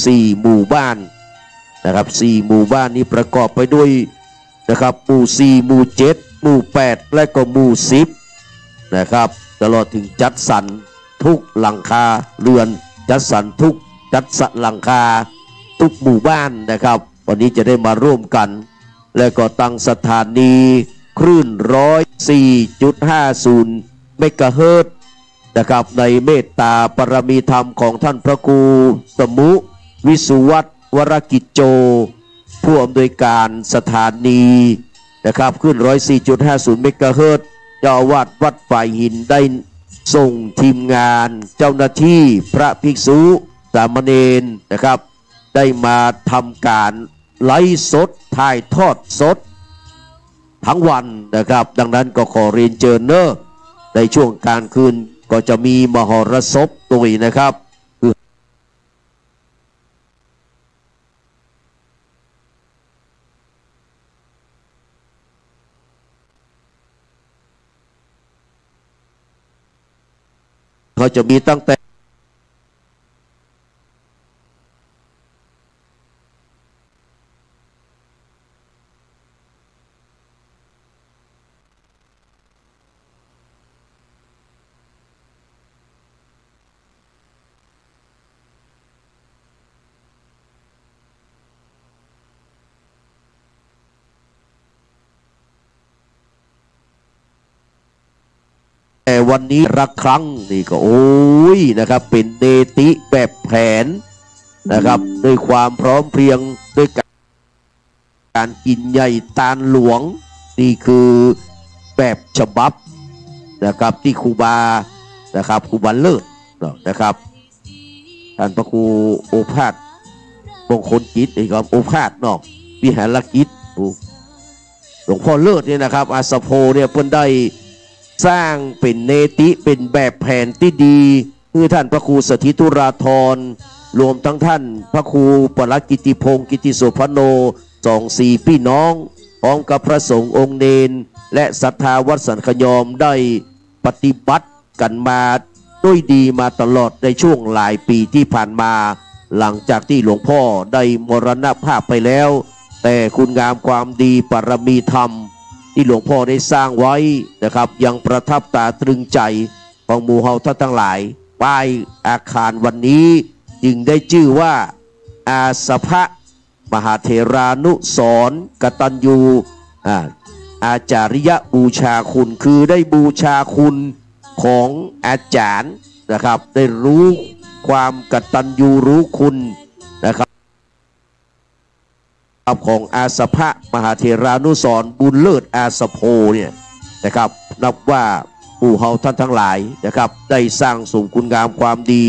4 หมู่บ้านนะครับ4 หมู่บ้านนี้ประกอบไปด้วยนะครับหมู่4 หมู่ 7 หมู่ 8 และก็หมู่ 10นะครับตลอดถึงจัดสรรทุกหลังคาเรือนจัดสรรหลังคาทุกหมู่บ้านนะครับวันนี้จะได้มาร่วมกันและก็ตั้งสถานีคลื่น 104.50 เมกะเฮิรตซ์นะครับในเมตตาปรมีธรรมของท่านพระครูสมุวิสุวัตรวรกิจโจผู้อำนวยการสถานีนะครับขึ้น 104.50 เมกะเฮิรตซ์เจ้าอาวาสวัดฝ่ายหินได้ส่งทีมงานเจ้าหน้าที่พระภิกษุสามเณรนะครับได้มาทำการไลฟ์สดถ่ายทอดสดทั้งวันนะครับดังนั้นก็ขอเรียนเชิญเนอะในช่วงกลางคืนก็จะมีมหรสพตุยนะครับเขาจะมีตั้งแต่วันนี้รักครั้งนี่ก็โอ้ยนะครับเป็นเนติแบบแผนนะครับด้วยความพร้อมเพรียงด้วยการกินใหญ่ตาลหลวงนี่คือแบบฉบับนะครับที่ครูบานะครับครูบาเลิศนะครับท่านพระครูโอภาสมงคลกิจอีกครับโอภาสนอกวิหารกิจหลวงพ่อเลิศเนี่ยนะครับอาสโพเนี่ยเพิ่นได้สร้างเป็นเนติเป็นแบบแผนที่ดีคือท่านพระครูสถิตุราธรรวมทั้งท่านพระครูปรกิติพงศ์กิติโสพโน2-4 พี่น้องพร้อมกับพระสงฆ์องค์เนนและศรัทธาวัดสันขยอมได้ปฏิบัติกันมาด้วยดีมาตลอดในช่วงหลายปีที่ผ่านมาหลังจากที่หลวงพ่อได้มรณภาพไปแล้วแต่คุณงามความดีปรมีธรรมที่หลวงพ่อได้สร้างไว้นะครับยังประทับตาตรึงใจของหมู่เฮาท่านทั้งหลายป้ายอาคารวันนี้จึงได้ชื่อว่าอาสภะมหาเถรานุสรณ์กตัญญูอาจาริยบูชาคุณคือได้บูชาคุณของอาจารย์นะครับได้รู้ความกตัญญูรู้คุณนะครับของอาสภะมหาเถรานุสรณ์บุญเลิศอาสโพเนี่ยนะครับนับว่าผู้เฮาท่านทั้งหลายนะครับได้สร้างสมคุณงามความดี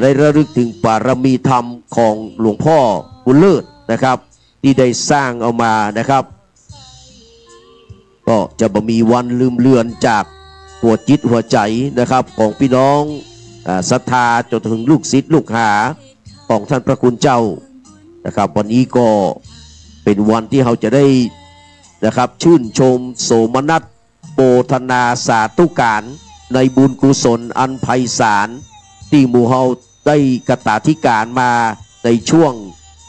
ได้ระลึกถึงบารมีธรรมของหลวงพ่อบุญเลิศนะครับที่ได้สร้างเอามานะครับก็จะบ่มีวันลืมเลือนจากหัวจิตหัวใจนะครับของพี่น้องศรัทธาจนถึงลูกศิษย์ลูกหาของท่านพระคุณเจ้านะครับวันนี้ก็เป็นวันที่เราจะได้นะครับชื่นชมโสมนัสโปธนาสาธุการในบุญกุศลอันไพศาลที่หมู่เฮาได้กตธิการมาในช่วง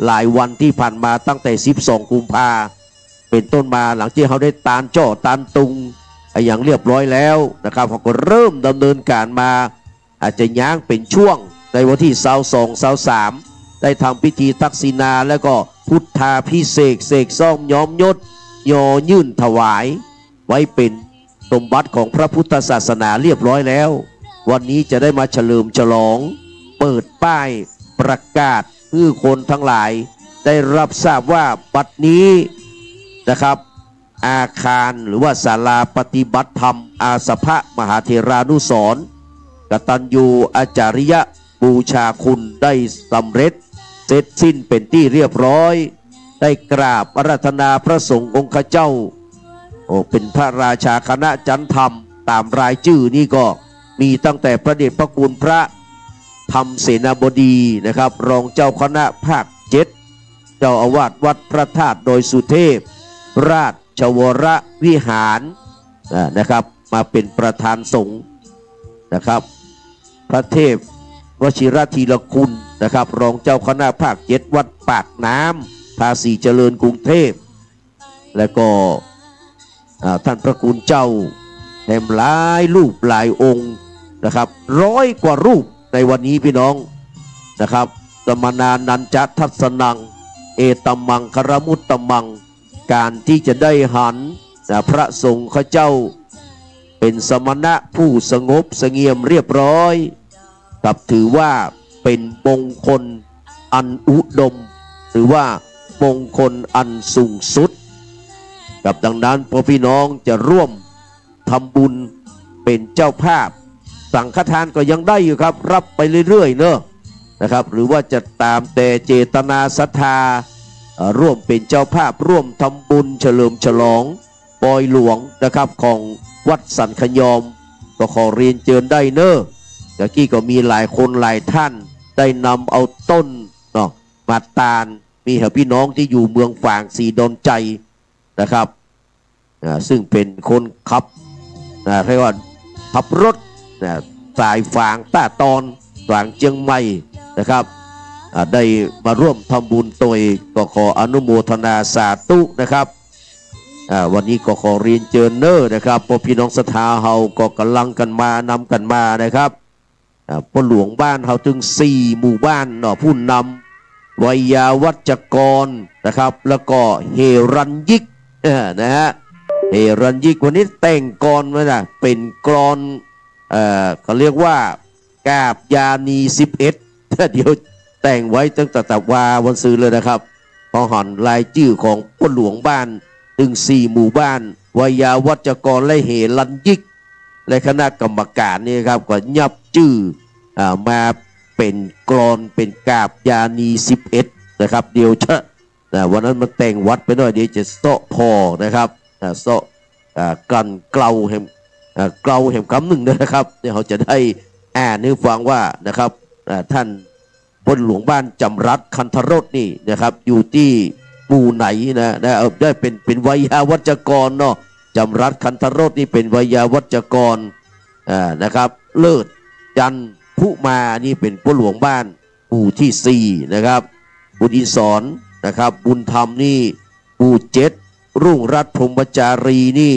หลายวันที่ผ่านมาตั้งแต่12 กุมภาเป็นต้นมาหลังที่เขาได้ตานจ่อตานตุงอย่างเรียบร้อยแล้วนะครับเขาก็เริ่มดำเนินการมาอาจจะย้างเป็นช่วงในวันที่22 23ได้ทำพิธีทักษิณาแล้วก็พุทธาพิเศษเสกซ่อมย้อมยศยอยื่นถวายไว้เป็นสมบัติของพระพุทธศาสนาเรียบร้อยแล้ววันนี้จะได้มาเฉลิมฉลองเปิดป้ายประกาศให้คนทั้งหลายได้รับทราบว่าบัดนี้นะครับอาคารหรือว่าศาลาปฏิบัติธรรมอาสภะมหาเถรานุสรณ์กตัญญูอาจาริยบูชาคุณได้สำเร็จเสร็จสิ้นเป็นที่เรียบร้อยได้กราบอาราธนาพระสงฆ์องค์เจ้าเป็นพระราชาคณะจันธรรมตามรายชื่อนี่ก็มีตั้งแต่พระเดชพระคุณพระธรรมเสนาบดีนะครับรองเจ้าคณะภาค7เจ้าอาวาสวัดพระธาตุโดยสุเทพราชวรวิหารนะครับมาเป็นประธานสงฆ์นะครับพระเทพ วชิรธีรคุณนะครับรองเจ้าคณะภาค7วัดปากน้ำภาษีเจริญกรุงเทพและก็ท่านพระคุณเจ้าแถมหลายรูปหลายองค์นะครับ100 กว่ารูปในวันนี้พี่น้องนะครับสมนานันจะทัศนังเอตมังคารมุตตมังการที่จะได้หันพระสงฆ์ข้าเจ้าเป็นสมณะผู้สงบเสงี่ยมเรียบร้อยกับถือว่าเป็นมงคลอันอุดมหรือว่ามงคลอันสูงสุดกับดังนั้นพอพี่น้องจะร่วมทำบุญเป็นเจ้าภาพสังฆทานก็ยังได้อยู่ครับรับไปเรื่อยๆเนอะนะครับหรือว่าจะตามแต่เจตนาศรัทธาร่วมเป็นเจ้าภาพร่วมทำบุญเฉลิมฉลองปอยหลวงนะครับของวัดสันขยอมก็ขอเรียนเชิญได้เนอะเมื่อกี้ก็มีหลายคนหลายท่านได้นำเอาต้นเนาะมาตาลมีพี่น้องที่อยู่เมืองฝางสีดอนใจนะครับซึ่งเป็นคนขับเรียกว่าขับรถสายฝางต้าตอนฝางเชียงใหม่นะครับได้มาร่วมทำบุญโดยก็ขออนุโมทนาสาธุนะครับวันนี้ก็ขอเรียนเชิญเนอร์นะครับพอพี่น้องศรัทธาเฮาก็กำลังกันมานำกันมานะครับพอหลวงบ้านเฮาถึง4 หมู่บ้านเนาะผู้นำวิยาวัจกรนะครับแล้วก็เฮรัญยิกนะฮะเฮรัญยิกวันนี้แต่งกรมานะเป็นกรอนเขาเรียกว่ากาบยานี11เดี๋ยวแต่งไว้ตั้งแต่วันซื้อเลยนะครับพอหันลายชื่อของพ่อหลวงบ้านถึง4 หมู่บ้านวิยาวัจกรและเฮรัญยิกและคณะกรรมการนี่ครับก็ยับชื่อมาเป็นกรอนเป็นกาบยานี11นะครับเดี๋ยววันนั้นมันแต่งวัดไปหน่อยเดี๋ยวจะโซพอนะครับโซกันเกลาแห่งคำหนึ่งนะครับเดี๋ยวเขาจะได้นึกฟังว่านะครับท่านพลหลวงบ้านจำรัดคันธรสนี่นะครับอยู่ที่หมู่ไหนนะได้เป็นวิยาวัจกรเนาะจำรัดคันธรสนี่เป็นวิยาวัจกรนะครับเลิศจันผู้มานี่เป็นพลหลวงบ้านหมู่ที่4นะครับบุญอินทรนะครับบุญธรรมนี่หมู่7รุ่งรัตน์พรหมจารีนี่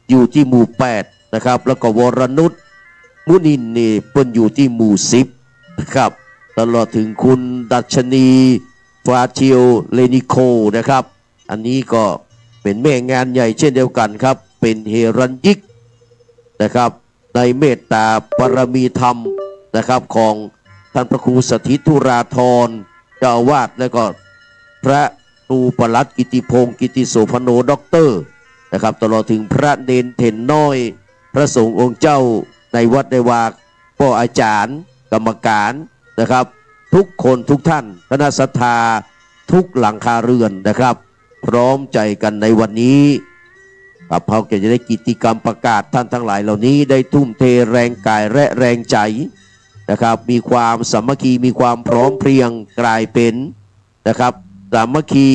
อยู่ที่หมู่8นะครับแล้วก็วรนุชมุนินนี่เพิ่นอยู่ที่หมู่10นะครับตลอดถึงคุณดัชนีฟาเชียวเลนิโคนะครับอันนี้ก็เป็นแม่งานใหญ่เช่นเดียวกันครับเป็นเฮรัญยิกนะครับในเมตตาบารมีธรรมนะครับของท่านพระครูสถิตธุราธรเจ้าอาวาสและก็พระครูปลัดกิติพงศ์กิติโสพโนด็อกเตอร์นะครับตลอดถึงพระเนนเถนน้อยพระสงฆ์องค์เจ้าในวัดในวากพ่ออาจารย์กรรมการนะครับทุกคนทุกท่านคณะศรัทธาทุกหลังคาเรือนนะครับพร้อมใจกันในวันนี้กับเขาจะได้กิจกรรมประกาศท่านทั้งหลายเหล่านี้ได้ทุ่มเทแรงกายและแรงใจนะครับมีความสามัคคีมีความพร้อมเพรียงกลายเป็นนะครับสามัคคี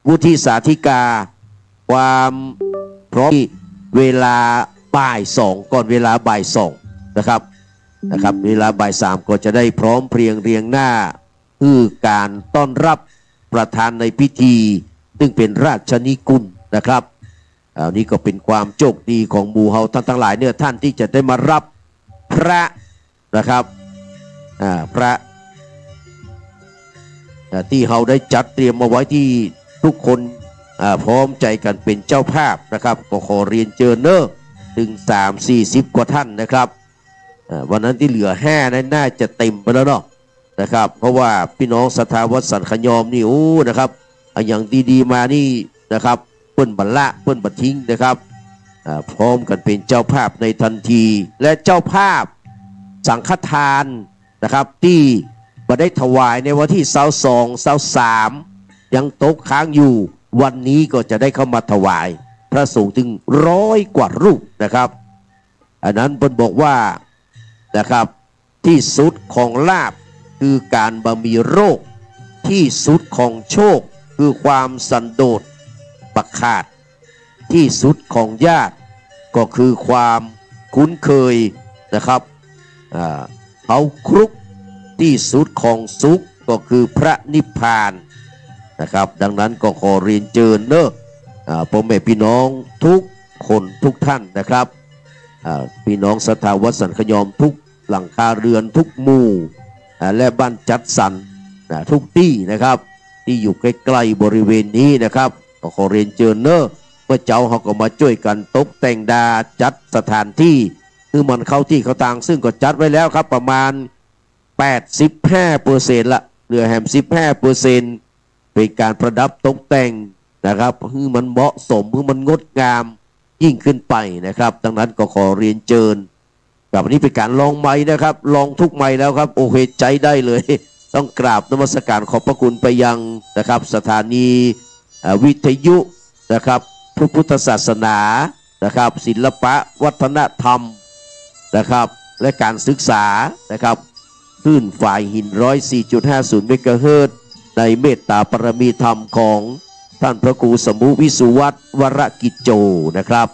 วุฒิสาธิกาความพร้อมเวลาบ่าย2ก่อนเวลาบ่าย2นะครับเวลาบ่าย3ก็จะได้พร้อมเพรียงเรียงหน้าคือการต้อนรับประธานในพิธีซึ่งเป็นราชนิกุลนะครับนี่ก็เป็นความโชคดีของหมู่เฮาท่านทั้งหลายเนี่ยท่านที่จะได้มารับพระนะครับพระที่เฮาได้จัดเตรียมมาไว้ที่ทุกคนพร้อมใจกันเป็นเจ้าภาพนะครับก็ขอเรียนเชิญเนอะถึง30-40 กว่าท่านนะครับ วันนั้นที่เหลือ5นั้นน่าจะเต็มไปแล้วเนาะนะครับเพราะว่าพี่น้องศรัทธาวัดสันขยอมนี่โอ้นะครับอย่างดีๆมานี่นะครับเปิ้นบัลละเปิ้นบัดทิ้งนะครับพร้อมกันเป็นเจ้าภาพในทันทีและเจ้าภาพสังฆทานนะครับที่มาได้ถวายในวันที่22 23ยังตกค้างอยู่วันนี้ก็จะได้เข้ามาถวายพระสงฆ์ถึง100 กว่ารูปนะครับอันนั้นเปิ้นบอกว่านะครับที่สุดของลาภคือการบ่มีโรคที่สุดของโชคคือความสันโดษประขาดที่สุดของญาติก็คือความคุ้นเคยนะครับเขาครุกที่สุดของสุขก็คือพระนิพพานนะครับดังนั้นก็ขอเรียนเชิญเนอะพ่อแม่พี่น้องทุกคนทุกท่านนะครับพี่น้องศรัทธาวัดสันขยอมทุกหลังคาเรือนทุกหมู่และบ้านจัดสรรทุกที่นะครับที่อยู่ใกล้ๆบริเวณนี้นะครับก็ขอเรียนเชิญเนอะเมื่อเจ้าเขาก็มาช่วยกันตกแต่งดาจัดสถานที่คือมันเข้าที่เขาทางซึ่งก็จัดไว้แล้วครับประมาณ 85% ละเหลือแหม 15% เป็นการประดับตกแต่งนะครับคือมันเหมาะสมคือมันงดงามยิ่งขึ้นไปนะครับดังนั้นก็ขอเรียนเชิญแบบนี้เป็นการลองไม้นะครับลองทุกไม้แล้วครับโอเคใจได้เลยต้องกราบนมัสการขอบพระคุณไปยังนะครับสถานีวิทยุนะครับพุทธศาสนานะครับศิลปะวัฒนธรรมนะครับและการศึกษานะครับคลื่นฝ่ายหิน 104.50 เมกะเฮิรตซ์ในเมตตาปรมีธรรมของท่านพระครูสมุวิสุวัฒน์วรกิจโจนะครับ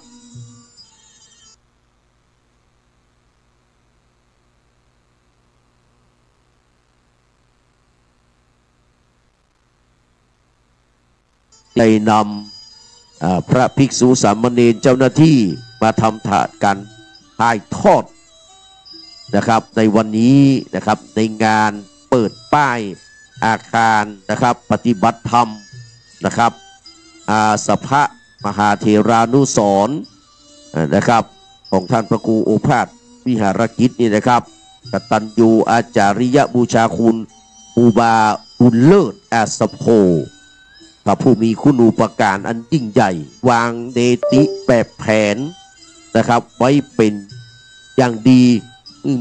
ได้นำพระภิกษุสามเณรเจ้าหน้าที่มาทำถาดกันถ่ายทอดนะครับในวันนี้นะครับในงานเปิดป้ายอาคารนะครับปฏิบัติธรรมนะครับสภะมหาเถรานุสรณ์นะครับของท่านพระครูโอภาสวิหารกิจนี่นะครับกตัญญูอาจาริยบูชาคุณอุบาบุญเลิศอาสโพพระผู้มีคุณูปการอันยิ่งใหญ่วางเนติแบบแผนนะครับไว้เป็นอย่างดี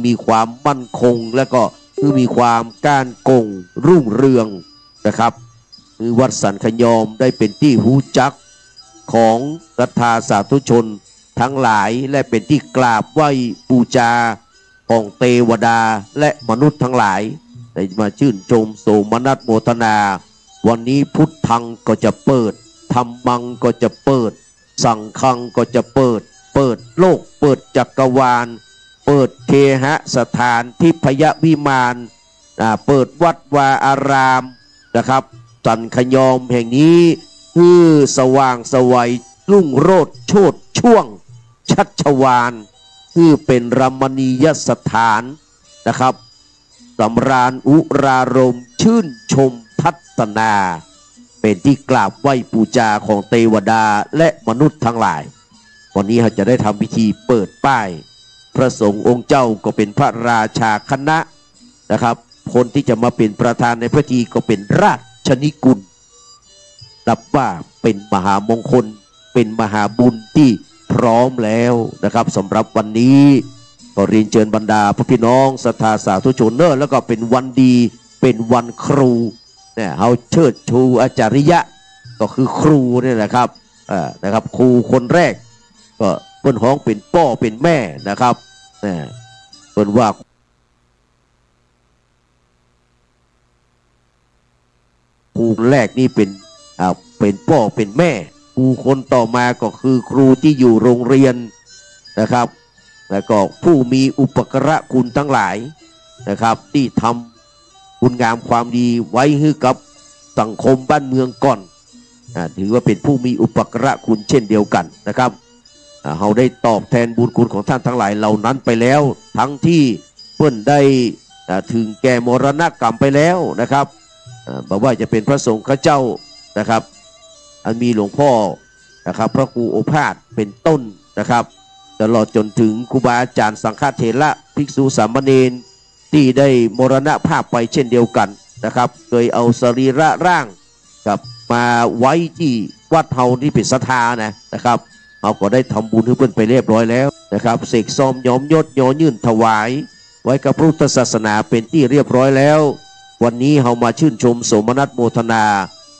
มีความมั่นคงและก็มีความก้านกงรุ่งเรืองนะครับวัดสันขยอมได้เป็นที่หูจักของศรัทธาสาธุชนทั้งหลายและเป็นที่กราบไหว้บูชาของเทวดาและมนุษย์ทั้งหลายได้มาชื่นชมโสมนัสโมทนาวันนี้พุทธังก็จะเปิดธรรมังก็จะเปิดสังฆังก็จะเปิดโลกเปิดจักรวาลเปิดเคหสถานทิพยวิมานเปิดวัดวาอารามนะครับสันขยอมแห่งนี้คือสว่างสวัยรุ่งโรจน์โชติช่วงชัชวาลคือเป็นรมณียสถานนะครับสำราญอุรารมชื่นชมทัศนาเป็นที่กราบไหว้บูชาของเทวดาและมนุษย์ทั้งหลายวันนี้เราจะได้ทำพิธีเปิดป้ายพระสงฆ์องค์เจ้าก็เป็นพระราชาคณะนะครับคนที่จะมาเป็นประธานในพิธีก็เป็นราชนิกุลนับว่าเป็นมหามงคลเป็นมหาบุญที่พร้อมแล้วนะครับสำหรับวันนี้ก็เรียนเชิญบรรดาพี่น้องศรัทธาสาธุชนแล้วก็เป็นวันดีเป็นวันครูเนี่ยเขาเชิดชูอาจาริยะก็คือครูนี่แหละครับนะครับครูคนแรกก็เปิ้นฮ้องเป็นพ่อเป็นแม่นะครับเปิ้นว่าครูแรกนี่เป็นพ่อเป็นแม่ครูคนต่อมาก็คือครูที่อยู่โรงเรียนนะครับแล้วก็ผู้มีอุปการะคุณทั้งหลายนะครับที่ทำคุณงามความดีไว้ให้กับสังคมบ้านเมืองก่อนถือว่าเป็นผู้มีอุปการะคุณเช่นเดียวกันนะครับเราได้ตอบแทนบุญคุณของท่านทั้งหลายเหล่านั้นไปแล้วทั้งที่เพิ่นได้ถึงแก่มรณกรรมไปแล้วนะครับบอกว่าจะเป็นพระสงฆ์ข้าเจ้านะครับมีหลวงพ่อนะครับพระครูโอภาสเป็นต้นนะครับ ตลอดจนถึงครูบาอาจารย์สังฆเถระภิกษุสามเณรที่ได้มรณภาพไปเช่นเดียวกันนะครับโดยเอาสรีระร่างกับมาไว้ที่วัดเฮาที่เป็นศรัทธานะครับเราก็ได้ทำบุญให้เพื่อนไปเรียบร้อยแล้วนะครับเสกซอมย้อมยศย่อยื่นถวายไว้กับพุทธศาสนาเป็นที่เรียบร้อยแล้ววันนี้เรามาชื่นชมโสมนัสโมทนา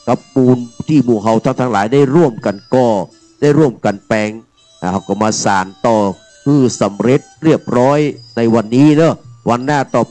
กับบุญที่หมู่เฮาทั้งหลายได้ร่วมกันก่อได้ร่วมกันแปลงเราก็มาสานต่อคือสำเร็จเรียบร้อยในวันนี้เนอะวันหน้าต่อ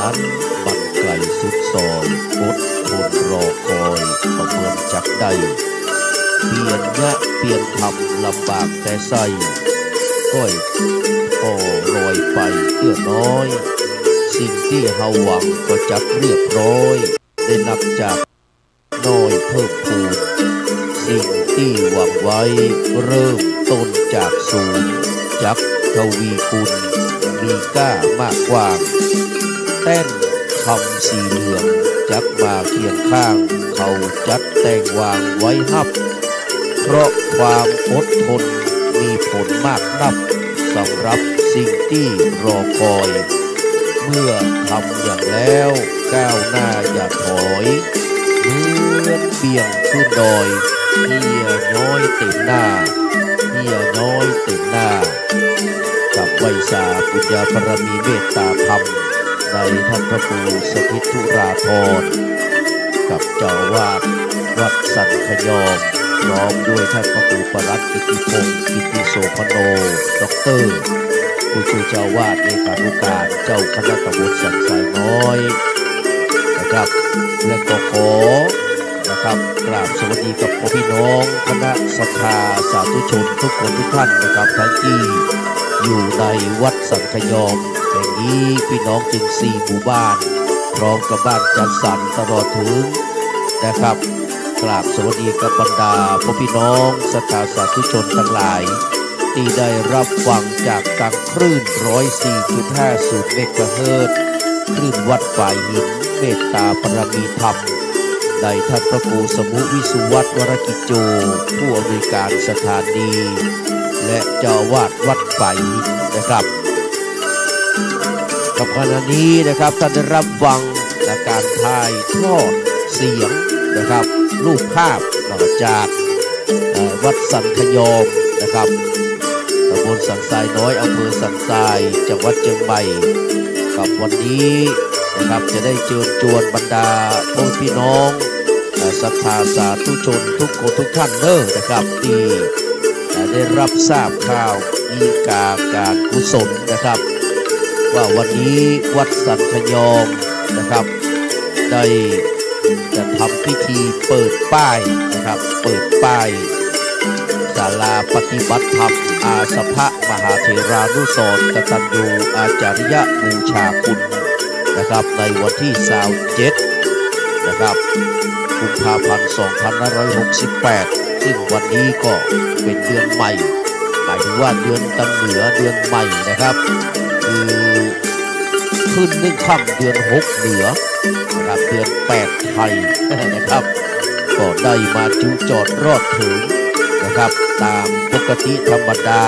นั้นมันไกลสุดซอยอดทนรอคอยเอาเมืองจักได้เปลี่ยนยะเปลี่ยนทำลำบากแต่ใส่ก้อยก็ลอยไปเอื้อน้อยสิ่งที่เฮาหวังก็จักเรียบร้อยได้นับจากน้อยเพิ่มพูนสิ่งที่หวังไว้เริ่มต้นจากศูนย์จักทวีคุณมีก้ามากกว่าแต้นคำสีเหลืองจักมาเคียงข้างเขาจัดแต่งวางไว้ฮับเพราะความอดทนมีผลมากนับสำหรับสิ่งที่รอคอยเมื่อทำอย่างแล้วก้าวหน้าอย่าถอยเหมือนเบี่ยงขึ้นดอยเฮียน้อยเต็มหน้าเฮียน้อยเต็มหน้ากับไวสาปุญญาบารมีเมตตาธรรมในท่านพระครูสถิตธุราธรกับเจ้าวาดวัดสันขยอมพร้อมด้วยท่านพระครูปรัตน์กิติพงศ์กิติโสพโนด็อกเตอร์ผู้ช่วยเจ้าวาดในการุการเจ้าคณะตำบลสันทรายน้อยนะครับและก็ขอนะครับกราบสวัสดีกับพ่อพี่น้องคณะศรัทธาสาธุชนทุกคนทุกท่านนะครับทั้งที่อยู่ในวัดสันขยอมแห่งนี้พี่น้องถึง4 หมู่บ้านพร้อมกับบ้านจันสันตลอดถึงนะครับกราบสวัสดีกับบรรดาพ่อพี่น้องศรัทธาสาธุชนทั้งหลายที่ได้รับฟังจากทางคลื่น 104.50 เมกะเฮิรตซ์คลื่นวัดฝ่ายหินเมตตาปรมีธรรมในท่านพระครูสมุวิสุวัฒน์วรกิจโจผู้อำนวยการสถานีและเจ้าวาดวัดฝ่ายหินนะครับกับขณะนี้นะครับท่านได้รับฟังการถ่ายทอดเสียงนะครับรูปภาพจากวัดสันขยอมนะครับตำบลสันทรายน้อยอำเภอสันทรายจังหวัดเชียงใหม่กับวันนี้นะครับจะได้เชิญชวนบรรดาพ่อพี่น้องศรัทธาสาธุชนทุกคนทุกท่านนะครับที่ได้รับทราบข่าวมีการกุศลนะครับว่าวันนี้วัดสันขยอมนะครับได้จะทำพิธีเปิดป้ายนะครับเปิดป้ายศาลาปฏิบัติธรรมอาสภะมหาเถรานุสรณ์กตัญญูอาจาริยบูชาคุณนะครับในวันที่27นะครับกุมภาพันธ์ 2568ซึ่งวันนี้ก็เป็นเดือนใหม่หมายถึงว่าเดือนตันเหนือเดือนใหม่นะครับคือขึ้น1 ค่ำเดือน6เหนือนะครับเดือน8ไทยนะครับก็ได้มาจุจอดรอดถึงนะครับตามปกติธรรมดา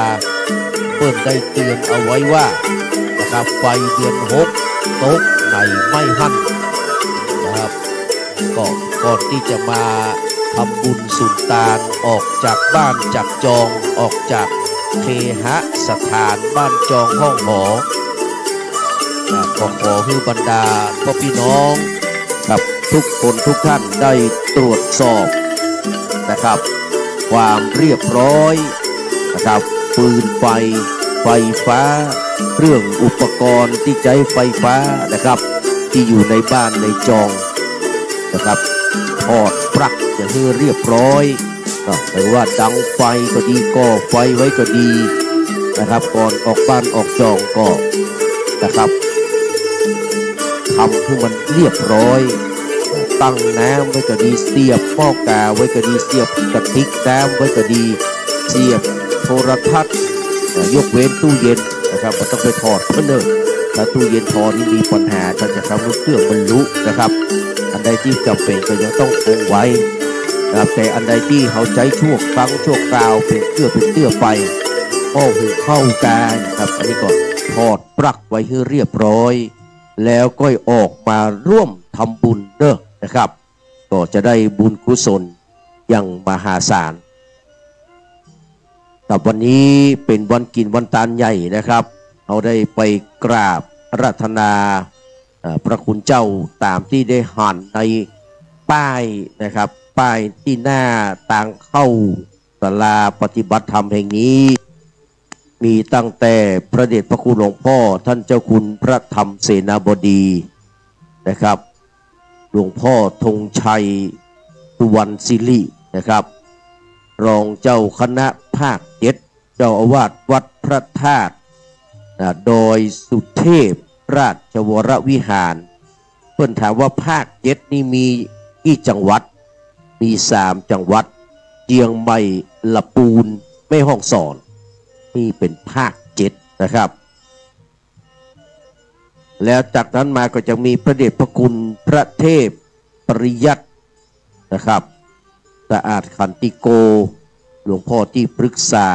เพิ่นได้เตือนเอาไว้ว่านะครับไฟเดือน6ตกในไม่หันนะครับก็ก่อนที่จะมาทำบุญสุนทานออกจากบ้านจากจองออกจากเคหสถานบ้านจองห้องหอก็ขอให้บรรดาพ่อพี่น้องครับทุกคนทุกท่านได้ตรวจสอบนะครับความเรียบร้อยนะครับปืนไฟฟ้าเรื่องอุปกรณ์ที่ใช้ไฟฟ้านะครับที่อยู่ในบ้านในจองนะครับถอดปลั๊กจะให้เรียบร้อยหรือว่าดังไฟก็ดีก่อไฟไว้ก็ดีนะครับก่อนออกบ้านออกจองก็นะครับทำให้มันเรียบร้อยตั้งน้ำไว้ก็ดีเสียบหม้อกาไว้ก็ดีเสียบกระติกน้ำไว้ก็ดีเสียบโทรทัศน์ยกเว้นตู้เย็นนะครับมันต้องไปถอดเพื่อเลยถ้าตู้เย็นถอดนี่มีปัญหาถ้าจะทำให้เครื่องมันลุกนะครับอันใดที่จำเป็นก็ยังต้องคงไว้นะครับแต่อันใดที่เขาใช้ชั่วครั้งชั่วคราวเป็นเตื้อไปก็หูเข้ากันครับอันนี้ก็ถอดปลั๊กไว้ให้เรียบร้อยแล้วก็ออกมาร่วมทำบุญนะครับก็จะได้บุญกุศลอย่างมหาศาลแต่วันนี้เป็นวันกินวันตาลใหญ่นะครับเราได้ไปกราบรัตนาพระคุณเจ้าตามที่ได้หันในป้ายนะครับป้ายที่หน้าทางเข้าศาลาปฏิบัติธรรมแห่งนี้มีตั้งแต่พระเดชพระคุณหลวงพ่อท่านเจ้าคุณพระธรรมเสนาบดี นะครับหลวงพ่อธงชัยสุวรรณศิรินะครับรองเจ้าคณะภาค7เจ้าอาวาสวัดพระธาตุโดยสุเทพราชวรวิหารเพิ่นถามว่าภาค7นี่มีกี่จังหวัดมี3จังหวัดเชียงใหม่ลำพูนแม่ฮ่องสอนนี่เป็นภาค7นะครับแล้วจากนั้นมาก็จะมีพระเดชพระคุณพระเทพปริยัตินะครับสะอาดขันติโกหลวงพ่อที่ปรึกษา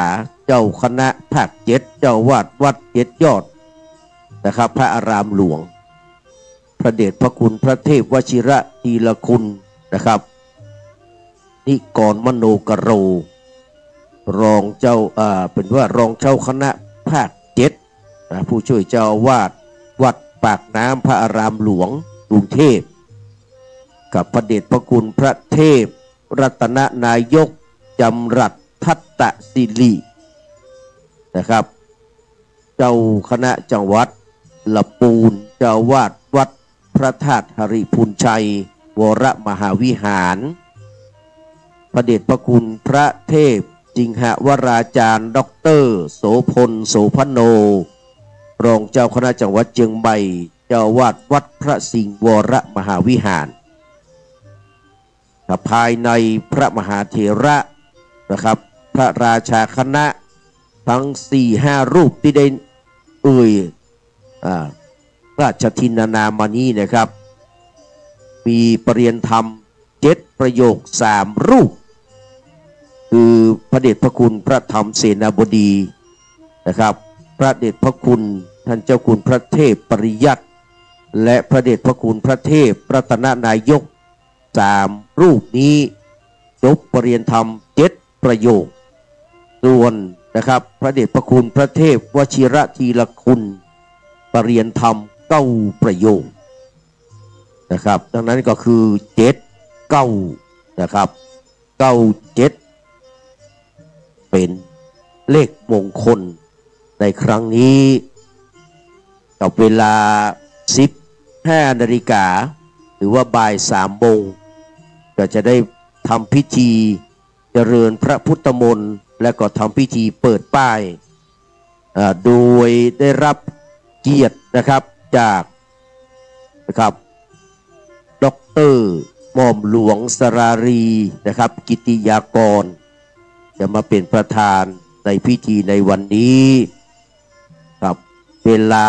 เจ้าคณะภาค7เจ้าวาดวัด7ยอดนะครับพระอารามหลวงพระเดชพระคุณพระเทพวชิระทีละคุณนะครับนิกรมโนกโรรองเจ้าเป็นว่ารองเจ้าคณะภาค7ผู้ช่วยเจ้าวาดวัดปากน้ำพระอารามหลวงกรุงเทพกับพระเดชพระคุณพระเทพรัตนนายกจำรัดทัตตศิรินะครับเจ้าคณะจังหวัดลำพูนเจ้าวาดวัดพระธาตุหริพูนชัยวรมหาวิหารพระเดชพระคุณพระเทพจิงหวราจารย์ด็อกเตอร์โสพลโสพโนรองเจ้าคณะจังหวัดเชียงใหม่เจ้าวาดวัดพระสิงห์วรมหาวิหารภายในพระมหาเถระนะครับพระราชาคณะทั้ง 4-5 รูปที่ได้ราชทินนามานี้นะครับมีปรริยนธรรม7ประโยค3รูปคือพระเดชพระคุณพระธรรมเสนาบดีนะครับพระเดชพระคุณท่านเจ้าคุณพระเทพปริยัติและพระเดชพระคุณพระเทพรัตนนายก3รูปนี้จบปรริยนธรรม7ประโยคส่วนนะครับพระเดชพระคุณพระเทพวชิระทีละคุณปรริยนธรรม9ประโยคนะครับดังนั้นก็คือ7 9นะครับ9 7เป็นเลขมงคลในครั้งนี้กับเวลา 15 นาฬิกาหรือว่าบ่าย 3 โมงก็จะได้ทำพิธีเจริญพระพุทธมนต์และก็ทำพิธีเปิดป้ายโดยได้รับเกียรตินะครับจากนะครับด็อกเตอร์หม่อมหลวงสรารีนะครับกิติยากรจะมาเป็นประธานในพิธีในวันนี้ครับเวลา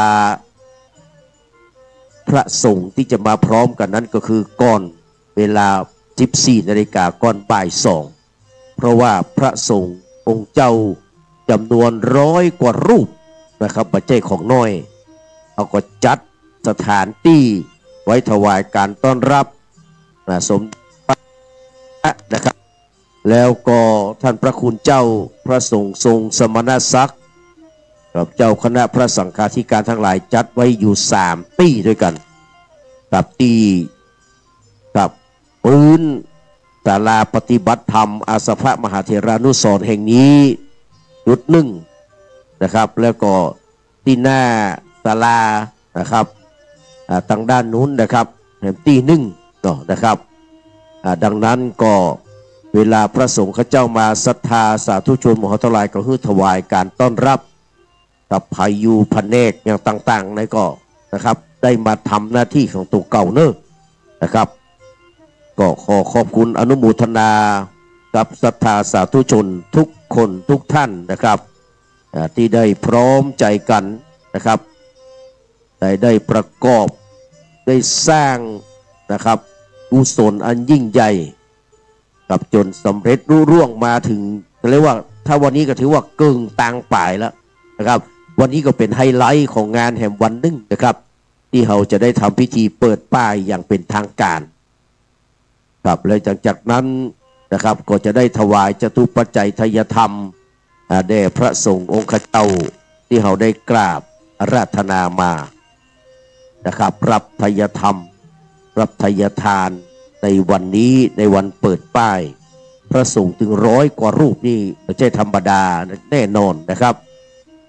พระสงฆ์ที่จะมาพร้อมกันนั้นก็คือก่อนเวลา 14 นาฬิกาก่อนบ่าย 2เพราะว่าพระสงฆ์องค์เจ้าจำนวน100 กว่ารูปนะครับปัจจัยของน้อยเขาก็จัดสถานที่ไว้ถวายการต้อนรับสมนะครับแล้วก็ท่านพระคุณเจ้าพระสงฆ์ทรงสมณศักดิ์กับเจ้าคณะพระสังฆาธิการทั้งหลายจัดไว้อยู่3ที่ด้วยกันกับที่กับพื้นศาลาปฏิบัติธรรมอาสภะมหาเถรานุสรณ์แห่งนี้จุด1นะครับแล้วก็ที่หน้าศาลานะครับทางด้านนู้นนะครับแห่งที่1นะครับดังนั้นก็เวลาพระสงฆ์ข้าเจ้ามาศรัทธาสาธุชนมหาทลายก็ถวายการต้อนรับกับพายุพเนกอย่างต่างๆในก็นะครับได้มาทำหน้าที่ของตัวเก่าเนอะนะครับก็ขอขอบคุณอนุโมทนากับศรัทธาสาธุชนทุกคนทุกท่านนะครับที่ได้พร้อมใจกันนะครับได้ประกอบได้สร้างนะครับกุศลอันยิ่งใหญ่กับจนสำเร็จรุ่ร่วงมาถึงเรียกว่าถ้าวันนี้ก็ถือว่าเกินต่างป่ายแล้วนะครับวันนี้ก็เป็นไฮไลท์ของงานแห่งวันหนึ่งนะครับที่เราจะได้ทำพิธีเปิดป้ายอย่างเป็นทางการครับและจากนั้นนะครับก็จะได้ถวายจตุปัจจัยทายธรรมแด่พระสงฆ์องค์ข้าเจ้าที่เราได้กราบอาราธนามานะครับรับทายธรรมรับทายทานในวันนี้ในวันเปิดป้ายพระสงฆ์ถึง100 กว่ารูปนี่ไม่ใช่ธรรมดาแน่นอนนะครับ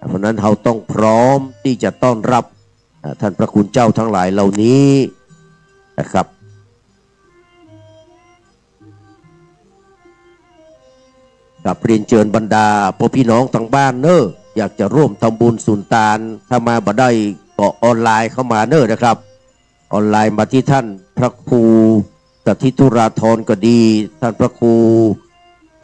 เพราะนั้นเราต้องพร้อมที่จะต้อนรับท่านพระคุณเจ้าทั้งหลายเหล่านี้ นะครับกับเรียนเชิญบรรดาพ่อพี่น้องทางบ้านเนอะอยากจะร่วมทำบุญสุนทานถ้ามาบ่ได้ก็ออนไลน์เข้ามาเนอะนะครับออนไลน์มาที่ท่านพระครูสถิตุราธรก็ดีท่านพระครู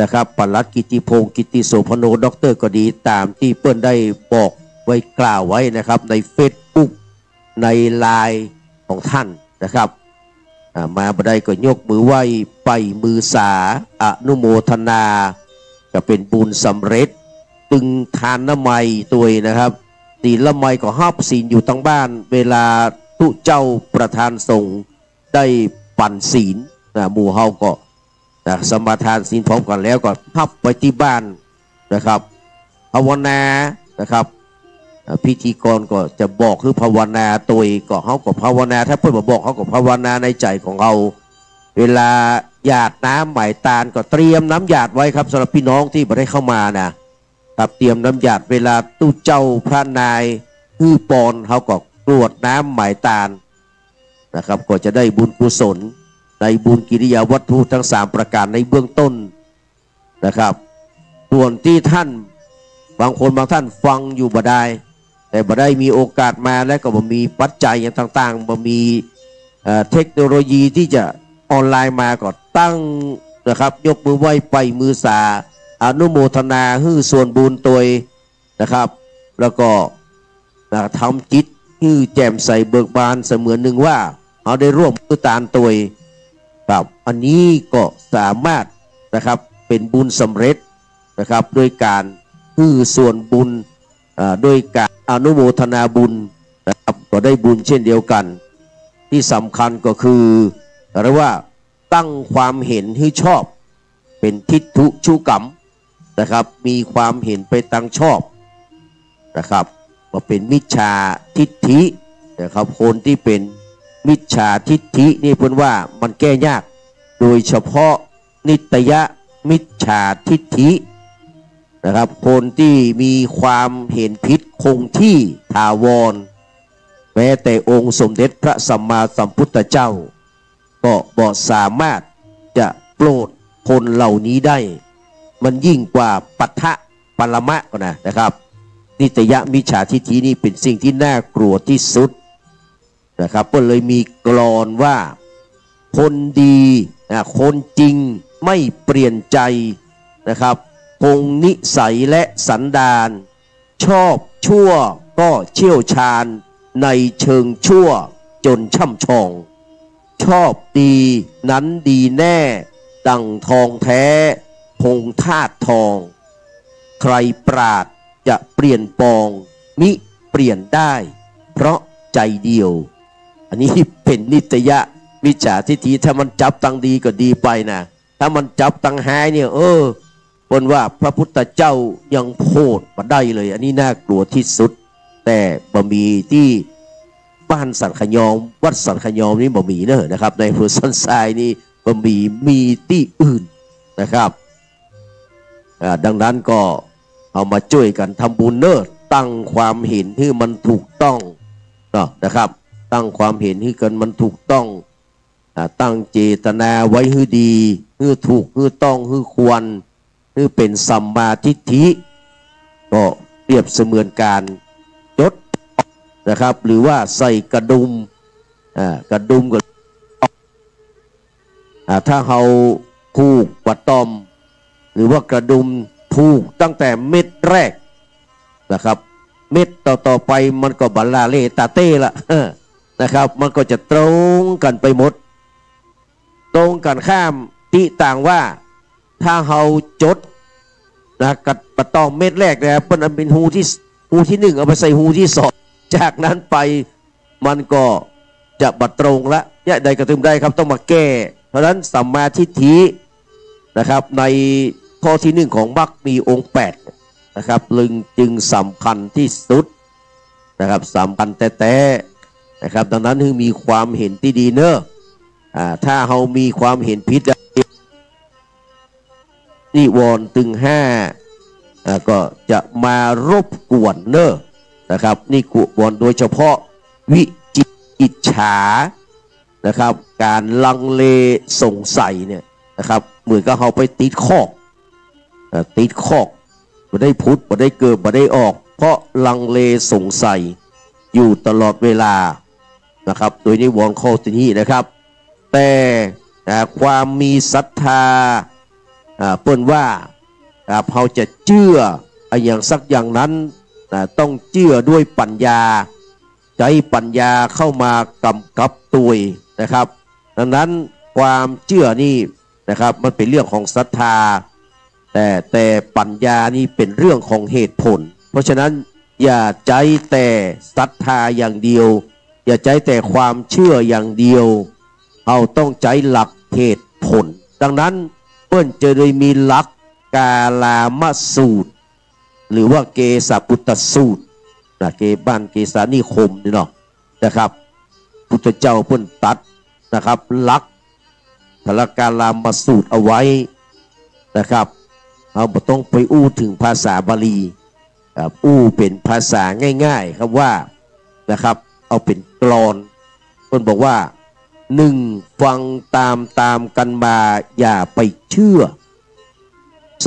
นะครับปลัดกิติพงศ์กิติโสพโนด็อกเตอร์ก็ดีตามที่เปิ้ลได้บอกไว้กล่าวไว้นะครับในเฟซบุ๊กในไลน์ของท่านนะครับมาบ่ได้ก็ยกมือไหว้ไปมือสาอนุโมทนาก็เป็นบุญสำเร็จตึงทานน้ำไม้ตัวนะครับศีลละไม้ก็ห้าศีลอยู่ทั้งบ้านเวลาทุเจ้าประธานสงฆ์ได้ปั่นศีลหมู่เฮาก็สมาทานศีลพร้อมกันแล้วก็พับไว้ที่บ้านนะครับภาวนานะครับพิธีกรก็จะบอกคือภาวนาตัวก็เขาก็ภาวนาถ้าเพื่อนมาบอกเขาก็ภาวนาในใจของเขาเวลาหยาดน้ำหมายตาลก็เตรียมน้ำหยาดไว้ครับสำหรับพี่น้องที่ไม่ได้เข้ามานะครับเตรียมน้ำหยาดเวลาตู้เจ้าพระนายฮือปอนเขาก็กรวดน้ำหมายตาลนะครับก็จะได้บุญกุศลในบุญกิริยาวัตถุทั้ง3ประการในเบื้องต้นนะครับส่วนที่ท่านบางคนบางท่านฟังอยู่บ่ได้แต่บ่ได้มีโอกาสมาและก็บ่มีปัจจัยอย่างต่างๆบ่มีเทคโนโลยีที่จะออนไลน์มาก็ตั้งนะครับยกมือไหว้ไปมือสาอนุโมทนาฮื้อส่วนบุญตัวนะครับแล้วก็ทำจิตฮื้อแจ่มใสเบิกบานเสมือนหนึ่งว่าเขาได้ร่วมมือตานตัวครับอันนี้ก็สามารถนะครับเป็นบุญสำเร็จนะครับด้วยการฮื้อส่วนบุญด้วยการอนุโมทนาบุญนะครับก็ได้บุญเช่นเดียวกันที่สำคัญก็คือเรียกว่าตั้งความเห็นให้ชอบเป็นทิฏฐุชุกรรมนะครับมีความเห็นไปตั้งชอบนะครับก็เป็นมิจฉาทิฏฐินะครับคนที่เป็นมิจฉาทิฏฐินี่เพิ่นว่ามันแก้ยากโดยเฉพาะนิตยมิจฉาทิฏฐินะครับคนที่มีความเห็นผิดคงที่ถาวรแม้แต่องค์สมเด็จพระสัมมาสัมพุทธเจ้าก็บ่สามารถจะโปรดคนเหล่านี้ได้มันยิ่งกว่าปัทภะปรมะก็นะครับนิตยมิจฉาทิฏฐินี่เป็นสิ่งที่น่ากลัวที่สุดนะครับก็เลยมีกลอนว่าคนดีคนจริงไม่เปลี่ยนใจนะครับคงนิสัยและสันดานชอบชั่วก็เชี่ยวชาญในเชิงชั่วจนช่ำชองชอบดีนั้นดีแน่ดังทองแท้พงธาตุทองใครปราดจะเปลี่ยนปองมิเปลี่ยนได้เพราะใจเดียวอันนี้เป็นนิตยมิจฉาทิฏฐิถ้ามันจับตังดีก็ดีไปนะถ้ามันจับตังหายเนี่ยคนว่าพระพุทธเจ้ายังโพดมาได้เลยอันนี้น่ากลัวที่สุดแต่บะมีที่บ้านสันขยอมวัดสันขยอมนี่บะมีนะครับในอำเภอสันทรายนี่บะมีที่อื่นนะครับดังนั้นก็เอามาช่วยกันทำบุญตั้งความเห็นที่มันถูกต้องนะครับตั้งความเห็นที่กันมันถูกต้องตั้งเจตนาไว้ให้ดีให้ถูกให้ต้องให้ควรให้เป็นสัมมาทิฏฐิก็เปรียบเสมือนการจดนะครับหรือว่าใส่กระดุมกระดุมก็ถ้าเราผูกปัดตอมหรือว่ากระดุมผูกตั้งแต่เม็ดแรกนะครับเม็ดต่อไปมันก็บัลลาเลตาเต้ละนะครับมันก็จะตรงกันไปหมดตรงกันข้ามที่ต่างว่าถ้าเราจดกับปัดตอมเม็ดแรกนะครับเป็นหูที่1เอาไปใส่หูที่2จากนั้นไปมันก็จะบัดตรงละเนี่ยใดกระทึมได้ครับต้องมาแก้เพราะนั้นสัมมาทิฏฐินะครับในข้อที่1ของมรรคมีองค์8นะครับจึงสำคัญที่สุดนะครับสำคัญแต่นะครับดังนั้นมีความเห็นที่ดีถ้าเรามีความเห็นผิดนิวรณ์ตึง5ก็จะมารบกวนนะครับนี่กุวรโดยเฉพาะวิจิกิจฉา นะครับการลังเลสงสัยเนี่ยนะครับเหมือนกับเขาไปติดคอกบ่ได้พุทธบ่ได้เกิดบ่ได้ออกเพราะลังเลสงสัยอยู่ตลอดเวลานะครับโดยนิวรณ์ข้อที่นะครับแต่ความมีศรัทธาเปิ้นว่าเขาจะเชื่ออย่างสักอย่างนั้นต้องเชื่อด้วยปัญญาใจปัญญาเข้ามากำกับตัวนะครับดังนั้นความเชื่อนี่นะครับมันเป็นเรื่องของศรัทธาแต่ปัญญานี่เป็นเรื่องของเหตุผลเพราะฉะนั้นอย่าใจแต่ศรัทธาอย่างเดียวอย่าใจแต่ความเชื่ออย่างเดียวเอาต้องใจหลักเหตุผลดังนั้นเปิ้นจะได้มีหลักกาลามสูตรหรือว่าเกสาปุตตสูตรเกบ้านเกสานิคมนี่เนาะนะครับพุทธเจ้าเพิ่นตัดนะครับหลักทลกาลามสูตรเอาไว้นะครับเราไม่ต้องไปอู้ถึงภาษาบาลีอู้เป็นภาษาง่ายๆครับว่านะครับเอาเป็นกลอนเพิ่นบอกว่าหนึ่งฟังตามกันมาอย่าไปเชื่อ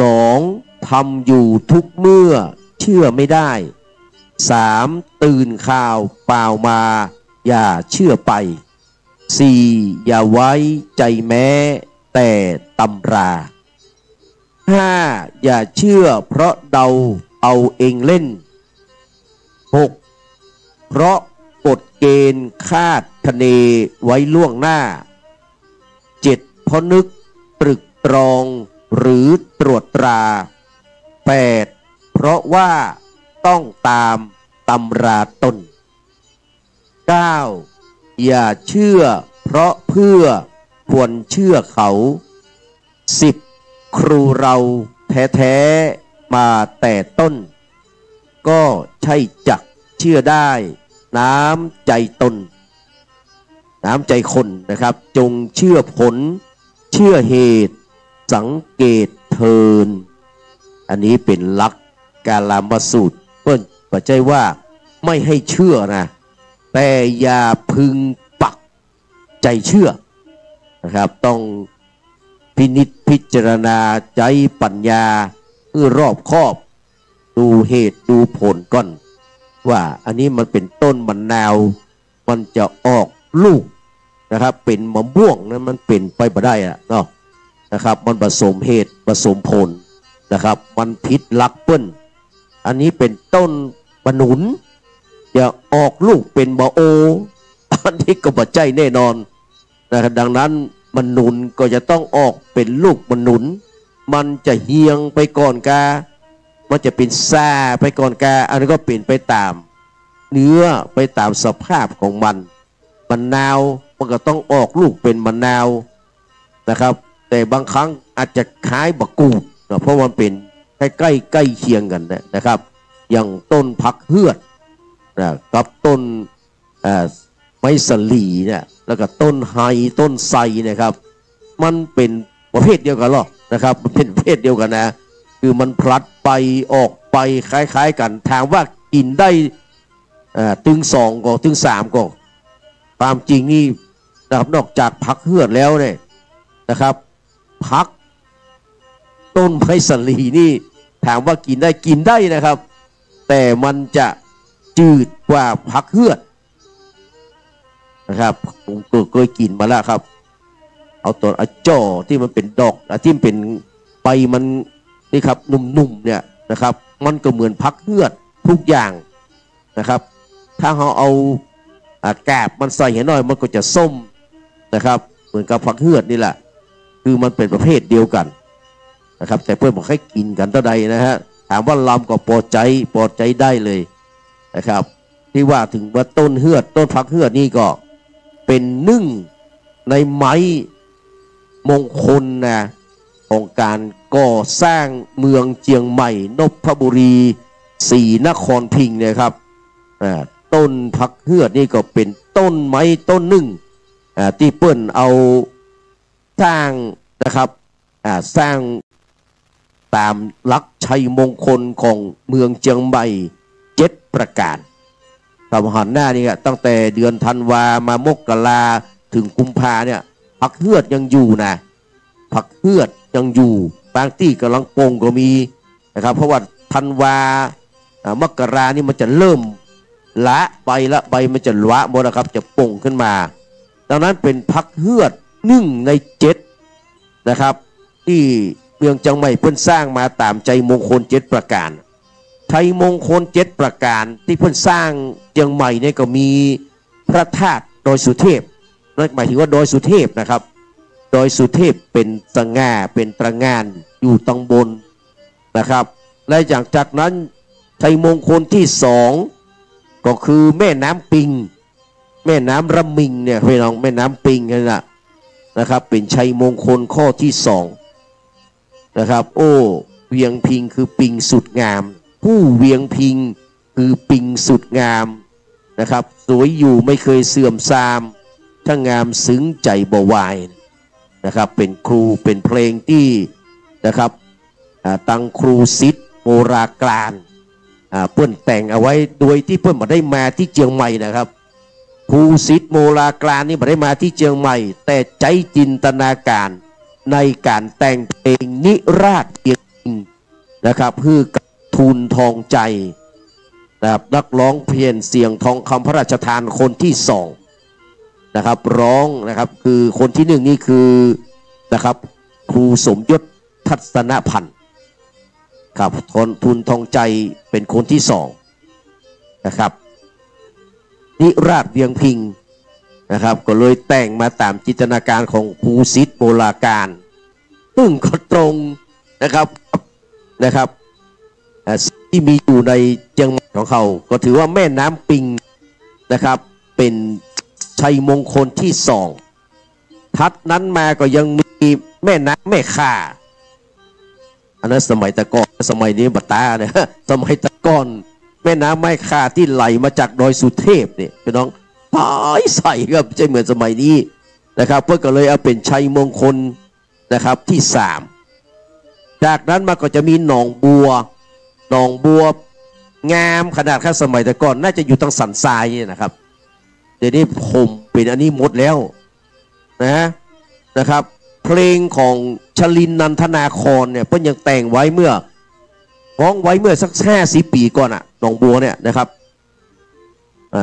สองทำอยู่ทุกเมื่อเชื่อไม่ได้สามตื่นข่าวเปล่ามาอย่าเชื่อไปสี่อย่าไว้ใจแม้แต่ตำราห้าอย่าเชื่อเพราะเดาเอาเองเล่นหกเพราะกฎเกณฑ์คาดคะเนไว้ล่วงหน้าเจ็ดเพราะนึกตรึกตรองหรือตรวจตราแปดเพราะว่าต้องตามตำราต้นเก้าอย่าเชื่อเพราะเพื่อควรเชื่อเขาสิบครูเราแท้ๆมาแต่ต้นก็ใช่จักเชื่อได้น้ำใจตนน้ำใจคนนะครับจงเชื่อผลเชื่อเหตุสังเกตเทินอันนี้เป็นหลักกาลามสูตรเปิ้นปัจจัยว่าไม่ให้เชื่อนะแต่อย่าพึงปักใจเชื่อนะครับต้องพินิจพิจารณาใจปัญญาเพื่อรอบคอบดูเหตุดูผลก่อนว่าอันนี้มันเป็นต้นมะนาวมันจะออกลูกนะครับเป็นมะม่วงนั้นมันเป็นไปบ่ได้อะเนาะนะครับมันผสมเหตุผสมผลนะครับมันพิษลักเปิ้นอันนี้เป็นต้นมะหนุนจะออกลูกเป็นมะโออันนี้ก็บ่ใจแน่นอนนะครับดังนั้นมะหนุนก็จะต้องออกเป็นลูกมะหนุนมันจะเฮียงไปก่อนกามันจะเป็นซาไปก่อนกาอันนี้ก็เป็นไปตามเนื้อไปตามสภาพของมันมะนาวมันก็ต้องออกลูกเป็นมะนาวนะครับแต่บางครั้งอาจจะคล้ายบะกูดเพราะมันเป็นใกล้เคียงกันนะครับอย่างต้นผักเฮือดกับต้นไม้สลีเนี่ยแล้วก็ต้นไฮต้นไทรนะครับมันเป็นประเภทเดียวกันหรอนะครับมันเป็นประเภทเดียวกันนะคือมันพลัดไปออกไปคล้ายๆกันถามว่ากินได้ถึงสองก็ถึงสามก็ความจริงนี่นะครับนอกจากผักเฮือดแล้วเนี่ยนะครับผักต้นไม้สลีนี่ถามว่ากินได้นะครับแต่มันจะจืดกว่าผักเฮือดนะครับผมเคยกินมาแล้วครับเอาต้นอะจ่อที่มันเป็นดอกที่เป็นใบมันนี่ครับนุ่มๆเนี่ยนะครับมันก็เหมือนผักเฮือดทุกอย่างนะครับถ้าเราเอาแกบมันใส่ให้หน่อยมันก็จะส้มนะครับเหมือนกับผักเฮือดนี่แหละคือมันเป็นประเภทเดียวกันนะครับแต่เพื่อนบอกให้กินกันเท่าใดนะฮะถามว่าลำก็พอใจได้เลยนะครับที่ว่าถึงว่าต้นเฮือดต้นผักเฮือดนี่ก็เป็นนึ่งในไม้มงคลนะของการก่อสร้างเมืองเจียงใหม่นพบุรีศรีนครพิงค์เนี่ยครับต้นผักเฮือดนี่ก็เป็นต้นไม้ต้นหนึ่งที่เปิ้นเอาสร้างนะครับสร้างตามหลักชัยมงคลของเมืองเจียงใหม่7 ประการ ทำหันหน้านี่ตั้งแต่เดือนธันวามามกรา ถึงกุมภาเนี่ยผักเฮือดยังอยู่นะผักเฮือดยังอยู่บางที่กำลังปงก็มีนะครับเพราะว่าธันวามกรานี่มันจะเริ่มละใบละใบมันจะละหมดนะครับจะปงขึ้นมาดังนั้นเป็นผักเฮือด1 ใน 7นะครับที่เมืองจังใหม่เพิ่นสร้างมาตามใจมงคล7ประการไทยมงคล7ประการที่เพิ่นสร้างเชียงใหม่เนี่ยก็มีพระธาตุดอยสุเทพหมายถึงว่าดอยสุเทพนะครับดอยสุเทพเป็นสง่าเป็นตระหง่านอยู่ตำบลนะครับและจากนั้นไทยมงคลที่2ก็คือแม่น้ำปิงแม่น้ำระมิงเนี่ยพี่น้องแม่น้ำปิงนั่นแหละนะครับเป็นชัยมงคลข้อที่2นะครับโอ้เวียงพิงคือปิงสุดงามผู้เวียงพิงคือปิงสุดงามนะครับสวยอยู่ไม่เคยเสื่อมทรามถ้างามซึ้งใจบ่วายนะครับเป็นครูเป็นเพลงที่นะครับตังครูซิดโมรากลานเปิ้นแต่งเอาไว้โดยที่เปิ้นมาได้มาที่เชียงใหม่นะครับครูซิดโมรากลานนี่มาได้มาที่เชียงใหม่แต่ใจจินตนาการในการแต่งเพลงนิราศเพียงนะครับเพื่อทูลทองใจนะครับนักร้องเพียรเสียงทองคำพระราชทานคนที่2นะครับร้องนะครับคือคนที่1นี่คือนะครับครูสมยศทัศนพันธ์ครับทูลทองใจเป็นคนที่2นะครับนิราศเวียงพิงนะครับก็เลยแต่งมาตามจินตนาการของครูซิดโบราการซึ่งก็ตรงนะครับที่มีอยู่ในเชียงใหม่ของเขาก็ถือว่าแม่น้ำปิงนะครับเป็นชัยมงคลที่2ทัดนั้นมาก็ยังมีแม่น้ำแม่ข่าอันนั้นสมัยตะก่อนสมัยนี้บัตตาเนี่ยสมัยตะก่อนแม่น้ำแม่ข่าที่ไหลมาจากดอยสุเทพเนี่ยพี่น้องใส่ก็ไม่ใช่เหมือนสมัยนี้นะครับเพื่อก็เลยเอาเป็นชัยมงคลนะครับที่3จากนั้นมาก็จะมีหนองบัวงามขนาดข้าสมัยแต่ก่อนน่าจะอยู่ตั้งสันทรายนะครับเดี๋ยวนี้ผมเป็นอันนี้หมดแล้วนะครับเพลงของชลินนันทนาครเนี่ยเพิ่นยังแต่งไว้เมื่อร้องไว้เมื่อสัก50 ปีก่อนอะหนองบัวเนี่ยนะครับ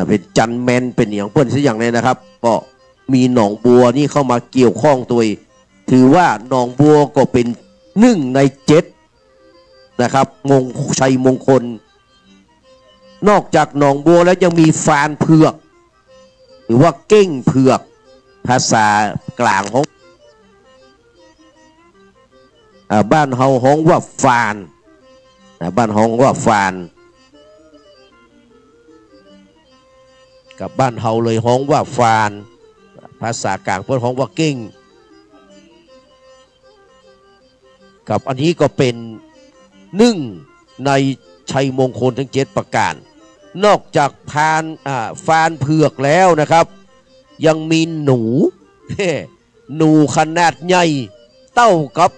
เป็นจันแมนเป็นอย่างเพิ่นซะอย่างนี้นะครับก็มีหนองบัวนี่เข้ามาเกี่ยวข้องตัวถือว่าหนองบัวก็เป็น1 ใน 7นะครับชัยมงคลนอกจากหนองบัวแล้วยังมีฟานเผือกหรือว่าเก้งเผือกภาษากลางของบ้านเฮาฮ้องว่าฟานบ้านฮ้องว่าฟานกับบ้านเฮาเลยฮ้องว่าฟานภาษากลางเพิ่นฮ้องว่าเก้งกับอันนี้ก็เป็น1 ในชัยมงคลทั้ง7ประการนอกจากฟานเผือกแล้วนะครับยังมีหนูขนาดใหญ่เต้ากับ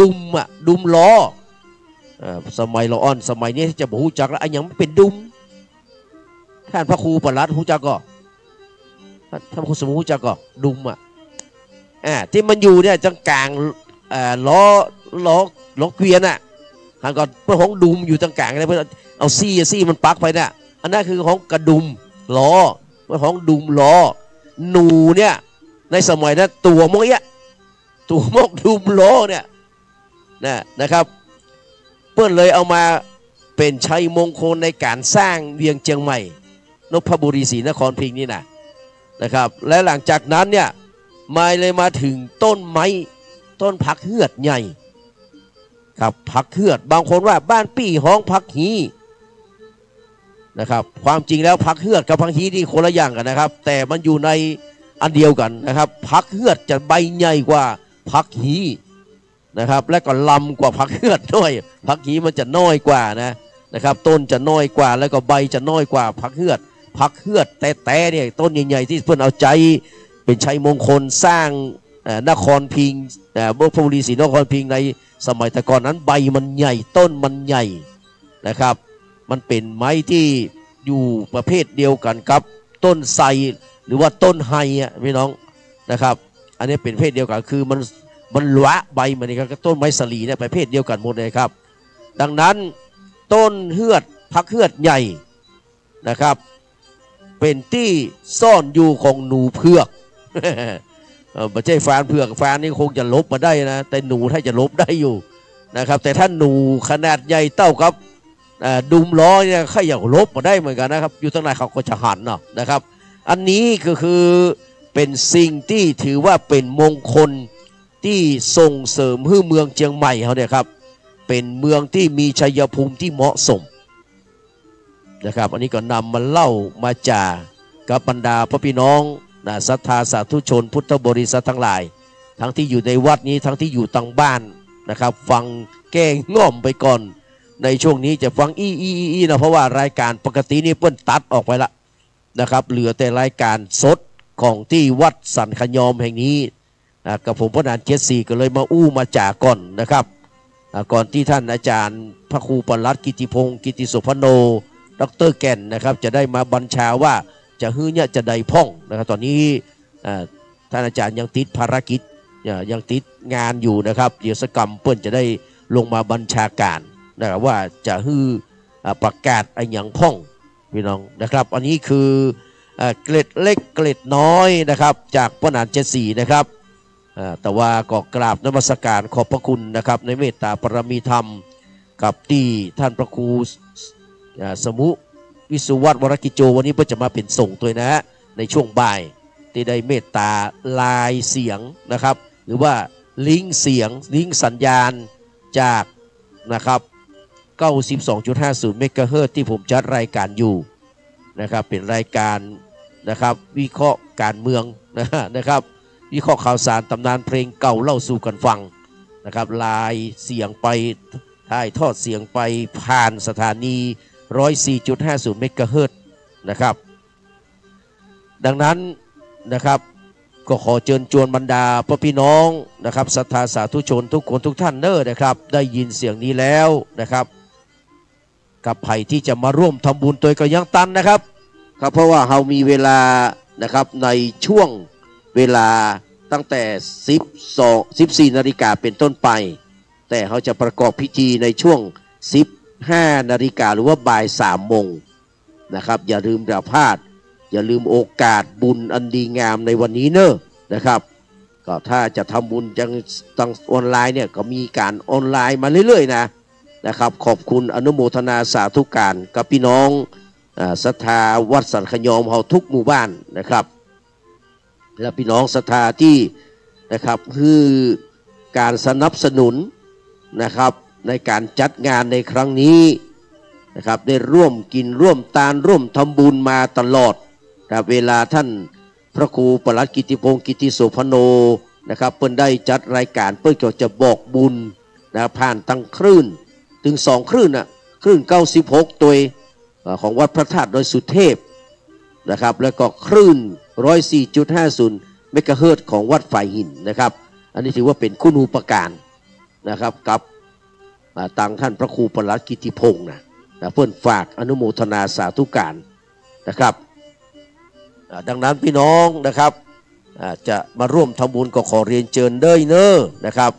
ดุมล้อสมัยเราอ่อนสมัยนี้จะบอกฮู้จักแล้วอันยังไม่เป็นดุมท่านพระครูปลัดฮู้จักก็ท่านพระครูสมุฮู้จักก็ดุมที่มันอยู่เนี่ยจังกลางล้อเกวียนทางก่อนเพื่อของดุมอยู่ตรงกลางเลยเพื่อเอาซี่มันปักไปเนี่ยอันนั้นคือของกระดุมล้อเพื่อของดุมล้อหนูเนี่ยในสมัยนั้นตัวมกดุมล้อเนี่ยนะครับเพื่อนเลยเอามาเป็นชัยมงคลในการสร้างเวียงเชียงใหม่นพบุรีศรีนครพิงค์นี่นะครับและหลังจากนั้นเนี่ยมาถึงต้นผักเฮือดใหญ่ครับผักเฮือดบางคนว่าบ้านปี้ห้องผักหีนะครับความจริงแล้วผักเฮือดกับผักหีนี่คนละอย่างกันนะครับแต่มันอยู่ในอันเดียวกันนะครับผักเฮือดจะใบใหญ่กว่าผักหีนะครับและก็ลำกว่าผักเฮือดน้อยผักหีมันจะน้อยกว่านะครับต้นจะน้อยกว่าแล้วก็ใบจะน้อยกว่าผักเฮือดแต่เนี่ยต้นใหญ่ๆที่เพื่อนเอาใจเป็นชัยมงคลสร้างนครพิงค์นพบุรีศรีนครพิงค์ในสมัยแต่ก่อนนั้นใบมันใหญ่ต้นมันใหญ่นะครับมันเป็นไม้ที่อยู่ประเภทเดียวกันครับต้นไทรหรือว่าต้นไฮพี่น้อง นะครับอันนี้เป็นเพศเดียวกันคือมันหวะใบมันนี่ก็ต้นไม้สลีเนี่ยประเภทเดียวกันหมดเลยครับดังนั้นต้นเฮือดพักเฮือดใหญ่นะครับเป็นที่ซ่อนอยู่ของหนูเพือกไม่ใช่ฟานเผือกฟานนี่คงจะลบมาได้นะแต่หนูถ้าจะลบได้อยู่นะครับแต่ถ้าหนูขนาดใหญ่เท่ากับดุมล้อเนี่ยเขาอยากลบมาได้เหมือนกันนะครับอยู่ตั้งไหนเขาก็จะหันเนาะนะครับอันนี้ก็คือเป็นสิ่งที่ถือว่าเป็นมงคลที่ส่งเสริมให้เมืองเชียงใหม่เขาเนี่ยครับเป็นเมืองที่มีชัยภูมิที่เหมาะสมนะครับอันนี้ก็นำมาเล่ามาจากกับบรรดาพระพี่น้องศรัทธาสาธุชนพุทธบริษัททั้งหลายทั้งที่อยู่ในวัดนี้ทั้งที่อยู่ต่างบ้านนะครับฟังแก้ง่อมไปก่อนในช่วงนี้จะฟังอีนะเพราะว่ารายการปกตินี่เปิ้นตัดออกไปละนะครับเหลือแต่รายการสดของที่วัดสันขยอมแห่งนี้กับผมพระนาน74ก็เลยมามาจากก่อนนะครับก่อนที่ท่านอาจารย์พระครูปลัดกิติพงศ์กิติสุพโนดร.แก่นนะครับจะได้มาบัญชาว่าจะฮื้อเนี่ยจะได้พ่องนะครับตอนนี้ท่านอาจารย์ยังติดภารกิจยังติดงานอยู่นะครับเดี๋ยวสกรรมเปิ้นจะได้ลงมาบัญชาการนะครับว่าจะฮื้อประกาศไอ้หยังพ่องพี่น้องนะครับอันนี้คือเกล็ดเล็กเกล็ดน้อยนะครับจากพระนาน74นะครับแต่ว่าก็กราบนมัสการขอบพระคุณนะครับในเมตตาปรมีธรรมกับที่ท่านพระครูสมุวิสุวัตรวรกิจโจวันนี้เพื่อจะมาเป็นส่งตัวนะฮะในช่วงบ่ายที่ได้เมตตาลายเสียงนะครับหรือว่าลิงก์เสียงลิงก์สัญญาณจากนะครับ 92.50 เมกะเฮิรตซ์ที่ผมจัดรายการอยู่นะครับเป็นรายการนะครับวิเคราะห์การเมืองนะครับวิเคราะห์ข่าวสารตำนานเพลงเก่าเล่าสู่กันฟังนะครับลายเสียงไปถ่ายทอดเสียงไปผ่านสถานี 104.50 เมกะเฮิรตซ์นะครับดังนั้นนะครับก็ขอเชิญชวนบรรดาพ่อพี่น้องนะครับศรัทธาสาธุชนทุกคนทุกท่านเนอะนะครับได้ยินเสียงนี้แล้วนะครับกับไผ่ที่จะมาร่วมทำบุญตัวก็ยังตันนะครับครับเพราะว่าเรามีเวลานะครับในช่วงเวลาตั้งแต่14 นาฬิกาเป็นต้นไปแต่เขาจะประกอบพิธีในช่วง15 นาฬิกาหรือว่าบ่าย 3 โมงนะครับอย่าลืมอย่าพลาดอย่าลืมโอกาสบุญอันดีงามในวันนี้เนอะนะครับก็ถ้าจะทำบุญยังต้องออนไลน์เนี่ยก็มีการออนไลน์มาเรื่อยๆนะครับขอบคุณอนุโมทนาสาธุการกับพี่น้องศรัทธาวัดสันขยอมเฮาทุกหมู่บ้านนะครับและพี่น้องศรัทธาที่นะครับคือการสนับสนุนนะครับในการจัดงานในครั้งนี้นะครับได้ร่วมกินร่วมทานร่วมทำบุญมาตลอดครับเวลาท่านพระครูปลัดกิติพงศ์กิติโสพโนนะครับเปิ้นได้จัดรายการเปิ้นก็จะบอกบุญนะผ่านตั้งคลื่นถึง2คลื่นคลื่น96ตัวของวัดพระธาตุดอยสุเทพนะครับแล้วก็คลื่น 104.50 เมกะเฮิรตซ์ของวัดฝ่ายหินนะครับอันนี้ถือว่าเป็นคุณูปการนะครับกับต่างท่านพระครูปลัดกิติพงศ์นะเพื่อนฝากอนุโมทนาสาธุการนะครับดังนั้นพี่น้องนะครับจะมาร่วมทำบุญก็ขอเรียนเชิญเด้อเนอะนะครับ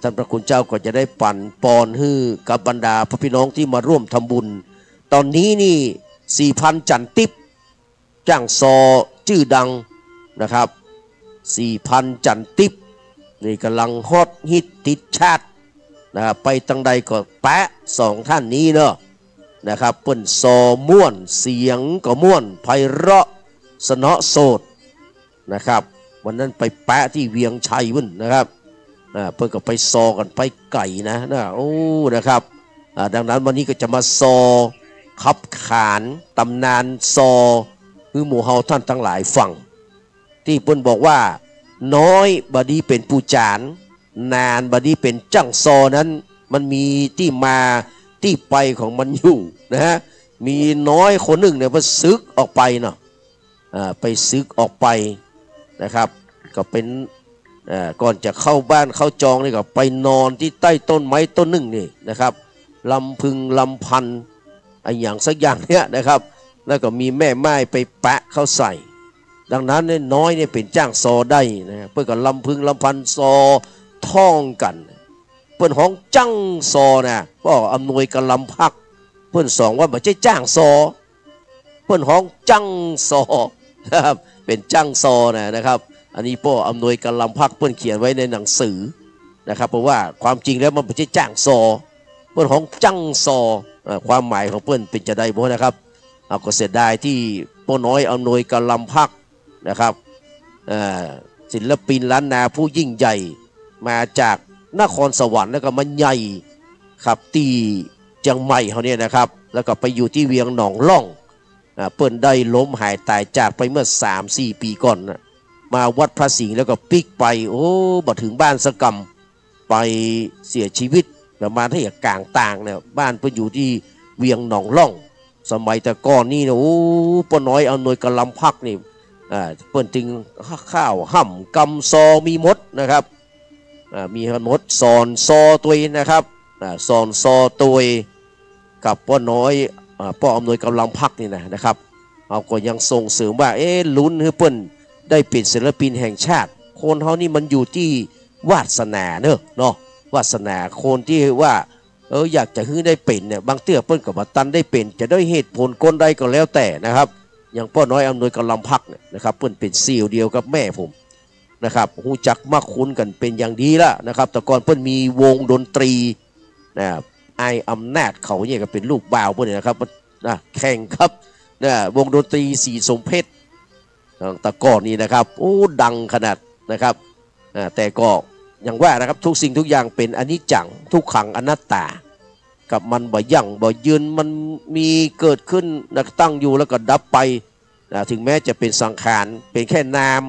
ท่านพระคุณเจ้าก็จะได้ปั่นปอนฮือกับบรรดาพระพี่น้องที่มาร่วมทำบุญตอนนี้นี่ 4,000 จันติ๊บจ้างซอชื่อดังนะครับ 4,000 จันติ๊บนี่กำลังฮอตฮิตติดชาตินะครับไปตั้งใดก็แปะ2ท่านนี้เนอะนะครับเปิ้นซอม่วนเสียงก็ม่วนไพเราะสนอโสดนะครับวันนั้นไปแปะที่เวียงชัยวุ่นนะครับเพิ่นก็ไปซอกันไปไก่นะโอ้นะครับดังนั้นวันนี้ก็จะมาซอขับขานตำนานซอคือหมู่เฮาท่านทั้งหลายฟังที่เพิ่นบอกว่าน้อยบดีเป็นผู้จานนานบดีเป็นจังซอนั้นมันมีที่มาที่ไปของมันอยู่นะฮะมีน้อยคนหนึ่งเนี่ยมันซึกออกไปเนาะไปซึกออกไปนะครับก็เป็นก่อนจะเข้าบ้านเข้าจองนี่ก็ไปนอนที่ใต้ต้นไม้ต้นหนึ่งนี่นะครับลำพึงลำพันไอ้อย่างสักอย่างเนี้ยนะครับแล้วก็มีแม่ไม้ไปแปะเข้าใส่ ดังนั้นเนี่ยน้อยเนี่ยเป็นจ้างซอได้นะเพื่อกับลำพึงลำพันซอท่องกันเพื่อนห้องจังซอนะก็อำนวยกำลังพักเพื่อนสองว่าไม่ใช่จ้างซอเพื่อนห้องจังซอนะครับเป็นจังซอนะครับอันนี้พ่ออำนวยกำลังพักเพื่อนเขียนไว้ในหนังสือนะครับเพราะว่าความจริงแล้วมันไม่ใช่จ้างซอเพื่อนห้องจังซอความหมายของเพื่อนเป็นจะได้บ่นะครับเอาก็เสียดายที่พ่อน้อยอำนวยกำลังพักนะครับศิลปินล้านนาผู้ยิ่งใหญ่มาจากนครสวรรค์แล้วก็มาใหญ่ครับที่เชียงใหม่เขาเนี่ยนะครับแล้วก็ไปอยู่ที่เวียงหนองล่องเปิ้นได้ล้มหายตายจากไปเมื่อ 3-4 ปีก่อนนะมาวัดพระสิงห์แล้วก็ปิกไปโอ้บ่ถึงบ้านสกำไปเสียชีวิตประมาณที่กลางต่างเนี่ยบ้านเปิ้นอยู่ที่เวียงหนองล่องสมัยแต่ก่อนนี่นะโอ้ป้าน้อยอำนวยกำลังพักนี่เปิ้นจึงข้าวห่ำกำซอมีมดนะครับมีมดสอนซอตัวนะครับสอนซอตัวกับป้าน้อยป้าอำนวยกำลังพักนี่นะครับเอาก็ยังส่งเสริมว่าลุ้นให้เปิ้นได้เป็นศิลปินแห่งชาติคนเขานี่มันอยู่ที่วาสนาเนาะวาสนาคนที่ว่าอยากจะให้ได้เป็นเนี่ยบางเตื้อเปิ้นกับมาตันได้เป็นจะได้เหตุผลคนใดก็แล้วแต่นะครับอย่างพ่อน้อยอำนวยกำลังพักเนี่ยนะครับเปิ้นเป็นซีลเดียวกับแม่ผมนะครับหูจักมักคุ้นกันเป็นอย่างดีละนะครับแต่ก่อนเปิ้นมีวงดนตรีนะครับไออำนาจเขาเนี่ยก็เป็นลูกบ่าวเปิ้นนะครับแข่งครับวงดนตรีสีสมเพชรแต่ก่อนนี้นะครับโอ้ดังขนาดนะครับแต่ก็อย่างว่านะครับทุกสิ่งทุกอย่างเป็นอนิจจังทุกขังอนัตตากับมันบ่ยั่งบ่ยืนมันมีเกิดขึ้นตั้งอยู่แล้วก็ดับไปถึงแม้จะเป็นสังขารเป็นแค่นาม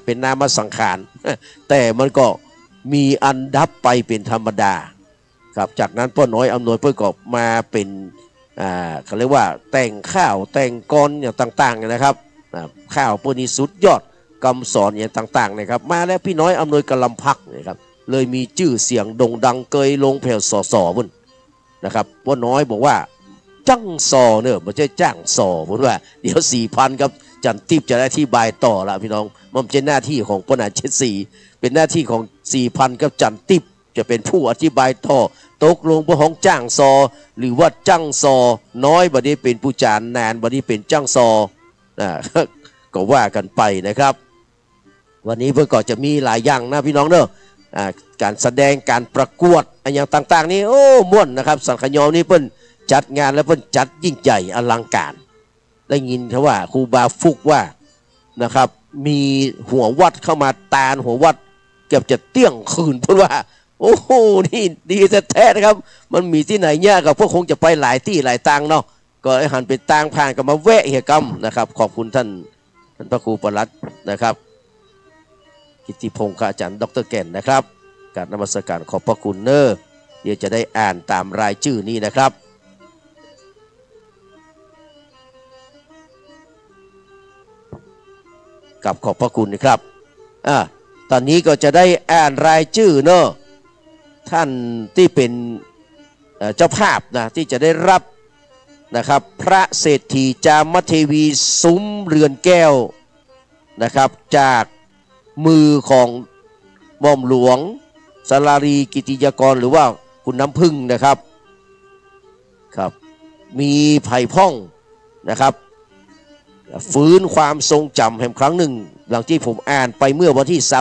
เป็นนามสังขารแต่มันก็มีอันดับไปเป็นธรรมดาครับจากนั้นพ่อน้อยอำนวยเพื่อก็มาเป็นเขาเรียกว่าแต่งข้าวแต่งกรอย่างต่างๆนะครับข้าวพวกนี้สุดยอดคำสอนอย่างต่างๆนะครับมาแล้วพี่น้อยอำนวยกำลังพักนะครับเลยมีชื่อเสียงโด่งดังเกยลงแผ่วสอพุ่นนะครับพ่อน้อยบอกว่าจ้างซอเนี่ยไม่ใช่จ้างซอพูดว่าเดี๋ยว 4,000 ครับจันทิพย์จะได้ที่บายต่อละพี่น้องมันเป็นหน้าที่ของปนาเช็ดสีเป็นหน้าที่ของ 4,000 กับจันทิพย์จะเป็นผู้อธิบายต่อตกลงผู้ของจ้างซอหรือว่าจ้างซอน้อยบัดนี้เป็นผู้จานนานบัดนี้เป็นจ้างซอก็ว่ากันไปนะครับวันนี้เพื่อก็จะมีหลายอย่างนะพี่น้องเนอะการแสดงการประกวดอย่างต่างๆนี่โอ้ม่วนนะครับสังขยอนี่เพิ่นจัดงานแล้วเพิ่นจัดยิ่งใหญ่อลังการได้ยินเขาว่าครูบาฟุกว่านะครับมีหัววัดเข้ามาตาลหัววัดเกือบจะเตี้ยงคืนเพราะว่าโอ้โหนี่ดีแท้ๆนะครับมันมีที่ไหนเนี่ยกับพวกคงจะไปหลายที่หลายตังเนาะก็หันไปตังผ่านกับมาแวะเหียกรรมนะครับขอบคุณท่านพระครูประหลัดนะครับกิติพงศ์อาจารย์ดร.แก่นนะครับการนมัสการขอบพระคุณเนอเดี๋ยวจะได้อ่านตามรายชื่อนี้นะครับกับขอบพระคุณนะครับตอนนี้ก็จะได้อ่านรายชื่อเนอะท่านที่เป็นเจ้าภาพนะที่จะได้รับนะครับพระเศรษฐีจามเทวีซุ้มเรือนแก้วนะครับจากมือของหม่อมหลวงสารารีกิติยากรหรือว่าคุณน้ำพึ่งนะครับครับมีไผ่พ่องนะครับฟื้นความทรงจำแห่งครั้งหนึ่งหลังที่ผมอ่านไปเมื่อวันที่22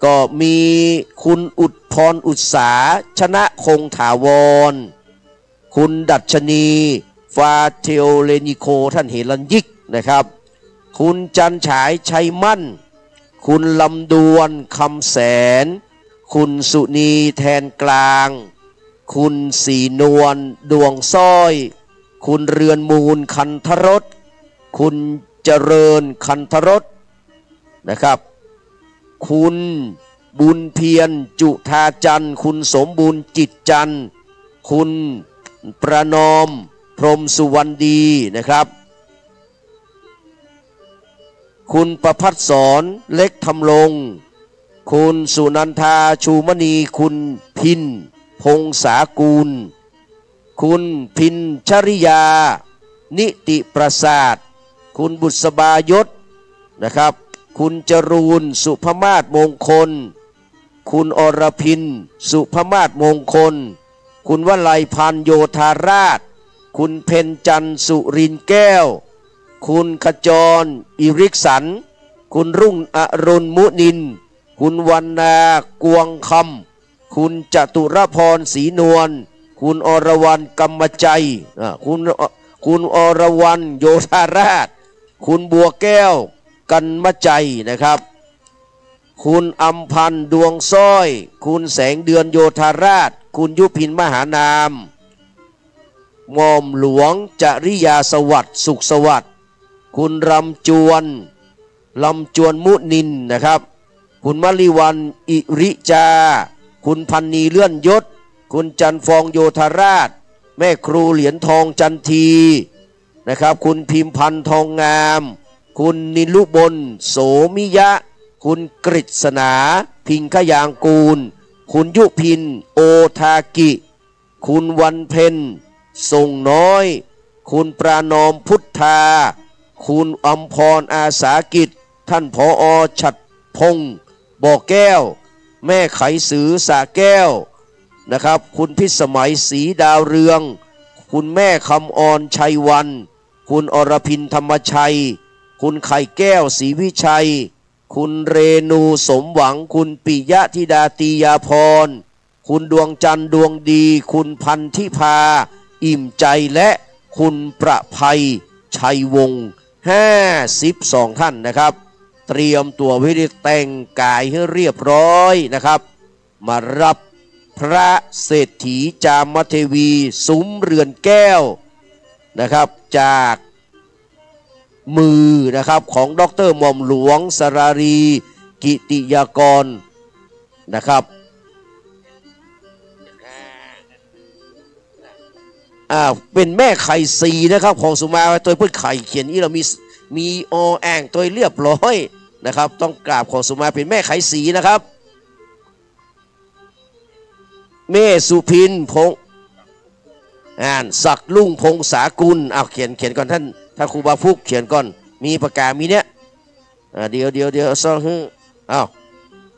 ก็มีคุณอุดพรอุตสาชนะคงถาวรคุณดัชนีฟาเทโอเลนิโคท่านเฮลันยิกนะครับคุณจันฉายชัยมั่นคุณลำดวนคำแสนคุณสุนีแทนกลางคุณสีนวลดวงสร้อยคุณเรือนมูลคันธรสคุณเจริญคันธรสนะครับคุณบุญเพียรจุธาจันทร์คุณสมบูรณ์จิตจันทร์คุณประนอมพรหมสุวรรณดีนะครับ คุณประภัสสรเล็กทำลงคุณสุนันทาชูมณีคุณพินพงษากูลคุณพินชริยานิติประสาทคุณบุษบายศนะครับคุณจรูนสุภมาศมงคลคุณอรพินสุภมาศมงคลคุณวลัยพันธ์โยธาราชคุณเพ็ญจันทร์สุรินแก้วคุณขจรอิริกสันคุณรุ่งอรุณมุนินคุณวรรณากวงคำคุณจตุรพรศรีนวลคุณอรวรรณกรรมใจคุณอรวรรณโยธาราชคุณบัวแก้วกันมใจนะครับคุณอัมพันธ์ดวงสร้อยคุณแสงเดือนโยธาราชคุณยุพินมหานามหม่อมหลวงจริยาสวัสดิ์สุขสวัสดิ์คุณลำจวนมุนินนะครับคุณมลิวันอิริจาคุณพันนีเลื่อนยศคุณจันฟองโยธาราชแม่ครูเหรียญทองจันทีนะครับคุณพิมพันธ์ทองงามคุณนิลุบลโสมิยะคุณกฤษณาพิงขยางกูลคุณยุพินโอทากิคุณวันเพ็ญทรงน้อยคุณปรานอมพุทธาคุณอัมพรอาสากิจท่านผอ.ฉัตรพงศ์บ่อแก้วแม่ไขสือสาแก้วนะครับคุณพิสมัยศรีดาวเรืองคุณแม่คำออนชัยวันคุณอรพินธรรมชัยคุณไข่แก้วศรีวิชัยคุณเรนูสมหวังคุณปิยะธิดาตียาพรคุณดวงจันทร์ดวงดีคุณพันธิพาอิ่มใจและคุณประภัยชัยวงศ์52ท่านนะครับเตรียมตัวไว้แต่งกายให้เรียบร้อยนะครับมารับพระเศรษฐีจามเทวีซุ้มเรือนแก้วนะครับจากมือนะครับของดร.หม่อมหลวงสรารีกิติยากรนะครับเป็นแม่ไข่สีนะครับของสุมาตัวเพื่อนไข่เขียนนี้เรามีอแองตัวเรียบร้อยนะครับต้องกราบของสุมาเป็นแม่ไข่สีนะครับแม่สุพินพงศักดิ์ลุ่งพงษากุลเขียนก่อนท่านครูบาพุกเขียนก่อนมีประกาศมีเนี้ยเดี๋ยวซ่อง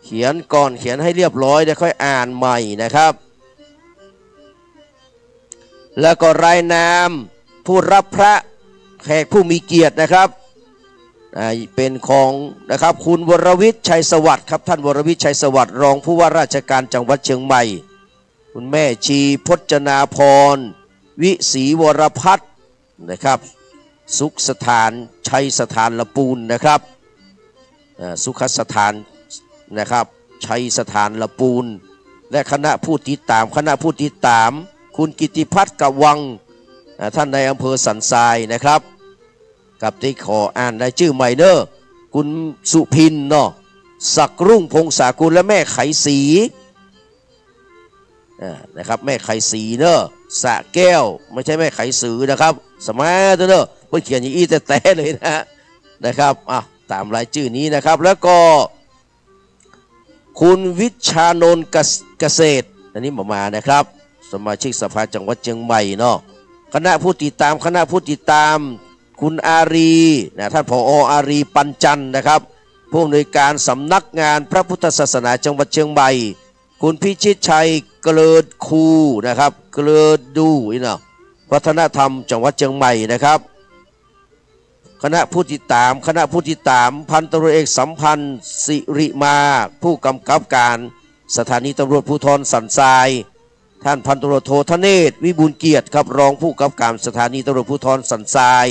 เขียนก่อนเขียนให้เรียบร้อยเดี๋ยวค่อยอ่านใหม่นะครับแล้วก็รายนามผู้รับพระแขกผู้มีเกียรตินะครับเป็นของนะครับคุณวรวิทย์ชัยสวัสดิ์ครับท่านวรวิทย์ชัยสวัสดิ์รองผู้ว่าราชการจังหวัดเชียงใหม่คุณแม่ชีพจนาพรวิศรีวรพัฒน์นะครับสุขสถานชัยสถานละปูนนะครับสุขสถานนะครับชัยสถานละปูนและคณะผู้ติดตามคุณกิติพัฒน์กวังท่านในอำเภอสันทรายนะครับกับที่ขออ่านได้ชื่อใหม่เนอะคุณสุพินเนาะศักดิ์รุ่งพงษากุลและแม่ไขศรีนะครับแม่ไขศรีเนอะสะแก้วไม่ใช่แม่ไขสือนะครับสมัยเนอะเพื่อเขียนอย่างอี้แต่เลยนะครับตามรายชื่อนี้นะครับแล้วก็คุณวิชานนท์เกษตรอันนี้มานะครับสมาชิกสภาจังหวัดเชียงใหม่เนาะคณะผู้ติดตามคุณอารีท่านผอ.อารีปัญจันนะครับผู้อำนวยการสำนักงานพระพุทธศาสนาจังหวัดเชียงใหม่คุณพิชิตชัยเกลิดคูนะครับเกลิดดูเนาะวัฒนธรรมจังหวัดเชียงใหม่นะครับคณะผู้ติดตามพันตำรวจเอกสัมพันธ์สิริมาผู้กำกับการสถานีตำรวจภูธรสันทรายท่านพันตำรวจโทธเนศวิบูลย์เกียรติครับรองผู้กำกับการสถานีตำรวจภูธรสันทราย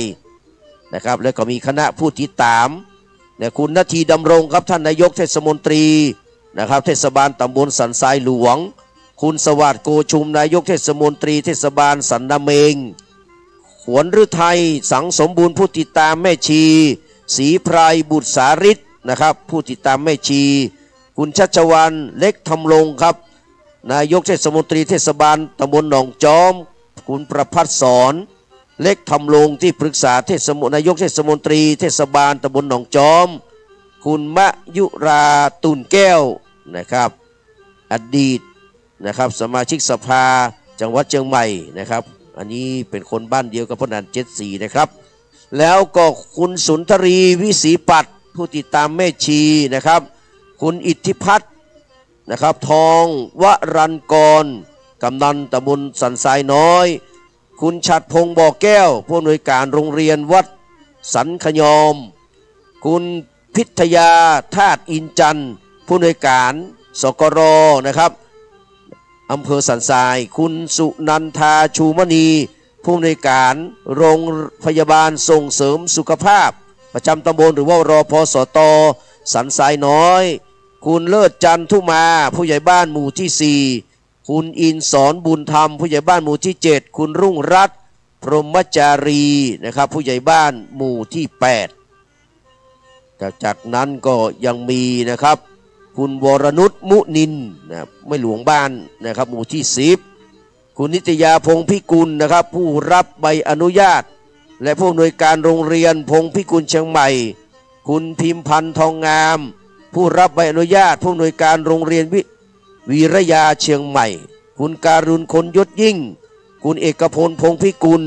นะครับแล้วก็มีคณะผู้ติดตามคุณนาทีดำรงครับท่านนายกเทศมนตรีนะครับเทศบาลตำบลสันทรายหลวงคุณสวัสดิ์โกชุมนายกเทศมนตรีเทศบาลสันนาเมงขวนฤทัยสังสมบูรณ์ผู้ติดตามแม่ชีศรีไพรบุตรสาริศนะครับผู้ติดตามแม่ชีคุณชัชวรรณเล็กทำลงครับนายกเทศมนตรีเทศบาลตำบลหนองจอมคุณประภัสสร เล็กทำลงที่ปรึกษานายกเทศมนตรีเทศบาลตำบลหนองจอมคุณมะยุราตุนแก้วนะครับอดีตนะครับสมาชิกสภาจังหวัดเชียงใหม่นะครับอันนี้เป็นคนบ้านเดียวกับพนัน74นะครับแล้วก็คุณสุนทรีวิศีปัตย์ผู้ติดตามแม่ชีนะครับคุณอิทธิพัฒน์นะครับทองวรันกรกำนันตำบลสันทรายน้อยคุณฉัตรพงษ์บ่อแก้วผู้อำนวยการโรงเรียนวัดสันขยอมคุณพิทยาธาตุอินจันทร์ผู้อำนวยการสกรนะครับอำเภอสันทรายคุณสุนันทาชูมณีผู้อำนวยการโรงพยาบาลส่งเสริมสุขภาพประจำตำบลหรือว่ารพสตสันทรายน้อยคุณเลิศจันทุมาผู้ใหญ่บ้านหมู่ที่4คุณอินสอนบุญธรรมผู้ใหญ่บ้านหมู่ที่7คุณรุ่งรัตน์พรหมจารีนะครับผู้ใหญ่บ้านหมู่ที่8จากนั้นก็ยังมีนะครับคุณวรนุชมุนินนะไม่หลวงบ้านนะครับหมู่ที่10คุณนิตยาพงพิกุลนะครับผู้รับใบอนุญาตและผู้อำนวยการโรงเรียนพงพิกุลเชียงใหม่คุณพิมพันธ์ทองงามผู้รับใบอนุญาตผู้อำนวยการโรงเรียนวีรยาเชียงใหม่คุณการุณคนยศยิ่งคุณเอกพลพงพิกุล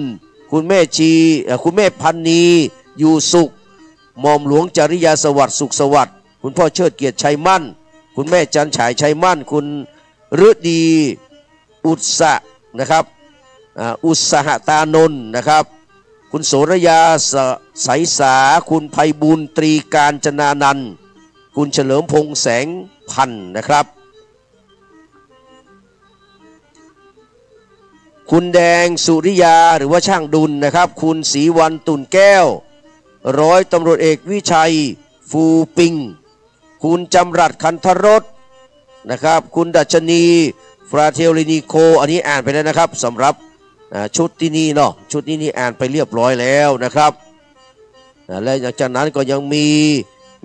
คุณแม่พันนีอยู่สุขหม่อมหลวงจริยาสวัสดิ์สุขสวัสดิ์คุณพ่อเชิดเกียรติชัยมั่นคุณแม่จันฉายชัยมั่นคุณฤดีอุตสะนะครับอุตสหตานนท์นะครับคุณโสรยาใสสาคุณไพบุญตรีการจนานันท์คุณเฉลิมพงษ์แสงพันธ์นะครับคุณแดงสุริยาหรือว่าช่างดุลนะครับคุณศรีวันตุ่นแก้วร้อยตำรวจเอกวิชัยฟูปิงคุณจำรัดคันธรสนะครับคุณดัชนีฟราเทลลินิโคอันนี้อ่านไปแล้วนะครับสำหรับชุดที่นี่เนาะชุดนี้นี่อ่านไปเรียบร้อยแล้วนะครับและจากนั้นก็ยังมี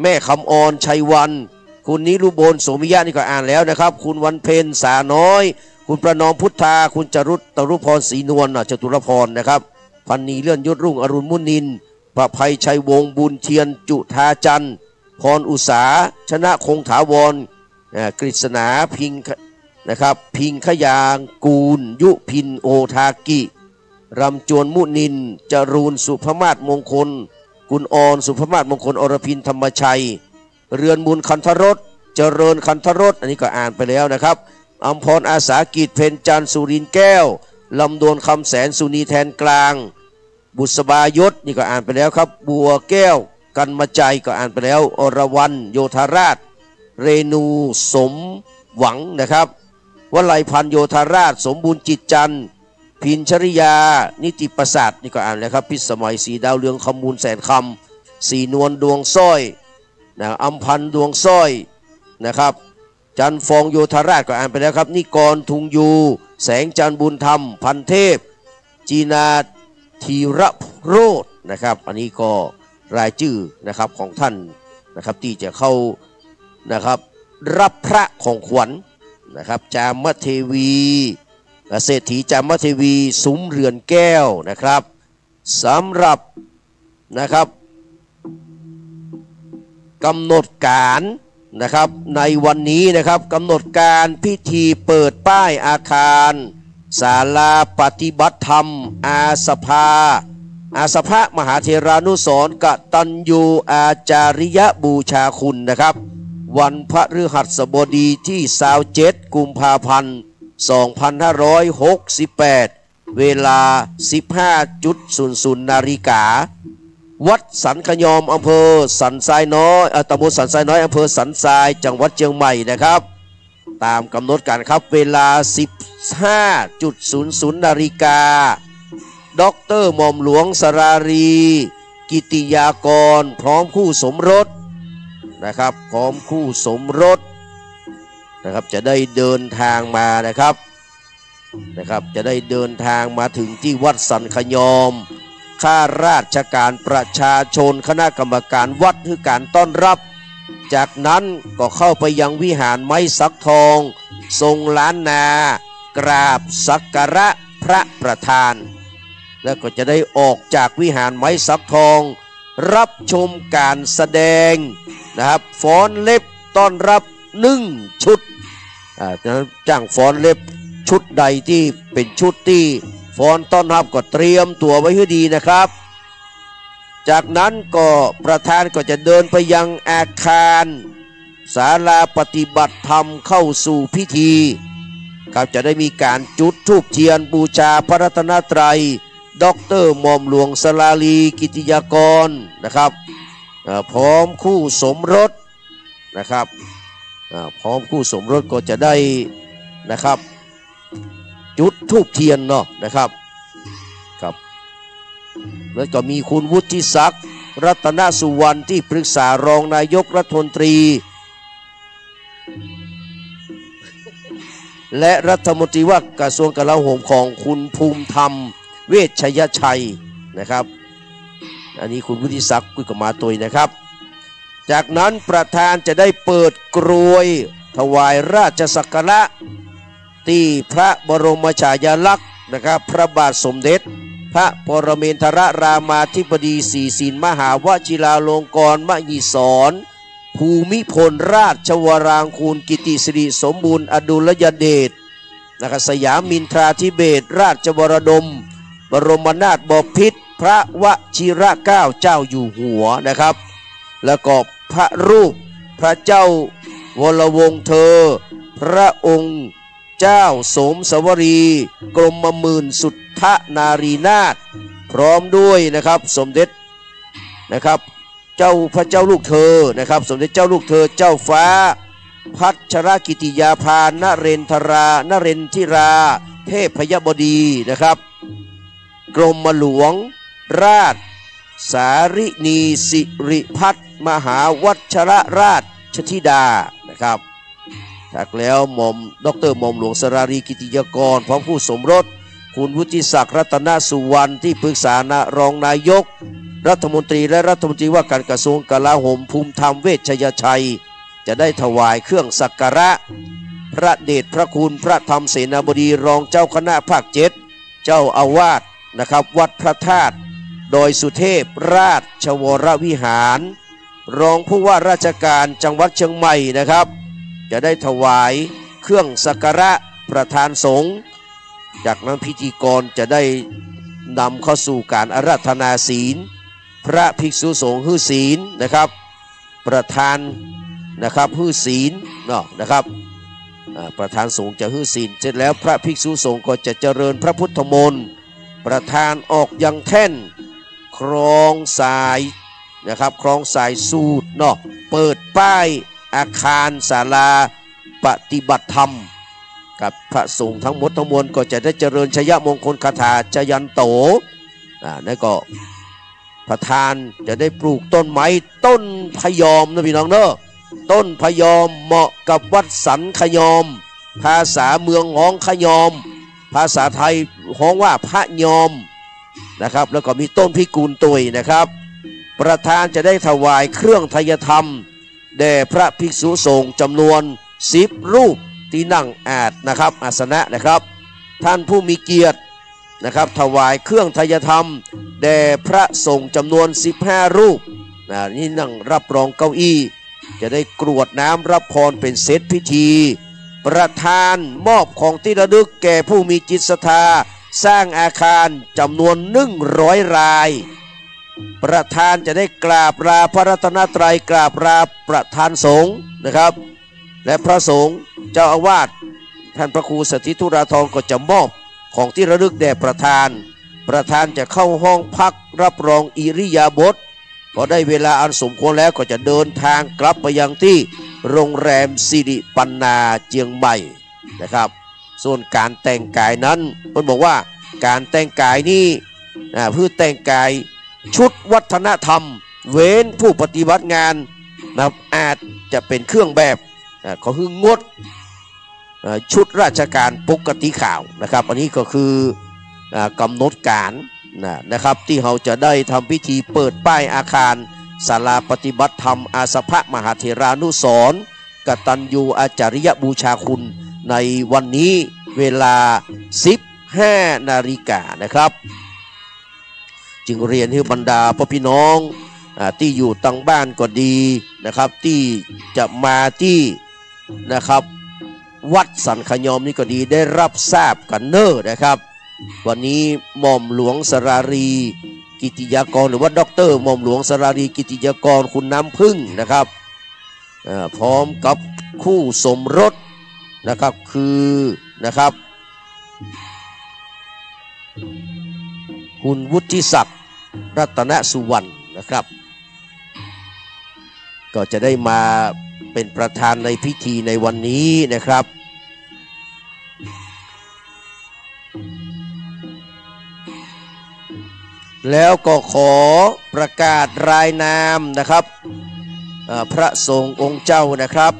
แม่คำออนชัยวันคุณนิรุบลโสมิยะนี่ก็อ่านแล้วนะครับคุณวันเพ็ญสาน้อยคุณประนอมพุทธาคุณจรุตรุพรศรีนวลจตุรพรนะครับพันนีเลื่อนยศรุ่งอรุณมุนินประภัยชัยวงศ์บุญเทียนจุธาจันทร์พรอุษาชนะคงถาวรกฤษณาพิงนะครับพิงขยางกูลยุพินโอทากิรำจวนมุนินจรูนสุภมาศมงคลกุลออนสุภมาศมงคลอรพินธรรมชัยเรือนมูลคันธรสเจริญคันธรสอันนี้ก็อ่านไปแล้วนะครับอัมพรอาสากิจเพ็ญจันทร์สุรินแก้วลำดวนคำแสนสุนีแทนกลางบุษบายศนี่ก็อ่านไปแล้วครับบัวแก้วกันมาใจก็อ่านไปแล้วอรวรรณโยธาราชเรนูสมหวังนะครับวลัยพันธ์โยธาราชสมบูรณ์จิตจันทร์พินชริยานิติประสาทนี่ก็อ่านแล้วครับพิสมัยสีดาวเรืองคำมูลแสนคำสีนวลดวงสร้อยอัมพันธ์ดวงสร้อยนะครับจันฟองโยธาราชก็อ่านไปแล้วครับนิกรทุงยูแสงจันบุญธรรมพันเทพจีนาธีระโรจน์นะครับอันนี้ก็รายชื่อนะครับของท่านนะครับที่จะเข้านะครับรับพระของขวัญนะครับจามเทวีเศรษฐีจามเทวีซุ้มเรือนแก้วนะครับสำหรับนะครับกำหนดการนะครับในวันนี้นะครับกำหนดการพิธีเปิดป้ายอาคารศาลาปฏิบัติธรรมอาสภามหาเถรานุสรณ์กตัญญูอาจาริยบูชาคุณนะครับวันพฤหัสบดีที่27กุมภาพันธ์2568เวลา 15:00 นาฬิกาวัดสันขยอมอำเภอสันทรายน้อยตำบลสันทรายน้อยอำเภอสันทรายจังหวัดเชียงใหม่นะครับตามกำหนดการครับเวลา 15:00 นาฬิกาดร.หม่อมหลวงสรารีกิติยากรพร้อมคู่สมรสนะครับพร้อมคู่สมรสนะครับจะได้เดินทางมานะครับจะได้เดินทางมาถึงที่วัดสันขยอมข้าราชการประชาชนคณะกรรมการวัดคือการต้อนรับจากนั้นก็เข้าไปยังวิหารไม้สักทองทรงล้านนากราบสักการะพระประธาน แล้วก็จะได้ออกจากวิหารไม้สักทองรับชมการแสดงนะครับฟ้อนเล็บต้อนรับ1 ชุดจ้างฟ้อนเล็บชุดใดที่เป็นชุดที่ฟ้อนต้อนรับก็เตรียมตัวไว้ให้ดีนะครับจากนั้นก็ประธานก็จะเดินไปยังอาคารศาลาปฏิบัติธรรมเข้าสู่พิธีครับจะได้มีการจุดธูปเทียนบูชาพระรัตนตรัยดร.หม่อมหลวงสลาลีกิติยากรนะครับพร้อมคู่สมรสนะครับพร้อมคู่สมรสก็จะได้นะครับจุดธูปเทียนเนาะนะครับครับแล้วก็มีคุณวุฒิศักดิ์รัตนสุวรรณที่ปรึกษารองนายกรัฐมนตรีและรัฐมนตรีว่ากระทรวงกลาโหมของคุณภูมิธรรมเวชยชัยนะครับอันนี้คุณวุฒิศักดิ์กุยกมาตุยนะครับจากนั้นประธานจะได้เปิดกรวยถวายราชสักการะที่พระบรมฉายาลักษณ์นะครับพระบาทสมเด็จพระปรเมนทรรามาธิบดีศรีสินมหาวชิราลงกรณ์มหิศรภูมิพลราชวรางคูลกิติสิริสมบูรณ์อดุลยเดชนะครับสยามินทราธิเบศรราชวรดมบรมนาถบพิตรพระวชิรเกล้าเจ้าอยู่หัวนะครับแล้วก็พระรูปพระเจ้าวรวงศ์เธอพระองค์เจ้าสมสวรีกรมหมื่นสุทธนารีนาถพร้อมด้วยนะครับสมเด็จนะครับพระเจ้าลูกเธอนะครับสมเด็จเจ้าลูกเธอเจ้าฟ้าพัชรกิติยาภานเรนทิราเทพยบดีนะครับกรมหลวงราชสารินีสิริพัฒน์มหาวัชรราชธิดานะครับจากแล้วดร.หม่อมหลวงสรารีกิติยากรพร้อมผู้สมรสคุณวุฒิศักดิ์รัตนสุวรรณที่ปรึกษารองนายกรัฐมนตรีและรัฐมนตรีว่าการกระทรวงกลาโหมภูมิธรรมเวชยชัยจะได้ถวายเครื่องสักการะพระเดชพระคุณพระธรรมเสนาบดีรองเจ้าคณะภาค7เจ้าอาวาสนะครับวัดพระธาตุโดยสุเทพราชวรวิหารรองผู้ว่าราชการจังหวัดเชียงใหม่นะครับจะได้ถวายเครื่องสักการะประธานสงฆ์จากนั้นพิธีกรจะได้นำเข้าสู่การอาราธนาศีลพระภิกษุสงฆ์ฮื้อศีลนะครับประธานนะครับฮื้อศีลเนาะนะครับประธานสงฆ์จะฮื้อศีลเสร็จแล้วพระภิกษุสงฆ์ก็จะเจริญพระพุทธมนต์ประธานออกยังแท่นครองสายนะครับครองสายสูตรเนาะเปิดป้ายอาคารศาลาปฏิบัติธรรมกับพระสงฆ์ทั้งหมดทั้งมวลก็จะได้เจริญชยมงคลคาถาจยันโตนั่นก็ประธานจะได้ปลูกต้นไม้ต้นพยอมนะพี่น้องเนอะต้นพยอมเหมาะกับวัดสันขยอมภาษาเมืองฮ้องขยอมภาษาไทยฮ้องว่าพระยอมนะครับแล้วก็มีต้นพิกุลตุยนะครับประธานจะได้ถวายเครื่องไทยธรรมแด่พระภิกษุสงฆ์จำนวน10 รูปที่นั่งนะครับอาสนะนะครับท่านผู้มีเกียรตินะครับถวายเครื่องไทยธรรมแด่พระสงฆ์จำนวน15 รูปนี่นั่งรับรองเก้าอี้จะได้กรวดน้ำรับพรเป็นเซตพิธีประธานมอบของที่ระลึกแก่ผู้มีจิตศรัทธาสร้างอาคารจำนวน100 รายประธานจะได้กราบลาพระรัตนตรัยกราบลาประธานสงฆ์นะครับและพระสงฆ์เจ้าอาวาสท่านพระครูสถิตุราธรก็จะมอบของที่ระลึกแด่ประธานจะเข้าห้องพักรับรองอิริยาบถพอได้เวลาอันสมควรแล้วก็จะเดินทางกลับไปยังที่โรงแรมสิริปันนาเจียงใหม่นะครับส่วนการแต่งกายนั้นเพิ่นบอกว่าการแต่งกายนี้เพื่อแต่งกายชุดวัฒนธรรมเว้นผู้ปฏิบัติงานนะครับอาจจะเป็นเครื่องแบบเขาคืองดชุดราชการปกติข่าวนะครับอันนี้ก็คือกำหนดการนะครับที่เราจะได้ทำพิธีเปิดป้ายอาคารศาลาปฏิบัติธรรมอาสภะมหาเถรานุสรณ์กตัญญูอาจาริยบูชาคุณในวันนี้เวลา 15 นาฬิกานะครับ จึงเรียนให้บรรดาพ่อพี่น้องที่อยู่ต่างบ้านก็ดีนะครับที่จะมาที่นะครับวัดสันขยอมนี่ก็ดีได้รับทราบกันเนอนะครับวันนี้หม่อมหลวงสรารีกิติยากรหรือว่าด็อกเตอร์หม่อมหลวงสรารีกิติยากรคุณน้ำพึ่งนะครับพร้อมกับคู่สมรสนะครับคือนะครับคุณวุฒิศักดิ์รัตนสุวรรณนะครับก็จะได้มาเป็นประธานในพิธีในวันนี้นะครับแล้วก็ขอประกาศรายนามนะครับพระสงฆ์องค์เจ้านะครับ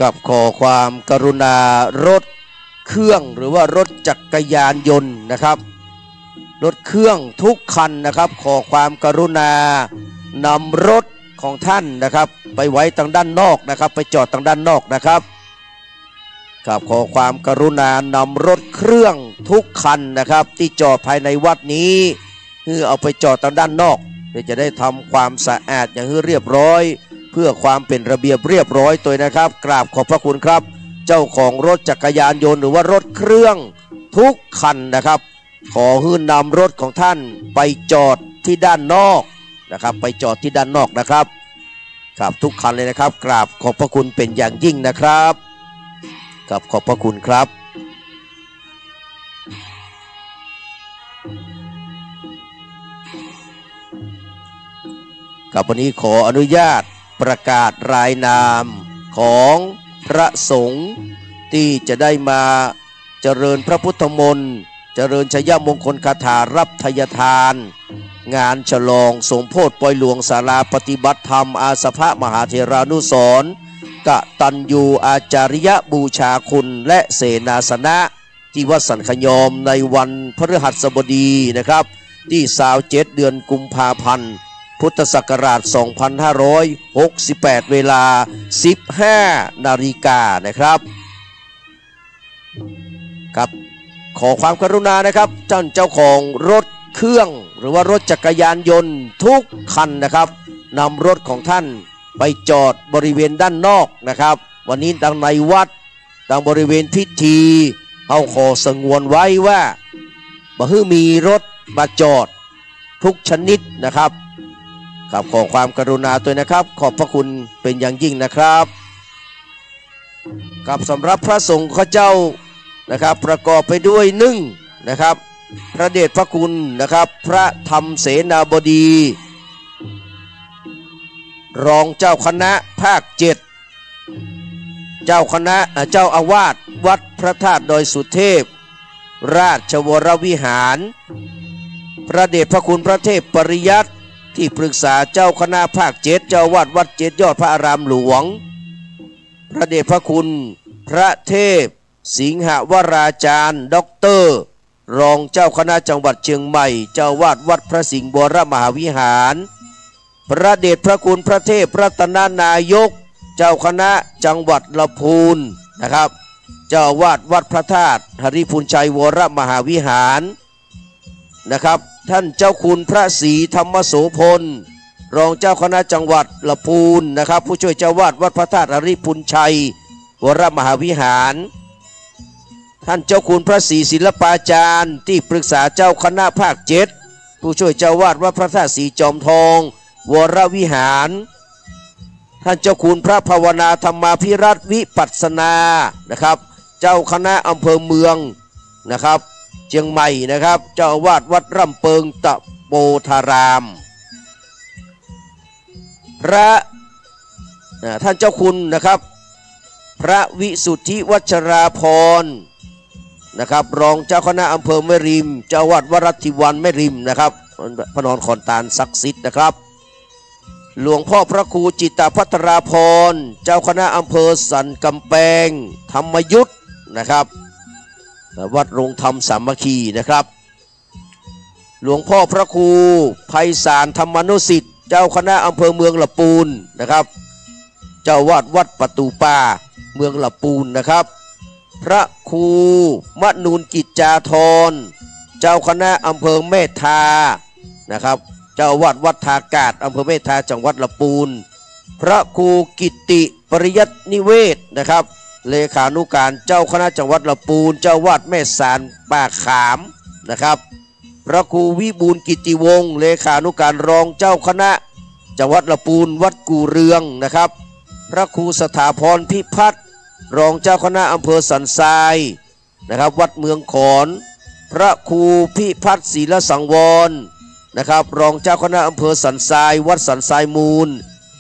กับขอความกรุณารถเครื่องหรือว่ารถจักรยานยนต์นะครับรถเครื่องทุกคันนะครับขอความกรุณานำรถของท่านนะครับไปไว้ทางด้านนอกนะครับไปจอดทางด้านนอกนะครับกับขอความกรุณานำรถเครื่องทุกคันนะครับที่จอดภายในวัดนี้คือเอาไปจอดทางด้านนอกเพื่อจะได้ทำความสะอาดอย่างเรียบร้อยเพื่อความเป็นระเบียบเรียบร้อยตัวนะครับกราบขอบพระคุณครับเจ้าของรถจักรยานยนต์หรือว่ารถเครื่องทุกคันนะครับขอให้นำรถของท่านไปจอดที่ด้านนอกนะครับไปจอดที่ด้านนอกนะครับครับทุกคันเลยนะครับกราบขอบพระคุณเป็นอย่างยิ่งนะครับกับขอบพระคุณครับกับวันนี้ขออนุญาตประกาศรายนามของพระสงฆ์ที่จะได้มาเจริญพระพุทธมนต์เจริญชยมงคลคาถารับทายทานงานฉลองสมโภชปล่อยหลวงศาลาปฏิบัติธรรมอาสภะมหาเถรานุสรณ์กตัญญูอาจาริยบูชาคุณและเสนาสนะที่วัดสันขยอมในวันพฤหัสบดีนะครับที่27 เดือนกุมภาพันธ์พุทธศักราช 2568 เวลา 15 นาฬิกานะครับครับขอความกรุณานะครับท่านเจ้าของรถเครื่องหรือว่ารถจักรยานยนต์ทุกคันนะครับนำรถของท่านไปจอดบริเวณด้านนอกนะครับวันนี้ดังในวัดดังบริเวณพิธีเขาขอสงวนไว้ว่าบ่ให้มีรถมาจอดทุกชนิดนะครับครับขอความกรุณาด้วยนะครับขอบพระคุณเป็นอย่างยิ่งนะครับกับสำหรับพระสงฆ์ข้าเจ้านะครับประกอบไปด้วยนะครับพระเดชพระคุณนะครับพระธรรมเสนาบดีรองเจ้าคณะภาค7เจ้าคณะเจ้าอาวาสวัดพระธาตุดอยสุเทพราชวรวิหารพระเดชพระคุณพระเทพปริยัติที่ปรึกษาเจ้าคณะภาค7เจ้าวาดวัด7ยอดพระอารามหลวงพระเดชพระคุณพระเทพสิงหวราจารย์ด็อกเตอร์รองเจ้าคณะจังหวัดเชียงใหม่เจ้าวาดวัดพระสิงห์วรมหาวิหารพระเดชพระคุณพระเทพรัตนานายกเจ้าคณะจังหวัดลำพูนนะครับเจ้าวาดวัดพระธาตุหริพูนชัยวรมหาวิหารนะครับท่านเจ้าคุณพระศรีธรรมโสพลรองเจ้าคณะจังหวัดลำพูนนะครับผู้ช่วยเจ้าวาดวัดพระธาตุหริพูนชัยวรมหาวิหารท่านเจ้าคุณพระศรีศิลปาจารย์ที่ปรึกษาเจ้าคณะภาค7ผู้ช่วยเจ้าวาดวัดพระธาตุสีจอมทองวรวิหารท่านเจ้าคุณพระภาวนาธรรมาภิรัตน์วิปัสสนานะครับเจ้าคณะอำเภอเมืองนะครับเชียงใหม่นะครับเจ้าอาวาสวัดร่ำเปิงตะโปธาราม พระท่านเจ้าคุณนะครับพระวิสุทธิวัชราพรนะครับรองเจ้าคณะอำเภอแม่ริมเจ้าวัดวรัตถิวันแม่ริมนะครับพระนอนขอนตาลศักดิ์สิทธิ์นะครับหลวงพ่อพระครูจิตตภัทราพรเจ้าคณะอำเภอสันกำแพงธรรมยุทธนะครับวัดโรงธรรมสามัคคีนะครับหลวงพ่อพระครูไพศาลธรรมนุสิทธิ์เจ้าคณะอำเภอเมืองละปูนนะครับเจ้าวาดวัดประตูป่าเมืองละปูนนะครับพระครูมนูนกิจจาธรเจ้าคณะอำเภอเมธานะครับเจ้าวาดวัดทากาศอำเภอเมธาจังหวัดละปูนพระครูกิติปริยัตินิเวศนะครับเลขานุการเจ้าคณะจังหวัดละปูนเจ้าวาดแม่สารป่าขามนะครับพระครูวิบูลย์กิติวงศ์เลขานุการรองเจ้าคณะจังหวัดละปูนวัดกูเรืองนะครับพระครูสถาพรพิพัฒน์รองเจ้าคณะอำเภอสันทรายนะครับวัดเมืองขอนพระครูพิพัฒน์ศีลสังวรนะครับรองเจ้าคณะอำเภอสันทรายวัดสันทรายมูล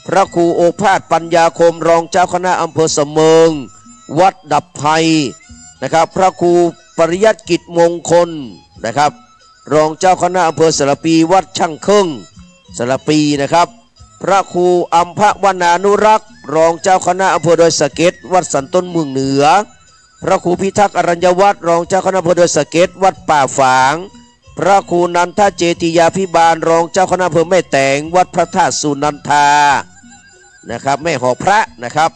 พระครูโอภาสปัญญาคมรองเจ้าคณะอำเภอเสมิงวัดดับไพนะครับพระครูปริยัติกิจมงคลนะครับรองเจ้าคณะอำเภอสระปีวัดช่างครึ่งสระปีนะครับพระครูอัมพวนานุรักษ์รองเจ้าคณะอำเภอดอยสะเก็ดวัดสันต้นเมืองเหนือพระครูพิทักษ์อรัญญวัฒน์รองเจ้าคณะอำเภอดอยสะเก็ดวัดป่าฝางพระครูนันทเจติยาภิบาลรองเจ้าคณะอำเภอแม่แตงวัดพระธาตุสุนันทานะครับแม่หอพระนะครับ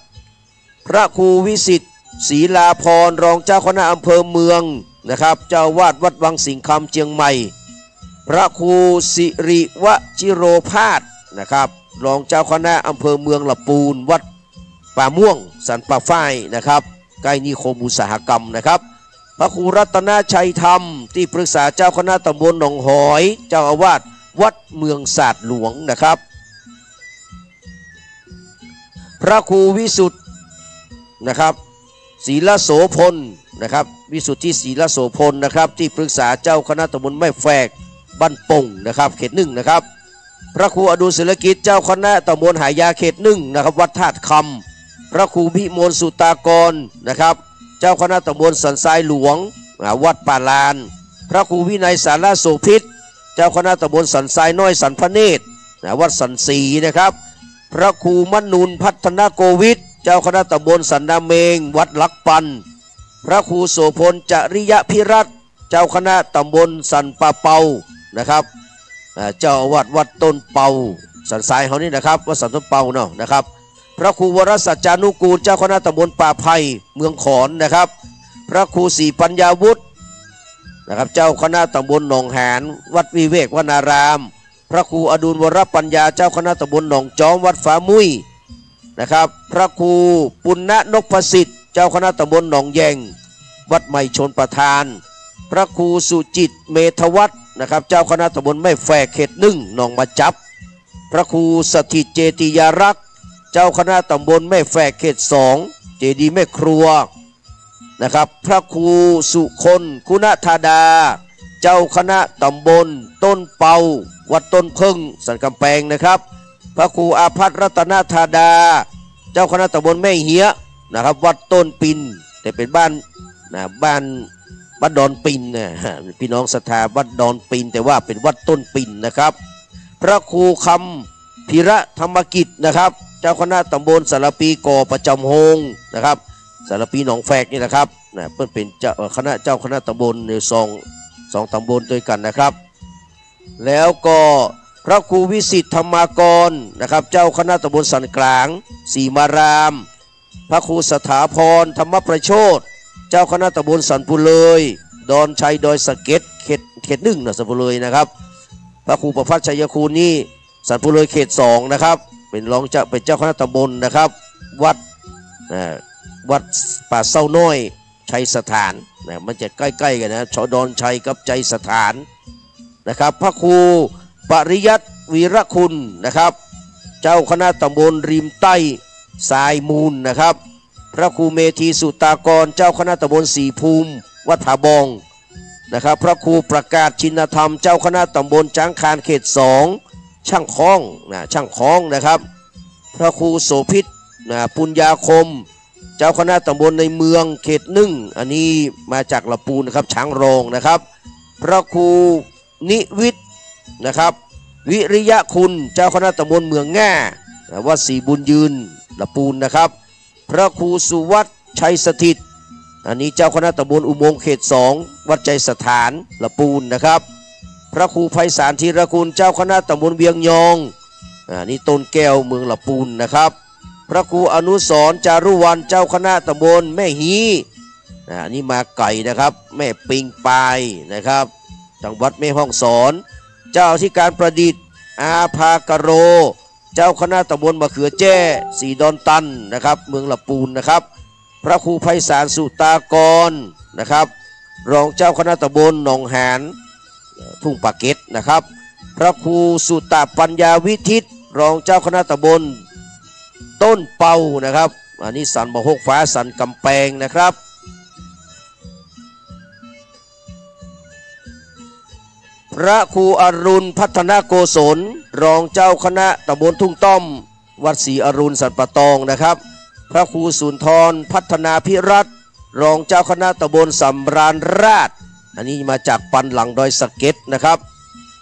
พระครูวิสิทธิ์ศรีลาพรรองเจ้าคณะอำเภอเมืองนะครับเจ้าวาดวัดวังสิงคำเชียงใหม่พระครูสิริวชิโรภาสนะครับรองเจ้าคณะอำเภอเมืองละปูนวัดป่าม่วงสันป่าฝ้ายนะครับใกล้นิคมอุตสาหกรรมนะครับพระครูรัตนชัยธรรมที่ปรึกษาเจ้าคณะตำบลหนองหอยเจ้าอาวาสวัดเมืองศาสตร์หลวงนะครับพระครูวิสุทธิ์นะครับศีลโสพลนะครับวิสุทธิศีลโสพลนะครับที่ปรึกษาเจ้าคณะตำบลแม่แฝกบ้านป่งนะครับเขตหนึ่งนะครับพระครูอดุลศิลกิจเจ้าคณะตำบลหายาเขตหนึ่งนะครับวัดธาตุคำพระครูพิมลสุตากรนะครับเจ้าคณะตำบลสันทรายหลวงวัดป่าลานพระครูวินัยสารโสพิษเจ้าคณะตำบลสันทรายน้อยสันพระเนตรวัดสันศรีนะครับพระครูมนูนพัฒนโกวิทเจ้าคณะตำบลสันนาเมงวัดลักปันพระครูโสพลจริยพิรัตน์เจ้าคณะตำบลสันป่าเปานะครับเจ้าอาวาสวัดต้นเปาสันทรายเขานี่นะครับวัดสันต้นเปาเนาะนะครับพระครูวรสัจจานุกูลเจ้าคณะตำบลป่าไผ่เมืองขอนนะครับพระครูศรีปัญญาวุฒินะครับเจ้าคณะตำบลหนองหานวัดวิเวกวนารามพระครูอดุลวรปัญญาเจ้าคณะตำบลหนองจอมวัดฝามุ้ยนะครับพระครูปุณณนพสิทธิ์เจ้าคณะตำบลหนองแยงวัดใหม่ชนประทานพระครูสุจิตเมธวัฒน์นะครับเจ้าคณะตำบลแม่แฝกเขตหนึ่งหนองมาจับพระครูสถิตเจติยารักษ์เจ้าคณะตำบลแม่แฝกเขตสองเจดีแม่ครัวนะครับพระครูสุคนคุณธาดาเจ้าคณะตำบลต้นเปาวัดต้นพึ่งสันกำแพงนะครับพระครูอาภัทรรัตนธาดาเจ้าคณะตำบลแม่เหี้ยนะครับวัดต้นปินแต่เป็นบ้านบ้านดอนปินนะพี่น้องศรัทธาวัดดอนปินแต่ว่าเป็นวัดต้นปินนะครับพระครูคำพิระธรรมกิจนะครับเจ้าคณะตำบลสารปีก่อประจำโฮงนะครับสารปีหนองแฝกนี่นะครับเพิ่นเป็นเจ้าคณะตำบลในสองตำบลด้วยกันนะครับแล้วก็พระครูวิสิทธิ์ธรรมากรนะครับเจ้าคณะตำบลสันกลางสีมารามพระครูสถาพรธรรมประโชติเจ้าคณะตำบลสันปุเลยดอนชัยดอยสะเก็ดเขตหนึ่งนะสันปุเลยนะครับพระครูประภัสชัยคูนี่สันปุเลยเขตสองนะครับเป็นรองเจ้าเป็นเจ้าคณะตำบลนะครับวัดป่าเศร้าน้อยชัยสถานนะมันจะใกล้ๆกันนะชดอนชัยกับใจสถานนะครับพระครูปริยัติวีรคุณนะครับเจ้าคณะตำบลริมใต้สายมูลนะครับพระครูเมธีสุตากรเจ้าคณะตำบลสีภูมิวัดผาบองนะครับพระครูประกาศชินธรรมเจ้าคณะตำบลจ้างคานเขตสองช่างคล้องนะครับ พระครูโสภิตปุญญาคมเจ้าคณะตำบลในเมืองเขตนึ่งอันนี้มาจากลำพูนนะครับช้างรองนะครับพระครูนิวิทย์นะครับวิริยะคุณเจ้าคณะตำบลเมืองแง่วัดศรีบุญยืนลำพูนนะครับพระครูสุวัฒน์ชัยสถิตอันนี้เจ้าคณะตำบลอุโมงค์เขต2วัดใจสถานลำพูนนะครับพระครูไพศาลธีรคุณเจ้าคณะตำบลเวียงยองนี่ต้นแก้วเมืองลำพูนนะครับพระครูอนุสรณ์จารุวรรณเจ้าคณะตำบลแม่ฮีนี่มาไก่นะครับแม่ปิงปายนะครับจังหวัดแม่ฮ่องสอนเจ้าที่การประดิษฐ์อาภากโรเจ้าคณะตำบลมะเขือแจ้สีดอนตันนะครับเมืองลำพูนนะครับพระครูไพศาลสุตากรนะครับรองเจ้าคณะตำบลหนองหานทุ่งปากเก็ตนะครับพระครูสุตปัญญาวิทิตรองเจ้าคณะตำบลต้นเป่านะครับอันนี้สันมะฮกฟ้าสันกำแพงนะครับพระครูอรุณพัฒนาโกศลรองเจ้าคณะตำบลทุ่งต้อมวัดศรีอรุณสันปะตองนะครับพระครูสุนทรพัฒนาพิรัตน์รองเจ้าคณะตำบลสำราญราชอันนี้มาจากปันหลังดอยสะเก็ดนะครับ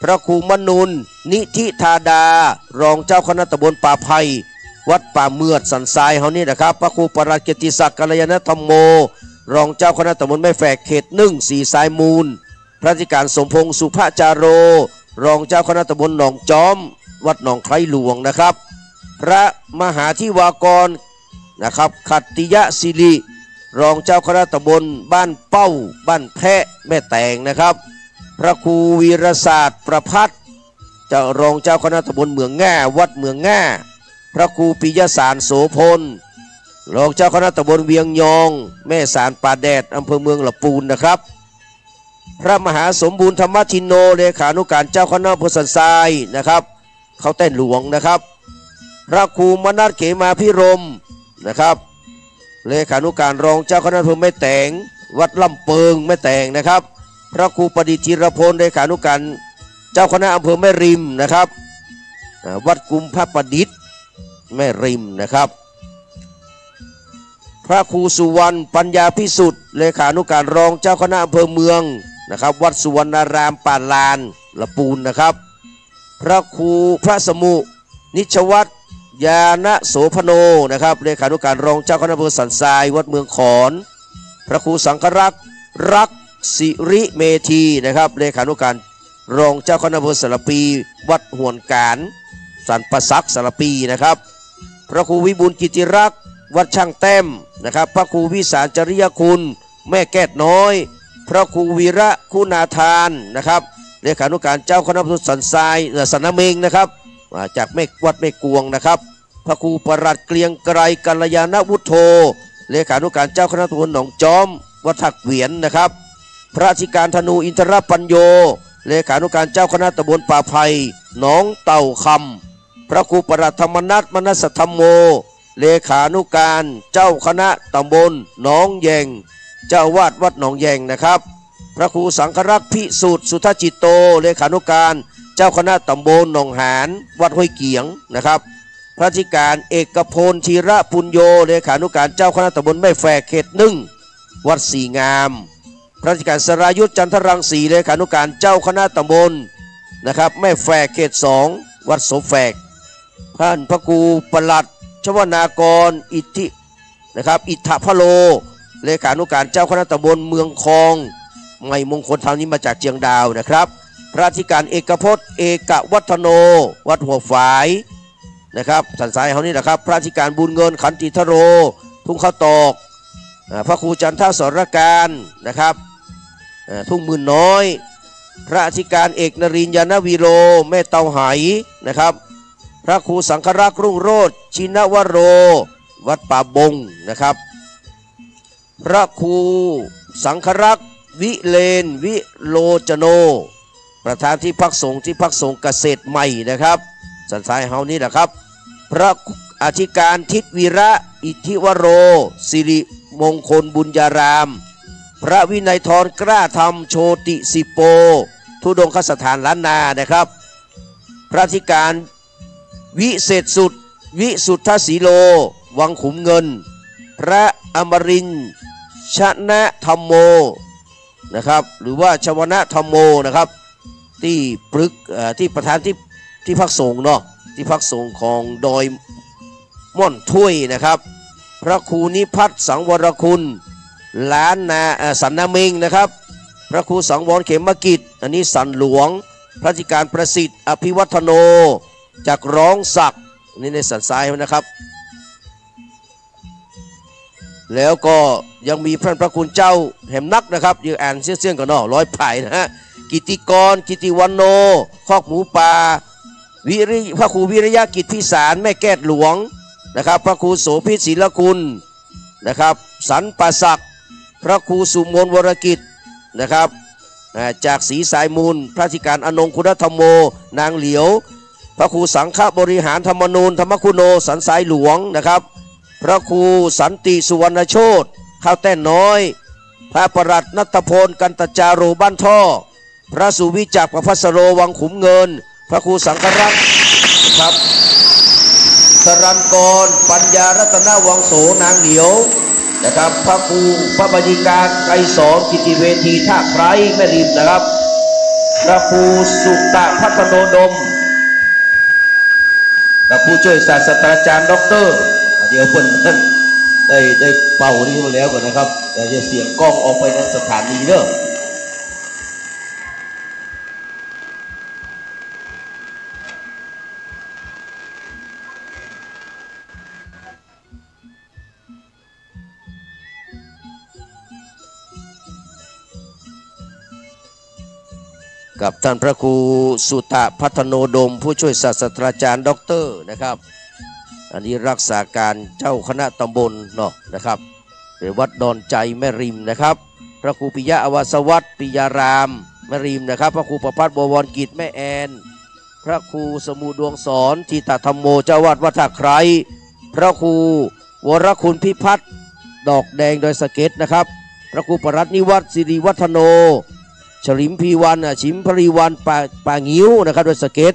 พระครูมนุนนิธิธาดารองเจ้าคณะตำบลป่าไผ่วัดป่าเมือดสันทรายเขานี่นะครับพระครูปราชเกียรติศักดิ์กัลยาณธรรมโมรองเจ้าคณะตำบลแม่แฝกเขต1สีสายมูลพระธิการสมพงษ์สุภาจาโรรองเจ้าคณะตำบลหนองจอมวัดหนองไครหลวงนะครับพระมหาธิวากรนะครับขัตติยะศิริรองเจ้าคณะตำบลบ้านเป้าบ้านแพะแม่แตงนะครับพระครูวีรศาสตร์ประพัฒน์เจ้ารองเจ้าคณะตำบลเมืองแง่วัดเมืองแง่พระครูปิยสารโสพลรองเจ้าคณะตำบลเวียงยองแม่สารป่าแดดอำเภอเมืองลำพูนนะครับพระมหาสมบูรณ์ธรรมทินโนเลขานุการเจ้าคณะอำเภอสันทรายนะครับเขาเต้นหลวงนะครับพระครูมนัสเขมาพิรมนะครับเลขานุการรองเจ้าคณะอำเภอแม่แตงวัดลำเปิงแม่แตงนะครับพระครูประดิษฐ์ธีรพลเลขานุการเจ้าคณะอำเภอแม่ริมนะครับวัดกุมพระประดิษฐ์แม่ริมนะครับพระครูสุวรรณปัญญาพิสุทธิ์เลขานุการรองเจ้าคณะอำเภอเมืองนะครับวัดสุวรรณารามป่าลานลำพูนนะครับพระครูพระสมุนิชวัตรยาณโสพโนนะครับเลขานุการรองเจ้าคณะอำเภอสันทรายวัดเมืองขอนพระครูสังฆรักษ์รักสิริเมธีนะครับเลขานุการรองเจ้าคณะอำเภอสารปีวัดหวนการสันปศักสารปีนะครับพระครูวิบูลย์กิติรักษ์วัดช่างแต้มนะครับพระครูวิสารจริยคุณแม่แก้ดน้อยพระครูวีระคุณาทานนะครับเลขานุการเจ้าคณะอำเภอสันทรายสันนเมงนะครับจากแม่วัดแม่กวงนะครับพระครูประหลัดเกลียงไกรกัลยาณวุฒโธเลขานุการเจ้าคณะตำบลหนองจอมวัดถักเวียนนะครับพระธิการธนูอินทรปัญโยเลขานุการเจ้าคณะตำบลป่าไผ่หนองเต่าคำพระครูประหลัดธรรมนัสมนัสธรรมโมเลขานุการเจ้าคณะตำบลหนองแยงเจ้าวาดวัดหนองแยงนะครับพระครูสังฆรักษ์พิสุทธิ์สุทจิตโตเลขานุการเจ้าคณะตำบลหนองหานวัดห้วยเกียงนะครับพระธิการเอกพลธีระปุญโยเลขานุการเจ้าคณะตำบลแม่แฝกเขต1วัดสีงามพระธิการสรายุทธจันทรังสีเลขานุการเจ้าคณะตำบลนะครับแม่แฝกเขต2วัดโสแฝกท่านพระครูประหลัดชวนากรอิทธินะครับอิทธพโลเลขานุการเจ้าคณะตำบลเมืองคองไม่มงคลธรรมนี้มาจากเชียงดาวนะครับพระธิการเอกพจน์เอกวัฒโนวัดหัวฝายนะครับสันทรายเขานี่นะครับพระธิการบุญเงินขันติทโรทุ่งข้าวตอกพระครูจันทสรการนะครับทุ่งมื่นน้อยพระธิการเอกนรินทร์ยานวีโรแม่เตาไหนะครับพระครูสังฆรักษ์รุ่งโรจน์ชินวโรวัดป่าบงนะครับพระครูสังฆรักษ์วิเลนวิโลจโนประธานที่พักสงฆ์เกษตรใหม่นะครับสันทรายเฮานี่แหละครับพระอธิการทิศวีระอิทธิวโรสิริมงคลบุญญารามพระวินัยทรกล้าธรรมโชติสิโปทุดงคสถานล้านนานะครับพระอธิการวิเศษสุด วิสุทธสีโลวังขุมเงินพระอมรินทร์ชนะธรรมโมนะครับหรือว่าชวนะธรรมโมนะครับที่ที่ประธานที่พักสงฆ์เนาะที่พักสงฆ์ของดอยม่อนถ้วยนะครับพระครูนิพัฒน์สังวรคุณล้านนาสันนาเมงนะครับพระครูสังวรเขมกิจอันนี้สันหลวงพระธิการประสิทธิ์อภิวัฒโนจากร้องศักดิ์นี่ในสันทรายนะครับแล้วก็ยังมีพระคุณเจ้าแห่มนักนะครับยืนอ่านเสี่ยงกันเนาะร้อยไผ่นะฮะกิติกรกิติวันโนคอกหมูป่าพระครูวิริยะกิจพิสารแม่แก้วหลวงนะครับพระครูโสภิตศิลคุณนะครับสันประศักดิ์พระครูสุมนวรกิจนะครับจากศรีสายมูลพระธิการอนงคุณธรรมโมนางเหลียวพระครูสังฆบริหารธรรมนูญธรรมคุณโนสันสายหลวงนะครับพระครูสันติสุวรรณโชตข้าวแต้นน้อยพระประหลัดนัตพลกันตจารุบ้านท่อพระสุวิจักรประพัสโรวังขุมเงินพระครูสังฆรักษ์ครับสรันกรปัญญารัตนวังโสนางเหลียวนะครับพระครูพระบดีการไกรสอนกิติเวทีท่าไพรแม่ริมนะครับพระครูสุตะพัฒโนดมกับผู้ช่วยศาสตราจารย์ด็อกเตอร์เดี๋ยวเพิ่นได้เป่านี้มาแล้วก่อนนะครับเดี๋ยวจะเสียงกล้องออกไปในสถานีเด้อกับท่านพระครูสุตะพัฒโนดมผู้ช่วยศาสตราจารย์ด็อกเตอร์นะครับอันนี้รักษาการเจ้าคณะตำบลเนาะนะครับวัดดอนใจแม่ริมนะครับพระครูปิยะอวสวัตปิยารามแม่ริมนะครับพระครูประภัสบวรกิจแม่แอนพระครูสมุดวงสอนทิตธรรมโมเจ้าวาดวัดท่าไคร้พระครูวรคุณพิพัฒน์ดอกแดงโดยสเก็ตนะครับพระครูปรัตนิวัฒน์สิริวัฒโนฉลิมพีวันชิมพรีวันป่างิ้วนะครับโดยสเก็ต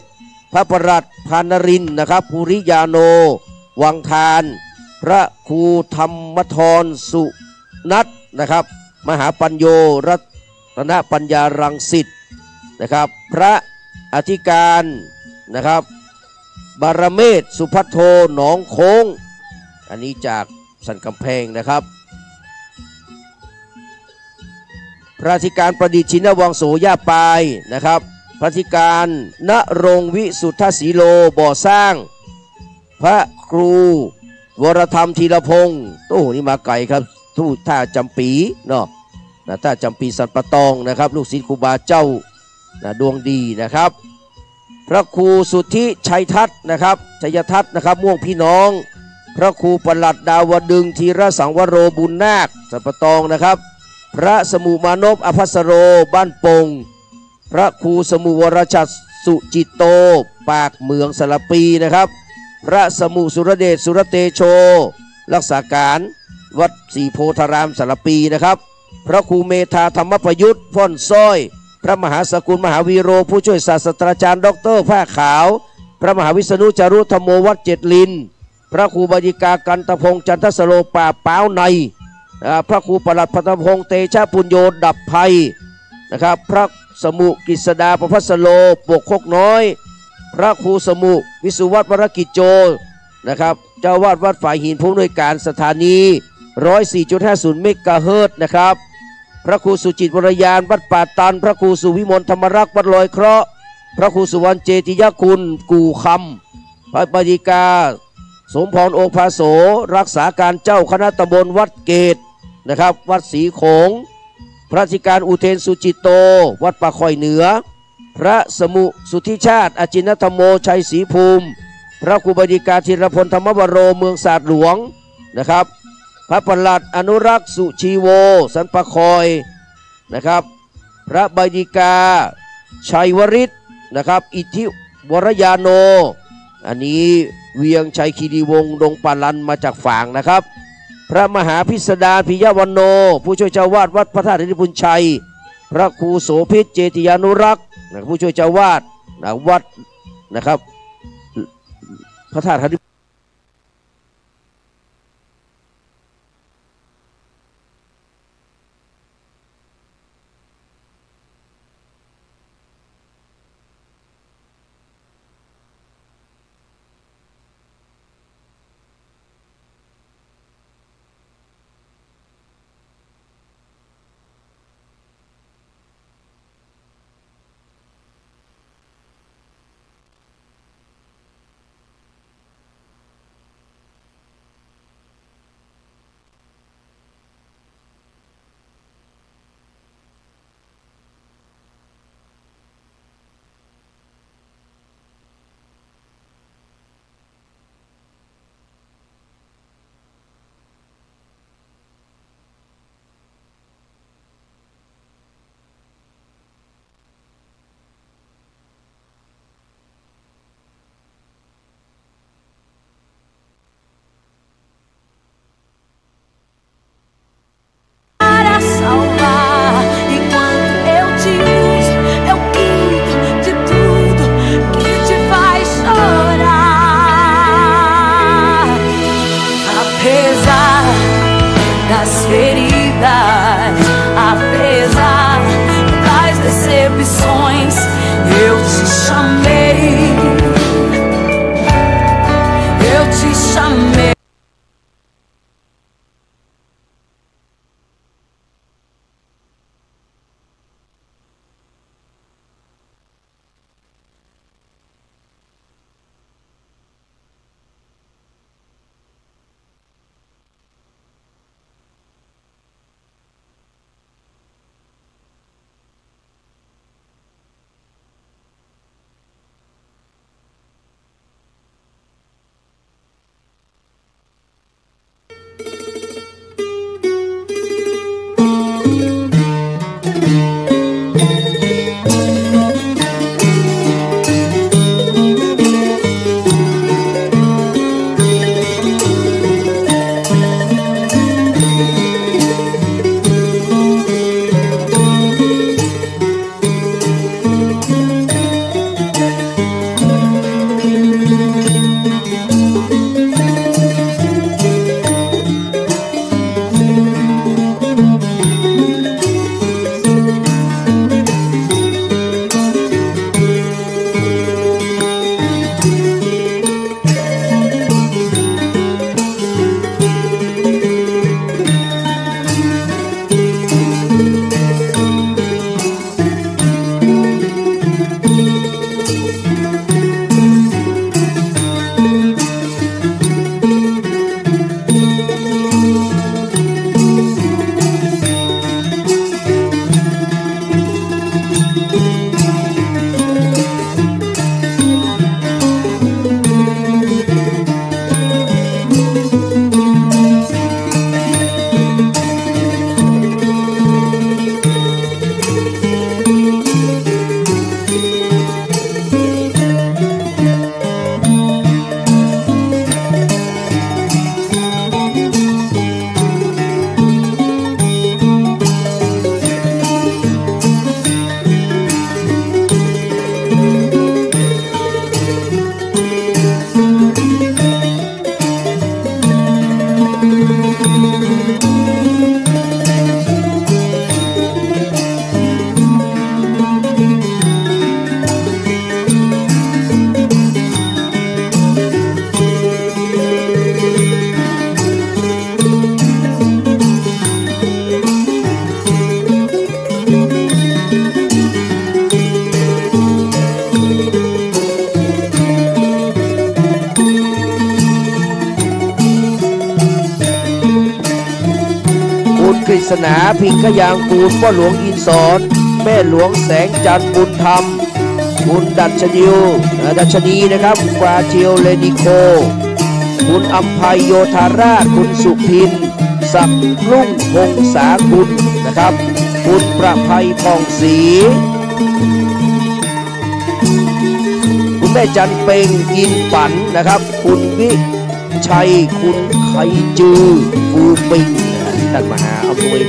พระประหลัดพานรินนะครับภูริยาโนวังทานพระครูธรรมธรสุนัทนะครับมหาปัญโยรัตนปัญญารังสิตนะครับพระอธิการนะครับบารเมศสุพัทโทหนองโค้งอันนี้จากสันกำแพงนะครับพระธิการประดิษฐ์ชินวังโสย่าปายนะครับพระธิการณรงค์วิสุทธสีโลบ่อสร้างพระครูวรธรรมธีรพงศ์โอ้นี่มาไกลครับทูตท่าจำปีเนาะท่าจำปีสันปะตองนะครับลูกศิษย์ครูบาเจ้าดวงดีนะครับพระครูสุทธิชัยทัศน์นะครับชัยทัศน์นะครับม่วงพี่น้องพระครูประหลัดดาวดึงธีรสังวโรบุญนาคสันปะตองนะครับพระสมุมานพอภัสโรบ้านปงพระครูสมุวรชัดสุจิตโตปากเมืองสระปีนะครับพระสมุสุรเดชสุรเตโชรักษาการวัดศรีโพธารามสระปีนะครับพระครูเมธาธรรมประยุทธ์พ่นซ้อยพระมหาสกุลมหาวีโรผู้ช่วยศาสตราจารย์ด็อกเตอร์ผ้าขาวพระมหาวิษณุจารุธรรมโมวัดเจ็ดลินพระครูบดิกากันตพงษ์จันทสโลป่าป้าวในพระครูประหลัดพัฒพงษ์เตชะปุญโยดับภัยนะครับพระสมุกฤษดาประพัสโลปกคกน้อยพระครูสมุวิสุวัตวรกิจโจนะครับเจ้าวาดวัดฝ่ายหินผู้อำนวยการสถานี 104.50 เมกะเฮิรตซ์นะครับพระครูสุจิตวรยานวัดป่าตันพระครูสุวิมลธรรมรักษ์วัดลอยเคราะห์พระครูสุวรรณเจติยคุณกู่คำพระบดีกาสมพรโอภาโสรักษาการเจ้าคณะตำบลวัดเกตนะครับวัดศรีโขงพระธิการอุเทนสุจิตโตวัดป่าคอยเหนือพระสมุสุทธิชาติอจินธรรมโมชัยศรีภูมิพระครูบดีกาธีรพลธรรมวโรเมืองศาสตร์หลวงนะครับพระประหลัดอนุรักษ์สุชีโวสันปะคอยนะครับพระบดีกาชัยวริศนะครับอิทธิวรยาโนอันนี้เวียงชัยคีรีวงศ์ดงปาลันมาจากฝางนะครับพระมหาพิสดารปิยวันโนผู้ช่วยเจ้าวาดวัดพระธาตุธิพุนชัยพระครูโสภิตเจติยานุรักษ์ผู้ช่วยเจ้าวาดวัดนะครับพระธาตุ ริศนาพิงขยางกูลพ่อหลวงอินสอนแม่หลวงแสงจันทร์บุญธรรมคุณดัชนีนะครับกวาเจียวเลนิโคคุณอัมภัยโยธาราชคุณสุพินศักดิ์รุ่งพงษาคุณนะครับคุณประภัยพองศรีคุณแม่จันเปงอินปันนะครับคุณวิชัยคุณไคจือฟูปิงท่านมหาอำนวย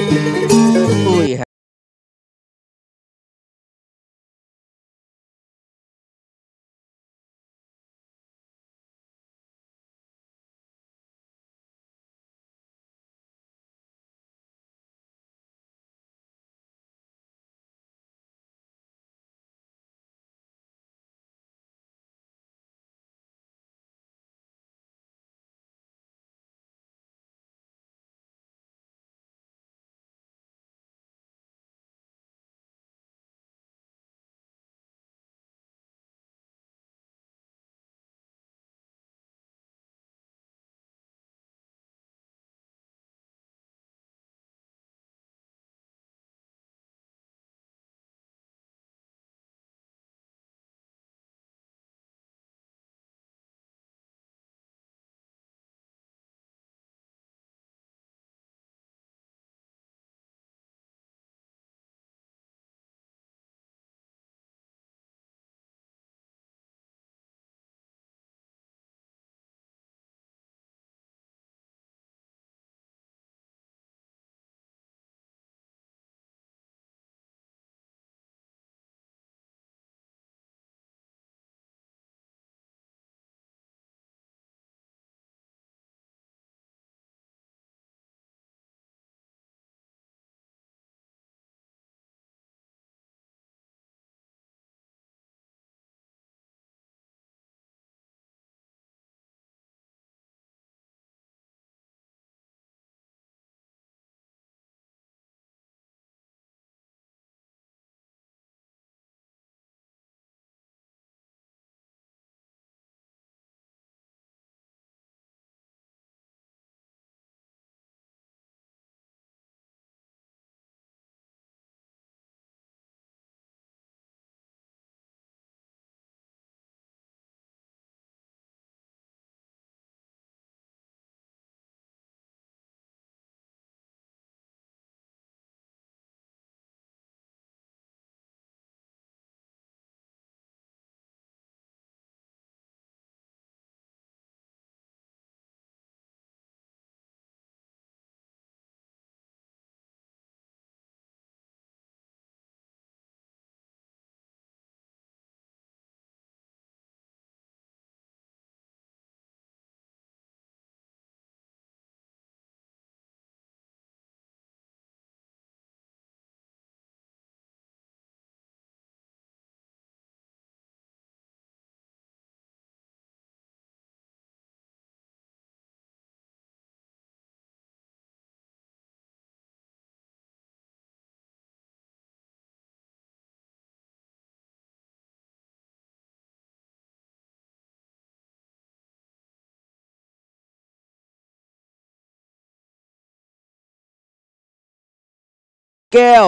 แก้ว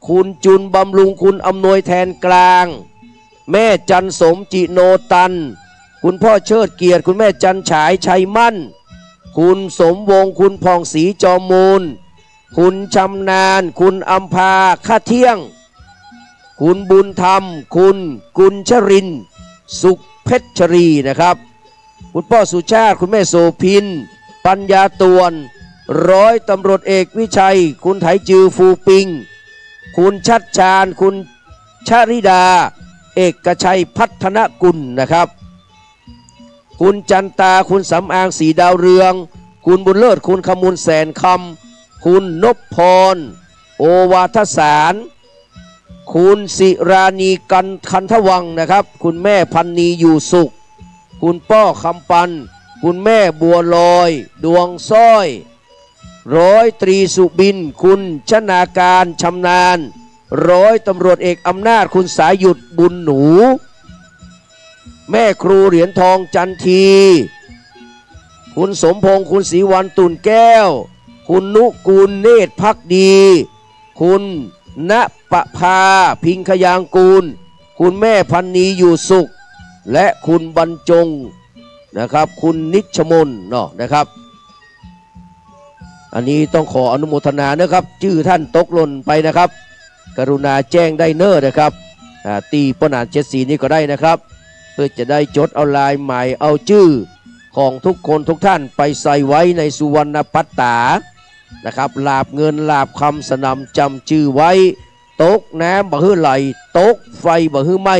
คุณจุนบำรุงคุณอำนวยแทนกลางแม่จันสมจิโนตันคุณพ่อเชิดเกียรติคุณแม่จันฉายชัยมั่นคุณสมวงคุณพองศรีจอมมูลคุณชำนาญคุณอัมพาข้าเที่ยงคุณบุญธรรมคุณกุลชรินสุขเพชรีนะครับคุณพ่อสุชาติคุณแม่โสพินปัญญาตวนร้อยตำรวจเอกวิชัยคุณไถจือฟูปิงคุณชัดชาญคุณชริดาเอกชัยพัฒนกุลนะครับคุณจันตาคุณสำอางสีดาวเรืองคุณบุญเลิศคุณขมูลแสนคำคุณนพพรโอวาทสารคุณศิรานีคันทวังนะครับคุณแม่พันนีอยู่สุขคุณป้อคำปันคุณแม่บัวลอยดวงสร้อยร้อยตรีสุบินคุณชนาการชำนาญร้อยตำรวจเอกอำนาจคุณสายหยุดบุญหนูแม่ครูเหรียญทองจันทีคุณสมพงษ์คุณศรีวันตุ่นแก้ว คุณนุกูลเนตรภักดี คุณณปภาพิงขยางกูลคุณแม่พันนีอยู่สุขและคุณบรรจงนะครับคุณนิชมนเนาะนะครับอันนี้ต้องขออนุโมทนานะครับชื่อท่านตกหล่นไปนะครับกรุณาแจ้งได้เน้อนะครับตีปนาน74นี้ก็ได้นะครับเพื่อจะได้จดเอาลายใหม่เอาชื่อของทุกคนทุกท่านไปใส่ไว้ในสุวรรณปัตตานะครับลาบเงินลาบคำสนำจำชื่อไว้ตกน้ำบ่ฮื้อไหลตกไฟบ่ฮื้อไหม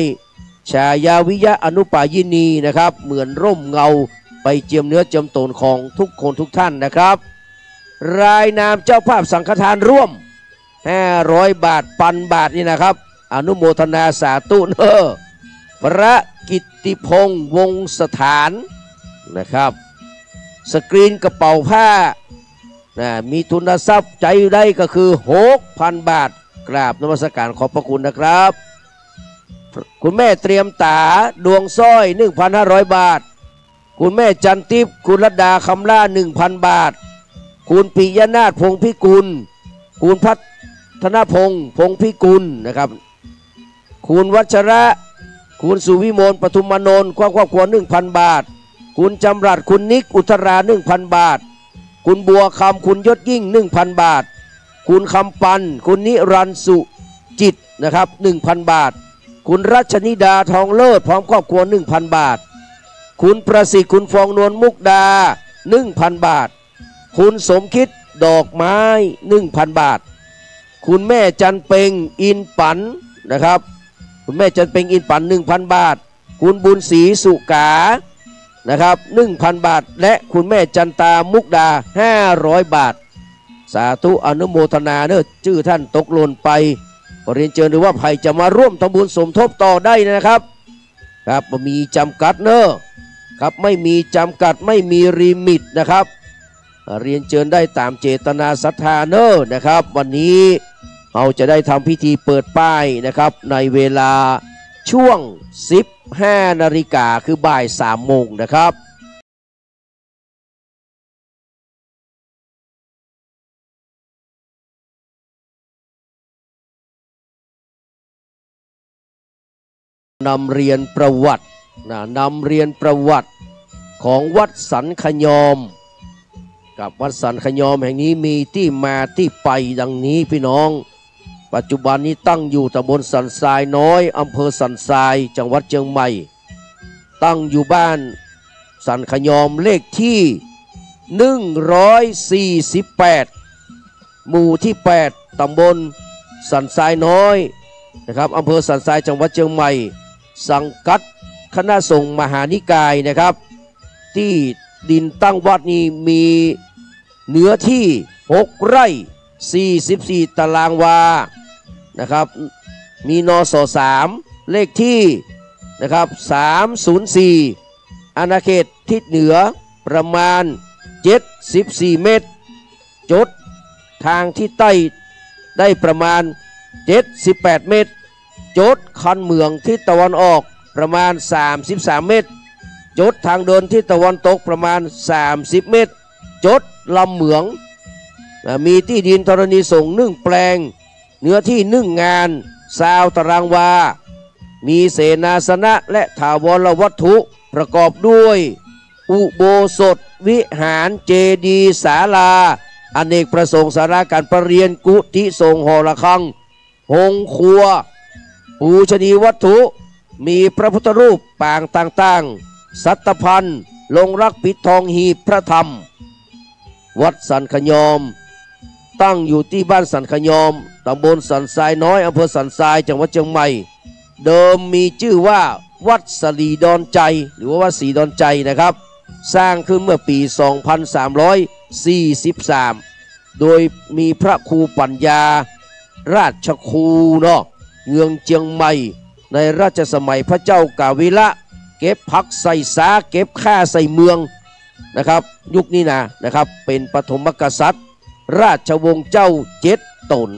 ชายาวิยะอนุปายินีนะครับเหมือนร่มเงาไปเจียมเนื้อเจียมตนของทุกคนทุกท่านนะครับรายนามเจ้าภาพสังฆทานร่วม500 บาท1,000 บาทนี่นะครับอนุโมทนาสาธุเนอพระกิตติพงษ์วงศ์สถานนะครับสกรีนกระเป๋าผ้ามีทุนทรัพย์ใจได้ก็คือ 6,000 บาทกราบนมัสการขอบพระคุณนะครับคุณแม่เตรียมตาดวงสร้อย 1,500 บาทคุณแม่จันทิพย์คุณรัตดาคำล่า 1,000 บาทคุณปิยนาถพงพิกุลคุณพัฒนพงษ์พงพิกุลนะครับคุณวัชระคุณสุวิมลปทุมมนนท์ครอบครัว 1,000 บาทคุณจำรัดคุณนิกอุตรา 1,000 บาทคุณบัวคำคุณยศยิ่ง 1,000 บาทคุณคำปันคุณนิรันดร์สุจิตนะครับ 1,000 บาทคุณรัชนิดาทองเลิศพร้อมครอบครัว 1,000 บาทคุณประสิทธิ์คุณฟองนวลมุกดา 1,000 บาทคุณสมคิดดอกไม้ 1,000 บาทคุณแม่จันเปงอินปันนะครับคุณแม่จันเปงอินปัน 1,000 บาทคุณบุญศรีสุกานะครับ 1,000 บาทและคุณแม่จันตามุกดา 500 บาทสาธุอนุโมทนาเนอะชื่อท่านตกหล่นไปขอเรียนเชิญหรือว่าใครจะมาร่วมทำบุญสมทบต่อได้นะครับครับมีจำกัดเนอะครับไม่มีจำกัดไม่มีลิมิตนะครับเรียนเชิญได้ตามเจตนาศรัทธาเนอะนะครับวันนี้เราจะได้ทำพิธีเปิดป้ายนะครับในเวลาช่วง15 นาฬิกาคือบ่าย 3 โมงนะครับนำเรียนประวัตินำเรียนประวัติของวัดสันขยอมกับวัดสันขยอมแห่งนี้มีที่มาที่ไปดังนี้พี่น้องปัจจุบันนี้ตั้งอยู่ตำบลสันทรายน้อยอำเภอสันทรายจังหวัดเชียงใหม่ตั้งอยู่บ้านสันขยอมเลขที่148หมู่ที่8ตำบลสันทรายน้อยนะครับอำเภอสันทรายจังหวัดเชียงใหม่สังกัดคณะสงฆ์มหานิกายนะครับที่ดินตั้งวัดนี้มีเนื้อที่6 ไร่ 44 ตารางวานะครับมีนส3เลขที่นะครับ304อาณาเขตทิศเหนือประมาณ74 เมตรจดทางที่ใต้ได้ประมาณ78 เมตรจดคันเมืองทิศตะวันออกประมาณ33 เมตรจดทางเดินทิศตะวันตกประมาณ30 เมตรจดลำเหมืองมีที่ดินธรณีสงฆ์1 แปลงเนื้อที่1 งาน20 ตารางวามีเสนาสนะและถาวรวัตถุประกอบด้วยอุโบสถวิหารเจดีย์ศาลาอเนกประสงค์ศาลาการประเรียนกุฏิสงฆ์หอระฆังหงครัวปูชนียวัตถุมีพระพุทธรูปปางต่างๆสัตพันธ์ลงรักปิดทองหีบพระธรรมวัดสันขยอมตั้งอยู่ที่บ้านสันขยอมตำบลสันทรายน้อยอำเภอสันทรายจังหวัดเชียงใหม่เดิมมีชื่อว่าวัดสลีดอนใจหรือว่าวัดศรีดอนใจนะครับสร้างขึ้นเมื่อปี 2343 โดยมีพระครูปัญญาราชครูเนาะเมืองเชียงใหม่ในราชสมัยพระเจ้ากาวิระเก็บผักใส่สาเก็บข้าใส่เมืองนะครับยุคนี้นะครับเป็นปฐมกษัตริย์ราชวงศ์เจ้า7 ตน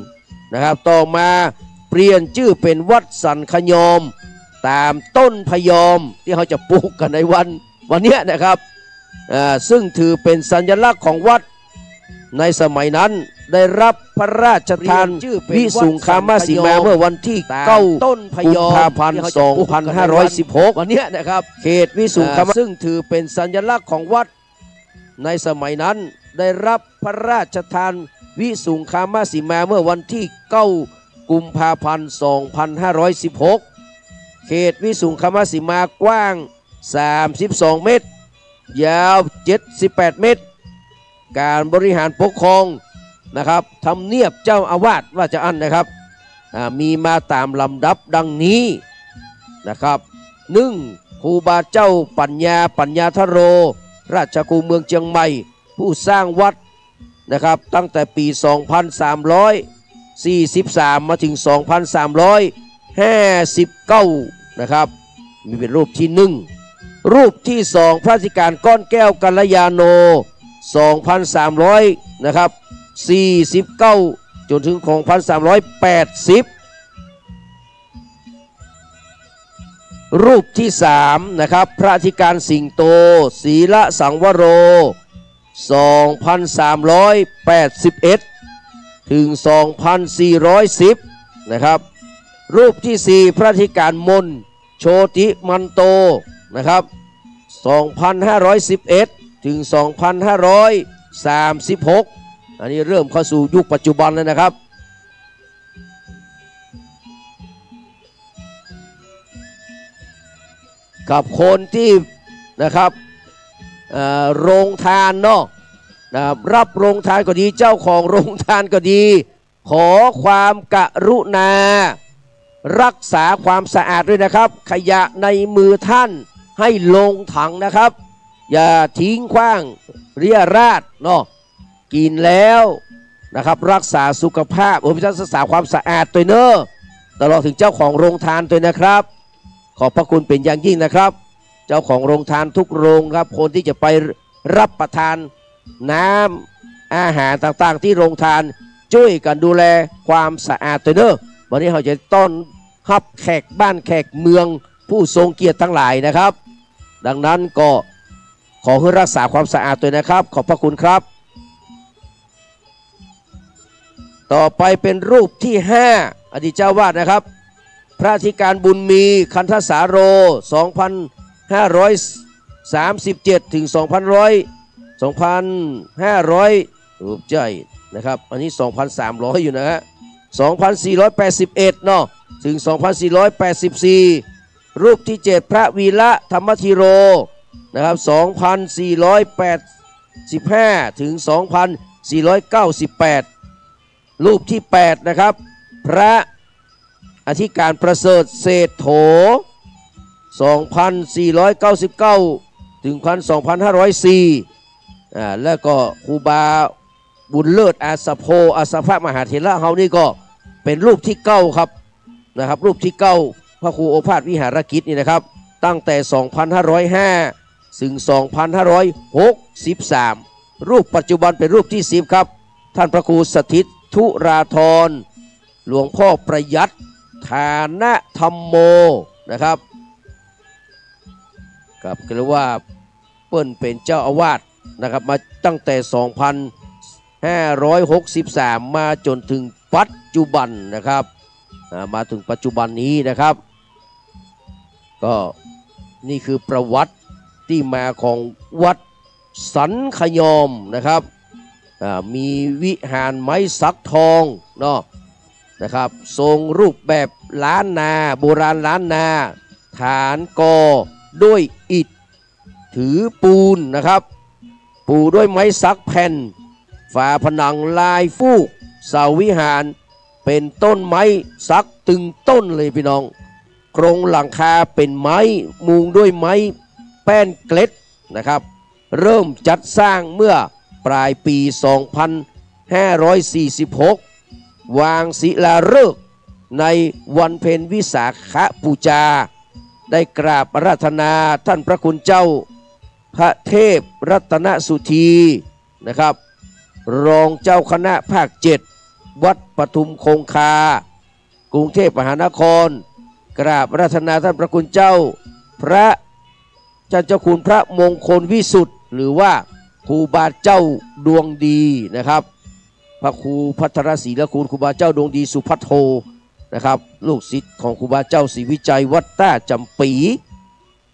นะครับต่อมาเปลี่ยนชื่อเป็นวัดสันขยอมตามต้นพยอมที่เขาจะปลูกกันในวันนี้นะครับซึ่งถือเป็นสัญลักษณ์ของวัด ในสมัยนั้นได้รับพระราชทานวิสุงคามสีมาเมื่อวันที่9ต้นพยอมกุมภาพันธ์2516วันนี้นะครับเขตวิสุงคามซึ่งถือเป็นสัญลักษณ์ของวัดในสมัยนั้นได้รับพระราชทานวิสุงคามสีมาเมื่อวันที่9กุมภาพันธ์2516เขตวิสุงคามสีมากว้าง32 เมตรยาว78 เมตรการบริหารปกครองนะครับทำเนียบเจ้าอาวาสว่าจะอันนะครับมีมาตามลำดับดังนี้นะครับ1ครูบาเจ้าปัญญาทโรราชครูเมืองเชียงใหม่ผู้สร้างวัดนะครับตั้งแต่ปี 2343 มาถึง 2359 นะครับมีเป็นรูปที่1รูปที่2พระธิการก้อนแก้วกัลยาโน 2,300 นะครับ49 จนถึงของ 1,380 รูปที่3นะครับพระธิการสิงโตศีละสังวโร 2,381 ถึง 2,410 นะครับรูปที่4พระธิการมนโชติมันโตนะครับ 2,511 ถึง 2,536 อันนี้เริ่มเข้าสู่ยุคปัจจุบันแล้วนะครับกับคนที่นะครับโรงทานเนาะนะครับรับโรงทานก็ดีเจ้าของโรงทานก็ดีขอความกรุณารักษาความสะอาดด้วยนะครับขยะในมือท่านให้ลงถังนะครับอย่าทิ้งขว้างเรี่ยราดเนาะกินแล้วนะครับรักษาสุขภาพรักษาความสะอาดตัวเนอะตลอดถึงเจ้าของโรงทานตัวนะครับขอบพระคุณเป็นอย่างยิ่งนะครับเจ้าของโรงทานทุกโรงครับคนที่จะไปรับประทานน้ำอาหารต่างๆที่โรงทานช่วยกันดูแลความสะอาดตัวเนอะวันนี้เราจะต้อนรับแขกบ้านแขกเมืองผู้ทรงเกียรติทั้งหลายนะครับดังนั้นก็ขอให้รักษาความสะอาดด้วยนะครับขอบพระคุณครับต่อไปเป็นรูปที่5อดีตเจ้าวาดนะครับพระอธิการบุญมีคันธสาโร 2,537 ถึง 2,500 รูปใจนะครับอันนี้ 2,300 อยู่นะฮะ 2,481 เนาะถึง 2,484 รูปที่7พระวีระธรรมธีโรนะครับ 2,485 ถึง 2,498 รูปที่8นะครับพระอธิการประเสริฐเศรษโถ 2,499 ถึง 2,504 แล้วก็ครูบาบุญเลิศอาสโพอาสภะมหาเถระเฮานี่ก็เป็นรูปที่9ครับนะครับรูปที่9พระครูโอภาสวิหารกิจนี่นะครับตั้งแต่ 2,505 ถึง 2,563 รูปปัจจุบันเป็นรูปที่10ครับท่านพระครูสถิตธุราธรหลวงพ่อประยัตฐานะธรรมโมนะครับครับก็เรียกว่าเปิ้นเป็นเจ้าอาวาสนะครับมาตั้งแต่ 2,563 มาจนถึงปัจจุบันนะครับมาถึงปัจจุบันนี้นะครับก็นี่คือประวัติที่มาของวัดสันขยอมนะครับมีวิหารไม้สักทองเนาะนะครับทรงรูปแบบล้านนาโบราณล้านนาฐานกอด้วยอิฐถือปูนนะครับปูด้วยไม้สักแผ่นฝาผนังลายฟูกเสาวิหารเป็นต้นไม้สักตึงต้นเลยพี่น้องโครงหลังคาเป็นไม้มุงด้วยไม้แป้นเกล็ดนะครับเริ่มจัดสร้างเมื่อปลายปี 2546 วางศิลาฤกษ์ในวันเพ็ญวิสาขบูชาได้กราบอาราธนาท่านพระคุณเจ้าพระเทพรัตนสุธีนะครับรองเจ้าคณะภาค7วัดปทุมคงคากรุงเทพมหานครกราบอาราธนาท่านพระคุณเจ้าพระเจ้าคุณพระมงคลวิสุทธิ์หรือว่า ครูบาเจ้าดวงดีนะครับพระครูพัทรศรีละคุณครูบาเจ้าดวงดีสุพัทโทนะครับลูกศิษย์ของครูบาเจ้าศรีวิจัยวัดต้าจำปี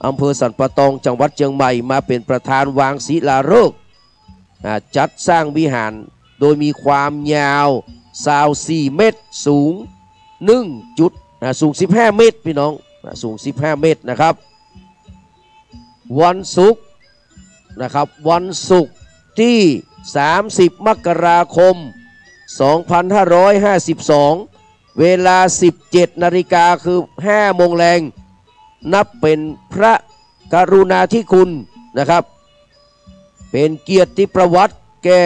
อำเภอสันปะตองจังหวัดเชียงใหม่มาเป็นประธานวางศิลาฤกษ์จัดสร้างวิหารโดยมีความยาว24 เมตรสูงสูง15 เมตรพี่น้องสูง15 เมตรนะครับวันศุกร์นะครับวันศุกร์ที่30 มกราคม 2552 เวลา 17 นาฬิกาคือ5 โมงแรงนับเป็นพระกรุณาธิคุณนะครับเป็นเกียรติประวัติแก่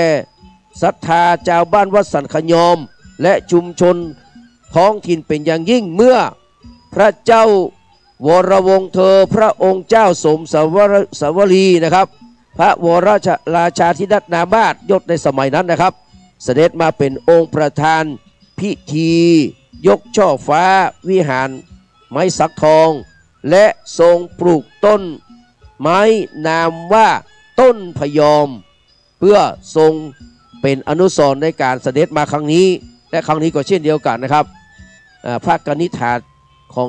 ศรัทธาชาวบ้านวัดสันขยอมและชุมชนท้องถิ่นเป็นอย่างยิ่งเมื่อพระเจ้าวรวงศ์เธอพระองค์เจ้าสมสวรีนะครับพระวรราชาธินัดนามาศยศในสมัยนั้นนะครับเสด็จมาเป็นองค์ประธานพิธียกช่อฟ้าวิหารไม้สักทองและทรงปลูกต้นไม้นามว่าต้นพยอมเพื่อทรงเป็นอนุสรณ์ในการเสด็จมาครั้งนี้และครั้งนี้ก็เช่นเดียวกันนะครับพระกนิษฐาของ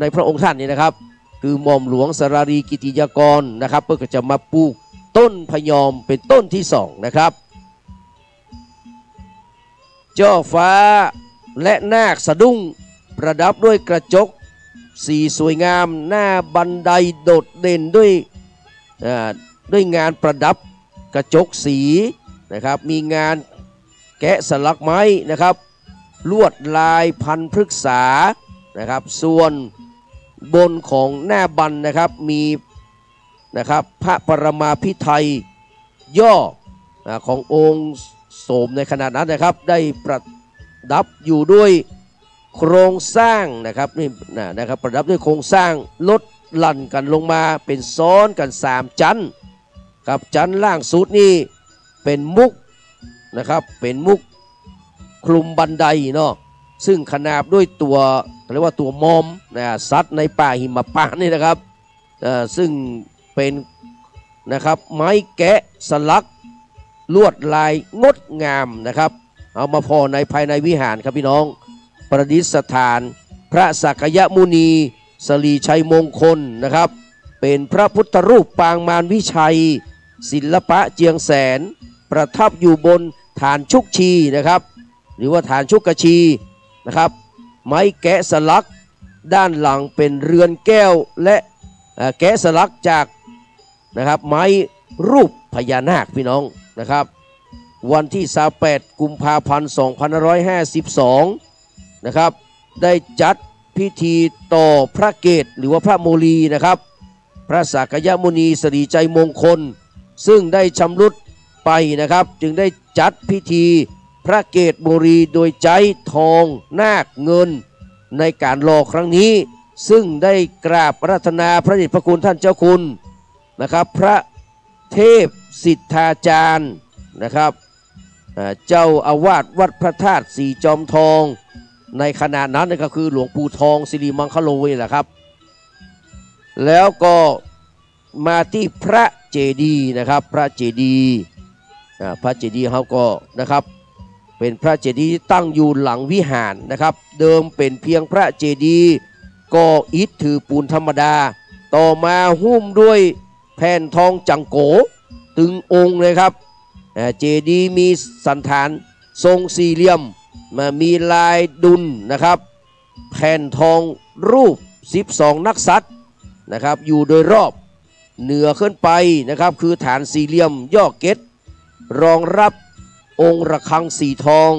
ในพระองค์ท่านนี่นะครับคือหม่อมหลวงสรารีกิติยากรนะครับเพื่อจะมาปลูกต้นพยอมเป็นต้นที่2นะครับช่อฟ้าและนาคสะดุ้งประดับด้วยกระจกสีสวยงามหน้าบันไดโดดเด่นด้วยงานประดับกระจกสีนะครับมีงานแกะสลักไม้นะครับลวดลายพันพฤกษานะครับส่วนบนของหน้าบันนะครับมีนะครับพระปรมาภิไธยย่อขององค์โสมในขณะนั้นนะครับได้ประดับอยู่ด้วยโครงสร้างนะครับนี่นะครับประดับด้วยโครงสร้างลดหลั่นกันลงมาเป็นซ้อนกัน3 ชั้นกับชั้นล่างสุดนี่เป็นมุกนะครับเป็นมุกคลุมบันไดเนาะซึ่งขนาบด้วยตัวเรียกว่าตัวมอมสัตว์ในป่าหิมพานต์นี่นะครับซึ่งเป็นนะครับไม้แกะสลักลวดลายงดงามนะครับเอามาพอในภายในวิหารครับพี่น้องประดิษฐานพระสักยมุนีสลีชัยมงคลนะครับเป็นพระพุทธรูปปางมารวิชัยศิลปะเจียงแสนประทับอยู่บนฐานชุกชีนะครับหรือว่าฐานชุกชีนะครับไม้แกะสลักด้านหลังเป็นเรือนแก้วและแกะสลักจากนะครับไม้รูปพญานาคพี่น้องนะครับวันที่28 กุมภาพันธ์ 2552นะครับได้จัดพิธีต่อพระเกศหรือว่าพระโมลีนะครับพระสักยมุนีสรีใจมงคลซึ่งได้ชำรุดไปนะครับจึงได้จัดพิธีพระเกศโมลีโดยใจทองนาคเงินในการรอครั้งนี้ซึ่งได้กราบอาราธนาพระเดชพระคุณท่านเจ้าคุณนะครับพระเทพสิทธาจารย์นะครับเจ้าอาวาสวัดพระธาตุสีจอมทองในขณะนั้นก็คือหลวงปู่ทองสิริมังคโลนี่แหละครับแล้วก็มาที่พระเจดีย์นะครับพระเจดีย์เขาก็นะครับเป็นพระเจดีย์ที่ตั้งอยู่หลังวิหารนะครับเดิมเป็นเพียงพระเจดีย์ก่ออิฐถือปูนธรรมดาต่อมาหุ้มด้วยแผ่นทองจังโกตึงองค์เลยครับเจดีย์มีสันฐานทรงสี่เหลี่ยมมีลายดุลนะครับแผ่นทองรูป12 นักษัตริย์นะครับอยู่โดยรอบเหนือขึ้นไปนะครับคือฐานสี่เหลี่ยมย่อเกตรองรับองค์ระฆังสีทอง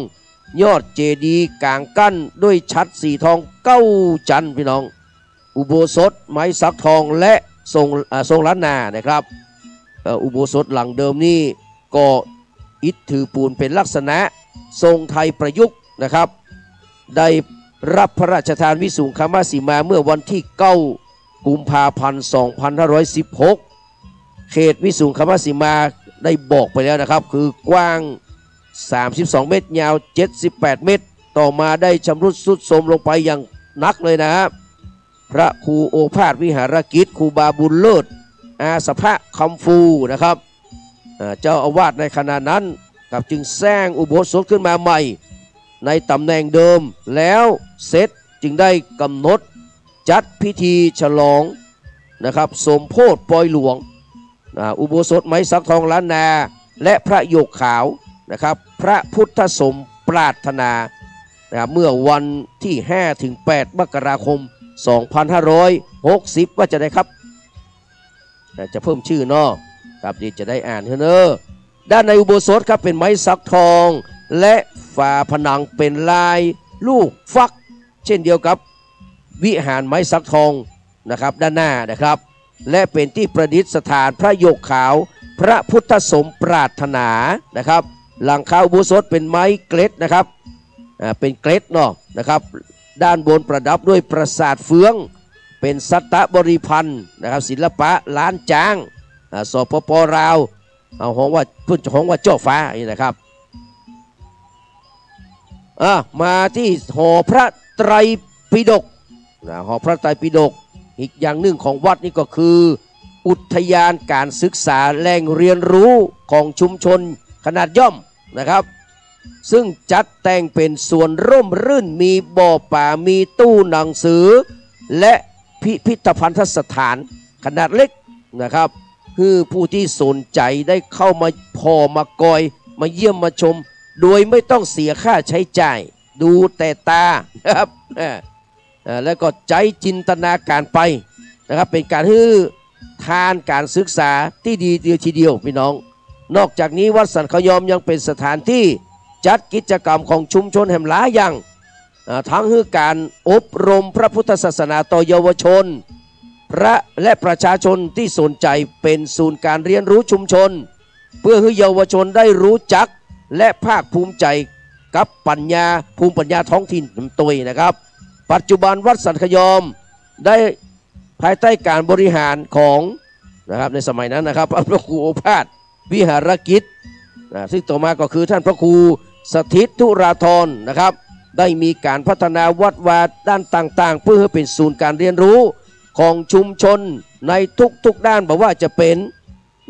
ยอดเจดีย์กลางกั้นด้วยชัดสีทอง9 ชั้นพี่น้องอุโบสถไม้สักทองและทรงล้านนานะครับอุโบสถหลังเดิมนี่ก็อิฐถือปูนเป็นลักษณะทรงไทยประยุกต์นะครับได้รับพระราชทานวิสุงคมสีมาเมื่อวันที่9 กุมภาพันธ์ 2516เขตวิสุงคมสีมาได้บอกไปแล้วนะครับคือกว้าง32 เมตรยาว78 เมตรต่อมาได้ชำรุดทรุดโทรมลงไปอย่างหนักเลยนะครับพระครูโอภาสวิหารกิจครูบาบุญเลิศอาสภะคำฟูนะครับ เจ้าอาวาสในขณะนั้นกับจึงสร้างอุโบสถขึ้นมาใหม่ในตำแหน่งเดิมแล้วเสร็จจึงได้กำหนดจัดพิธีฉลองนะครับสมโภชปล่อยหลวงอุโบสถไม้สักทองล้านนาและพระโยกขาวนะครับพระพุทธสมปรารถนานะครับเมื่อวันที่5 ถึง 8 มกราคม 2560 ว่าจะได้ครับจะเพิ่มชื่อนอครับดีจะได้อ่านเถอะเนอะด้านในอุโบสถครับเป็นไม้สักทองและฝาผนังเป็นลายลูกฟักเช่นเดียวกับวิหารไม้สักทองนะครับด้านหน้านะครับและเป็นที่ประดิษฐานพระโยกขาวพระพุทธสมปรารถนานะครับหลังคาอุโบสถเป็นไม้เกล็ดนะครับเป็นเกล็ดเนาะนะครับด้านบนประดับด้วยปราสาทเฟืองเป็นสัตตบริพันธ์นะครับศิลปะล้านจางสปป.ลาวเอาของว่าพุ่นของว่าเจ้าฟ้านี่นะครับมาที่หอพระไตรปิฎกหอพระไตรปิฎกอีกอย่างหนึ่งของวัดนี่ก็คืออุทยานการศึกษาแหล่งเรียนรู้ของชุมชนขนาดย่อมนะครับซึ่งจัดแต่งเป็นส่วนร่มรื่นมีบ่อป่ามีตู้หนังสือและพิพิธภัณฑสถานขนาดเล็กนะครับคือผู้ที่สนใจได้เข้ามาพอมากอยมาเยี่ยมมาชมโดยไม่ต้องเสียค่าใช้จ่ายดูแต่ตานะครับแล้วก็ใจจินตนาการไปนะครับเป็นการให้ทานการศึกษาที่ดีเดียวทีเดียวพี่น้องนอกจากนี้วัดสันขยอมยังเป็นสถานที่จัดกิจกรรมของชุมชนแห่งหลายอย่างทั้งคือการอบรมพระพุทธศาสนาต่อเยาวชนพระและประชาชนที่สนใจเป็นศูนย์การเรียนรู้ชุมชนเพื่อให้เยาวชนได้รู้จักและภาคภูมิใจกับภูมิปัญญาท้องถิ่นตัวนะครับปัจจุบันวัดสันขยอมได้ภายใต้การบริหารของนะครับในสมัยนั้นนะครับพระครูโอภาสวิหารกิจซึ่งต่อมาก็คือท่านพระครูสถิตธุราธรนะครับได้มีการพัฒนาวัดวาด้านต่างๆเพื่อให้เป็นศูนย์การเรียนรู้ของชุมชนในทุกๆด้านบอกว่าจะเป็น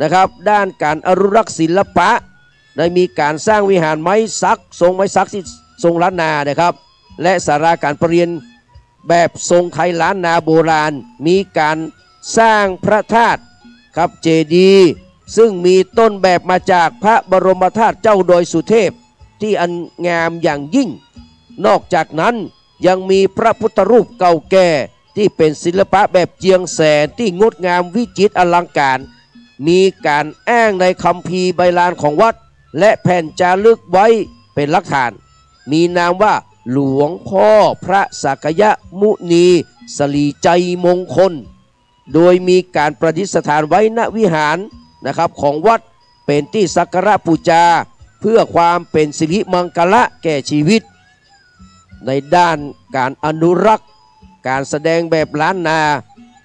นะครับด้านการอนุรักษ์ศิลปะได้มีการสร้างวิหารไม้สักทรงไม้สักที่ทรงล้านนานะครับและศาลาการประเรียนแบบทรงไทยล้านนาโบราณมีการสร้างพระธาตุครับเจดีย์ซึ่งมีต้นแบบมาจากพระบรมธาตุเจ้าดอยสุเทพที่อันงามอย่างยิ่งนอกจากนั้นยังมีพระพุทธรูปเก่าแก่ที่เป็นศิลปะแบบเจียงแสนที่งดงามวิจิตรอลังการมีการอ้างในคัมภีร์ใบลานของวัดและแผ่นจารึกไว้เป็นหลักฐานมีนามว่าหลวงพ่อพระสักยมุนีสลีใจมงคลโดยมีการประดิษฐานไว้ณวิหารนะครับของวัดเป็นที่สักการะบูชาเพื่อความเป็นสิริมังคละแก่ชีวิตในด้านการอนุรักษ์การแสดงแบบล้านนา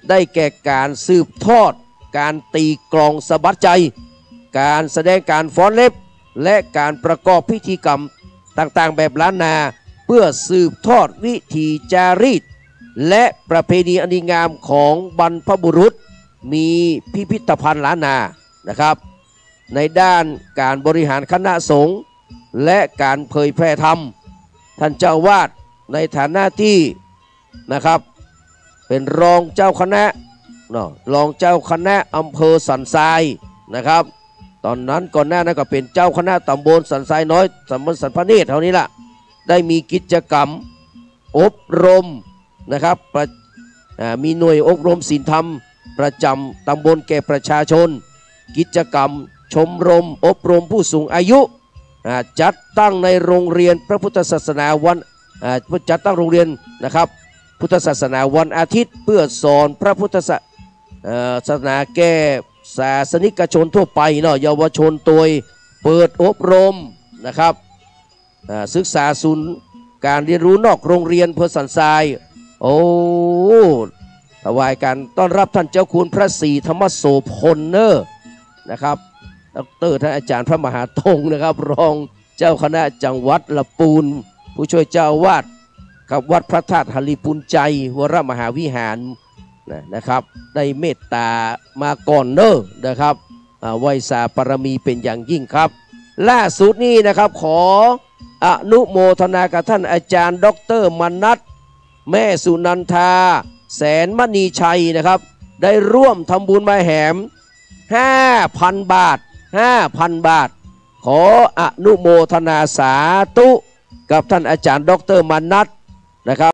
ได้แก่การสืบทอดการตีกลองสะบัดใจการแสดงการฟ้อนเล็บและการประกอบพิธีกรรมต่างๆแบบล้านนาเพื่อสืบทอดวิถีจารีตและประเพณีอันดีงามของบรรพบุรุษมีพิพิธภัณฑ์ล้านนานะครับในด้านการบริหารคณะสงฆ์และการเผยแพร่ธรรมท่านเจ้าวาดในฐานะที่นะครับเป็นรองเจ้าคณะรองเจ้าคณะอำเภอสันทรายนะครับตอนนั้นก่อนหน้านั้นก็เป็นเจ้าคณะตำบลสันทรายน้อยตำบลสันพระเนตรเท่านี้ละได้มีกิจกรรมอบรมนะครับมีหน่วยอบรมศีลธรรมประจำตำบลแก่ประชาชนกิจกรรมชมรมอบรมผู้สูงอายุจัดตั้งในโรงเรียนพระพุทธศาสนาวันจัดตั้งโรงเรียนนะครับพุทธศาสนาวันอาทิตย์เพื่อสอนพระพุทธศาสนาแก่ศาสนิกชนทั่วไปเนาะเยาวชนตัวเปิดอบรมนะครับศึกษาศูนย์การเรียนรู้นอกโรงเรียนเพื่อสันทรายโอ้ถวายการต้อนรับท่านเจ้าคุณพระศรีธรรมโสพลเนอร์นะครับดร.ท่านอาจารย์พระมหาธงนะครับรองเจ้าคณะจังหวัดละปูนผู้ช่วยเจ้าวาดกับวัดพระธาตุหริปุญใจวรมหาวิหารนะครับได้เมตตามาก่อนเนอร์นะครับ ไหว้สาบารมีเป็นอย่างยิ่งครับ ล่าสุดนี้นะครับขออนุโมทนากับท่านอาจารย์ดรมนัสแม่สุนันทาแสนมณีชัยนะครับได้ร่วมทำบุญมาแหม 5,000 บาท 5,000 บาท ขออนุโมทนาสาธุกับท่านอาจารย์ดรมนัสนะครับ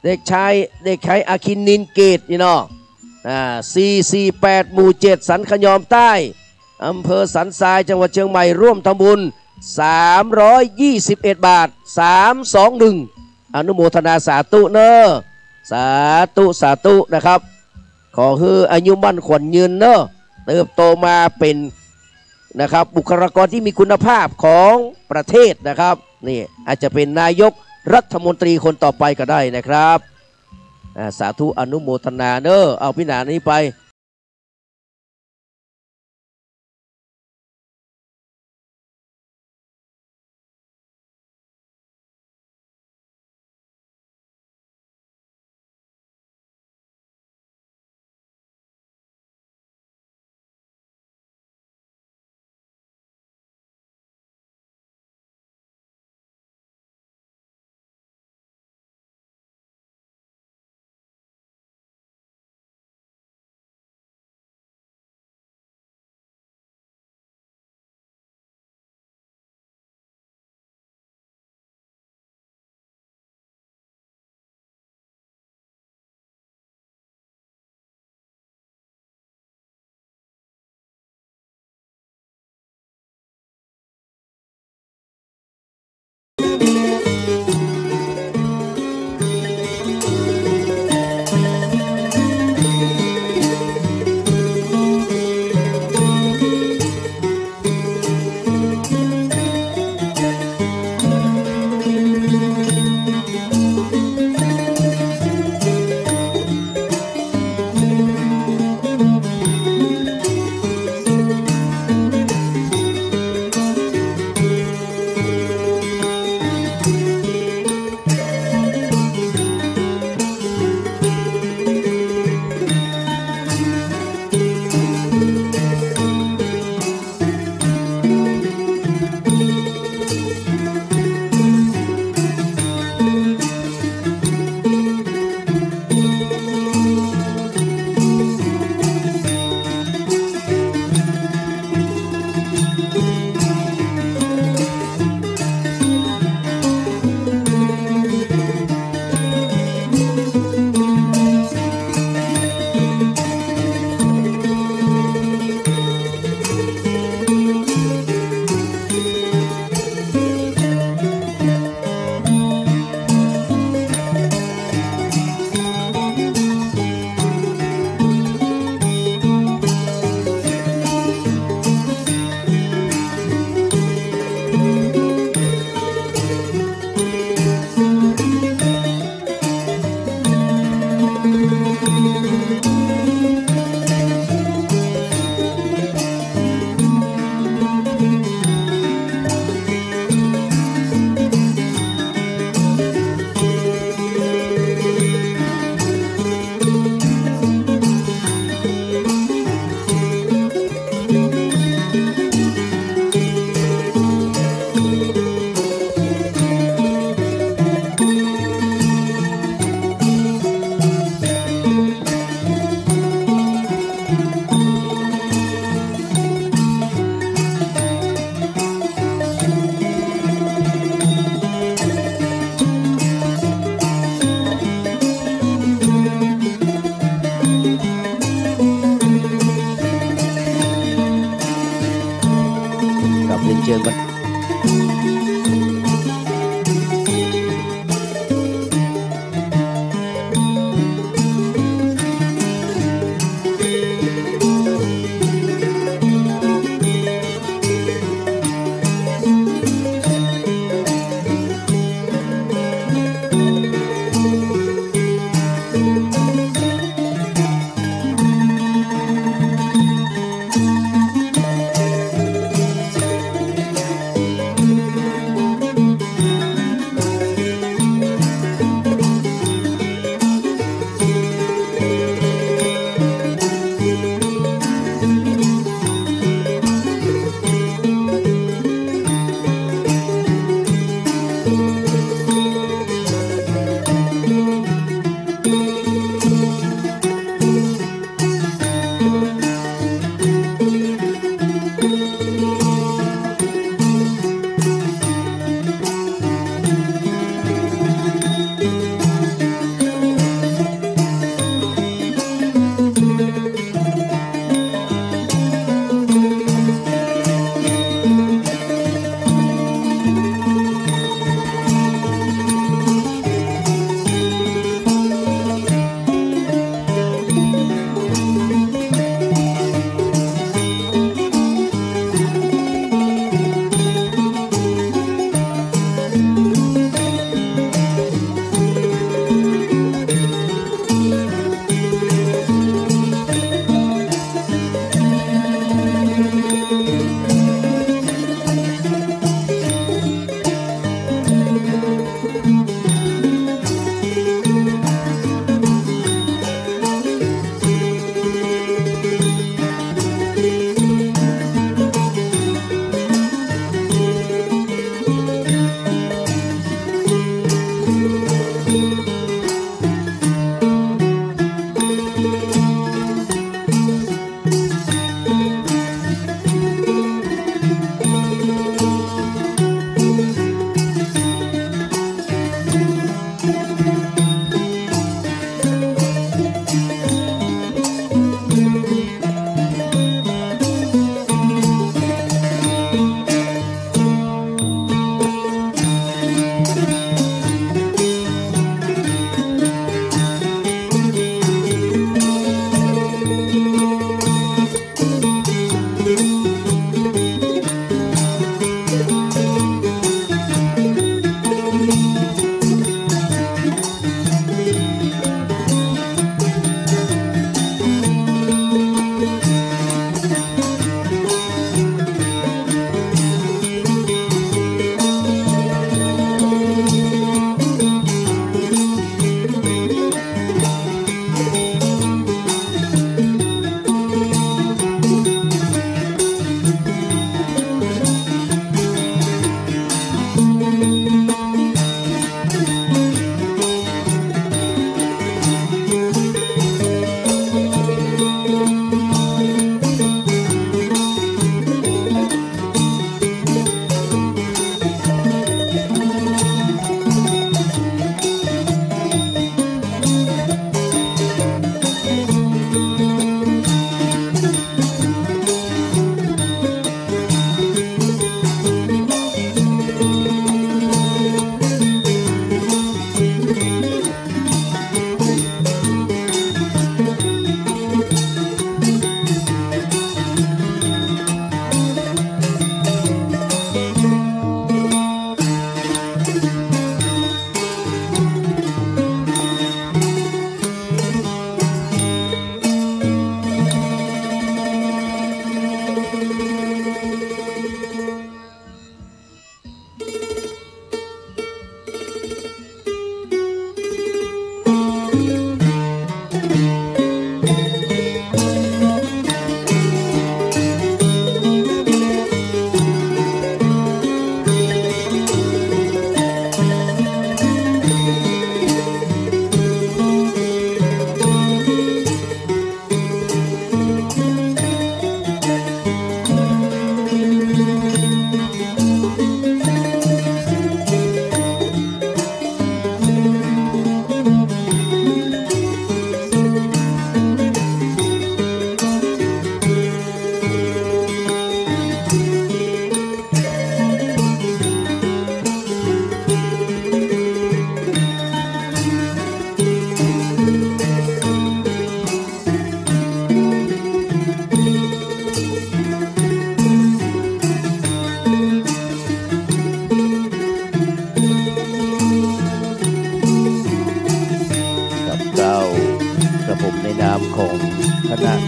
เด็กชายอาคินนินเกตนี่เนาะ448 หมู่ 7 สันขยอมใต้อำเภอสันทรายจังหวัดเชียงใหม่ร่วมทำบุญ321 บาท 321อนุโมทนาสาธุเนอะสาธุสาธุนะครับขอให้อายุมั่นขวัญยืนเนอะเติบโตมาเป็นนะครับบุคลากรที่มีคุณภาพของประเทศนะครับนี่อาจจะเป็นนายกรัฐมนตรีคนต่อไปก็ได้นะครับสาธุอนุโมทนาเนอะเอาพี่หนานี้ไป เรียนเชิญบัด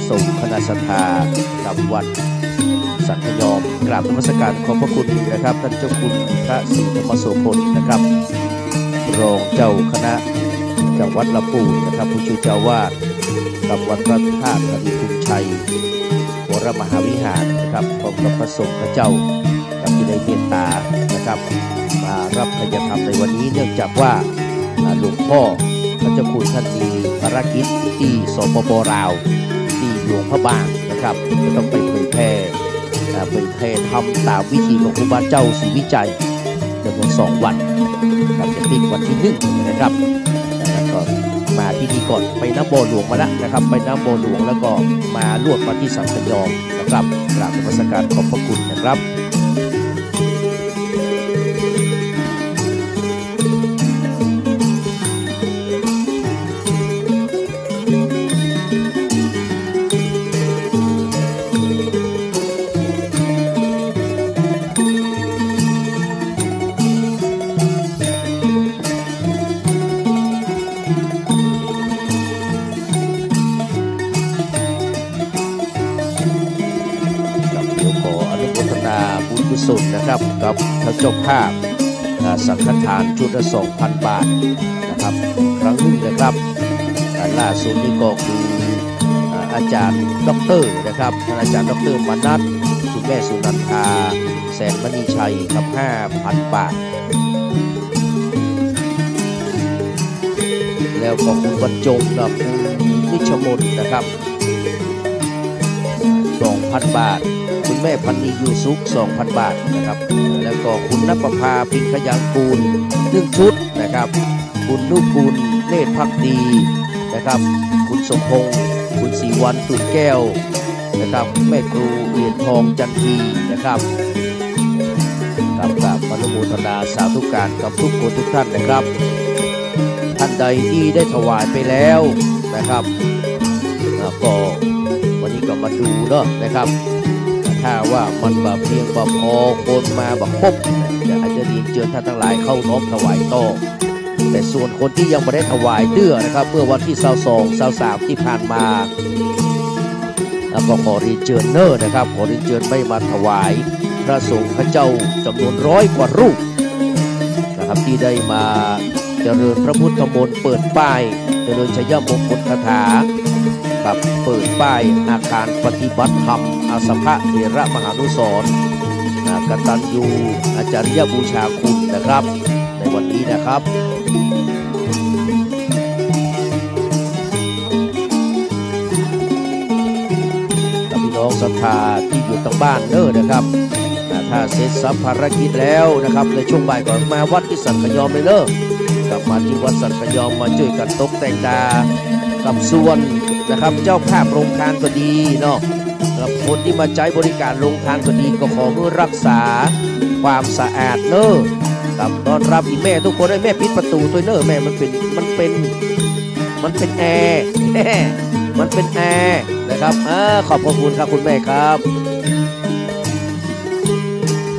สงฆ์คณะศรัทธากับวัดสังฆยอมกราบนมัสการขอบพระคุณนะครับท่านเจ้าคุณพระศรีธรรมโสพลนะครับรองเจ้าคณะจังหวัดลำพูนนะครับผู้ช่วยเจ้าวาดกับวัดพระธาตุธนิทุมชัยวรมหาวิหารนะครับพร้อมกับพระสงฆ์พระเจ้ากับที่ได้เมตตานะครับมารับพยธรรมในวันนี้เนื่องจากว่าหลวงพ่อพระเจ้าคุณท่านมีภารกิจที่สปป.ลาวที่หลวงพระบางนะครับจะต้องไปเผยแพร่ทำตามวิธีของครูบาเจ้าศรีวิจัยจำนวน2 วันครับจะปิดวันที่1นะครับแล้วก็มาที่นี่ก่อนไปน้ำบ่อหลวงมาแล้วนะครับไปน้ำบ่อหลวงแล้วก็มาลวดมาที่สังฆยอมนะครับกราบนมัสการขอบพระคุณนะครับสุดนะครับกับพระเจ้าภาพสังฆทานชุดละ 2,000 บาทนะครับครั้งนึงนะครับล่าสุดนี้ก็คืออาจารย์ด็อกเตอร์นะครับอาจารย์ด็อกเตอร์มนัสคุณแม่สุนันทาแสนมณีชัยกับ 5,000 บาทแล้วก็คุณบรรจงกับคุณนิชมนนะครับ 2,000 บาทคุณแม่พันนียูซุก 2,000 บาทนะครับแล้วก็คุณณปภาปิงขยังกูล1 ชุดนะครับคุณนุกูลเนตรภักดีนะครับคุณสมพงษ์คุณศรีวันตุ่นแก้วนะครับแม่ครูเหรียญทองจันทีนะครับกับอนุโมทนาสาธุการกับทุกคนทุกท่านนะครับท่านใดที่ได้ถวายไปแล้วนะครับก็วันนี้ก็มาดูเนาะนะครับถ้าว่ามันแบบเพียงแบบพอคนมาแบบปุ๊บอาจจะเรียนเชิญท่านทั้งหลายเข้าน้อมถวายต่อแต่ส่วนคนที่ยังไม่ได้ถวายเตื้อนะครับเมื่อวันที่22 23ที่ผ่านมาก็ขอเรียนเชิญเนอร์นะครับขอเรียนเชิญไม่มาถวายพระสงฆ์พระเจ้าจำนวน100 กว่ารูปนะครับที่ได้มาเจริญพระพุทธมนต์เปิดป้ายเจริญชัยมงคลคาถากับเปิดป้ายอาคารปฏิบัติธรรมอาสภะเถระมหานุสรณ์กตัญญูอาจาริยบูชาคุณนะครับในวันนี้นะครับพี่น้องศรัทธาที่อยู่ต่างบ้านเด้อนะครับถ้าเสร็จสัมภารกิจแล้วนะครับในช่วงบ่ายก่อนมาวัดที่สังฆยอมเลยเด้อกลับมาที่วัดสังฆยอมมาช่วยกันตกแต่งดากับส่วนนะครับเจ้าภาพโรงทานก็ดีเนาะกับคนที่มาใช้บริการโรงทานก็ดีก็ขอเพื่อรักษาความสะอาดเนอะกับต้อนรับอีแม่ทุกคนให้แม่ปิดประตูตัวเนอะแม่มันเป็นแอร์มันเป็นแอร์นะครับขอบพระคุณครับคุณแม่ครับ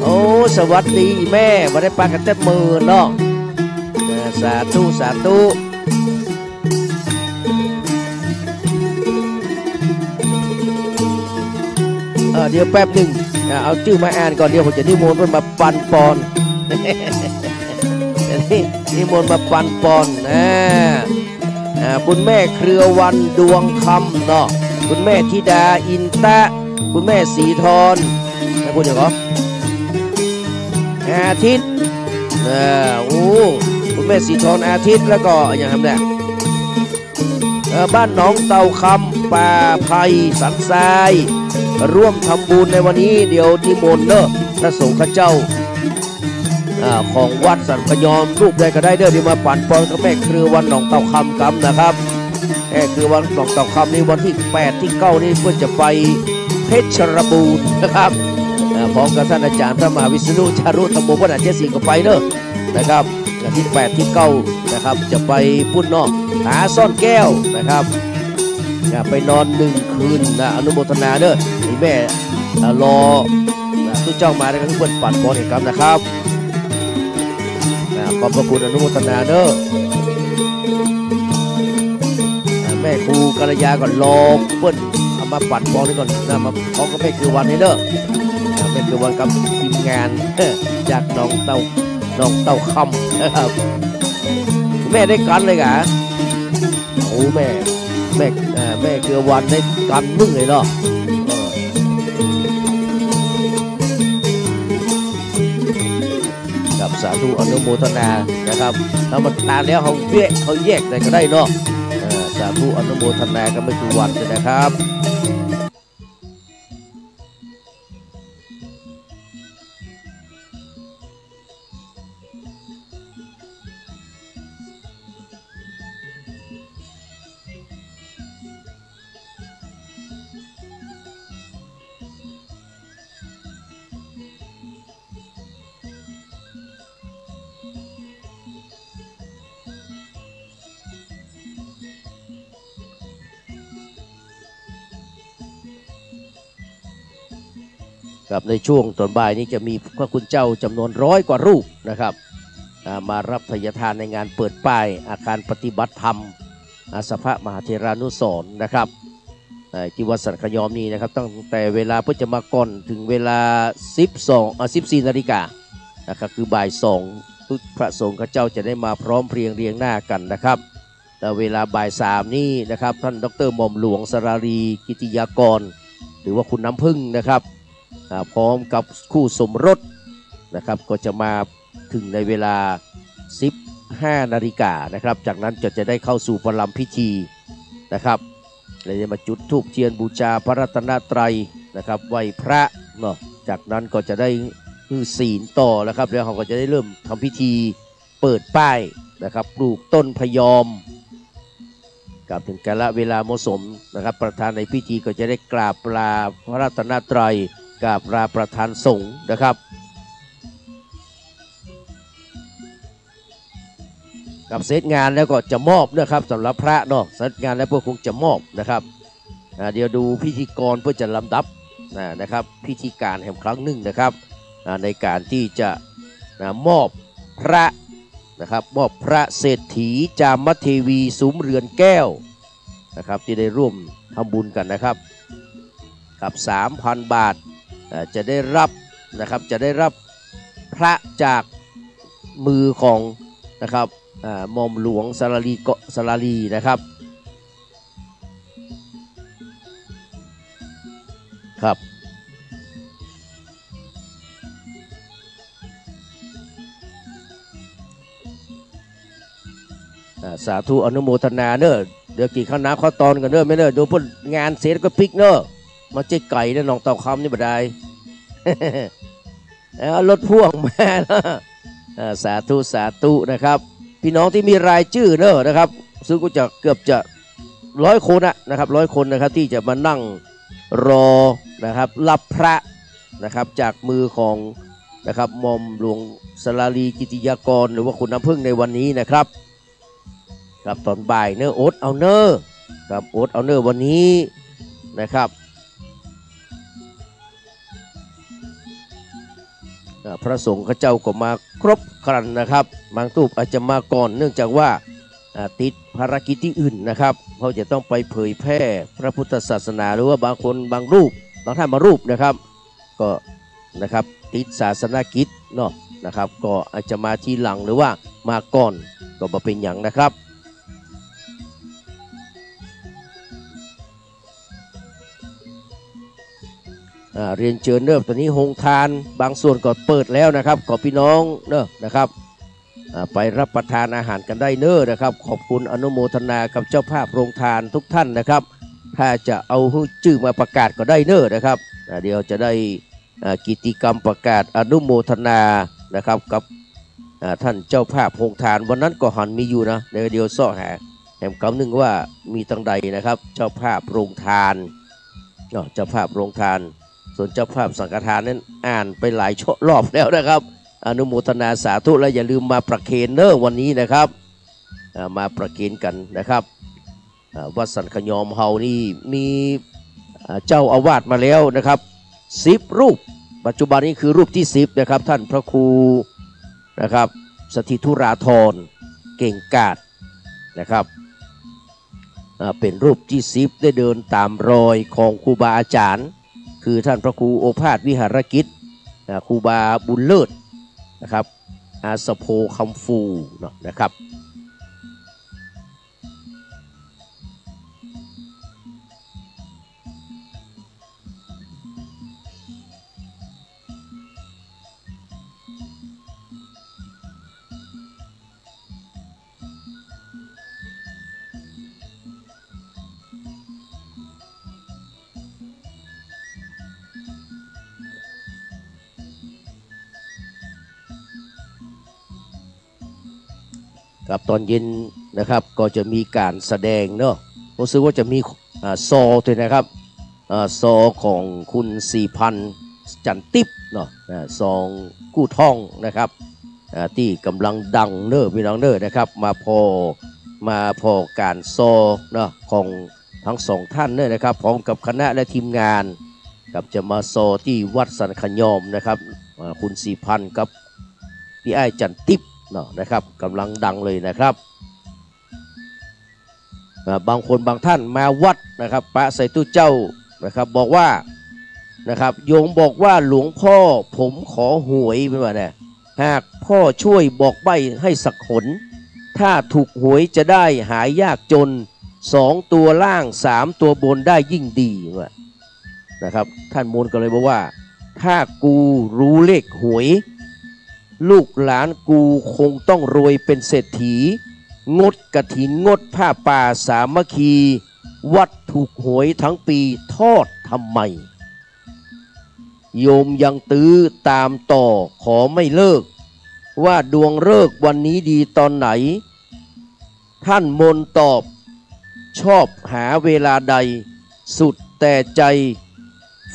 โอ้สวัสดีแม่มาได้ปากันเต็มมือเนาะสาธุสาธุเดี๋ยวแป๊บหนึ่งเอาชื่อมาอ่านก่อนเดี๋ยวผมจะนิมนต์มาปันปอนนิมนต์มาปันปอนคุณแม่เครือวันดวงคำเนาะคุณแม่ธิดาอินตะคุณแม่สีทรนะพูดอย่างก็อาทิตย์คุณแม่สีทรอาทิตย์แล้วก็อย่างทำเนี่ยบ้านหนองเตาคำป่าไผ่สันทรายร่วมทำบุญในวันนี้เดี๋ยวนิมนต์เนอะพระสงฆ์ข้าเจ้าของวัดสันพยอมรูปใดก็ได้เด้อที่มาปั่นปอนกับแม่เครือวันหนองเตาคำกันนะครับแม่คือวันหนองเตาคำนี่วันที่8 ที่ 9นี่เพื่อจะไปเพชรบูรณ์นะครับพร้อมกับท่านอาจารย์พระมหาวิษณุจารุธรรมโมพระอาจารย์ศรีก็ไปเนอะนะครับที่8 ที่ 9นะครับจะไปพุ่นนอกหาซ่อนแก้วนะครับไปนอน1 คืนอนุโมทนาเด้อนี่แม่รอทุกเจ้ามาแล้วก็ทุกคนปั่นบอลเอกครับนะครับขอบพระคุณอนุโมทนาเด้อแม่ครูกัลยาก็รอเปิ้ล มาปั่นฟองนี่ก่อนนะมาพร้อมกับแม่คือวันให้เด้อแม่คือวันกับทีมงานจากน้องเต้าคำนะครับแม่ได้กันเลยกะโอ้แม่คือวันได้กันมึงเลยเนาะกับสาธุอนุโมทนานะครับถ้ามันตายแล้วเขาแยกได้ก็ได้เนาะสาธุอนุโมทนาก็ไม่คือวันเลยนะครับครับในช่วงตอนบ่ายนี้จะมีพระคุณเจ้าจำนวน100 กว่ารูปนะครับมารับทายทานในงานเปิดป้ายอาคารปฏิบัติธรรมสภมหาเถรานุสรณ์นะครับที่วัดสันขยอมนี้นะครับตั้งแต่เวลาพุทธมกรถึงเวลา14 นาฬิกานะครับคือบ่าย2ทุกพระสงฆ์ข้าเจ้าจะได้มาพร้อมเพรียงเรียงหน้ากันนะครับแต่เวลาบ่าย3นี้นะครับท่านดร.หม่อมหลวงสรารีกิติยากรหรือว่าคุณน้ำพึ่งนะครับพร้อมกับคู่สมรสนะครับก็จะมาถึงในเวลา15 นาฬิกานะครับจากนั้นจะได้เข้าสู่ประลัมพิธีนะครับเลยจะมาจุดธูปเทียนบูชาพระรัตนตรัยนะครับไหว้พระเนาะจากนั้นก็จะได้ศีลต่อแล้วครับแล้วเขาก็จะได้เริ่มทำพิธีเปิดป้ายนะครับปลูกต้นพยอมกับถึงกาลเวลาเหมาะสมนะครับประธานในพิธีก็จะได้กราบลาพระรัตนตรัยกราบลาประธานสงฆ์นะครับกับเสร็จงานแล้วก็จะมอบนะครับสำหรับพระเนาะเสร็จงานแล้วพวกคงจะมอบนะครับเดี๋ยวดูพิธีกรเพื่อจะลำดับนะครับพิธีการแห่งครั้งหนึ่งนะครับในการที่จะมอบพระนะครับมอบพระเศรษฐีจามเทวีซุ้มเรือนแก้วนะครับที่ได้ร่วมทำบุญกันนะครับกับ 3,000 บาทจะได้รับนะครับจะได้รับพระจากมือของนะครับหม่อมหลวงสราลีนะครับครับสาธุอนุโมทนาเนอะเดี๋ยวกี่ข้าวน้ำข้าวตอนกันเนอะไม่เนอะดูพุ่นงานเสร็จก็พลิกเนอะมาเจ๊ไก่เนี่ยน้องเต่าคำนี่บ่ได้ รถพ่วงมาสาธุนะครับพี่น้องที่มีรายชื่อเนอะนะครับซึ่งก็จะเกือบจะ100 คนนะครับ100 คนนะครับที่จะมานั่งรอนะครับรับพระนะครับจากมือของนะครับหม่อมหลวงสราลีกิติยากรหรือว่าคุณน้ำพึ่งในวันนี้นะครับครับตอนบ่ายเนอะโอ๊ตเอาเนอะครับโอ๊ตเอาเนอะวันนี้นะครับพระสงฆ์ข้าเจ้าก็มาครบครันนะครับบางรูปอาจจะมาก่อนเนื่องจากว่าติดภารกิจที่อื่นนะครับเขาจะต้องไปเผยแพร่พระพุทธศาสนาหรือว่าบางคนบางรูปบางท่านมารูปนะครับก็นะครับติดศาสนกิจเนาะนะครับก็อาจจะมาทีหลังหรือว่ามาก่อนก็มาเป็นอย่างนะครับเรียนเชิญเนอะตอนนี้โรงทานบางส่วนก็เปิดแล้วนะครับขอพี่น้องเนอะนะครับไปรับประทานอาหารกันได้เนอะนะครับขอบคุณอนุโมทนากับเจ้าภาพโรงทานทุกท่านนะครับถ้าจะเอาชื่อมาประกาศก็ได้เนอะนะครับเดี๋ยวจะได้กิจกรรมประกาศอนุโมทนานะครับกับท่านเจ้าภาพโรงทานวันนั้นก็หันมีอยู่นะเดี๋ยวซ่อหาแหมคำหนึ่งว่ามีตั้งใดนะครับเจ้าภาพโรงทานเจ้าภาพโรงทานส่วนเจ้าภาพสังฆทานนั้นอ่านไปหลายรอบแล้วนะครับอนุโมทนาสาธุและอย่าลืมมาประเคนเนอร์วันนี้นะครับมาประเคนกันนะครับวัดสันขยอมเฮานี่มีเจ้าอาวาสมาแล้วนะครับ10 รูปปัจจุบันนี้คือรูปที่10นะครับท่านพระครูนะครับสถิตุราธรเก่งกาจนะครับ เป็นรูปที่10ได้เดินตามรอยของครูบาอาจารย์คือท่านพระครูโอภาสวิหารกิจครูบาบุญเลิศนะครับอาสโพคำฟูนะครับครับตอนเย็นนะครับก็จะมีการแสดงเนาะผมรู้สึกว่าจะมีซอด้วยนะครับซอของคุณ4,000จันติบเนาะซองกู้ท่องนะครับที่กำลังดังเนอพี่น้องเนอนะครับมาพอการซอเนาะของทั้งสองท่านเนอนะครับพร้อมกับคณะและทีมงานกับจะมาซอที่วัดสันขยอมนะครับคุณ4,000กับพี่ไอ้จันติบนะครับกำลังดังเลยนะครับบางคนบางท่านมาวัดนะครับพระใส่ตู้เจ้านะครับบอกว่านะครับโยมบอกว่าหลวงพ่อผมขอหวยไปว่าเนี่ยหากพ่อช่วยบอกใบ้ให้สักหนถ้าถูกหวยจะได้หายยากจน2ตัวล่าง3ตัวบนได้ยิ่งดีว่านะครับท่านมูลก็เลยบอกว่าถ้ากูรู้เลขหวยลูกหลานกูคงต้องรวยเป็นเศรษฐีงดกฐินงดผ้าป่าสามัคคีวัดถูกหวยทั้งปีทอดทำไมโยมยังตื้อตามต่อขอไม่เลิกว่าดวงฤกษ์วันนี้ดีตอนไหนท่านมนตอบชอบหาเวลาใดสุดแต่ใจ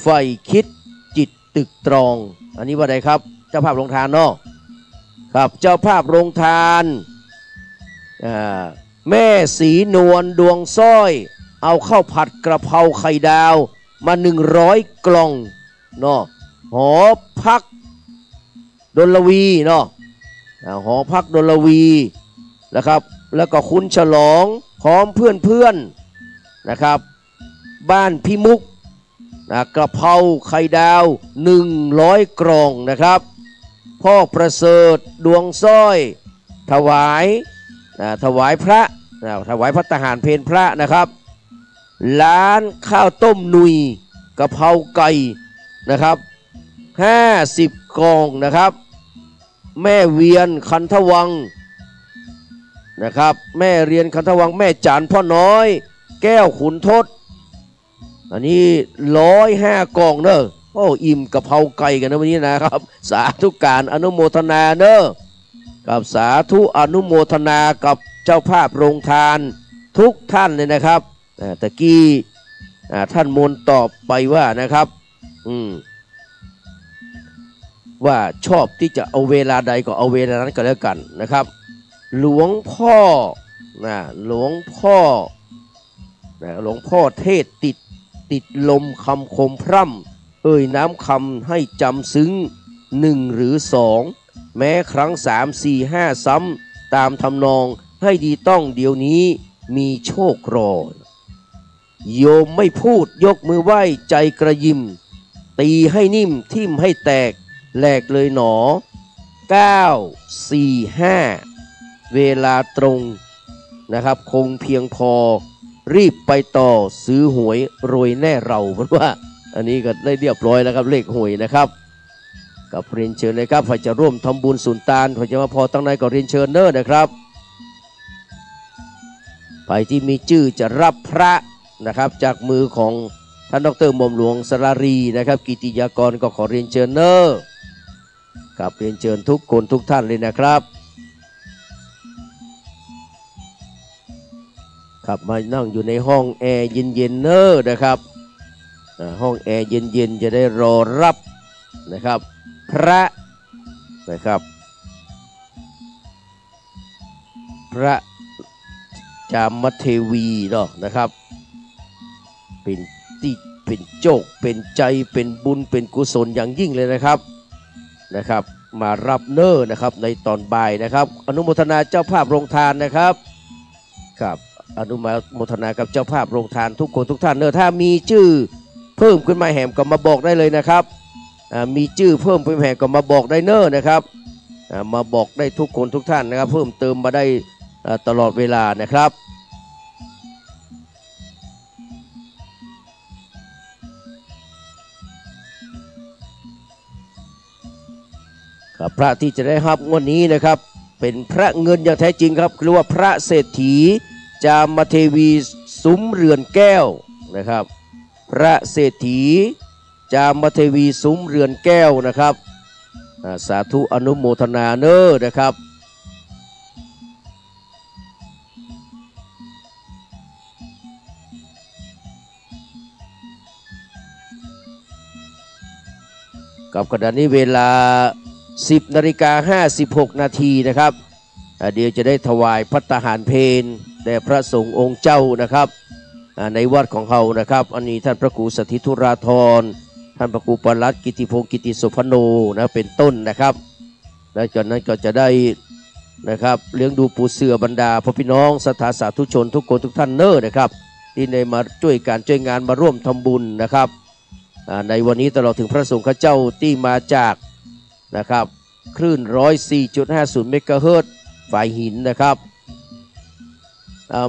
ใฝ่คิดจิตตึกตรองอันนี้ว่าใดครับเจ้าภาพโรงทานเนาะครับเจ้าภาพโรงทานแม่สีนวลดวงสร้อยเอาข้าวผัดกระเพราไข่ดาวมา100 กล่องเนาะหอพักดลวีเนาะหอพักดลวีนะครับแล้วก็คุณฉลองพร้อมเพื่อนนะครับบ้านพี่มุกกระเพราไข่ดาว100 กล่องนะครับพ่อประเสริฐดวงสร้อยถวายพระทหารเพลพระนะครับร้านข้าวต้มนุยกะเพราไก่นะครับ50 กล่องนะครับแม่เวียนคันทวังนะครับแม่เรียนคันทวังแม่จานพ่อน้อยแก้วขุนทดอันนี้105 กล่องเนอะโอ้อิ่มกะเพราไก่กันนะวันนี้นะครับสาธุการอนุโมทนาเนอะกับสาธุอนุโมทนากับเจ้าภาพโรงทานทุกท่านเลยนะครับตะกี้ท่านมนตอบไปว่านะครับว่าชอบที่จะเอาเวลาใดก็เอาเวลานั้นก็แล้วกันนะครับหลวงพ่อเทศติดลมคำคมพร่ำเอ่ยน้ำคำให้จำซึ้ง1 หรือ 2แม้ครั้ง3 4 5ซ้ำตามทำนองให้ดีต้องเดี๋ยวนี้มีโชครอโยมไม่พูดยกมือไหว้ใจกระยิมตีให้นิ่มทิ่มให้แตกแหลกเลยหนอ9 4 5เวลาตรงนะครับคงเพียงพอรีบไปต่อซื้อหวยรวยแน่เราเพราะว่าอันนี้ก็ได้เรียบร้อยแล้วครับเลขหวยนะครับกับเรียนเชิญเลยครับใครจะร่วมทำบุญสุนทานใครจะมาพอตั้งในก็เรียนเชิญเนอร์นะครับไปที่มีชื่อจะรับพระนะครับจากมือของท่านดร.หม่อมหลวงสรารีนะครับกิติยากรก็ขอเรียนเชิญเนอร์กับเรียนเชิญทุกคนทุกท่านเลยนะครับครับมานั่งอยู่ในห้องแอร์เย็นๆเนอร์นะครับห้องแอร์เย็นๆจะได้รอรับนะครับพระนะครับพระจามเทวีเนาะนะครับเป็นโจกเป็นใจเป็นบุญเป็นกุศลอย่างยิ่งเลยนะครับมารับเนอร์นะครับในตอนบ่ายนะครับอนุโมทนาเจ้าภาพโรงทานนะครับครับ อนุโมทนากับเจ้าภาพโรงทานทุกคนทุกท่านเนอะถ้ามีชื่อเพิ่มขึ้นมาแหมก็มาบอกได้เลยนะครับมีชื่อเพิ่มขึ้นแหมก็มาบอกได้เนอะนะครับมาบอกได้ทุกคนทุกท่านนะครับเพิ่มเติมมาได้ตลอดเวลานะครับพระที่จะได้รับงวดนี้นะครับเป็นพระเงินอย่างแท้จริงครับเรียกว่าพระเศรษฐีจามเทวีซุ้มเรือนแก้วนะครับพระเศรษฐีจามเทวีซุ้มเรือนแก้วนะครับสาธุอนุโมทนาเนอนะครับกับขณะนี้เวลา10:56 นาทีนะครับเดี๋ยวจะได้ถวายภัตตาหารเพลแด่พระสงฆ์องค์เจ้านะครับในวัดของเขานะครับอันนี้ท่านพระครูสถิตุราธรท่านพระครูปลัดกิติพงศ์กิติสุพโนนะเป็นต้นนะครับและจากนั้นก็จะได้นะครับเลี้ยงดูปูเสือบรรดาพ่อพี่น้องศรัทธาสาธุชนทุกคนทุกท่านเนอนะครับที่ได้มาช่วยการช่วยงานมาร่วมทำบุญนะครับในวันนี้ตลอดถึงพระสงฆ์ข้าเจ้าที่มาจากนะครับคลื่น 104.50 เมกะเฮิรตซ์ฝ่ายหินนะครับ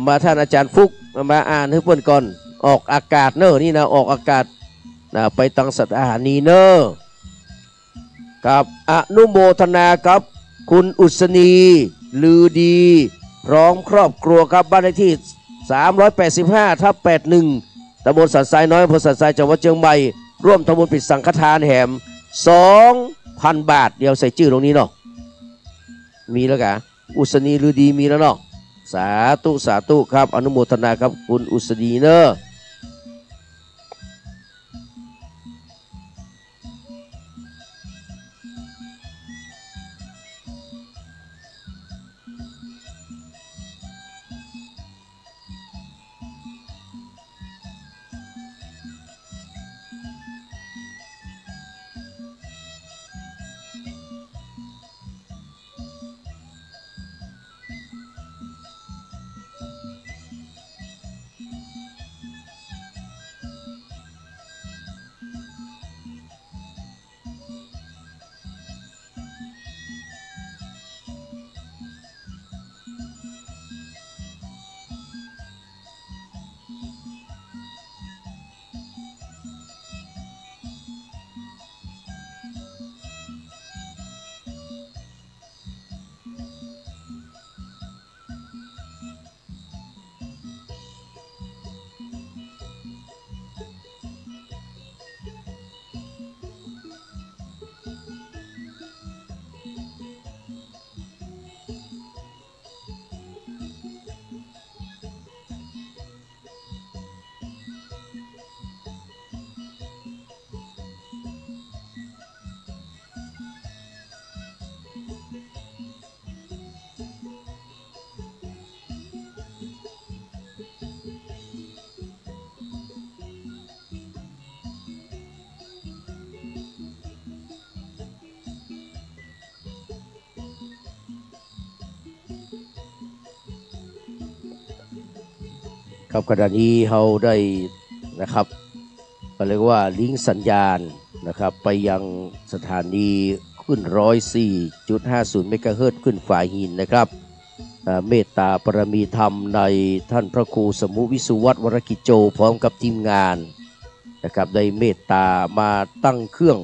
มาท่านอาจารย์ฟุกมาอ่านให้เพื่อนก่อนออกอากาศเนอนี่นะออกอากาศไปตังสถานีเนอครับอนุโมทนาครับคุณอุศนีลือดีพร้อมครอบครัวครับบ้านเลขที่385/81ตำบลสันทรายน้อยอำเภอสันทรายจังหวัดเชียงใหม่ร่วมทำบุญปิดสังฆทานแหม2,000 บาทเดี๋ยวใส่ชื่อตรงนี้เนาะมีแล้วกะอุศนีลือดีมีแล้วเนาะสาธุสาธุครับอนุโมทนาครับคุณอุศนีเนอะครับขณะนี้เราได้นะครับก็เรียกว่าลิงก์สัญญาณนะครับไปยังสถานีขึ้น 104.50 เมกะเฮิรตซ์ขึ้นฝ่ายหินนะครับเมตตาปรมีธรรมในท่านพระครูสมุวิสุวัตรวรกิจโจพร้อมกับทีมงานนะครับได้เมตตามาตั้งเครื่อง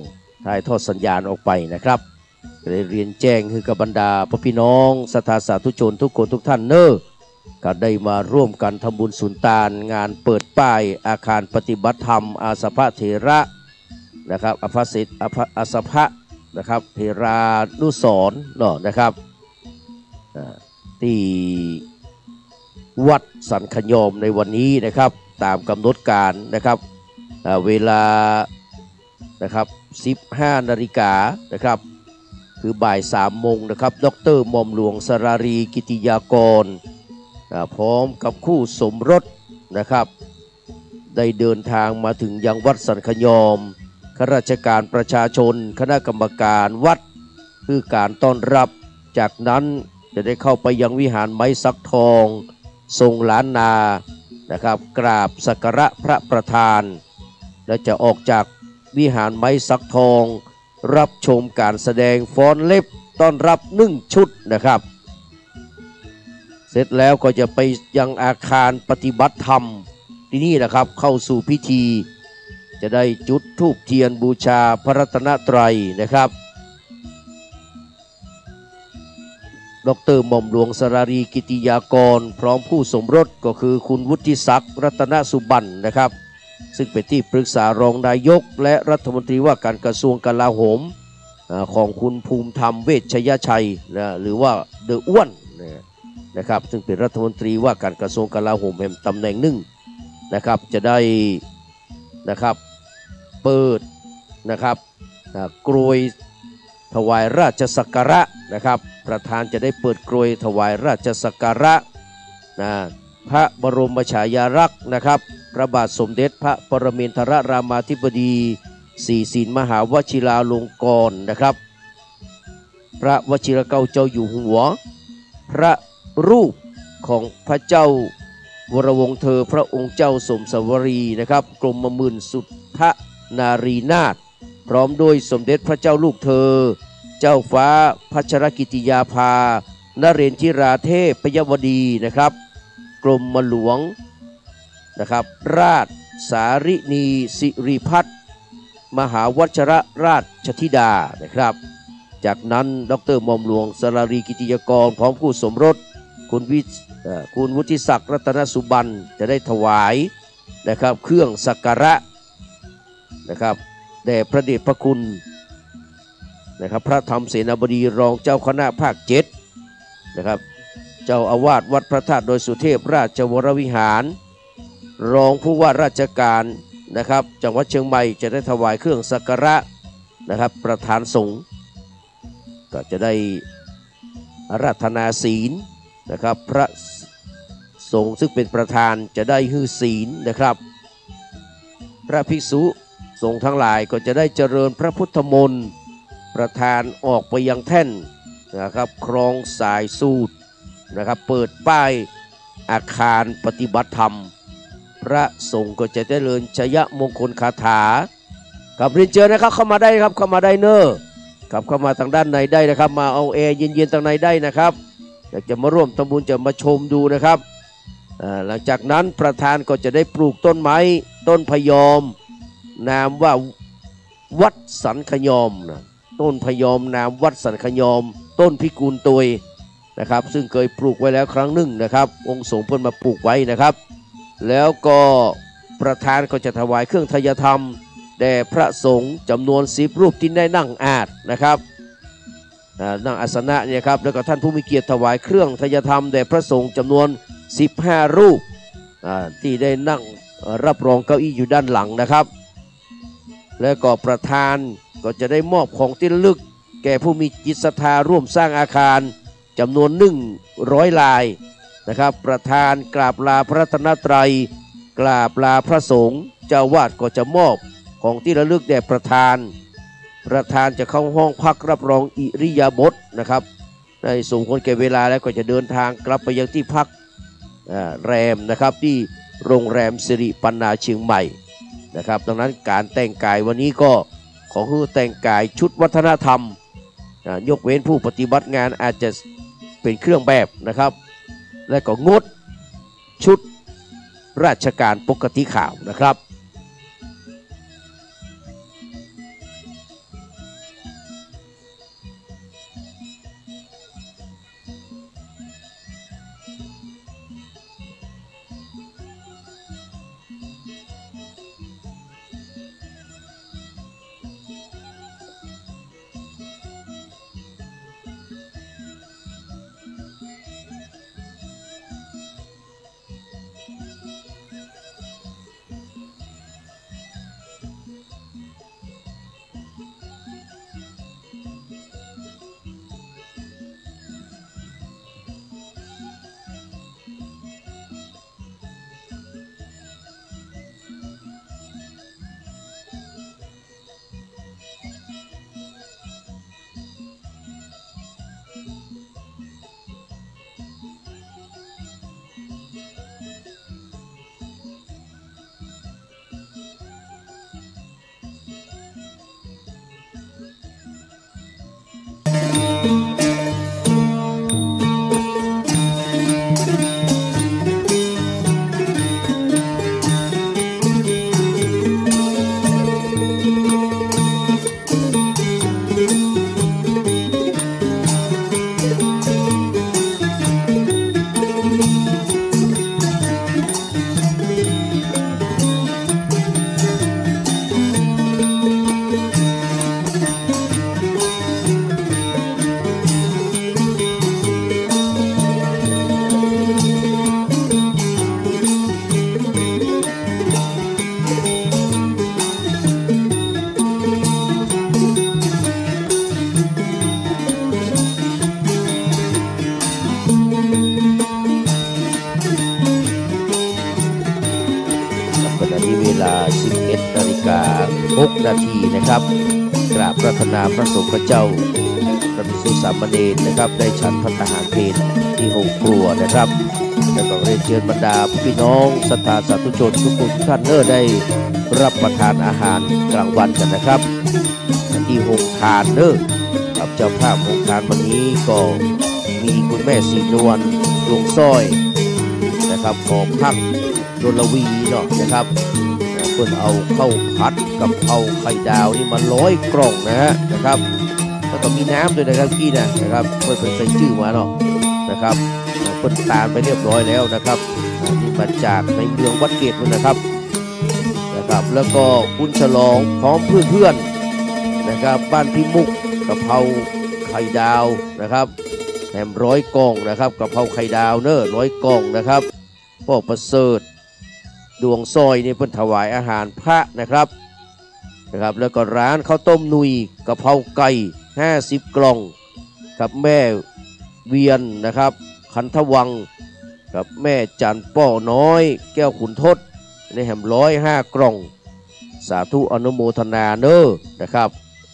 ถ่ายทอดสัญญาณออกไปนะครับได้เรียนแจ้งให้กับบรรดาพ่อพี่น้องศรัทธาสาธุชนทุกคนทุกท่านเนอะก็ได้มาร่วมกันทำบุญสุนทานงานเปิดป้ายอาคารปฏิบัติธรรมอาสภะเถระนะครับอาสภะนะครับเทรานุสรณ์เนาะนะครับที่วัดสันขยอมในวันนี้นะครับตามกำหนดการนะครับเวลานะครับ15 นาฬิกานะครับคือบ่าย3 โมงนะครับดร.หม่อมหลวงสรารีกิติยากรพร้อมกับคู่สมรสนะครับได้เดินทางมาถึงยังวัดสันขยอมข้าราชการประชาชนคณะกรรมการวัดคือการต้อนรับจากนั้นจะได้เข้าไปยังวิหารไม้สักทอง ทรงล้านนานะครับกราบสักการะพระประธานและจะออกจากวิหารไม้สักทองรับชมการแสดงฟ้อนเล็บต้อนรับ1 ชุดนะครับเสร็จแล้วก็จะไปยังอาคารปฏิบัติธรรมที่นี่นะครับเข้าสู่พิธีจะได้จุดธูปเทียนบูชาพระรัตนตรัยนะครับดร.หม่อมหลวงสรารีกิติยากรพร้อมผู้สมรสก็คือคุณวุฒิศักดิ์รัตนสุบรรณนะครับซึ่งเป็นที่ปรึกษารองนายกและรัฐมนตรีว่าการกระทรวงกลาโหมของคุณภูมิธรรมเวชยชัยนะหรือว่าเดอะอ้วนนะครับซึ่งเป็นรัฐมนตรีว่าการกระทรวงกลาโหมแห่งตำแหน่งหนึ่งนะครับจะได้นะครับเปิดนะครับกรวยถวายราชสักการะนะครับประธานจะได้เปิดกรวยถวายราชสักการะนะพระบรมฉายาลักษณ์นะครับพระบาทสมเด็จพระปรมินทรรามาธิบดีศรีสินมหาวชิราลงกรณ์นะครับพระวชิรเกล้าเจ้าอยู่หัวพระรูปของพระเจ้าวรวงศ์เธอพระองค์เจ้าสมสวรีนะครับกรมหมื่นสุทธนารีนาถพร้อมด้วยสมเด็จพระเจ้าลูกเธอเจ้าฟ้าพัชรกิติยาภานเรนทิราเทพยวดีนะครับกรมหลวงนะครับราชสารินีสิริพัฒน์มหาวัชรราชธิดานะครับจากนั้นดร.หม่อมหลวงสรารีกิติยากรพร้อมคู่สมรสคุณวุฒิศักดิ์รัตนสุบรรณจะได้ถวายนะครับเครื่องสักการะนะครับแด่พระเดชพระคุณนะครับพระธรรมเสนาบดีรองเจ้าคณะภาค7นะครับเจ้าอาวาสวัดพระธาตุโดยสุเทพราชวรวิหารรองผู้ว่าราชการนะครับจังหวัดเชียงใหม่จะได้ถวายเครื่องสักการะนะครับประธานสงฆ์ก็จะได้อาราธนาศีลนะครับพระสงฆ์ซึ่งเป็นประธานจะได้ฮือศีลนะครับพระภิกษุสงฆ์ทั้งหลายก็จะได้เจริญพระพุทธมนต์ประธานออกไปยังแท่นนะครับครองสายสูตรนะครับเปิดป้ายอาคารปฏิบัติธรรมพระสงฆ์ก็จะได้เจริญชยมงคลคาถาครับเรียนเชิญนะครับเข้ามาได้ครับเข้ามาได้เนอะครับเข้ามาทางด้านในได้นะครับมาเอาแอร์เย็นๆทางในได้นะครับอยากจะมาร่วมทำบุญจะมาชมดูนะครับหลังจากนั้นประธานก็จะได้ปลูกต้นไม้ต้นพยอมนามว่าวัดสันขยอมนะต้นพยอมนามวัดสันขยอมต้นพิกุลตุยนะครับซึ่งเคยปลูกไว้แล้วครั้งหนึ่งนะครับองค์สงฆ์เพิ่นมาปลูกไว้นะครับแล้วก็ประธานก็จะถวายเครื่องทายธรรมแด่พระสงฆ์จำนวน10 รูปที่ได้นั่งอาสน์นะครับนั่งอาสนะเนี่ยครับแล้วก็ท่านผู้มีเกียรติถวายเครื่องทายธรรมแด่พระสงฆ์จำนวน15 รูปที่ได้นั่งรับรองเก้าอี้อยู่ด้านหลังนะครับแล้วก็ประธานก็จะได้มอบของที่ระลึกแก่ผู้มีจิตศรัทธาร่วมสร้างอาคารจำนวน100 ลายนะครับประธานกราบลาพระรัตนตรัยกราบลาพระสงฆ์เจ้าวาดก็จะมอบของที่ระลึกแด่ประธานจะเข้าห้องพักรับรองอิริยาบถนะครับในสมควรแก่เวลาแล้วก็จะเดินทางกลับไปยังที่พักแรมนะครับที่โรงแรมสิริปันนาเชียงใหม่นะครับดังนั้นการแต่งกายวันนี้ก็ขอคือแต่งกายชุดวัฒนธรรมยกเว้นผู้ปฏิบัติงานอาจจะเป็นเครื่องแบบนะครับและก็งดชุดราชการปกติข่าวนะครับ ขณะนี้เวลา 11:06 นาทีนะครับกราบพระธนาพระสงฆ์พระเจ้าพระภิกษุสามเณรนะครับได้ฉันภัตตาหารเพลที่ห้องครัวนะครับแล้วก็เรียนเชิญบรรดาพี่น้องศรัทธาสาธุชนทุกคนทุกท่านได้รับประทานอาหารกลางวันกันนะครับที่ห้องทานกับเจ้าภาพห้องทานวันนี้ก็มีคุณแม่ศรีนวลดวงสร้อยนะครับของพักโดนลวีเนาะนะครับเพิ่นเอาข้าวผัดกับข้าวไข่ดาวนี่มา100 กล่องนะครับแล้วก็มีน้ำด้วยนะครับพี่นะครับเพิ่นเป็นใส่ชื่อมาเนาะนะครับเพิ่นตามไปเรียบร้อยแล้วนะครับนี่มาจากในเมืองวัดเกตนะครับแล้วก็คุณฉลองพร้อมเพื่อนๆนะครับบ้านพี่มุกกะเพราไข่ดาวนะครับแถม100 กล่องนะครับกะเพราไข่ดาว100 กล่องนะครับพ่อประเสริฐดวงซอยนี่เพิ่นถวายอาหารพระนะครับแล้วก็ร้านข้าวต้มนุยกะเพราไก่50 กล่องกับแม่เวียนนะครับขันธวังกับแม่จันป้อน้อยแก้วขุนทดในแหม105 กล่องสาธุอนุโมทนานะครับ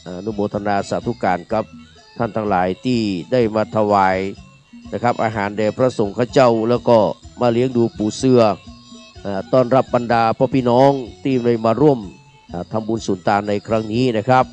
อนุโมทนาสาธุการครับท่านทั้งหลายที่ได้มาถวายนะครับอาหารแด่พระสงฆ์ข้าเจ้าแล้วก็มาเลี้ยงดูปู่เสือต้อนรับบรรดาพ่อพี่น้องที่ได้มาร่วมทำบุญสุนทานในครั้งนี้นะครับ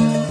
ข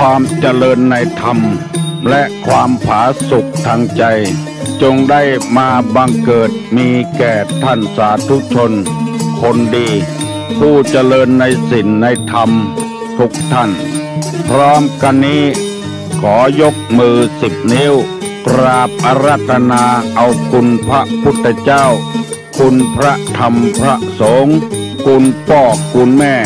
ความเจริญในธรรมและความผาสุกทางใจจงได้มาบังเกิดมีแก่ท่านสาธุชนคนดีผู้เจริญในศีลในธรรมทุกท่านพร้อมกันนี้ขอยกมือ10 นิ้วกราบอาราธนาเอาคุณพระพุทธเจ้าคุณพระธรรมพระสงฆ์คุณพ่อคุณแม่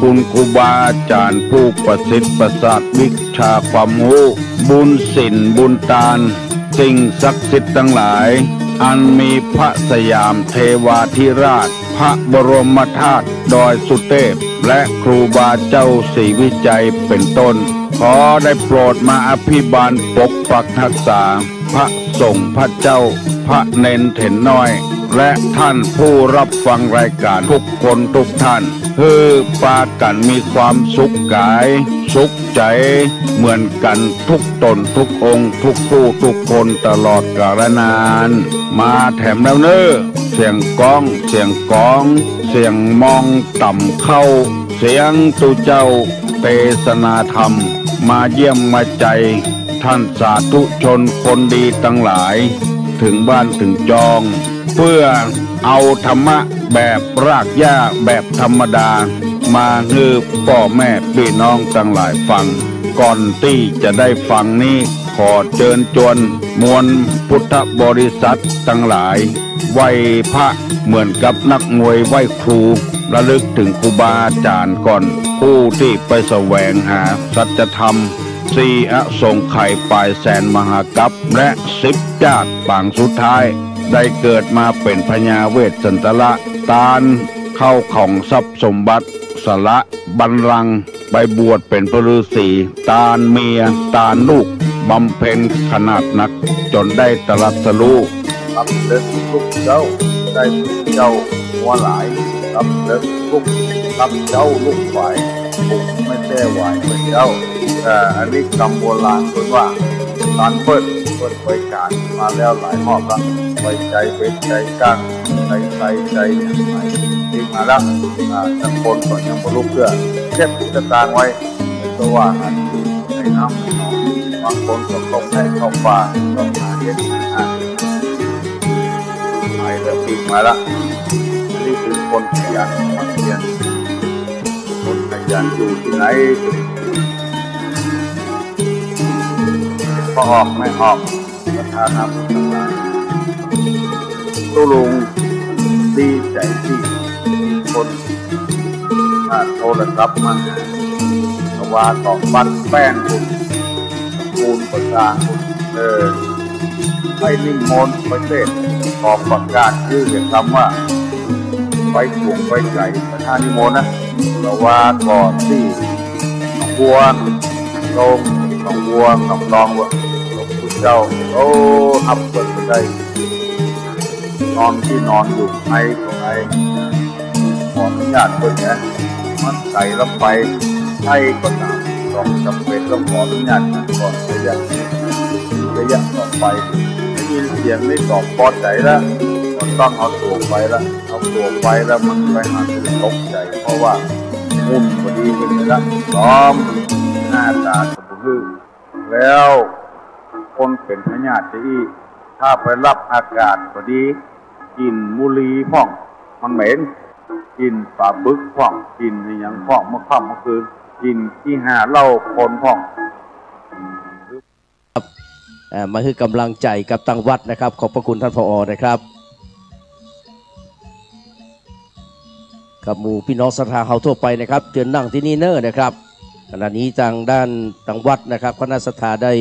คุณครูบาอาจารย์ผู้ประสิทธิ์ประสาทวิชาความรู้บุญศีลบุญทานสิ่งศักดิ์สิทธิ์ทั้งหลายอันมีพระสยามเทวาธิราชพระบรมธาตุดอยสุเทพและครูบาเจ้าศรีวิจัยเป็นต้นขอได้โปรดมาอภิบาลปกปักรักษาพระสงฆ์พระเจ้าพระเนนเถนน้อยและท่านผู้รับฟังรายการทุกคนทุกท่านคือปากันมีความสุขกายสุขใจเหมือนกันทุกตนทุกองค์ทุกผู้ทุกคนตลอดกาลนานมาแถมแล้วเน้อเสียงก้องเสียงกองเสียงมองต่ำเข้าเสียงตุเจ้าเทศนาธรรมมาเยี่ยมมาใจท่านสาธุชนคนดีทั้งหลายถึงบ้านถึงจองเพื่อเอาธรรมะแบบรากหญ้าแบบธรรมดามาให้พ่อแม่พี่น้องทั้งหลายฟังก่อนที่จะได้ฟังนี้ขอเชิญชวนมวลพุทธบริษัททั้งหลายไหว้พระเหมือนกับนักมวยไหว้ครูระลึกถึงครูบาอาจารย์ก่อนผู้ที่ไปแสวงหาสัจธรรมสี่อสงไขยปลายแสนมหากัปและ10 ชาติปางสุดท้ายได้เกิดมาเป็นพญาเวสสันตละตาลเข้าของทรัพย์สมบัติสละบัลลังก์ไปบวชเป็นพระฤาษีตาลเมียตาลลูกบำเพ็ญขนาดหนักจนได้ตรัสรู้รับเลิกทุกเจ้าได้เจ้าหัวหลายรับเลิกทุกรับเจ้าลูกฝ่ายปุกไม่แท้ไหวเหมือนเจ้าอันนี้คำโบราณพูดว่าตอนเปิดไว้การมาแล้วหลายรอบแล้วไว้ใจเป็นใจกลางใจอย่างไรที่มาแล้วทั้งคนก่อนยังบรรลุเพื่อเช็ดจะตางไว้เพราะว่าอันที่ในน้ำในหนองบางคนก็เข้าไปเข้าป่าต้องหาเห็ดไปแล้วปีมาแล้วนี่คือคนขยันมันเพียรคนขยันอยู่ที่ไหนพอออกไม่ออกประธานาธิบดีตุลุงดีใจที่คนโทรศัพท์มาว่าต่อบัตรแป้งคุณคูณประกาศให้นิ่งมนประเทศขอประกาศชื่อเรียกคำว่าไปขวงไปไก่ประธานนิมนต์นะแต่ว่าก่อนที่หนองบัวลงหนองบัวหนองรองว่าหลวงปู่เจ้าทับเปิดไปได้นอนที่นอนอยู่ในของไอ้ขออนุญาตเปิดเนี่ยมันไก่แล้วไปไอ้ก็ตามต้องจำเป็นต้องขออนุญาตก่อนระยะต่อไปได้ยินเสียงนี่ตอบพอใจแล้วต้องเอาตัวไปแล้วมันไปหาที่ตกใจเพราะว่ามุ่นพอดีกันเลยละซ้อมหน้าตาสมบูรณ์แล้วคนเป็นพญาติถ้าไปรับอากาศพอดีกินมุลีพ่องมันเหม็นกินปลาบึกพ่องกินอย่างพ่องเมื่อค่ำเมื่อคืนกินที่หาเหล้าคนพ่องมาคือกำลังใจกับตังวัดนะครับขอบพระคุณท่านผอ.นะครับกับหมู่พี่น้องศรัทธาเฮาทั่วไปนะครับเตือนนั่งที่นี่เนอร์นะครับขณะนี้ทางด้านตังวัดนะครับคณะศรัทธาได้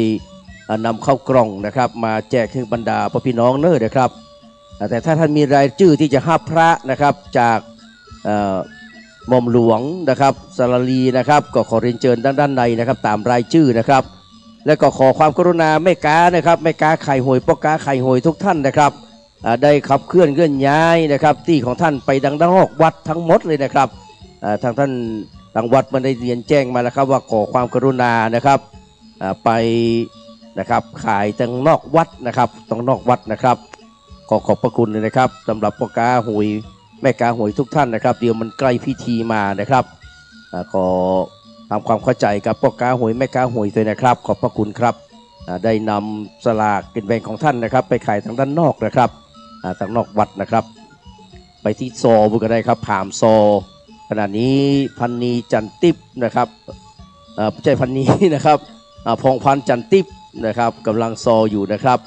นำเข้ากล่องนะครับมาแจกให้บรรดาพี่น้องเนอร์นะครับแต่ถ้าท่านมีรายชื่อที่จะห้าพระนะครับจากหม่อมหลวงนะครับสารลีนะครับก็ขอเรียนเชิญด้านในนะครับตามรายชื่อนะครับและก็ขอความกรุณาไม่กานะครับไม่กาไข่หวยปอกาไข่หวยทุกท่านนะครับได้ขับเคลื่อนย้ายนะครับที่ของท่านไปดังนอกวัดทั้งหมดเลยนะครับทางท่านทางวัดมันได้เรียนแจ้งมาแล้วครับว่าขอความกรุณานะครับไปนะครับขายทางนอกวัดนะครับตรงนอกวัดนะครับขอขอบพระคุณเลยนะครับสำหรับปอกาหวยแม่กาหวยทุกท่านนะครับเดี๋ยวมันใกล้พิธีมานะครับขอ ทำความเข้าใจกับพ่อค้าหวยแม่ค้าหวยด้วยนะครับขอบพระคุณครับได้นำสลากกินแบ่งของท่านนะครับไปขายทางด้านนอกนะครับทางนอกวัดนะครับไปที่ซอบุกได้ครับผ่ามซอขณะนี้พันนีจันติบนะครับไม่ใช่พันนีนะครับพงพันจันติบนะครับกำลังซออยู่นะครับ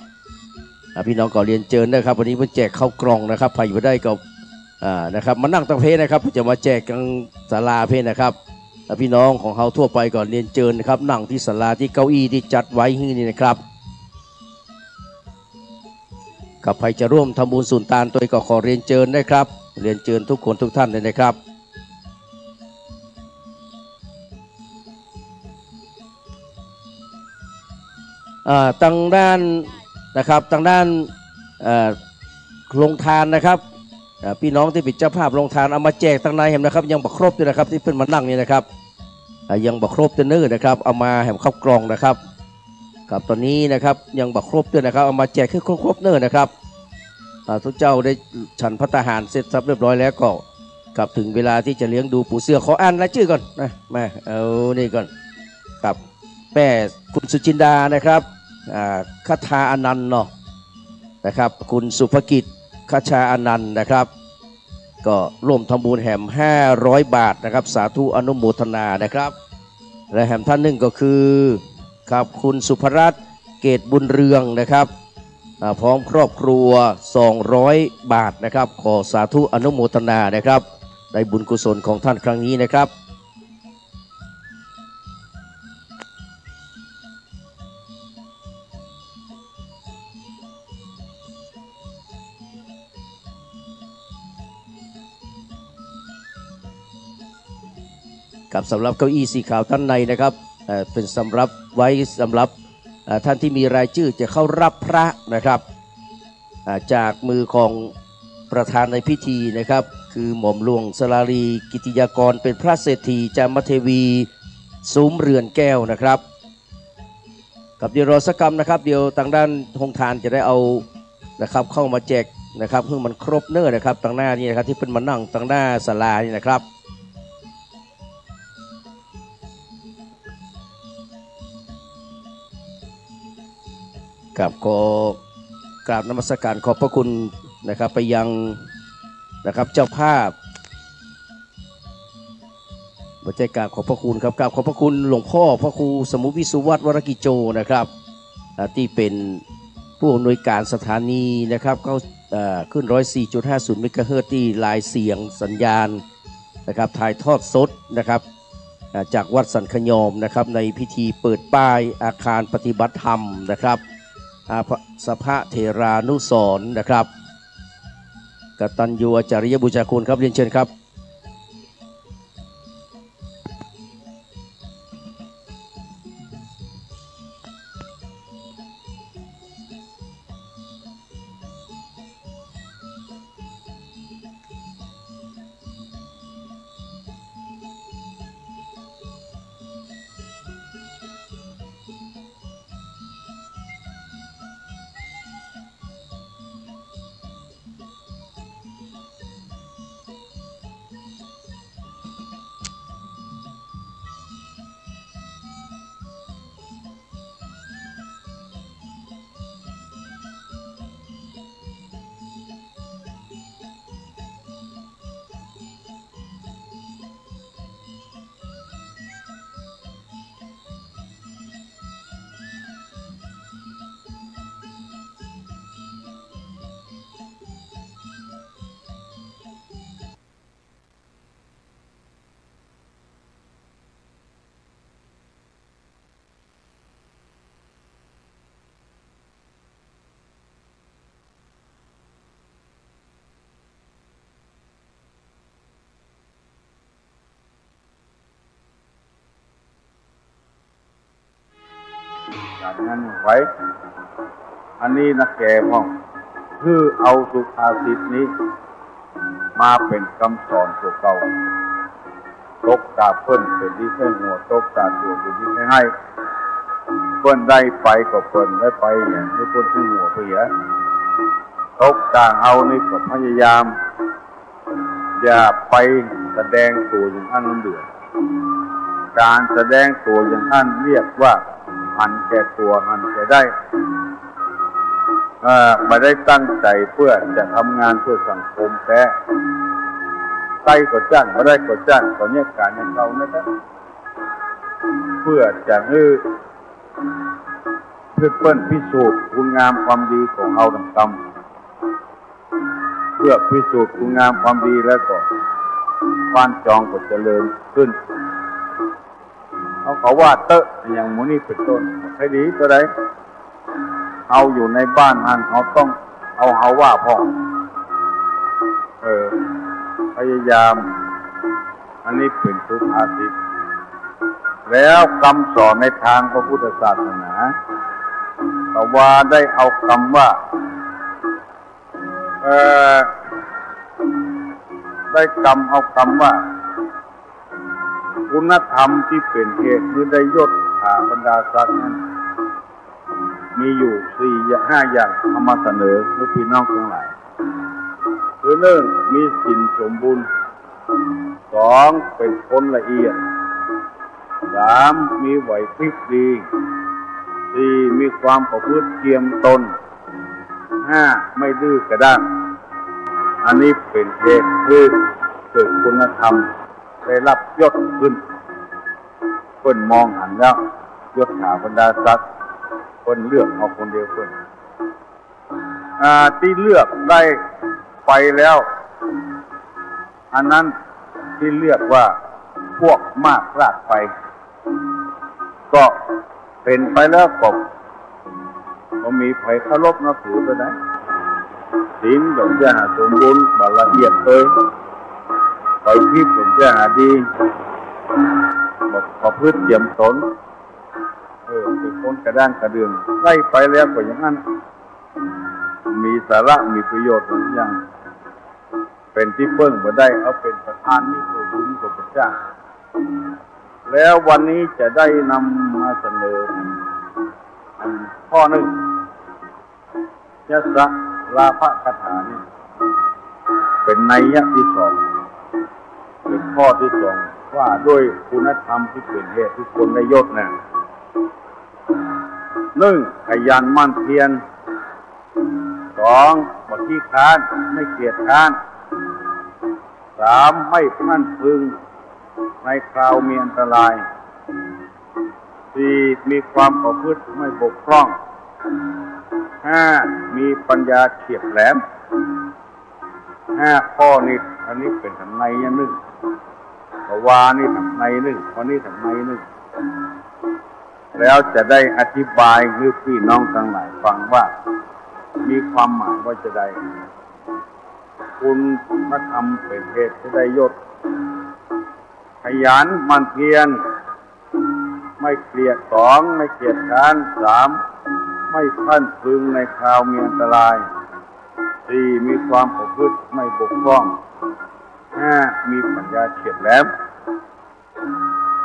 พี่น้องก็เรียนเชิญนะครับวันนี้เพื่อแจกข้าวกล่องนะครับใครอยู่ได้ก็นะครับมานั่งตั้งเพนะครับจะมาแจกกลางศาลาเพนะครับพี่น้องของเขาทั่วไปก่อนเรียนเชิญนะครับนั่งที่ศาลาที่เก้าอี้ที่จัดไว้ที่นี่นะครับกับใครจะร่วมทำบุญสุนทานตัวก็ขอเรียนเชิญนะครับเรียนเชิญทุกคนทุกท่านเลยนะครับทางด้านนะครับทางด้านโรงทานนะครับพี่น้องที่เป็นเจ้าภาพโรงทานเอามาแจกทางในเห็นนะครับยังบักครบด้วยนะครับที่เพิ่นมานั่งนี่นะครับยังบักครบตัวนื้อนะครับเอามาแหมข้าวกล่องนะครับกับตอนนี้นะครับยังบักครบด้วยนะครับเอามาแจกคือครบเนื้อนะครับทุกเจ้าได้ฉันพระทหารเสร็จสับเรียบร้อยแล้วก็กลับถึงเวลาที่จะเลี้ยงดูปู่เสือขออ่านรายชื่อก่อนนะมาเอานี่ก่อนกับแม่คุณสุจินดานะครับคทาอนันต์เนาะนะครับคุณสุภกิจคชาอนันต์นะครับก็ร่วมทำบุญแหม500 บาทนะครับสาธุอนุโมทนานะครับและแหมท่านหนึ่งก็คือครับคุณสุภรัตน์เกตบุญเรืองนะครับพร้อมครอบครัว200 บาทนะครับขอสาธุอนุโมทนานะครับในบุญกุศลของท่านครั้งนี้นะครับกับสำหรับเก้าอี้สีขาวท่านในนะครับเป็นสำหรับไว้สำหรับท่านที่มีรายชื่อจะเข้ารับพระนะครับจากมือของประธานในพิธีนะครับคือหม่อมหลวงสลารีกิติยากรเป็นพระเศรษฐีจามเทวีซุ้มเรือนแก้วนะครับกับเดี๋ยวรอสักกรรมนะครับเดี๋ยวทางด้านโรงทานจะได้เอานะครับเข้ามาแจกนะครับเพื่อมันครบเนื้อนะครับทางหน้านี่นะครับที่เป็นมานั่งทางหน้าศาลานี่นะครับกับขอกราบนมัสการขอบพระคุณนะครับไปยังนะครับเจ้าภาพบรรยากาศขอบพระคุณครับกราบขอบพระคุณหลวงพ่อพระครูสมุวิสุวัฒน์วรกิจโจนะครับที่เป็นผู้อำนวยการสถานีนะครับเขาขึ้น 104.50 เมกะเฮิรตซ์ที่ลายเสียงสัญญาณนะครับถ่ายทอดสดนะครับจากวัดสันขยอมนะครับในพิธีเปิดป้ายอาคารปฏิบัติธรรมนะครับสภะเทรานุสรณ์นะครับกตัญญูจริยบูชาคุณครับเรียนเชิญครับ อย่างนั้นไว้อันนี้นะแกพ่องคือเอาสุภาษิตนี้มาเป็นคำสอนตัวเก่าตกตาเพิ่นเป็นที่ให้หัวตกตาตัวเป็นที่ให้เพิ่นได้ไปก็เพิ่นได้ไปอย่างที่เพิ่นที่หัวไปเหรอตกตาเอานี่ก็พยายามอย่าไปแสดงตัวอย่างอันนั้นเดือด การแสดงตัวอย่างท่านเรียกว่าหันแก่ตัวหันแก่ได้ไม่ได้ตั้งใจเพื่อจะทำงานเพื่อสังคมแต่ใต้ก็จ้างไม่ได้ก็จ้างก็เนี่ยการอย่างเรานะครับเพื่อจะเพื่อนพิสูจน์คุณงามความดีของเราทั้งกรรมเพื่อพิสูจน์คุณงามความดีแล้วก็บ้านจองก็เจริญขึ้นเขาว่าเตอะอย่างมูนี่เป็นต้นให้ดีตัวใดเอาอยู่ในบ้านหันเขาต้องเอาว่าพ่อพยายามอันนี้เป็นสุภาษิตแล้วคำสอนในทางพระพุทธศาสนาแต่ว่าได้เอาคำว่าได้เอาคำว่าคุณธรรมที่เป็นเหตุคือได้ยศถาบรรดาศักดิ์นั้นมีอยู่4-5 อย่างเอามาเสนอให้พี่น้องทั้งหลายคือ1มีศีลสมบูรณ์2เป็นคนละเอียด3มีไหวพริบดี4มีความประพฤติเทียมตน5ไม่ดื้อกระด้างอันนี้เป็นเหตุคือเกิดคุณธรรมได้รับยศขึ้นเพิ่นมองหันแล้วยศถาบรรดาศักดิ์เพิ่นเลือกเอาคนเดียวเพิ่นที่เลือกได้ไปแล้วอันนั้นที่เรียกว่าพวกมากรากไปก็เป็นไปแล้วก็มีไผเคารพนับถือตัวไหนศีลดอกจะหาสมบูรณ์บาละเอียดเลยไปพิจารณาดีบอกประพฤติเยี่ยมตนเป็นคนกระด้างกระเดืองไล่ไปแล้วก็อย่างนั้นมีสาระมีประโยชน์หลายอย่างเป็นที่เพิ่งมาได้เอาเป็นประธานนี่คือบุญของพระเจ้าแล้ววันนี้จะได้นำมาเสนอข้อหนึ่งยะสะลาภคาถานี่เป็นนัยยะที่2เป็นข้อที่2ว่าด้วยคุณธรรมที่เป็นเหตุที่คนได้ยศน่ะ1ขยันหมั่นเพียร2บ่ขี้คร้านไม่เกียจคร้าน3ไม่พลั้นพลึงในคราวมีอันตราย4มีความประพฤติไม่บกพร่อง5มีปัญญาเฉียบแหลม5ข้อนี้อันนี้เป็นทำไนยะหนึ่งเพราะว่านี่ทำไนหนึ่งวันนี้ทำไนหนึ่งแล้วจะได้อธิบายให้พี่น้องทั้งหลายฟังว่ามีความหมายว่าจะได้คุณธรรมเป็นเหตุจะได้ยศขยันหมั่นเพียรไม่เกลียด2ไม่เกียจคร้าน3ไม่พลั้นพลึงในคราวมีอันตราย4มีความประพฤติไม่บกพร่อง5มีปัญญาเฉียบแหลม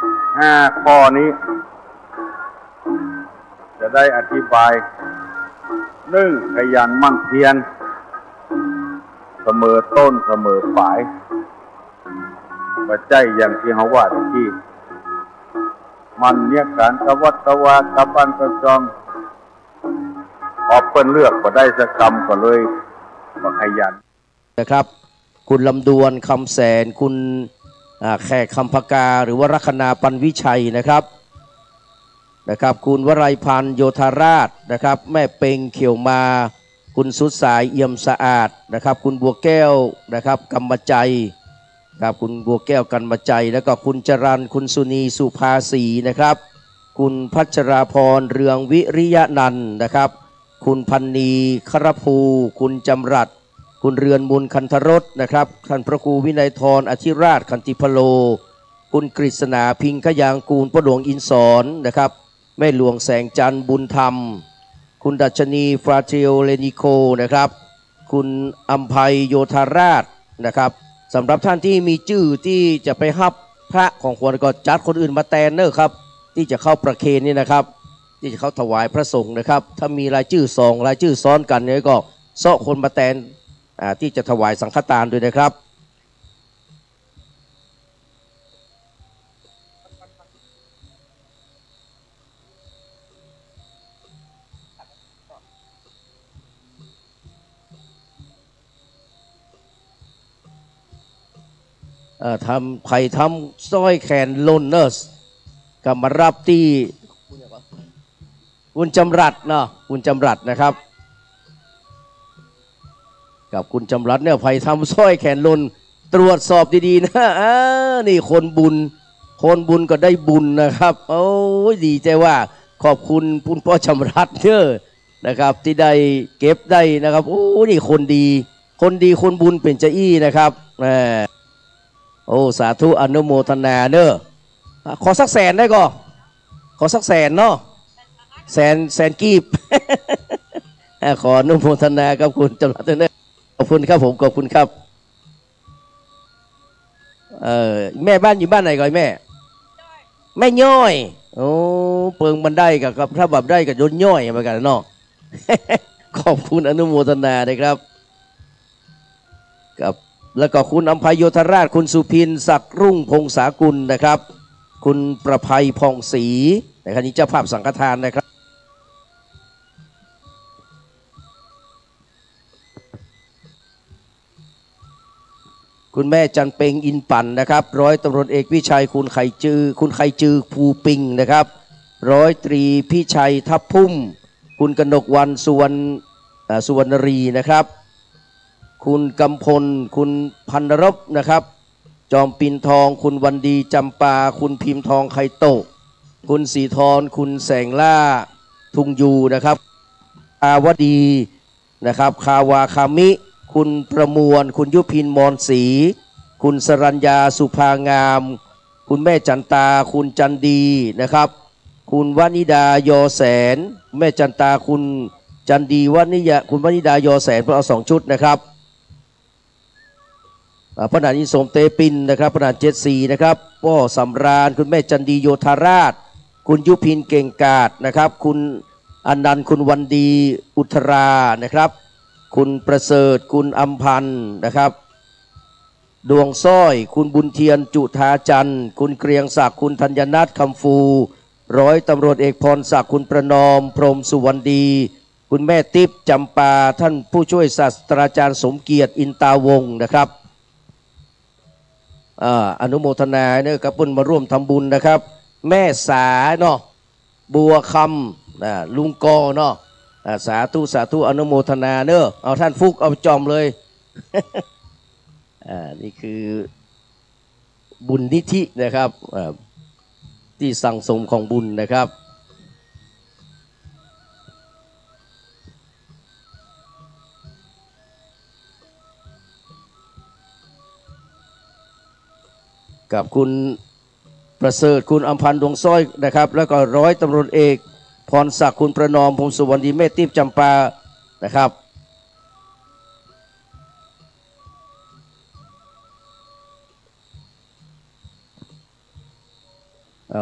5ข้อนี้จะได้อธิบาย1ขยันหมั่นเพียรเสมอต้นเสมอปลายปัจจัยอย่างที่เขาว่าที่มันเนี่ยการกวัตตวากับบันกระจองออกเปิ้นเลือกก็ได้สักคำก็เลยก็ขยันนะครับคุณลำดวนคำแสนคุณแขกคำพกาหรือว่าลัคนาปันวิชัยนะครับคุณวรัยพันธ์โยธาราชนะครับแม่เปงเขียวมาคุณสุดสายเอี่ยมสะอาดนะครับคุณบัวแก้วนะครับกำมใจครับคุณบัวแก้วกันมาใจแล้วก็คุณจรัญคุณสุนีสุภาสีนะครับคุณพัชราพรเรืองวิริยะนันท์นะครับคุณพันนีครภูคุณจำรัดคุณเรือนบุญคันธรสนะครับท่านพระครูวินัยธรอธิราชคันติพโลคุณกฤษณาพิงขยางกูลพระหลวงอินสอนนะครับแม่หลวงแสงจันทร์บุญธรรมคุณดัชนีฟราเทลเลนิโคนะครับคุณอัมภัยโยธาราชนะครับสำหรับท่านที่มีชื่อที่จะไปฮับพระของควรก็จัดคนอื่นมาแทนเนอะครับที่จะเข้าประเคนนี่นะครับที่จะเข้าถวายพระสงฆ์นะครับถ้ามีรายชื่อ2รายชื่อซ้อนกันเนี่ยก็เสาะคนมาแทนที่จะถวายสังฆทานด้วยนะครับ ทำไผ่ทำสร้อยแขนลนเนอร์สก็มารับที่คุณจำรัดเนาะคุณจำรัดนะครับกับคุณจำรัดเนี่ยไผ่ทำสร้อยแขนลนตรวจสอบดีๆนะนี่คนบุญก็ได้บุญนะครับโอ้ยดีใจว่าขอบคุณคุณพ่อจำรัดเนอะนะครับที่ได้เก็บได้นะครับโอ้นี่คนดีคนบุญเป็นเจ้าอี้นะครับโอ้สาธุอนุโมทนาเนอะขอสักแสนได้ก็ขอสักแสนเนาะแสนกีบ ขออนุโมทนากับคุณจำรัดเนอะขอบคุณครับผมขอบคุณครับแม่บ้านอยู่บ้านไหนก่อนแม่ย่อยโอ้เปิงบันไดกับพระบับได้กับยนย่อยเหมือนกันเนาะ ขอบคุณอนุโมทนานะครับกับแล้วก็คุณอัมพายโยธราชคุณสุพินศักดิ์รุ่งพงษากุลนะครับคุณประภัยพองศรีนะครับนี่เจ้าภาพสังฆทานนะครับคุณแม่จันเปงอินปั่นนะครับร้อยตำรวจเอกวิชัยคุณไข่จือภูปิงนะครับร้อยตรีพี่ชัยทับพุ่มคุณกนกวรรณสุวรรณรีนะครับคุณกำพลคุณพันรบนะครับจอมปินทองคุณวันดีจำปาคุณพิมพ์ทองไข่โตคุณสีทรคุณแสงล่าทุงยูนะครับอาวดีนะครับคาวาคามิคุณประมวลคุณยุพินมอนศรีคุณสรัญญาสุภางามคุณแม่จันตาคุณจันดีนะครับคุณวนิดายอแสนแม่จันตาคุณจันดีคุณวนิดายอแสนเพราะเอา2 ชุดนะครับพระนางอินสมเตปินนะครับพระนาง74นะครับพ่อสำราญคุณแม่จันดีโยธาราชคุณยุพินเก่งกาจนะครับคุณอนันต์คุณวันดีอุทรานะครับคุณประเสริฐคุณอัมพันธ์นะครับดวงสร้อยคุณบุญเทียนจุธาจันทร์คุณเกรียงศักดิ์คุณธัญนัทคำฟูร้อยตำรวจเอกพรศักดิ์คุณประนอมพรหมสุวรรณดีคุณแม่ติ๊บจำปาท่านผู้ช่วยศาสตราจารย์สมเกียรติอินตาวงศ์นะครับอนุโมทนาเนี่ยกับปุ่นมาร่วมทำบุญนะครับแม่สาเนาะบัวคำลุงกอเนาะสาธุอนุโมทนาเนอะเอาท่านฟุกเอาจอมเลย นี่คือบุญนิธินะครับที่สั่งสมของบุญนะครับกับคุณประเสริฐคุณอัมพันธ์ดวงสร้อยนะครับแล้วก็ร้อยตำรวจเอกพรศักดิ์คุณประนอมพงศ์สุวรรณดีแม่ติ๊บจำปานะครับ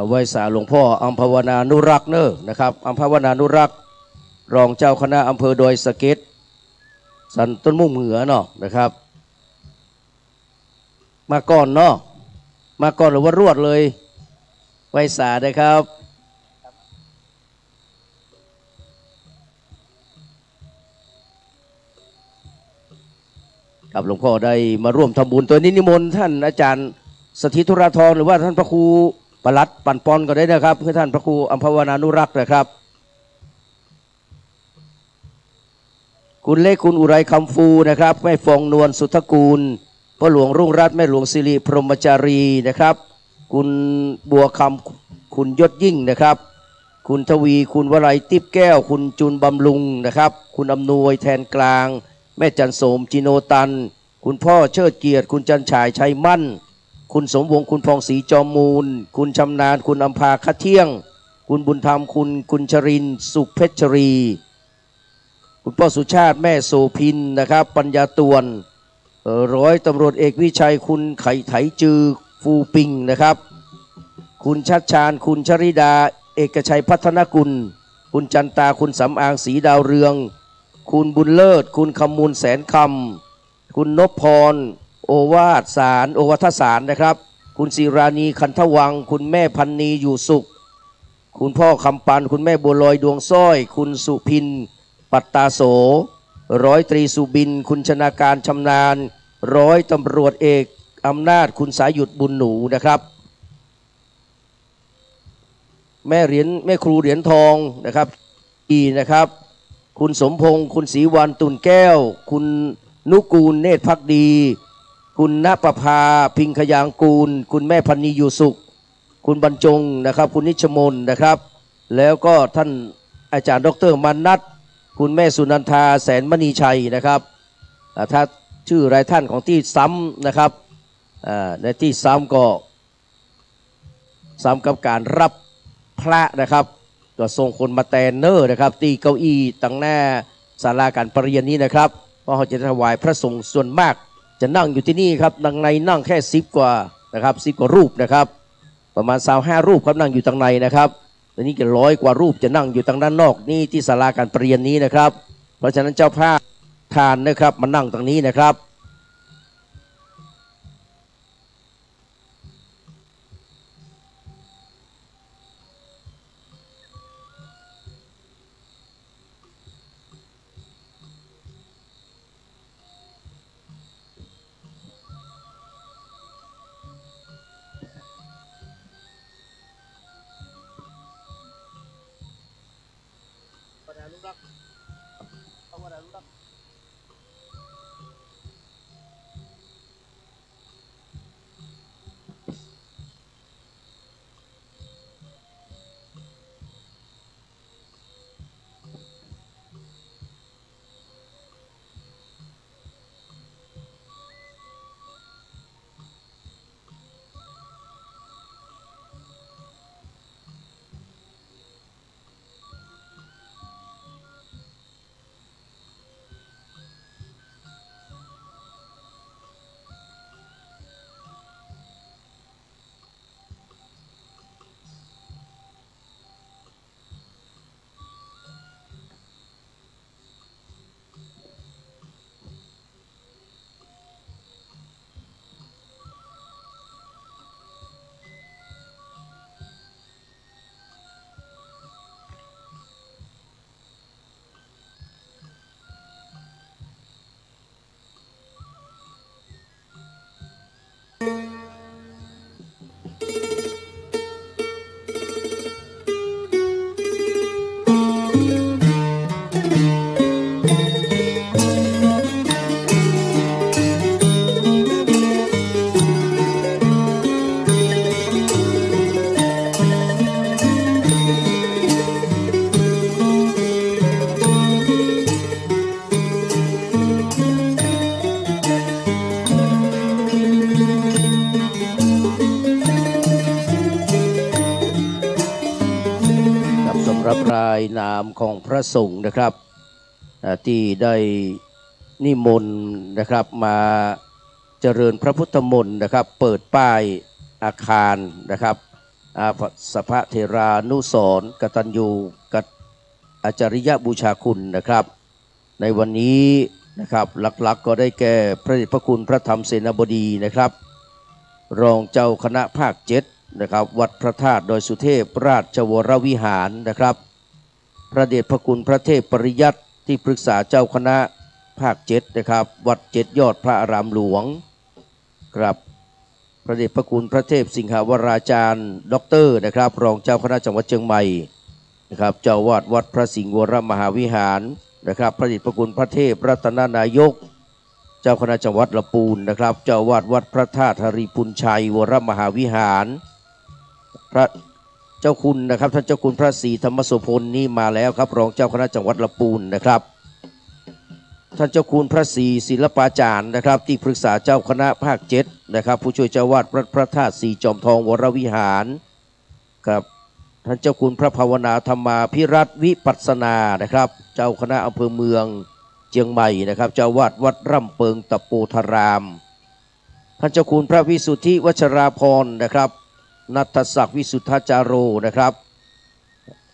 ไหว้สาหลวงพ่ออัมพวนานุรักษ์เนอะนะครับอัมพวนานุรักษ์รองเจ้าคณะอำเภอดอยสะเก็ดสันต้นมุ่งเหนือเนาะนะครับมาก่อนเนาะมาก่อนหรือว่ารวดเลยไหว้สานะครับกับหลวงพ่อได้มาร่วมทำบุญตัวนี้นิมนต์ท่านอาจารย์สถิธุราธรหรือว่าท่านพระครูปลัดปั่นปอนก็ได้นะครับเพื่อท่านพระครูอัมพวนานุรักษ์นะครับคุณเล็กคุณอุไรคำฟูนะครับแม่ฟองนวลสุทธกูลพ่อหลวงรุ่งรัตน์แม่หลวงสิริพรหมจารีนะครับคุณบัวคำคุณยศยิ่งนะครับคุณทวีคุณวรัยติ๊บแก้วคุณจุนบำรุงนะครับคุณอำนวยแทนกลางแม่จันโสมจิโนตันคุณพ่อเชิดเกียรติคุณจันฉายชัยมั่นคุณสมวงคุณพองศรีจอมมูลคุณชำนาญคุณอัมพาคัดเที่ยงคุณบุญธรรมคุณกุญชรินสุขเพชรีคุณพ่อสุชาติแม่โสพินนะครับปัญญาตวนร้อยตำรวจเอกวิชัยคุณไข่ไถจือฟูปิงนะครับคุณชัดชาญคุณชริดาเอกชัยพัฒนกุลคุณจันตาคุณสำอางศรีดาวเรืองคุณบุญเลิศคุณคำมูลแสนคำคุณนพพรโอวาทสารโอวัทสารนะครับคุณศิรานีคันทวังคุณแม่พันนีอยู่สุขคุณพ่อคำปันคุณแม่บัวลอยดวงสร้อยคุณสุพินปัตตาโสร้อยตรีสุบินคุณชนาการชำนาญร้อยตำรวจเอก อำนาจคุณสายุทธบุญหนูนะครับแม่ครูเหรียญทองนะครับนะครับคุณสมพงศ์คุณศรีวันตุ่นแก้วคุณนุกูลเนตรภักดีคุณณประภาพิงขยางกูลคุณแม่พันนีอยู่สุขคุณบรรจงนะครับคุณนิชมนนะครับแล้วก็ท่านอาจารย์ดร.มานัทคุณแม่สุนันทาแสนมณีชัยนะครับถ้าชื่อรายท่านของที่ซ้ำนะครับในที่ซ้ำก็ซ้ำกับการรับพระนะครับก็ส่งคนมาแตนเนอร์นะครับตีเก้าอี้ตั้งหน้าศาลาการประเรียนนี้นะครับเพราะเขาจะถวายพระสงฆ์ส่วนมากจะนั่งอยู่ที่นี่ครับดังในนั่งแค่10 กว่านะครับ10 กว่ารูปนะครับประมาณ25 รูปครับนั่งอยู่ตั้งในนะครับตอนนี้ก็100 กว่ารูปจะนั่งอยู่ตั้งด้านนอกนี่ที่ศาลาการประเรียนนี้นะครับเพราะฉะนั้นเจ้าภาพทานนะครับมานั่งตรงนี้นะครับรายนามของพระสงฆ์นะครับที่ได้นิมนต์นะครับมาเจริญพระพุทธมนต์นะครับเปิดป้ายอาคารนะครับสภเทรานุสรณ์กตัญญูกตอาจาริยบูชาคุณนะครับในวันนี้นะครับหลักๆก็ได้แก่พระเดชพระคุณพระธรรมเสนาบดีนะครับรองเจ้าคณะภาค7นะครับวัดพระธาตุดอยสุเทพราชวรวิหารนะครับพระเดชพระคุณพระเทพปริยัติที่ปรึกษาเจ้าคณะภาค7นะครับวัด7ยอดพระอารามหลวงครับพระเดชพระคุณพระเทพสิงหวราจารย์ด็อกเตอร์นะครับรองเจ้าคณะจังหวัดเชียงใหม่นะครับเจ้าวาดวัดพระสิงห์วรมหาวิหารนะครับพระเดชพระคุณพระเทพรัตนนายกเจ้าคณะจังหวัดลำพูนนะครับเจ้าวาดวัดพระธาตุหริปุญชัยวรมหาวิหารพระเจ้าคุณนะครับท่านเจ้าคุณพระศรีธรรมโสพลนี่มาแล้วครับรองเจ้าคณะจังหวัดลำพูนนะครับท่านเจ้าคุณพระศรีศิลปาจารย์นะครับที่ปรึกษาเจ้าคณะภาค7นะครับผู้ช่วยเจ้าวาดพระธาตุสีจอมทองวรวิหารครับท่านเจ้าคุณพระภาวนาธรรมาภิรัตน์วิปัสสนานะครับเจ้าคณะอำเภอเมืองเชียงใหม่นะครับเจ้าวาดวัดร่ำเปิงตะโปธารามท่านเจ้าคุณพระวิสุทธิวัชราพรนะครับนัทศักดิ์วิสุทธาจาโรนะครับ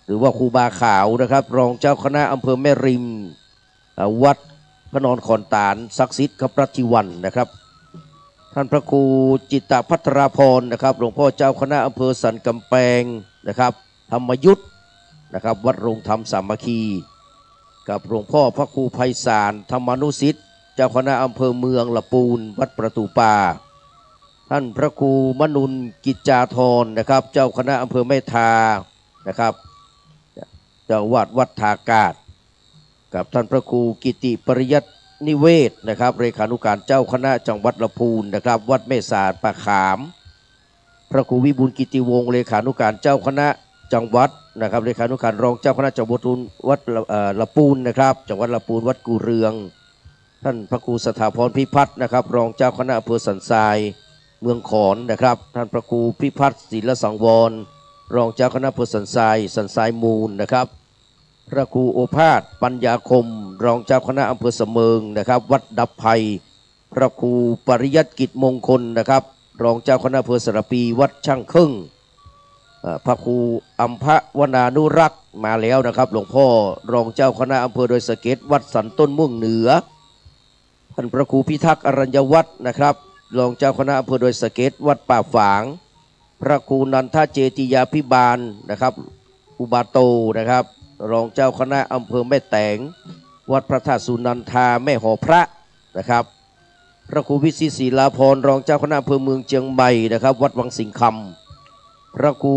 หรือว่าครูบาขาวนะครับรองเจ้าคณะอำเภอแม่ริมวัดพระนอนขอนตาลศักดิ์สิทธิ์ขปรัติวันนะครับท่านพระครูจิตตภัทราพรนะครับหลวงพ่อเจ้าคณะอำเภอสันกำแพงนะครับธรรมยุทธนะครับวัดโรงธรรมสามัคคีกับหลวงพ่อพระครูไพศาลธรรมานุสิทธิ์เจ้าคณะอำเภอเมืองละปูนวัดประตูป่า ท่านพระครูมนุนกิจจาธรนะครับเจ้าคณะอำเภอแม่ทานะครับเจ้าวาดวัดทากาศกับท่านพระครูกิติปริยัตินิเวศนะครับเลขานุการเจ้าคณะจังหวัดลำพูนนะครับวัดแม่สาดปะขามพระครูวิบูลย์กิติวงศ์เลขานุการเจ้าคณะจังหวัดนะครับเลขานุการรองเจ้าคณะจังหวัดวัดลำพูนนะครับจังหวัดลำพูนวัดกูเรืองท่านพระครูสถาพรพิพัฒน์นะครับรองเจ้าคณะอำเภอสันทรายเมืองขอนนะครับท่านพระครูพิพัฒน์ศิลสังวรรองเจ้าคณะอำเภอสันทรายมูลนะครับพระครูโอภาสปัญญาคมรองเจ้าคณะอำเภอเสมิงนะครับวัดดับไผ่พระครูปริยัติกิจมงคลนะครับรองเจ้าคณะอำเภอสระปีวัดช่างครึ่งพระครูอัมพวนานุรักษ์มาแล้วนะครับหลวงพ่อรองเจ้าคณะอำเภอโดยสะเก็ดวัดสันต้นม่วงเหนือท่านพระครูพิทักษ์อรัญญวัฒน์นะครับรองเจ้าคณะอำเภอโดยสะเก็ดวัดป่าฝางพระครูนันทเจติยาภิบาลนะครับอุบาโตนะครับรองเจ้าคณะอำเภอแม่แตงวัดพระธาตุสุนันทาแม่หอพระนะครับพระครูวิสิตศรีลาภรณ์รองเจ้าคณะอำเภอเมืองเชียงใหม่นะครับวัดวังสิงคำพระครู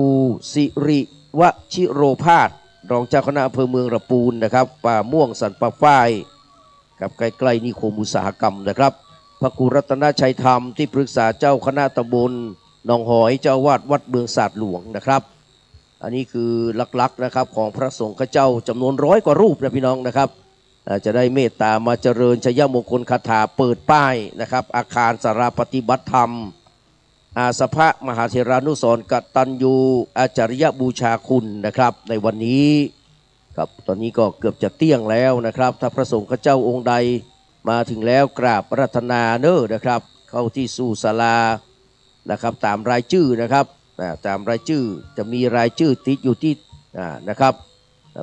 สิริวชิโรภาสรองเจ้าคณะอำเภอเมืองระปูนนะครับป่าม่วงสันป่าฝ้ายกับใกล้ๆนิคมอุตสาหกรรมนะครับพระครูรัตนชัยธรรมที่ปรึกษาเจ้าคณะตำบลหนองหอยเจ้าวาดวัดเมืองศาสตร์หลวงนะครับอันนี้คือหลักๆนะครับของพระสงฆ์เจ้าจำนวน100 กว่ารูปนะพี่น้องนะครับจะได้เมตตามาเจริญชัยมงคลคาถาเปิดป้ายนะครับอาคารสาราปฏิบัติธรรมอาสภะมหาเถรานุสรณ์กตัญญูอาจาริยบูชาคุณนะครับในวันนี้ครับตอนนี้ก็เกือบจะเที่ยงแล้วนะครับถ้าพระสงฆ์เจ้าองค์ใดมาถึงแล้วกราบรัตนาเน้อนะครับเข้าที่สู่ศาลานะครับตามรายชื่อนะครับตามรายชื่อจะมีรายชื่อติดอยู่ที่นะครับ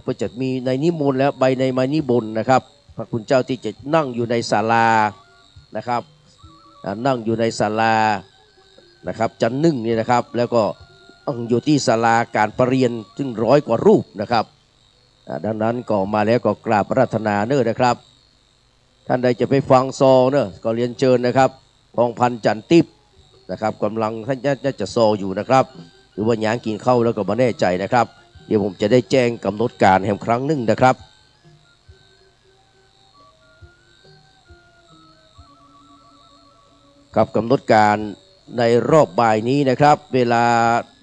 เพื่อจะมีในนิมนต์แล้วใบในมานิบนนะครับพระคุณเจ้าที่จะนั่งอยู่ในศาลานะครับนั่งอยู่ในศาลานะครับจันนึ่งนี่นะครับแล้วก็อยู่ที่ศาลาการประเรียนถึง100 กว่ารูปนะครับดังนั้นก็มาแล้วก็กราบรัตนาเน้อนะครับท่านใดจะไปฟังซอเน้อก็เรียนเชิญนะครับพองพันจันทิพย์นะครับกำลังท่านจะซออยู่นะครับหรือว่าหยางกินเข้าแล้วก็มาแน่ใจนะครับเดี๋ยวผมจะได้แจ้งกำหนดการแห่งครั้งหนึ่งนะครับกับกำหนดการในรอบบ่ายนี้นะครับเวลา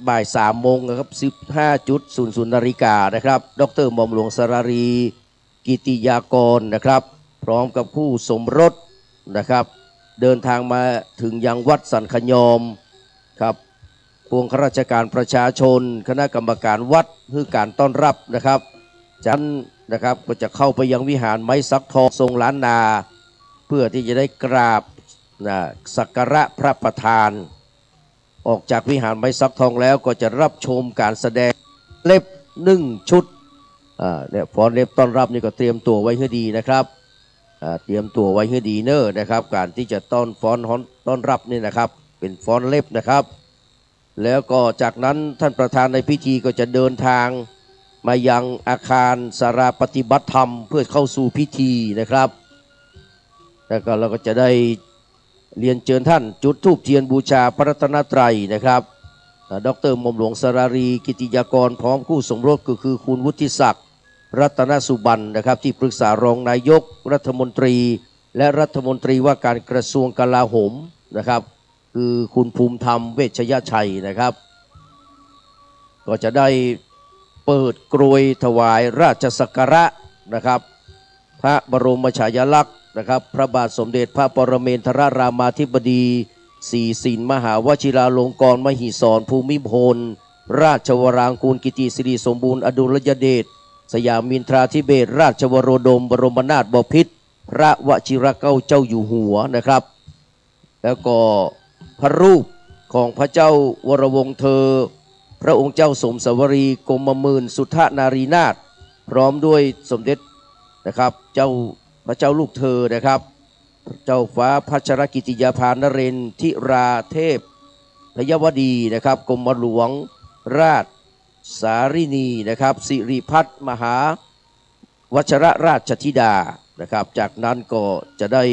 บ่าย3 โมงนะครับ 15:00 น.นะครับดร.หม่อมหลวงสรารีกิติยากรนะครับพร้อมกับคู่สมรสนะครับเดินทางมาถึงยังวัดสันขยอมครับพวงข้าราชการประชาชนคณะกรรมการวัดเพื่อการต้อนรับนะครับจากนั้นนะครับก็จะเข้าไปยังวิหารไม้สักทองทรงล้านนาเพื่อที่จะได้กราบสักการะพระประธานออกจากวิหารไม้สักทองแล้วก็จะรับชมการแสดงเล็บ1 ชุดเนี่ยฟ้อนเล็บต้อนรับนี่ก็เตรียมตัวไว้ให้ดีนะครับเตรียมตัวไว้ให้ดีเนอะนะครับการที่จะต้อนรับนี่นะครับเป็นฟ้อนเล็บนะครับแล้วก็จากนั้นท่านประธานในพิธีก็จะเดินทางมายังอาคารสาราปฏิบัติธรรมเพื่อเข้าสู่พิธีนะครับแล้วก็เราก็จะได้เรียนเชิญท่านจุดธูปเทียนบูชาพระรัตนตรัยนะครับดร.หม่อมหลวงสรารีกิติยากรพร้อมคู่สมรสก็คือคุณวุฒิศักดิ์รัตนสุบรรณนะครับที่ปรึกษารองนายกรัฐมนตรีและรัฐมนตรีว่าการกระทรวงกลาโหมนะครับคือคุณภูมิธรรมเวชยชัยนะครับก็จะได้เปิดกรวยถวายราชสักการะนะครับพระบรมฉายาลักษณ์นะครับพระบาทสมเด็จพระปรเมนทรรามาธิบดีศรีสินมหาวชิราลงกรณ์มหิศรภูมิพลราชวรางกูลกิติสิริสมบูรณ์อดุลยเดชสยามินทราธิเบศรราชวโรดมบรมนาถบพิตรพระวชิรเกล้าเจ้าอยู่หัวนะครับแล้วก็พระรูปของพระเจ้าวรวงศ์เธอพระองค์เจ้าสมสวรีกรมมื่นสุทธนารีนาถพร้อมด้วยสมเด็จนะครับพระเจ้าลูกเธอนะครับเจ้าฟ้าพัชรกิติยาภานเรนทิราเทพพยวดีนะครับกรมหลวงราชสารินีนะครับสิริพัฒน์มหาวชรราชธิดานะครับจากนั้นก็จะได้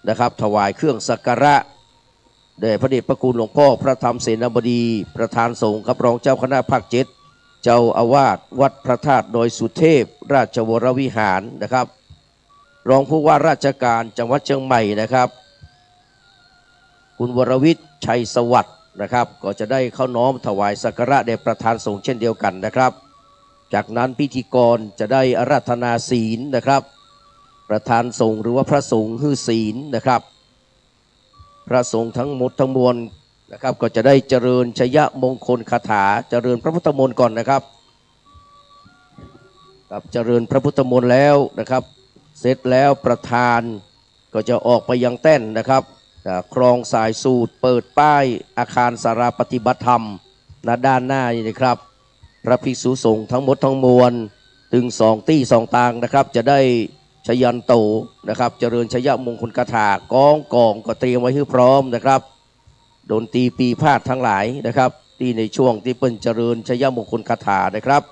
นะครับถวายเครื่องสักการะ แด่พระเดชพระคุณหลวงพ่อพระธรรมเสนาบดีประธานสงฆ์ครับรองเจ้าคณะภาค7เจ้าอาวาสวัดพระธาตุดอยสุเทพราชวรวิหารนะครับรองผู้ว่าราชการจังหวัดเชียงใหม่นะครับคุณวรวิทย์ชัยสวัสดิ์นะครับก็จะได้เข้าน้อมถวายสักการะแด่ประธานสงฆ์เช่นเดียวกันนะครับจากนั้นพิธีกรจะได้อาราธนาศีลนะครับประธานสงฆ์หรือว่าพระสงฆ์ฮือศีลนะครับพระสงฆ์ทั้งหมดทั้งมวลนะครับก็จะได้เจริญชยมงคลคาถาเจริญพระพุทธมนต์ก่อนนะครับกับเจริญพระพุทธมนต์แล้วนะครับเสร็จแล้วประธานก็จะออกไปยังแท่นนะครับครองสายสูตรเปิดป้ายอาคารสาราปฏิบัติธรรมณด้านหน้านี่นะครับพระภิกษุสงฆ์ทั้งหมดทั้งมวลถึง2 ตี้ 2 ตางนะครับจะได้ชยันโตนะครับเจริญชยมงคลคาถากองก็เตรียมไว้ให้พร้อมนะครับดนตรีปีพาดทั้งหลายนะครับที่ในช่วงที่เปิ้นเจริญชยมงคลคาถานะครับ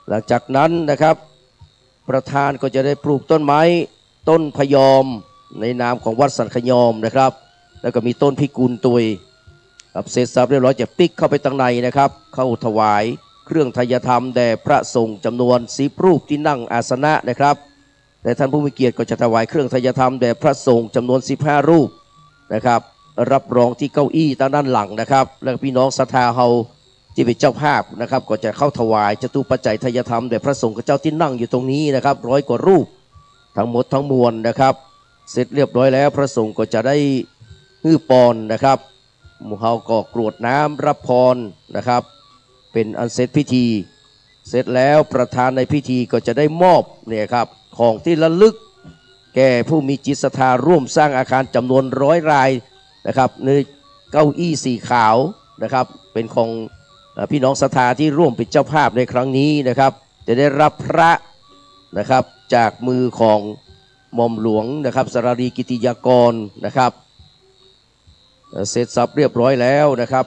หลังจากนั้นนะครับประธานก็จะได้ปลูกต้นไม้ต้นพยอมในนามของวัดสันขยอมนะครับแล้วก็มีต้นพิกุลตุยครับเสร็จสับเรียบร้อยจะปิกเข้าไปตั้งในนะครับเข้าถวายเครื่องไทยธรรมแด่พระสงฆ์จำนวน10 รูปที่นั่งอาสนะนะครับแต่ท่านผู้มีเกียรติก็จะถวายเครื่องไทยธรรมแด่พระสงฆ์จำนวน15 รูปนะครับรับรองที่เก้าอี้ทางด้านหลังนะครับแล้วพี่น้องศรัทธาเฮาที่เป็นเจ้าภาพนะครับก็จะเข้าถวายจตุปัจจัยไทยธรรมแด่พระสงฆ์เจ้าที่นั่งอยู่ตรงนี้นะครับ100 กว่ารูปทั้งหมดทั้งมวลนะครับเสร็จเรียบร้อยแล้วพระสงฆ์ก็จะได้ฮื้อปอนนะครับหมู่เฮาก็กรวดน้ำรับพรนะครับเป็นอันเสร็จพิธีเสร็จแล้วประธานในพิธีก็จะได้มอบเนี่ยครับของที่ระลึกแก่ผู้มีจิตศรัทธาร่วมสร้างอาคารจำนวน100 รายนะครับในเก้าอี้สีขาวนะครับเป็นของพี่น้องศรัทธาที่ร่วมเป็นเจ้าภาพในครั้งนี้นะครับจะได้รับพระนะครับจากมือของหม่อมหลวงนะครับสรารีกิติยากรนะครับเสร็จสับเรียบร้อยแล้วนะครับ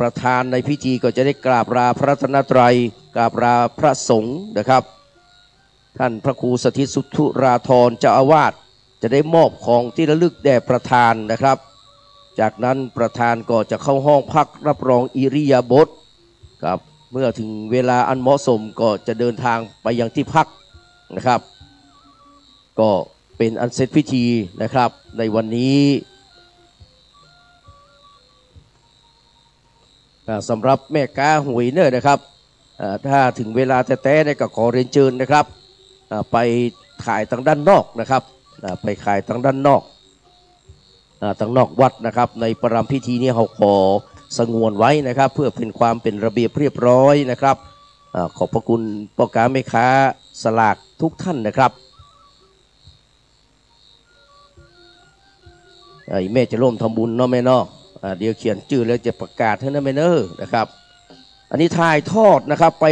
ประธานในพิธีก็จะได้กราบลาพระรัตนตรัยกราบลาพระสงฆ์นะครับท่านพระครูสถิตสุทธุราธรเจ้าอาวาสจะได้มอบของที่ระลึกแด่ประธานนะครับจากนั้นประธานก็จะเข้าห้องพักรับรองอิริยาบถครับเมื่อถึงเวลาอันเหมาะสมก็จะเดินทางไปยังที่พักนะครับก็เป็นอันเสร็จพิธีนะครับในวันนี้สำหรับแม่กาหวยเนอร์นะครับถ้าถึงเวลาแต่เนี่ยก็ขอเรียนเชิญนะครับไปขายทางด้านนอกนะครับไปขายทางด้านนอกทางนอกวัดนะครับในประรำพิธีนี้เราขอสงวนไว้นะครับเพื่อเป็นความเป็นระเบียบเรียบร้อยนะครับขอบพระคุณพ่อค้าแม่ค้าสลากทุกท่านนะครับแม่จะร่วมทำบุญเนาะแม่เนาะเดี๋ยวเขียนชื่อแล้วจะประกาศให้นะแม่เนอนะครับอันนี้ถ่ายทอดนะครับไป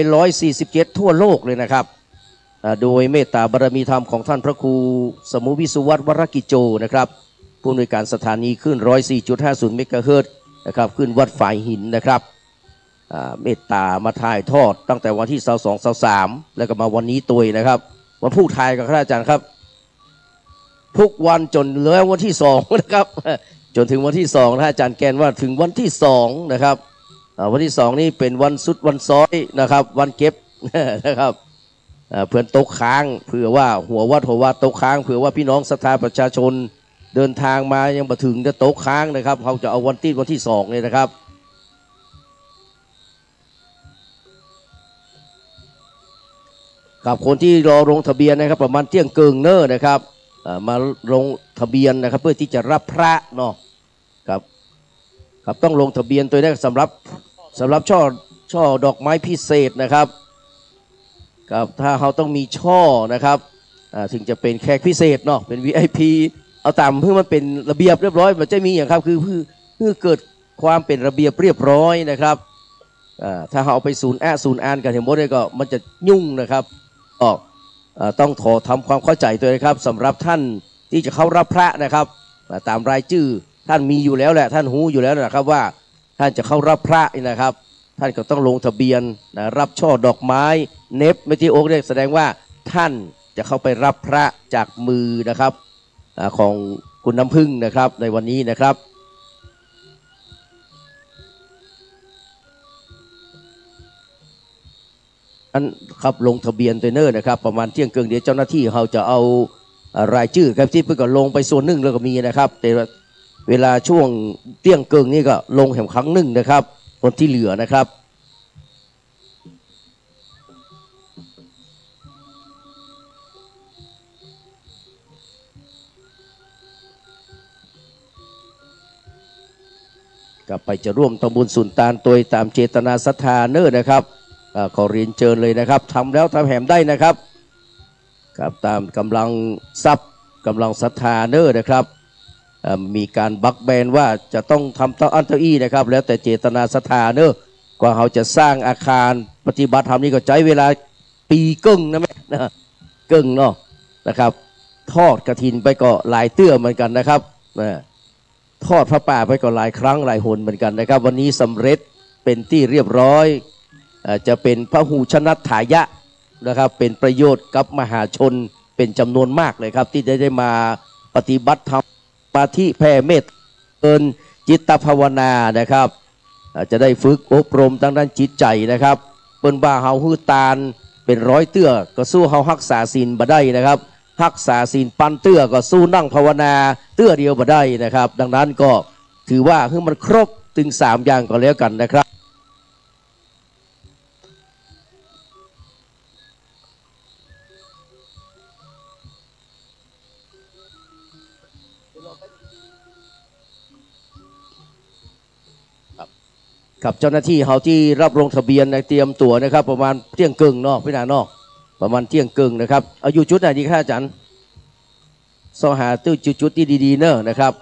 147ทั่วโลกเลยนะครับโดยเมตตาบารมีธรรมของท่านพระครูสมุวิสุวัตวรกิจโจนะครับผู้อำนวยการสถานีขึ้น 104.50 เมกะเฮิรตซ์นะครับขึ้นวัดฝ่ายหินนะครับเมตตามาถ่ายทอดตั้งแต่วันที่22 23แล้วก็มาวันนี้ตุยนะครับวันผู้ถ่ายกับพระอาจารย์ครับทุกวันจนเหลือวันที่2นะครับจนถึงวันที่2นะอาจารย์แกนว่าถึงวันที่2นะครับวันที่2นี่เป็นวันสุดวันซ้อยนะครับวันเก็บนะครับเพื่อนตกค้างเผื่อว่าหัววัดตกค้างเผื่อว่าพี่น้องศรัทธาประชาชนเดินทางมายังมาถึงจะตกค้างนะครับเขาจะเอาวันที่2เลยนะครับกับคนที่รอลงทะเบียนนะครับประมาณเที่ยงเกิงเนอร์นะครับมาลงทะเบียนนะครับเพื่อที่จะรับพระเนาะครับต้องลงทะเบียนตัวได้สำหรับช่อดอกไม้พิเศษนะครับครับถ้าเขาต้องมีช่อนะครับถึงจะเป็นแขกพิเศษเนาะเป็น VIP เอาตามเพื่อมันเป็นระเบียบเรียบร้อยมันจะมีอย่างครับคือเพื่อเกิดความเป็นระเบียบเรียบร้อยนะครับถ้าเขาเอาไปศูนย์อ่านกันเห็นหมดเลยก็มันจะยุ่งนะครับต้องขอทำความเข้าใจตัวนะครับสำหรับท่านที่จะเข้ารับพระนะครับตามรายชื่อท่านมีอยู่แล้วแหละท่านหูอยู่แล้วนะครับว่าท่านจะเข้ารับพระนะครับท่านก็ต้องลงทะเบียนรับช่อดอกไม้เนบไม่ที่โอ๊กเนี่ยแสดงว่าท่านจะเข้าไปรับพระจากมือนะครับของคุณน้ำพึ่งนะครับในวันนี้นะครับ อันครับลงทะเบียนตัวเนอร์นะครับประมาณเที่ยงเกินเดี๋ยวเจ้าหน้าที่เขาจะเอารายชื่อครับที่เพิ่งก็ลงไปส่วนหนึ่งแล้วก็มีนะครับแต่เวลาช่วงเที่ยงเกินนี่ก็ลงแห่งครั้งหนึ่งนะครับคนที่เหลือนะครับก็ไปจะร่วมทำบุญสุนทานตัวตามเจตนาศรัทธาเนอร์นะครับขอเรียนเชิญเลยนะครับทำแล้วทำแหมได้นะครับครับตามกำลังทรัพย์กำลังศรัทธาเนอร์นะครับมีการบักแบนว่าจะต้องทำเต้าอันเต้าอี้นะครับแล้วแต่เจตนาศรัทธาเนอะกว่าเขาจะสร้างอาคารปฏิบัติธรรมนี่ก็ใช้เวลาปีกึ่งนะแม่นะกึ่งเนาะนะครับทอดกฐินไปก็หลายเตื้อเหมือนกันนะครับทอดพระป่าไปก็หลายครั้งหลายหนเหมือนกันนะครับวันนี้สำเร็จเป็นที่เรียบร้อยจะเป็นพระหูชนัตถายะนะครับเป็นประโยชน์กับมหาชนเป็นจำนวนมากเลยครับที่ได้มาปฏิบัติธรรมมาที่แผ่เมตตาเอินจิตภาวนานะครับจะได้ฝึกอบรมทางด้านจิตใจนะครับเปิ้นบ้าเฮาฮือตาลเป็นร้อยเตื้อก็สู้เฮารักษาศีลบ่ได้นะครับรักษาศีลปันเตื้อก็สู้นั่งภาวนาเตื้อเดียวบ่ได้นะครับดังนั้นก็ถือว่าคือมันครบถึง3อย่างก็แล้วกันนะครับครับเจ้าหน้าที่เขาที่รับลงทะเบียนในเตรียมตั๋วนะครับประมาณเที่ยงครึ่งเนาะพี่นาเนาะประมาณเที่ยงครึ่งนะครับเอาอยู่จุดไหนดีครับอาจารย์สหาตู้จุดที่ดีๆเนอะนะครับ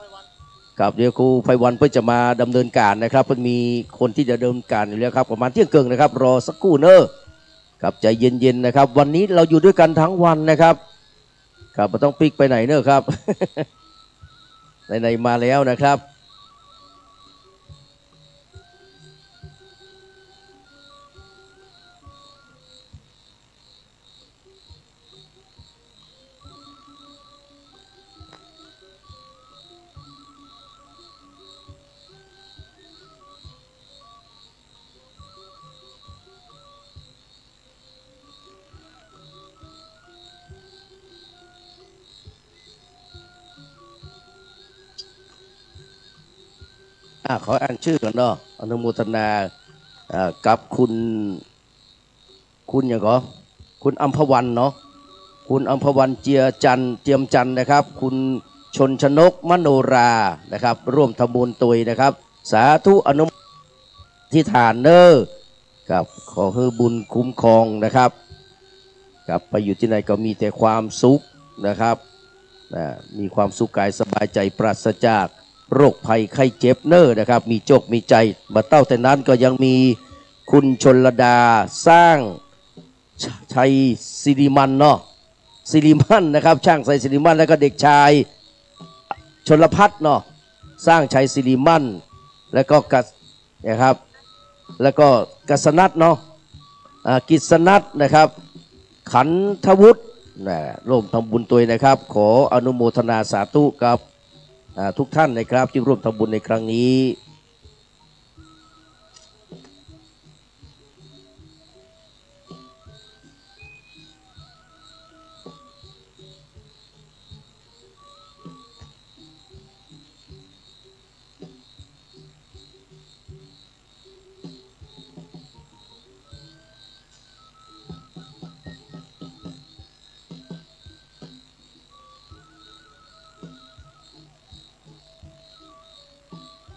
ครับเดี๋ยวครูไพวันเพื่อจะมาดำเนินการนะครับเพื่อมีคนที่จะดำเนินการอยู่แล้วครับประมาณเที่ยงครึ่งนะครับรอสักครู่เนอะครับใจเย็นๆนะครับวันนี้เราอยู่ด้วยกันทั้งวันนะครับครับไม่ต้องปิกไปไหนเนอะครับ ไหนๆมาแล้วนะครับขออ่านชื่อกันเนาะอนุโมทนากับคุณอย่างก็คุณอัมพวันเนาะคุณอัมพวันเจียจันเจียมจันนะครับคุณชนชนกมโนรานะครับร่วมทำบุญตุยนะครับสาธุอนุที่ฐานเนอร์ครับขอให้บุญคุ้มครองนะครับครับไปอยู่ที่ไหนก็มีแต่ความสุขนะครับมีความสุขกายสบายใจปราศจากโรคภัยไข้เจ็บเนอร์นะครับมีโชคมีใจมาเต้าแต่นั้นก็ยังมีคุณชนลดาสร้างชัยสิริมันเนาะสิริมันนะครับช่างใส่สิริมันแล้วก็เด็กชายชลพัฒน์เนาะสร้างชัยสิริมันแล้วก็กัสนะครับแล้วก็กัสนัทเนาะกิษนัทนะครับขันธวุฒิร่วมทำบุญตัวนะครับขออนุโมทนาสาธุกับทุกท่านนะครับที่ร่วมทำบุญในครั้งนี้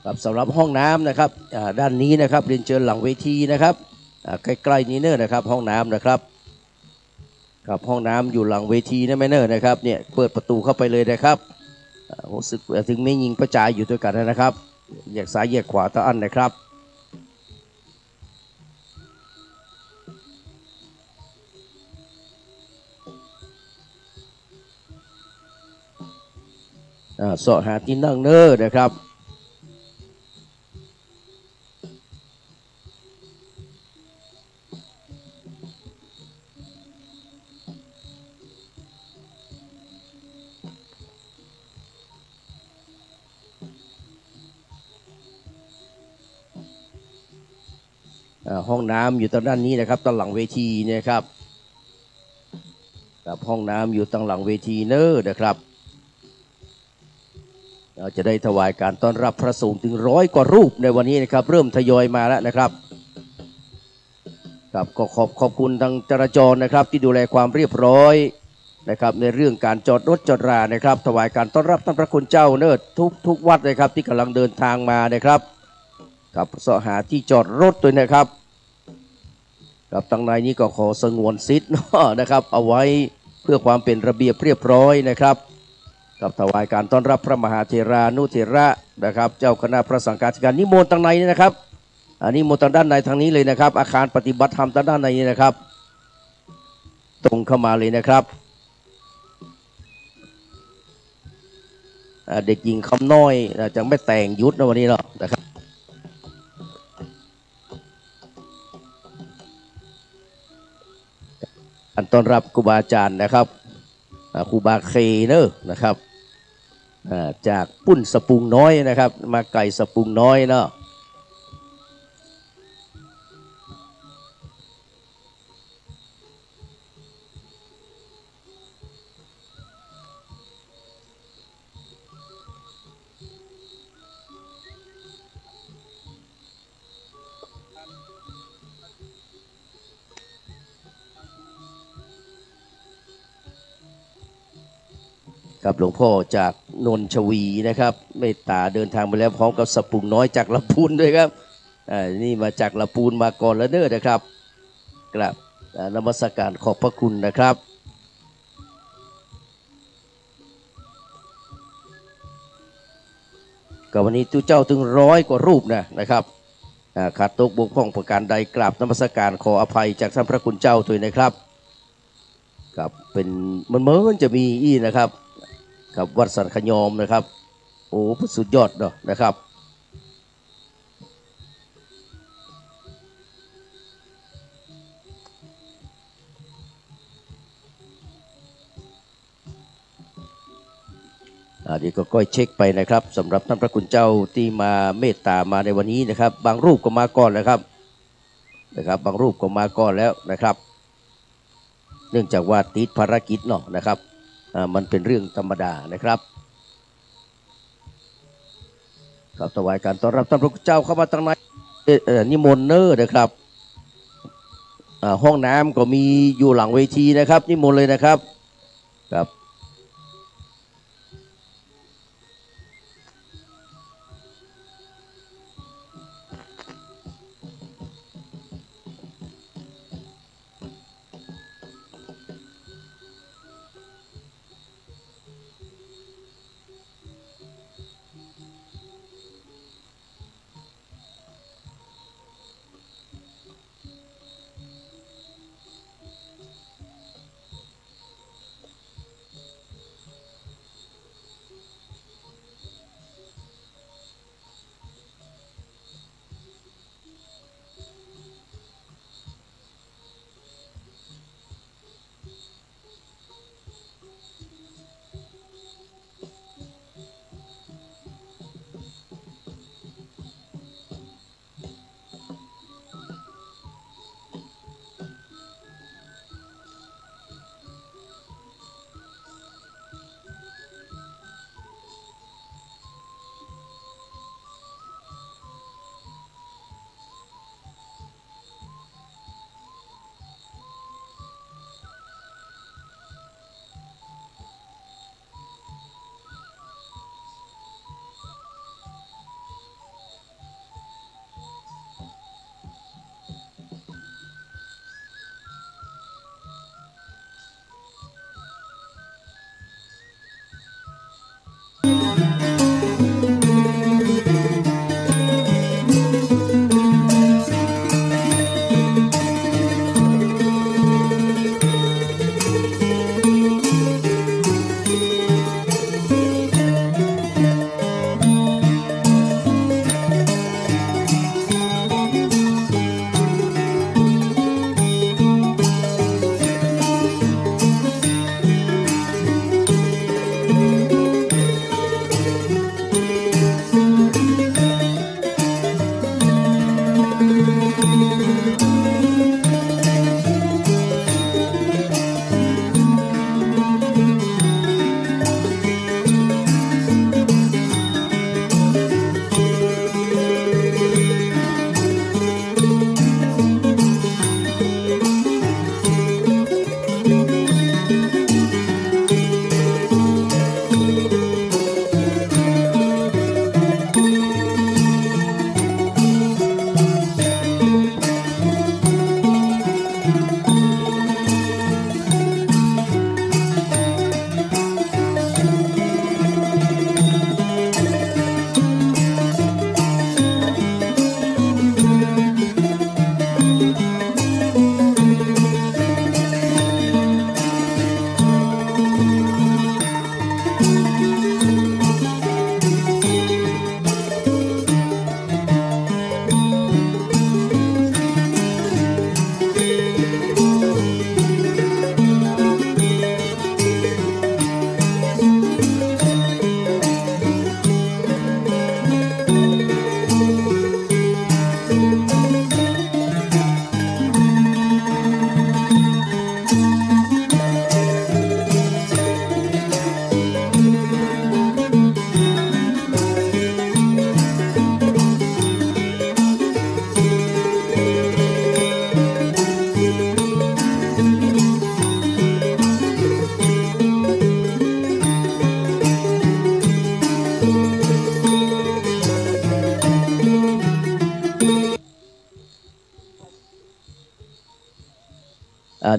ครับสำหรับห้องน้ำนะครับด้านนี้นะครับเรียนเชิญหลังเวทีนะครับใกล้ๆนี้เนอะนะครับห้องน้ำนะครับครับห้องน้ำอยู่หลังเวทีนะแม่เนอะนะครับเนี่ยเปิดประตูเข้าไปเลยนะครับรู้สึกถึงไม่ยิงประจายอยู่ด้วยกันนะครับแยกซ้ายแยกขวาตะอันนะครับเสาะหาที่นั่งเนอะนะครับ ห้องน้ำอยู่ตรงด้านนี้นะครับตรงหลังเวทีเนี่ยครับกับห้องน้ำอยู่ตรงหลังเวทีเนอร์นะครับเราจะได้ถวายการต้อนรับพระสงฆ์ถึง100 กว่ารูปในวันนี้นะครับเริ่มทยอยมาแล้วนะครับครับก็ขอบคุณทางจราจรนะครับที่ดูแลความเรียบร้อยนะครับในเรื่องการจอดรถจอดรานะครับถวายการต้อนรับท่านพระคุณเจ้าเนิร์ดทุกวัดเลยครับที่กำลังเดินทางมานะครับกับเสาะหาที่จอดรถด้วยนะครับกับทางในนี้ก็ขอสงวนสิทธิ์นะครับเอาไว้เพื่อความเป็นระเบียบเรียบร้อยนะครับกับถวายการต้อนรับพระมหาเถรานุเถระนะครับเจ้าคณะพระสังฆาธิการนิมนต์ทางในนี่นะครับอันนี้นิมนต์ทางด้านในทางนี้เลยนะครับอาคารปฏิบัติธรรมทางด้านในนี้นะครับตรงเข้ามาเลยนะครับเด็กหญิงคำน้อยจะไม่แต่งยุทธในวันนี้หรอกนะครับอันต้อนรับครูบาอาจารย์นะครับครูบาเคเนอร์นะครับจากปุ้นสปุงน้อยนะครับมาไก่สปุงน้อยเนาะครับหลวงพ่อจากนนชวีนะครับเมตตาเดินทางไปแล้วพร้อมกับสปุงน้อยจากลำพูนด้วยครับนี่มาจากลำพูนมาก่อนแล้วเด้อนะครับกราบนมัสการขอบพระคุณนะครับก็วันนี้ทุกเจ้าถึง100 กว่ารูปนะครับขาดตกบกพร่องประการใดกราบนมัสการขออภัยจากท่านพระคุณเจ้าด้วยนะครับกับเป็นมันเหมือนจะมีอีนะครับกับวัดสันขยอมนะครับโอ้สุดยอดเนาะนะครับเดี๋ยวก็ค่อยเช็คไปนะครับสำหรับท่านพระคุณเจ้าที่มาเมตตามาในวันนี้นะครับบางรูปก็มาก่อนนะครับบางรูปก็มาก่อนแล้วนะครับเนื่องจากว่าติดภารกิจเนาะนะครับมันเป็นเรื่องธรรมดานะครับครับถวายการต้อนรับท่านพระคุณเจ้าเข้ามาตั้งในนิมนต์เนอร์นะครับห้องน้ำก็มีอยู่หลังเวทีนะครับนิมนต์เลยนะครับครับ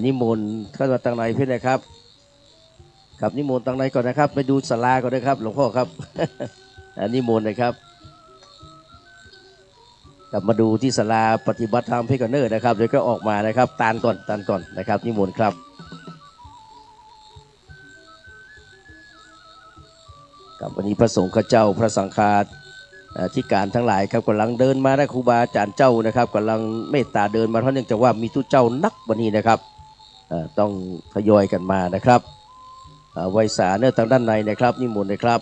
นิมนต์เข้ามาตั้งในเพื่อนนะครับครับนิมนต์ตั้งในก่อนนะครับไปดูศาลาก่อนนะครับหลวงพ่อครับ นิมนต์นะครับกลับมาดูที่ศาลาปฏิบัติธรรมเพื่อนกันเนอร์นะครับเดี๋ยวก็ออกมานะครับตานก่อนนะครับนิมนต์ครับกับวันนี้พระสงฆ์ข้าเจ้าพระสังฆาที่การทั้งหลายครับกำลังเดินมาได้ครูบาอาจารย์เจ้านะครับกำลังเมตตาเดินมาเพราะเนื่องจากว่ามีทุเจ้านักวันนี้นะครับต้องทยอยกันมานะครับไวสาเนื้อทางด้านในนะครับนิมนต์นะครับ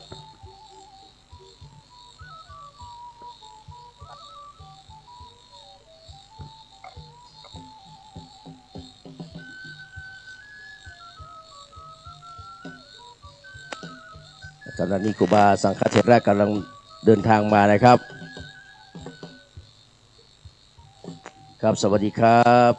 ขณะนี้ครูบาสังฆเถระกำลังเดินทางมานะครับครับสวัสดีครับ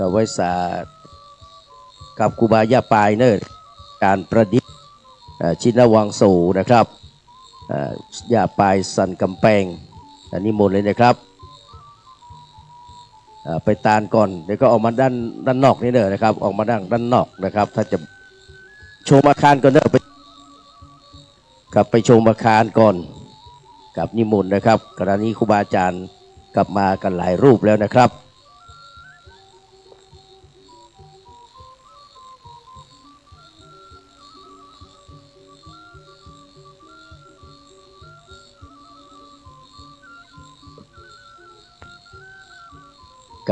กับไว้สากับครูบาย่าปายเนอร์การประดิษฐ์ชินวังสูนะครับย่าปายสันกำแพงนิมนต์เลยนะครับไปตานก่อนเดี๋ยวก็ออกมาด้านนอกนี่เนอะนะครับออกมาด้านนอกนะครับถ้าจะชมอาคารก่อนเนอะไปกับไปชมอาคารก่อนกับนิมนต์นะครับกรณีครูบาอาจารย์กลับมากันหลายรูปแล้วนะครับ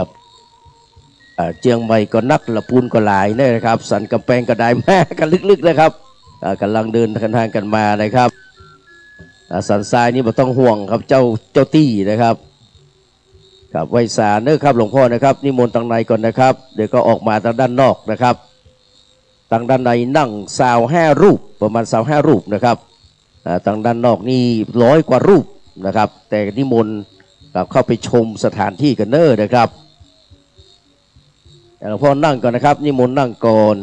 กับเจียงใหม่ก็นักละปูนก็หลายนะครับสันกำแพงก็ได้แม่กันลึกๆนะครับกำลังเดินทางกันมานะครับสันทรายนี่ไม่ต้องห่วงครับเจ้าตี้นะครับกับไวสาเนอครับหลวงพ่อนะครับนิมนต์ทางในก่อนนะครับเดี๋ยวก็ออกมาทางด้านนอกนะครับทางด้านในนั่ง25 รูปประมาณ25 รูปนะครับทางด้านนอกนี่100 กว่ารูปนะครับแต่นิมนต์เข้าไปชมสถานที่กันเนอนะครับหลวงพ่อนั่งก่อนนะครับนิมนต์นั่งก่อน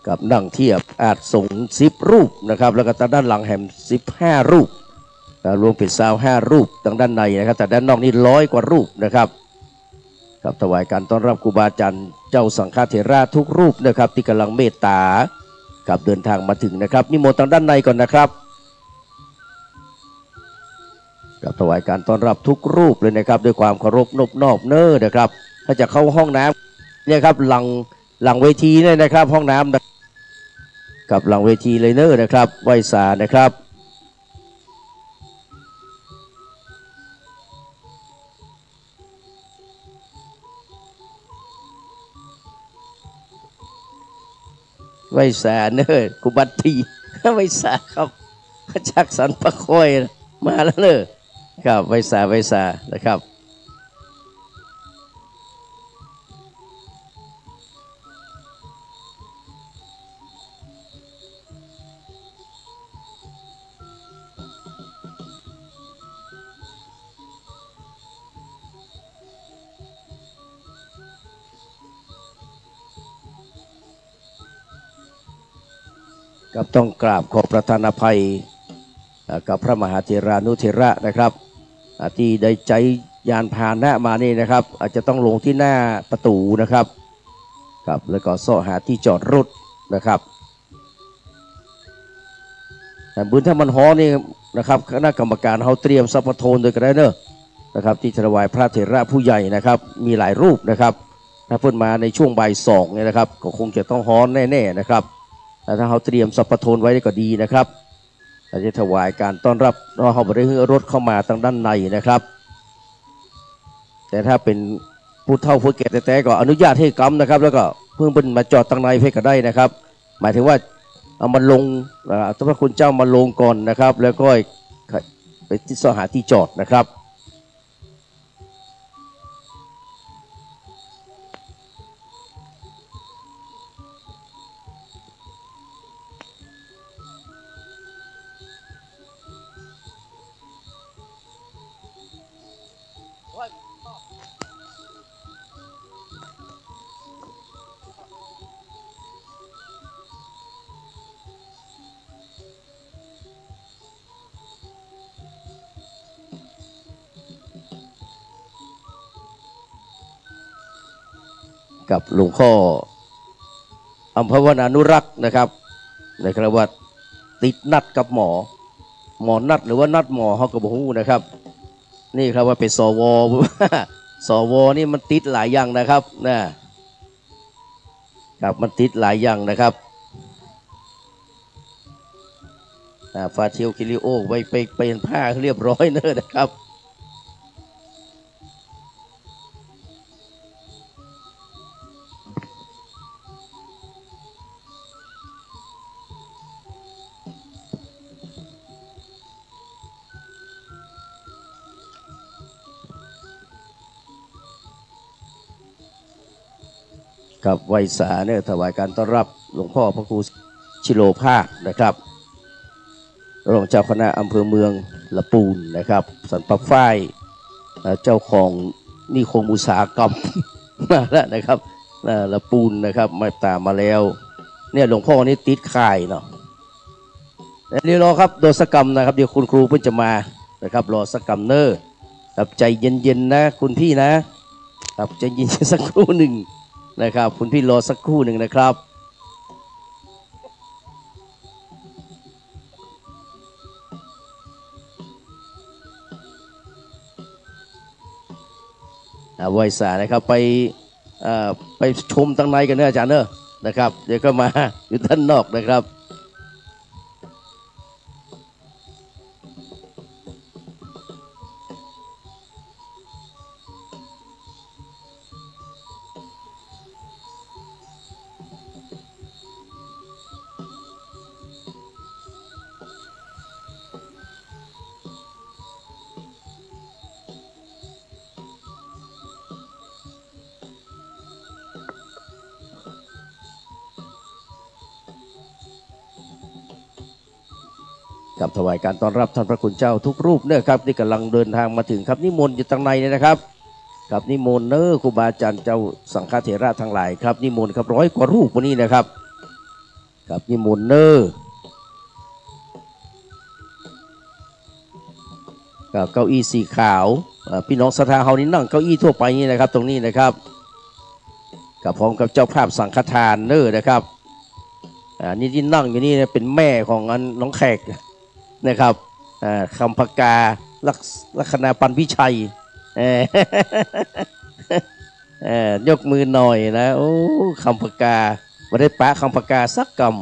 กับนั่งเทียบอาจส่ง10 รูปนะครับแล้วก็ทางด้านหลังแหม15 รูปรวมเป็น25 รูปทางด้านในนะครับแต่ด้านนอกนี่100 กว่ารูปนะครับกับถวายการต้อนรับครูบาอาจารย์เจ้าสังฆเถระทุกรูปนะครับที่กำลังเมตตากับเดินทางมาถึงนะครับนิมนต์ทางด้านในก่อนนะครับกับถวายการต้อนรับทุกรูปเลยนะครับด้วยความเคารพนอบน้อมเน้อนะครับถ้าจะเข้าห้องน้ำเนี่ยครับหลังเวทีเนี่ยนะครับห้องน้ำกับหลังเวทีเลยเน้อนะครับไหว้สานะครับไวสาเนอกุบัตตีไวสาครับจากสันปะคอยมาแล้วเนอครับไวสานะครับกับต้องกราบขอประทานอภัยกับพระมหาเถรานุเถระนะครับที่ได้ใจยานพาหนะมานี่นะครับอาจจะต้องลงที่หน้าประตูนะครับครับแล้วก็ซ่อหาที่จอดรถนะครับแต่บุญถ้ามันฮ้อนี่นะครับคณะกรรมการเขาเตรียมซัพพอร์ตโทนโดยกระไรเนอะนะครับที่ถวายพระเถระผู้ใหญ่นะครับมีหลายรูปนะครับถ้าเพิ่นมาในช่วงบ่าย2เนี่ยนะครับก็คงจะต้องฮ้อนแน่ๆนะครับถ้าเขาเตรียมสัพพโทนไว้ก็ดีนะครับเราจะถวายการต้อนรับเราบริเวณรถเข้ามาทางด้านในนะครับแต่ถ้าเป็นผู้เฒ่าผู้แก่แต่ก็อนุญาตให้กำนะครับแล้วก็เพิ่งเป็นมาจอดทางในเพื่อก็ได้นะครับหมายถึงว่าเอามาลงพระคุณเจ้ามาลงก่อนนะครับแล้วก็ไปที่สหาที่จอดนะครับ กับหลวงพ่ออัมพวนานุรักษ์นะครับนะครับว่าติดนัดกับหมอนัดหรือว่านัดหมอเขาก็บอกฮู้นะครับนี่ครับว่าเป็นสว สวนี่มันติดหลายอย่างนะครับนะครับมันติดหลายอย่างนะครับฟาเทียวคิริโอไปเป็นผ้าเรียบร้อยเนอะนะครับกับไวสาเนี่ยถวายการต้อนรับหลวงพ่อพระครูชิโลภาคนะครับรองเจ้าคณะอำเภอเมืองละปูนนะครับสันปะฝ้ายเจ้าของนิคมอุตสาหกรรม มาแล้วนะครับละปูนนะครับมาตามมาแล้วเนี่ยหลวงพ่อนี่ติดข่ายเนาะเดี๋ยวรอครับโดสกรรมนะครับเดี๋ยวคุณครูเพิ่งจะมานะครับรอสกรรมเนอร์ครับใจเย็นๆนะคุณพี่นะครับใจเย็นๆสักครู่หนึ่งนะครับคุณพี่รอสักครู่หนึ่งนะครับไวสานะครับไปชมตั้งในกันเนอะอาจารย์เนอะนะครับเดี๋ยวก็มาอยู่ด้านนอกนะครับกับถวายการต้อนรับท่านพระคุณเจ้าทุกรูปเนี่ยครับที่กำลังเดินทางมาถึงครับนิมนต์อยู่ทางในเนี่ยนะครับกับนิมนต์เนอครูบาอาจารย์เจ้าสังฆเถระทั้งหลายครับนิมนต์ครับ100 กว่ารูปวันนี้นะครับกับนิมนต์เนอกับเก้าอี้สีขาวพี่น้องศรัทธาเฮานี่นั่งเก้าอี้ทั่วไปนี่นะครับตรงนี้นะครับกับพร้อมกับเจ้าภาพสังฆทานเนอนะครับนี่ที่นั่งอยู่นี่เป็นแม่ของน้องแขกนะครับคำพกาลักษณะปันพิชัยยกมือหน่อยนะโอ้คำพกาไม่ได้ปะคำพกาสักกำ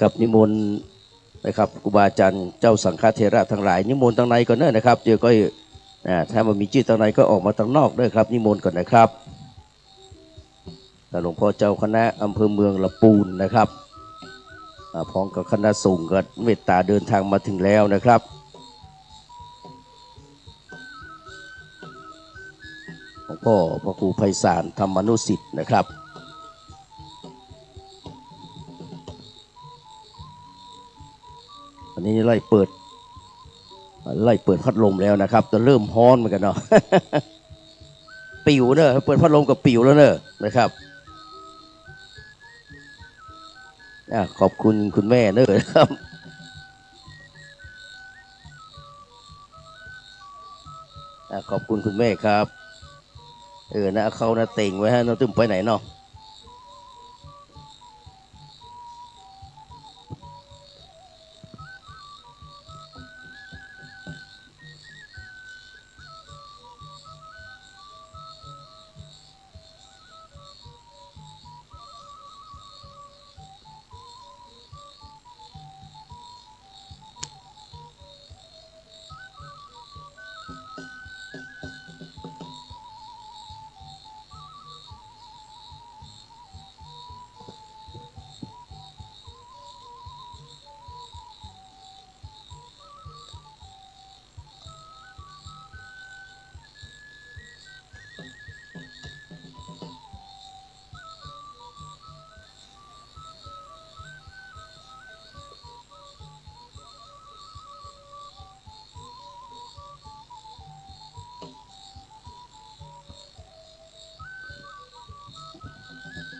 กับนิมนต์นะครับครูบาอาจารย์เจ้าสังฆเถระทั้งหลายนิมนต์ทางในก่อนเนอะนะครับเดี๋ยวก็ถ้ามันมีชื่อทางในก็ออกมาทางนอกด้วยครับนิมนต์ก่อนนะครับหลวงพ่อเจ้าคณะอำเภอเมืองละปูนนะครับพร้อมกับคณะสงฆ์ก็เมตตาเดินทางมาถึงแล้วนะครับหลวงพ่อพระครูไพศาลธรรมนุสิทธิ์นะครับวันนี้ไล่เปิด ไล่เปิดพัดลมแล้วนะครับจะเริ่มฮ้อนเหมือนกันเนาะ ปิวเนอะเปิดพัดลมกับปิวแล้วเนอะนะครับขอบคุณคุณแม่เนอะครับขอบคุณคุณแม่ครับนะเขานะเต่งไว้ฮะน้องตึ้มไปไหนเนาะ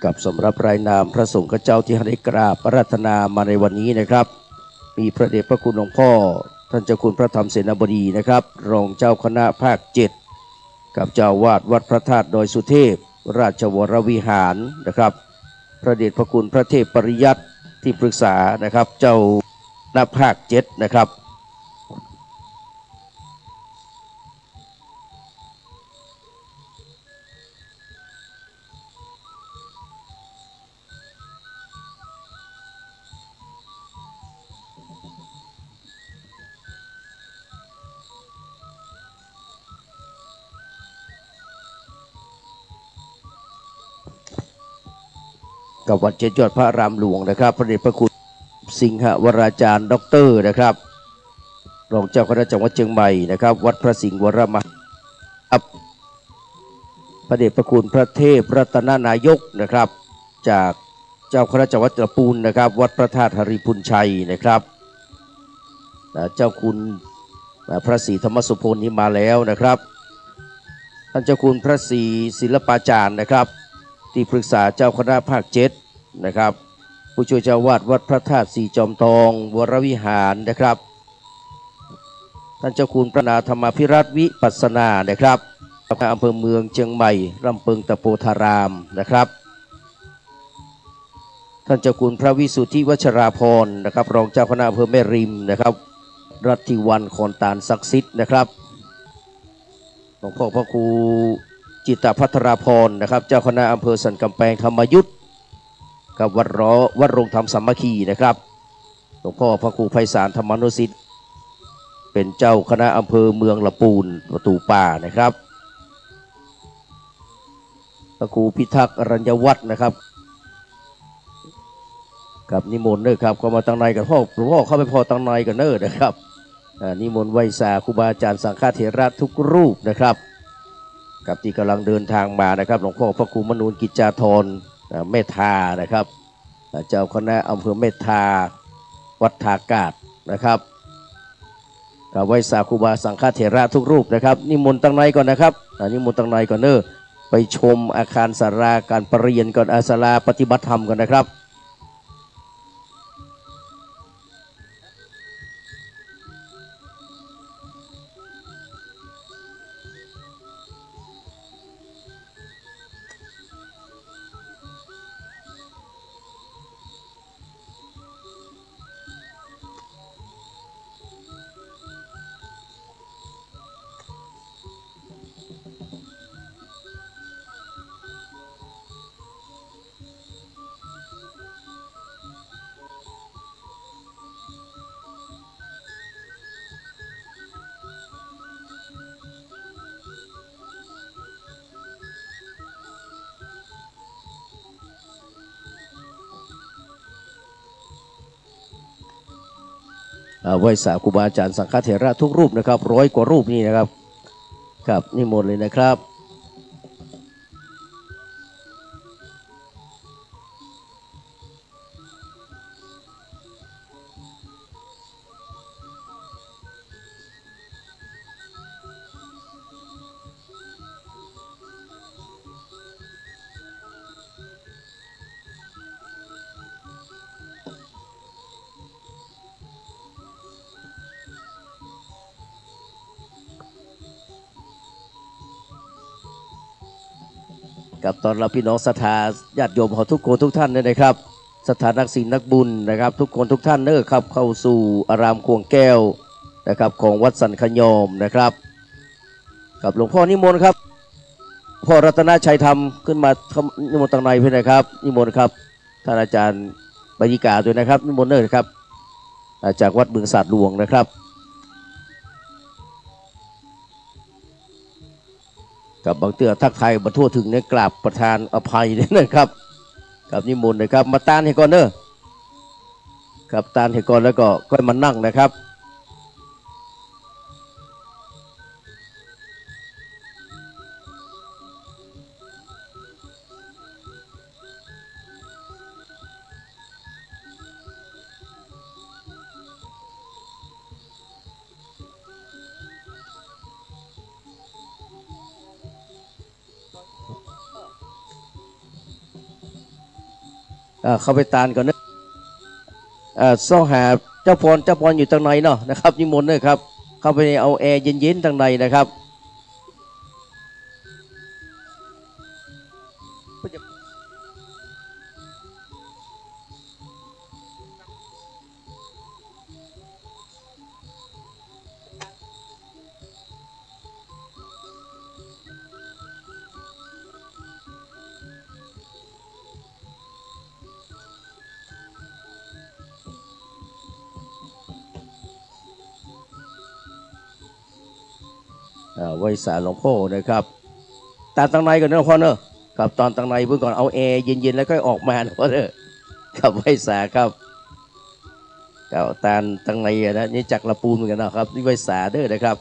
กับสำหรับรายนามพระสงฆ์เจ้าที่ได้กราบอาราธนามาในวันนี้นะครับมีพระเดชพระคุณหลวงพ่อท่านเจ้าคุณพระธรรมเสนาบดีนะครับรองเจ้าคณะภาค7กับเจ้าวาดวัดพระธาตุดอยสุเทพราชวรวิหารนะครับพระเดชพระคุณพระเทพปริยัติที่ปรึกษานะครับเจ้าคณะภาค7นะครับกับวัดเจ็ดยอดพระรามหลวงนะครับพระเดชพระคุณสิงหวราจารย์ด็อกเตอร์นะครับรองเจ้าคณะจังหวัดเชียงใหม่นะครับวัดพระสิงห์วรมหาพระเดชพระคุณพระเทพรัตนนายกนะครับจากเจ้าคณะจังหวัดตะปูนนะครับวัดพระธาตุหริพุนชัยนะครับเจ้าคุณพระศรีธรรมสุพลนี่มาแล้วนะครับท่านเจ้าคุณพระศรีศิลปาจารย์นะครับที่ปรึกษาเจ้าคณะภาค7นะครับผู้ช่วยเจ้าวาดวัดพระธาตุสีจอมทองวรวิหารนะครับท่านเจ้าคุณพระนาธรรมพิรัตน์วิปัสสนานะครับอำเภอเมืองเชียงใหม่ลำเพิงตะโพธารามนะครับท่านเจ้าคุณพระวิสุทธิวัชราพรนะครับรองเจ้าคณะอำเภอแม่ริมนะครับรัตติวันคอนตาลศักดิ์สิทธิ์นะครับหลวงพ่อพระครูจิตภัทราพรนะครับเจ้าคณะอำเภอสันกำแพงธรรมยุทธกับวัดโรงธรรมสามัคคีนะครับหลวงพ่อพระครูไพศาลธรรมานุสิทธิ์เป็นเจ้าคณะอำเภอเมืองละปูนประตูป่านะครับพระครูพิทักษ์อรัญญวัฒน์นะครับกับนิมนต์เนอครับเข้ามาตั้งในกับพ่อหลวงพ่อเข้าไปพอตั้งในกันเนอนะครับนิมนต์ไหว้สาครูบาอาจารย์สังฆเถระทุกรูปนะครับกับที่กำลังเดินทางมานะครับหลวงพ่อพระครูมนูนกิจจาธรเมธานะครับเจ้าคณะอำเภอเมธาวัดทากาศนะครับกับไหว้สาครูบาสังฆเถระทุกรูปนะครับนิมนต์ตั้งในก่อนนะครับนิมนต์ตั้งในก่อนเนอไปชมอาคารศาลาการประเรียนก่อนศาลาปฏิบัติธรรมก่อนนะครับไหว้สาครูบาอาจารย์สังฆเถระทุกรูปนะครับ100 กว่ารูปนี่นะครับครับนิมนต์เลยนะครับ กับตอนรับพี่น้องศรัทธาญาติโยมของทุกคนทุกท่านนะครับศรัทธานักศิลป์นักบุญนะครับทุกคนทุกท่านครับเข้าสู่อารามควงแก้วนะครับของวัดสันขยอมนะครับกับหลวงพ่อนิมนต์ครับพ่อรัตนชัยธรรมขึ้นมานิมนต์ตังในเพื่อนนะครับนิมนต์ครับท่านอาจารย์บรรยิกาด้วยนะครับนิมนต์ครับจากวัดบึงศาสตร์หลวงนะครับกับบางเตือทักทายบรรทั่วถึงในกราบประธานอภัยนะครับกับนิมนต์นะครับมาตานให้ก่อนครับตานให้ก่อนแล้วก็ค่อยมานั่งนะครับเข้าไปตานก่อนนะซ่อหาเจ้าพรอยู่ทางในเนาะนะครับนิมนต์ครับเข้าไปเอาแอร์เย็นๆทางในนะครับไว้สารหลวงพ่อนะครับตานตังในก่อนนะหลวงพ่อเนอะครับตอนตังในเพื่อก่อนเอาแอร์เย็นๆแล้วก็ออกมาหลวงพ่อเนอะครับไว้สาครับกับตานตังในนะนี่จักรละปูนเหมือนกันนะครับนี่ไว้สาเด้อนะครับ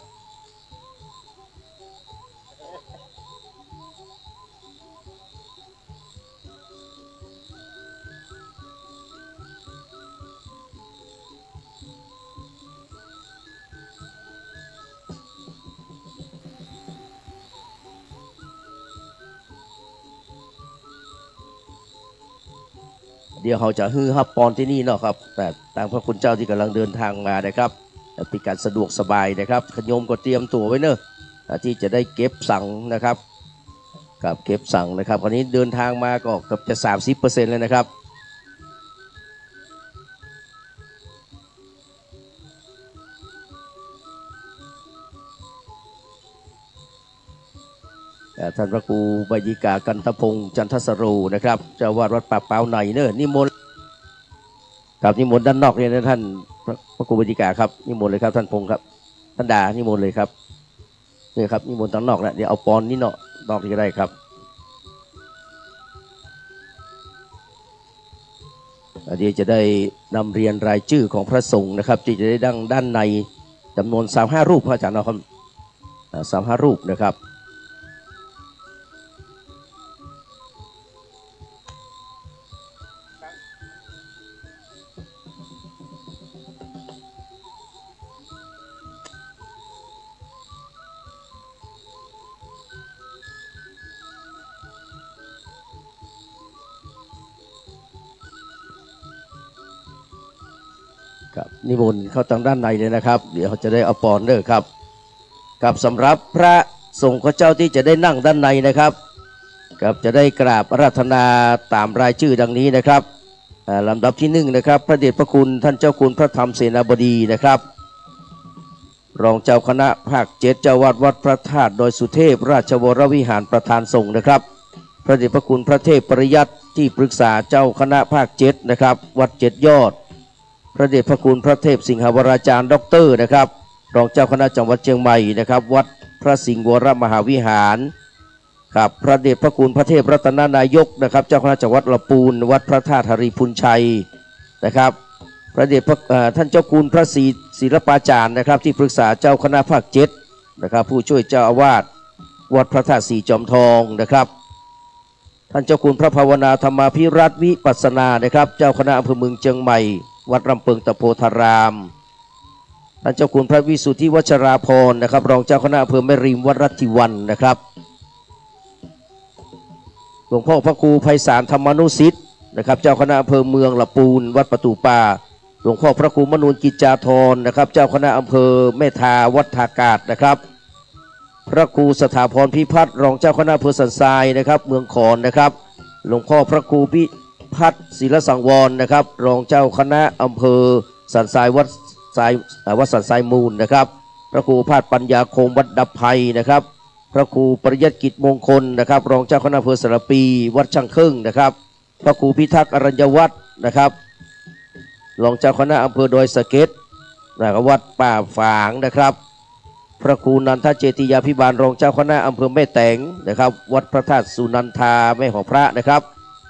เดี๋ยวเขาจะฮือฮับปอนที่นี่เนาะครับแต่ตามพระคุณเจ้าที่กำลังเดินทางมานะครับเป็นการสะดวกสบายนะครับขยมก็เตรียมตัวไว้เนอะที่จะได้เก็บสั่งนะครับกับเก็บสั่งนะครับคราวนี้เดินทางมาก็เกือบจะ 30% เลยนะครับท่านพระครูบยิกากันตพงษ์จันทสโรนะครับเจ้าวาดวัดป่าเปาในเนอะนิมนต์ครับนิมนต์ด้านนอกเนี่ยนะท่านพระครูบยิกาครับนิมนต์เลยครับท่านพงษ์ครับท่านดานิมนต์เลยครับนี่ครับนิมนต์ด้านนอกนะเดี๋ยวเอาปอนนี่เนาะนอกนี่ก็ได้ครับเดี๋ยวจะได้นำเรียนรายชื่อของพระสงฆ์นะครับที่จะได้ดังด้านในจำนวน35รูปพระอาจารย์นะครับ35รูปนะครับครับนิมนต์เข้าทางด้านในเลยนะครับเดี๋ยวเขาจะได้เอาปอนเด้อครับกับสำหรับพระสงฆ์เจ้าที่จะได้นั่งด้านในนะครับกับจะได้กราบอาราธนาตามรายชื่อดังนี้นะครับลำดับที่1นะครับพระเดชพระคุณท่านเจ้าคุณพระธรรมเสนาบดีนะครับรองเจ้าคณะภาค7เจ้าวาดวัดพระธาตุดอยสุเทพราชวรวิหารประธานสงฆ์นะครับพระเดชพระคุณพระเทพปริยัติที่ปรึกษาเจ้าคณะภาค7นะครับวัด7ยอดพระเดชพระคุณพระเทพสิงหวราจารย์ด็อกเตอร์นะครับรองเจ้าคณะจังหวัดเชียงใหม่นะครับวัดพระสิงห์วรมหาวิหารครับพระเดชพระคุณพระเทพรัตนนายกนะครับเจ้าคณะจังหวัดลำพูนวัดพระธาตุหริพุนชัยนะครับพระเดชท่านเจ้าคุณพระศิลปาจารย์นะครับที่ปรึกษาเจ้าคณะภาค7นะครับผู้ช่วยเจ้าอาวาสวัดพระธาตุสีจอมทองนะครับท่านเจ้าคุณพระภาวนาธรรมาภิรัตน์วิปัสสนานะครับเจ้าคณะอำเภอเมืองเชียงใหม่วัดรำเพิงตะโพธารามท่านเจ้าคุณพระวิสุทธิวัชราพรนะครับรองเจ้าคณะอำเภอแม่ริมวัดรัตติวันนะครับหลวงพ่อพระครูไพศาลธรรมนุสิทธิ์นะครับเจ้าคณะอำเภอเมืองลำปูนวัดประตูป่าหลวงพ่อพระครูมนูนกิจจาธรนะครับเจ้าคณะอำเภอแม่ทาวัดทากาศนะครับพ พระครูสถาพรพิพัฒน์รองเจ้าคณะอำเภอสันทรายนะครับเมืองขอนนะครับหลวงพ่อพระครูพิพัฒน์ศิลสังวรนะครับรองเจ้าคณะอำเภอสันทรายวัดสันทรายมูลนะครับพระครูพาดปัญญาคมวัดดับภัยนะครับพระครูปริยัติกิจมงคลนะครับรองเจ้าคณะอำเภอสระปีวัดช่างครึ่งนะครับพระครูพิทักษ์อรัญญวัฒน์นะครับรองเจ้าคณะอำเภอดอยสะเก็ดนะครับวัดป่าฝางนะครับพระครูนันทเจติยาภิบาลรองเจ้าคณะอำเภอแม่แตงนะครับวัดพระธาตุสุนันทาแม่หอพระนะครับ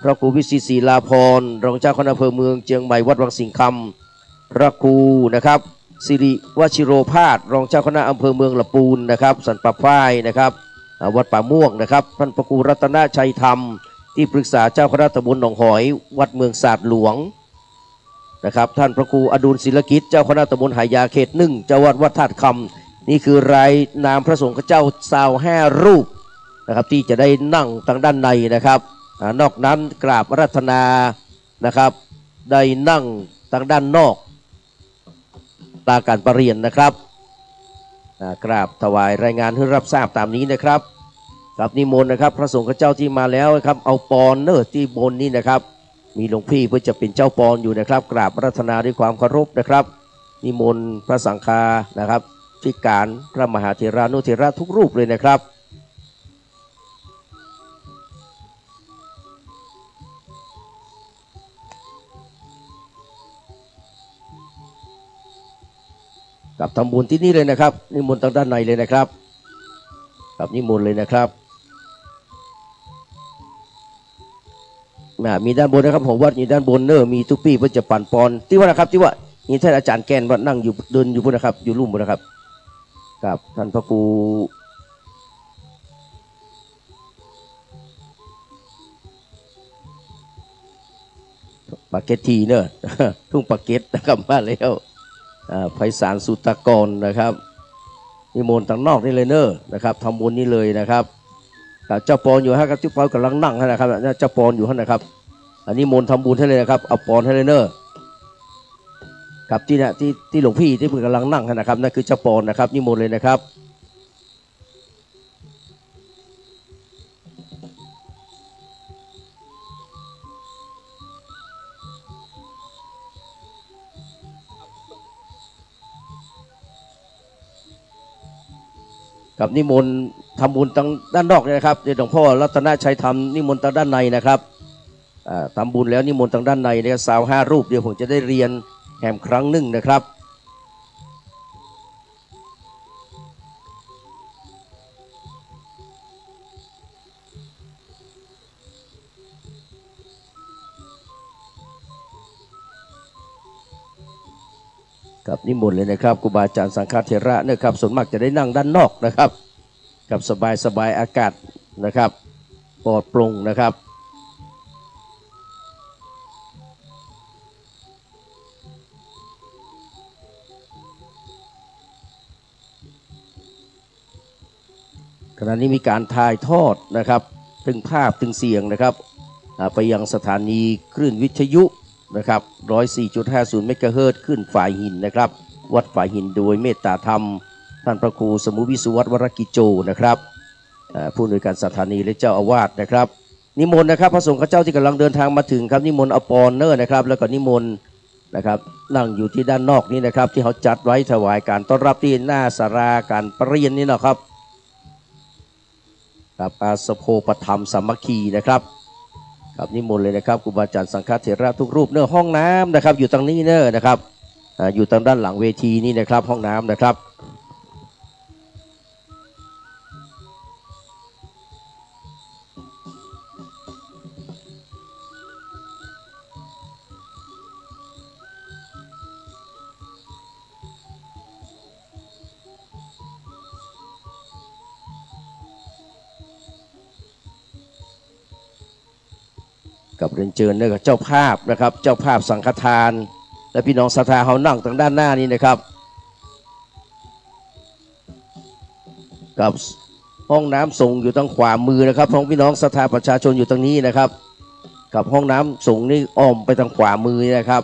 พระครูวิสิตศรีลาภรณ์รองเจ้าคณะอำเภอเมืองเชียงใหม่วัดวังสิงห์คำพระครูนะครับสิริวชิโรภาสรองเจ้าคณะอำเภอเมืองละปูนนะครับสันป่าฝ้ายนะครับวัดป่าม่วงนะครับท่านพระครูรัตนชัยธรรมที่ปรึกษาเจ้าคณะตำบลหนองหอยวัดเมืองศาสตร์หลวงนะครับท่านพระครูอดุลศิลกิจเจ้าคณะตำบลหายาเขตหนึ่งเจ้าวัดธาตุคำนี่คือรายนามพระสงฆ์เจ้า25 รูปนะครับที่จะได้นั่งทางด้านในนะครับนอกนั้นกราบอาราธนานะครับได้นั่งทางด้านนอกตาการประเรียนนะครับกราบถวายรายงานให้รับทราบตามนี้นะครับกับนิมนต์นะครับพระสงฆ์เจ้าที่มาแล้วนะครับเอาปอนเนอร์ที่บนนี้นะครับมีหลวงพี่เพื่อจะเป็นเจ้าปอนอยู่นะครับกราบอาราธนาด้วยความเคารพนะครับนิมนต์พระสังฆานะครับที่การพระมหาเถรานุเถระทุกรูปเลยนะครับกับทำบุญที่นี่เลยนะครับนิมนต์ทางด้านในเลยนะครับกับนิมนต์เลยนะครับมีด้านบนนะครับผมวัดมีด้านบนเนอมีทุกปีเพื่อจะปั่นปอนที่ว่านะครับที่ว่านี่ท่านอาจารย์แกนว่านั่งอยู่เดินอยู่บนนะครับอยู่ลุ่มบนนะครับกับท่านพระครูปาเกตทีเนอะทุ่งปาเกตนะครับมาแล้วไพศาลสุตกรนะครับนิมนต์ทางนอกนี่เลยเนอะนะครับทำบุญนี่เลยนะครับเจ้าปอนอยู่ฮะครับเจ้าปอนกำลังนั่งนะครับเจ้าปอนอยู่ฮะนะครับอันนี้มนต์ทำบุญให้เลยนะครับเอาปอนให้เลยเนอะกับที่เนี่ยที่หลวงพี่ที่เพิ่งกำลังนั่งนะครับนั่นคือเจ้าปอนนะครับนิมนต์เลยนะครับกับนิมนต์ทำบุญทางด้านนอกนะครับเดี๋ยวหลวงพ่อรัตนชัยทำนิมนต์ทางด้านในนะครับทำบุญแล้วนิมนต์ทางด้านในเนี่ย25 รูปเดี๋ยวผมจะได้เรียนแหมครั้งหนึ่งนะครับกับนิมนต์เลยนะครับครูบาอาจารย์สังฆเถระนะครับส่วนมากจะได้นั่งด้านนอกนะครับกับสบายอากาศนะครับปลอดโปร่งนะครับขณะนี้มีการถ่ายทอดนะครับถึงภาพถึงเสียงนะครับไปยังสถานีคลื่นวิทยุนะครับ 104.50 เมกะเฮิรตซ์ขึ้นฝ่ายหินนะครับวัดฝ่ายหินโดยเมตตาธรรมท่านพระครูสมุวิสุวัตรวรกิจโจนะครับผู้อำนวยการสถานีและเจ้าอาวาสนะครับนิมนต์นะครับพระสงฆ์เจ้าที่กำลังเดินทางมาถึงครับนิมนต์เอาปอนเนอร์นะครับแล้วก็นิมนต์นะครับนั่งอยู่ที่ด้านนอกนี้นะครับที่เขาจัดไว้ถวายการต้อนรับที่หน้าศาลาการประเรียนนี่นะครับกับอาสโภปธรรมสามัคคีนะครับกับนิมนต์เลยนะครับครูบาอาจารย์สังฆเถระทุกรูปเนื้อห้องน้ำนะครับอยู่ตรงนี้เนอะนะครับอยู่ทางด้านหลังเวทีนี่นะครับห้องน้ำนะครับกับเรียนเชิญนะครับเจ้าภาพนะครับเจ้าภาพสังฆทานและพี่น้องศรัทธาเขานั่งทางด้านหน้านี้นะครับกับห้องน้ำส่งอยู่ทางขวามือนะครับของพี่น้องศรัทธาประชาชนอยู่ตรงนี้นะครับกับห้องน้ำส่งนี่อ้อมไปทางขวามือนะครับ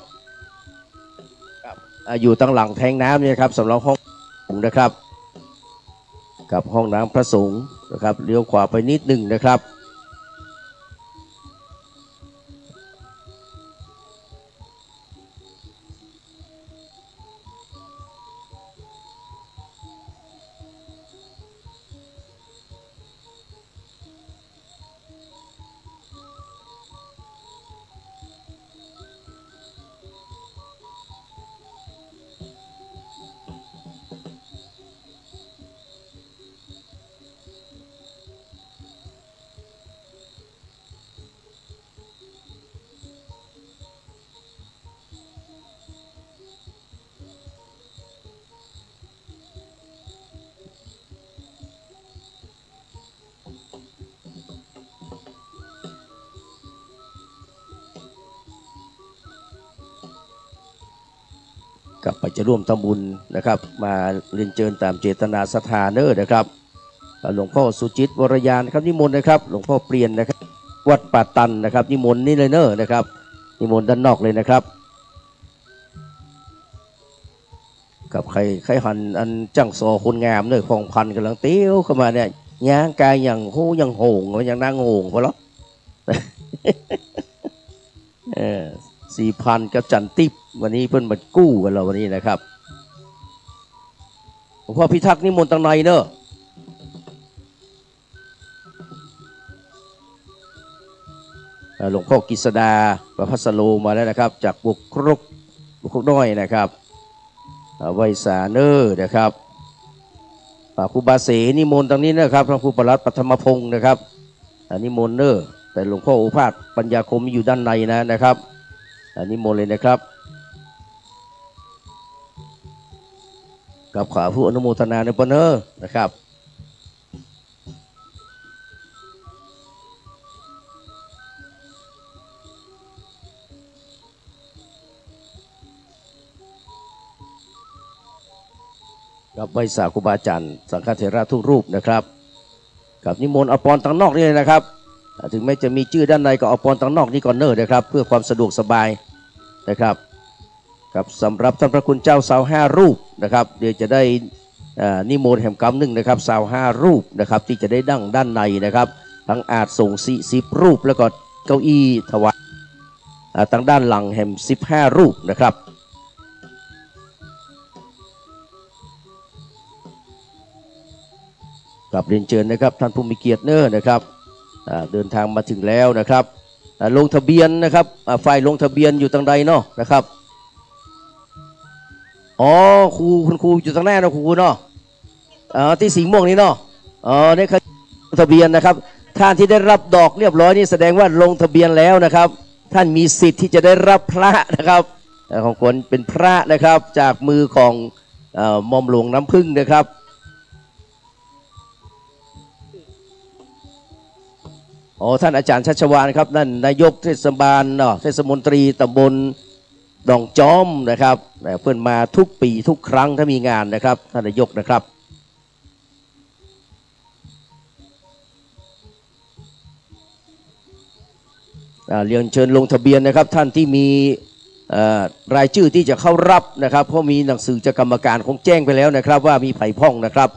อยู่ทางหลังแทงน้ำนี่ครับสำหรับห้องนะครับ กับห้องน้ำพระสงฆ์นะครับเลี้ยวขวาไปนิดหนึ่งนะครับกลับไปจะร่วมทำบุญนะครับมาเรียนเชิญตามเจตนาศรัทธาเนอนะครับหลวงพ่อสุจิตวรยานครับนิมนต์นะครับหลวงพ่อเปลี่ยนนะครับวัดป่าตันนะครับนิมนต์นี่เลยเนอนะครับนิมนต์ด้านนอกเลยนะครับกับใครหันอันจังซอคนงามเนอพองพันกำลังเตี้ยวเข้ามาเนี่ยย่างกายอย่างหูอย่างโหงอย่างนางโหงพอแล้ว4,000กับจันติบวันนี้เพิ่นมากู้กันเราวันนี้นะครับหลวงพ่อพิทักษ์นิมนต์ตังในเนอะหลวงพ่อกิษดาประภัสโลมาแล้วนะครับจากบุกครุกน้อยนะครับไวสาเนอร์นะครับครูบาเสนิมนต์ตรงนี้นะครับพระครูประหลัดปฐมพงศ์นะครับนิมนต์เนอร์แต่หลวงพ่อโอภาสปัญญาคมอยู่ด้านในนะครับนิมนต์เลยนะครับกับขอผู้อนุโมทนาในปนเนอร์นะครับกับใบสาครูบาจันทร์สังฆเถระทุกรูปนะครับกับนิมนต์เอาปอนตังนอกนี่เลยนะครับถึงแม้จะมีชื่อด้านในก็เอาปอนตังนอกนี่ก่อนเนอร์นะครับเพื่อความสะดวกสบายนะครับกับสำหรับท่านพระคุณเจ้าสาว5 รูปนะครับเดี๋ยวจะได้นิมนต์แห่งกรรมหนึ่งนะครับสาว5 รูปนะครับที่จะได้ดั้งด้านในนะครับทั้งอาจส่ง10 รูปแล้วก็เก้าอี้ถวายทั้งด้านหลังแห่ง15 รูปนะครับกับเรียนเชิญนะครับท่านผู้มีเกียรติเนอร์นะครับเดินทางมาถึงแล้วนะครับลงทะเบียนนะครับฝ่ายลงทะเบียนอยู่ทางใดเนาะนะครับอ๋อคุณครูอยู่ทางหน้าเนาะครูเนาะที่สีม่วงนี่เนาะนี่คือลงทะเบียนนะครับท่านที่ได้รับดอกเรียบร้อยนี่แสดงว่าลงทะเบียนแล้วนะครับท่านมีสิทธิ์ที่จะได้รับพระนะครับของคนเป็นพระนะครับจากมือของหม่อมหลวงน้ำพึ่งนะครับท่านอาจารย์ชัชวาลครับนั่นนายกเทศบาลเทศมนตรีตำบลดองจอมนะครับเพื่อนมาทุกปีทุกครั้งถ้ามีงานนะครับท่านนายกนะครับเรียนเชิญลงทะเบียนนะครับท่านที่มีรายชื่อที่จะเข้ารับนะครับเพราะมีหนังสือจากกรรมการคงแจ้งไปแล้วนะครับว่ามีไผ่พ่องนะครับ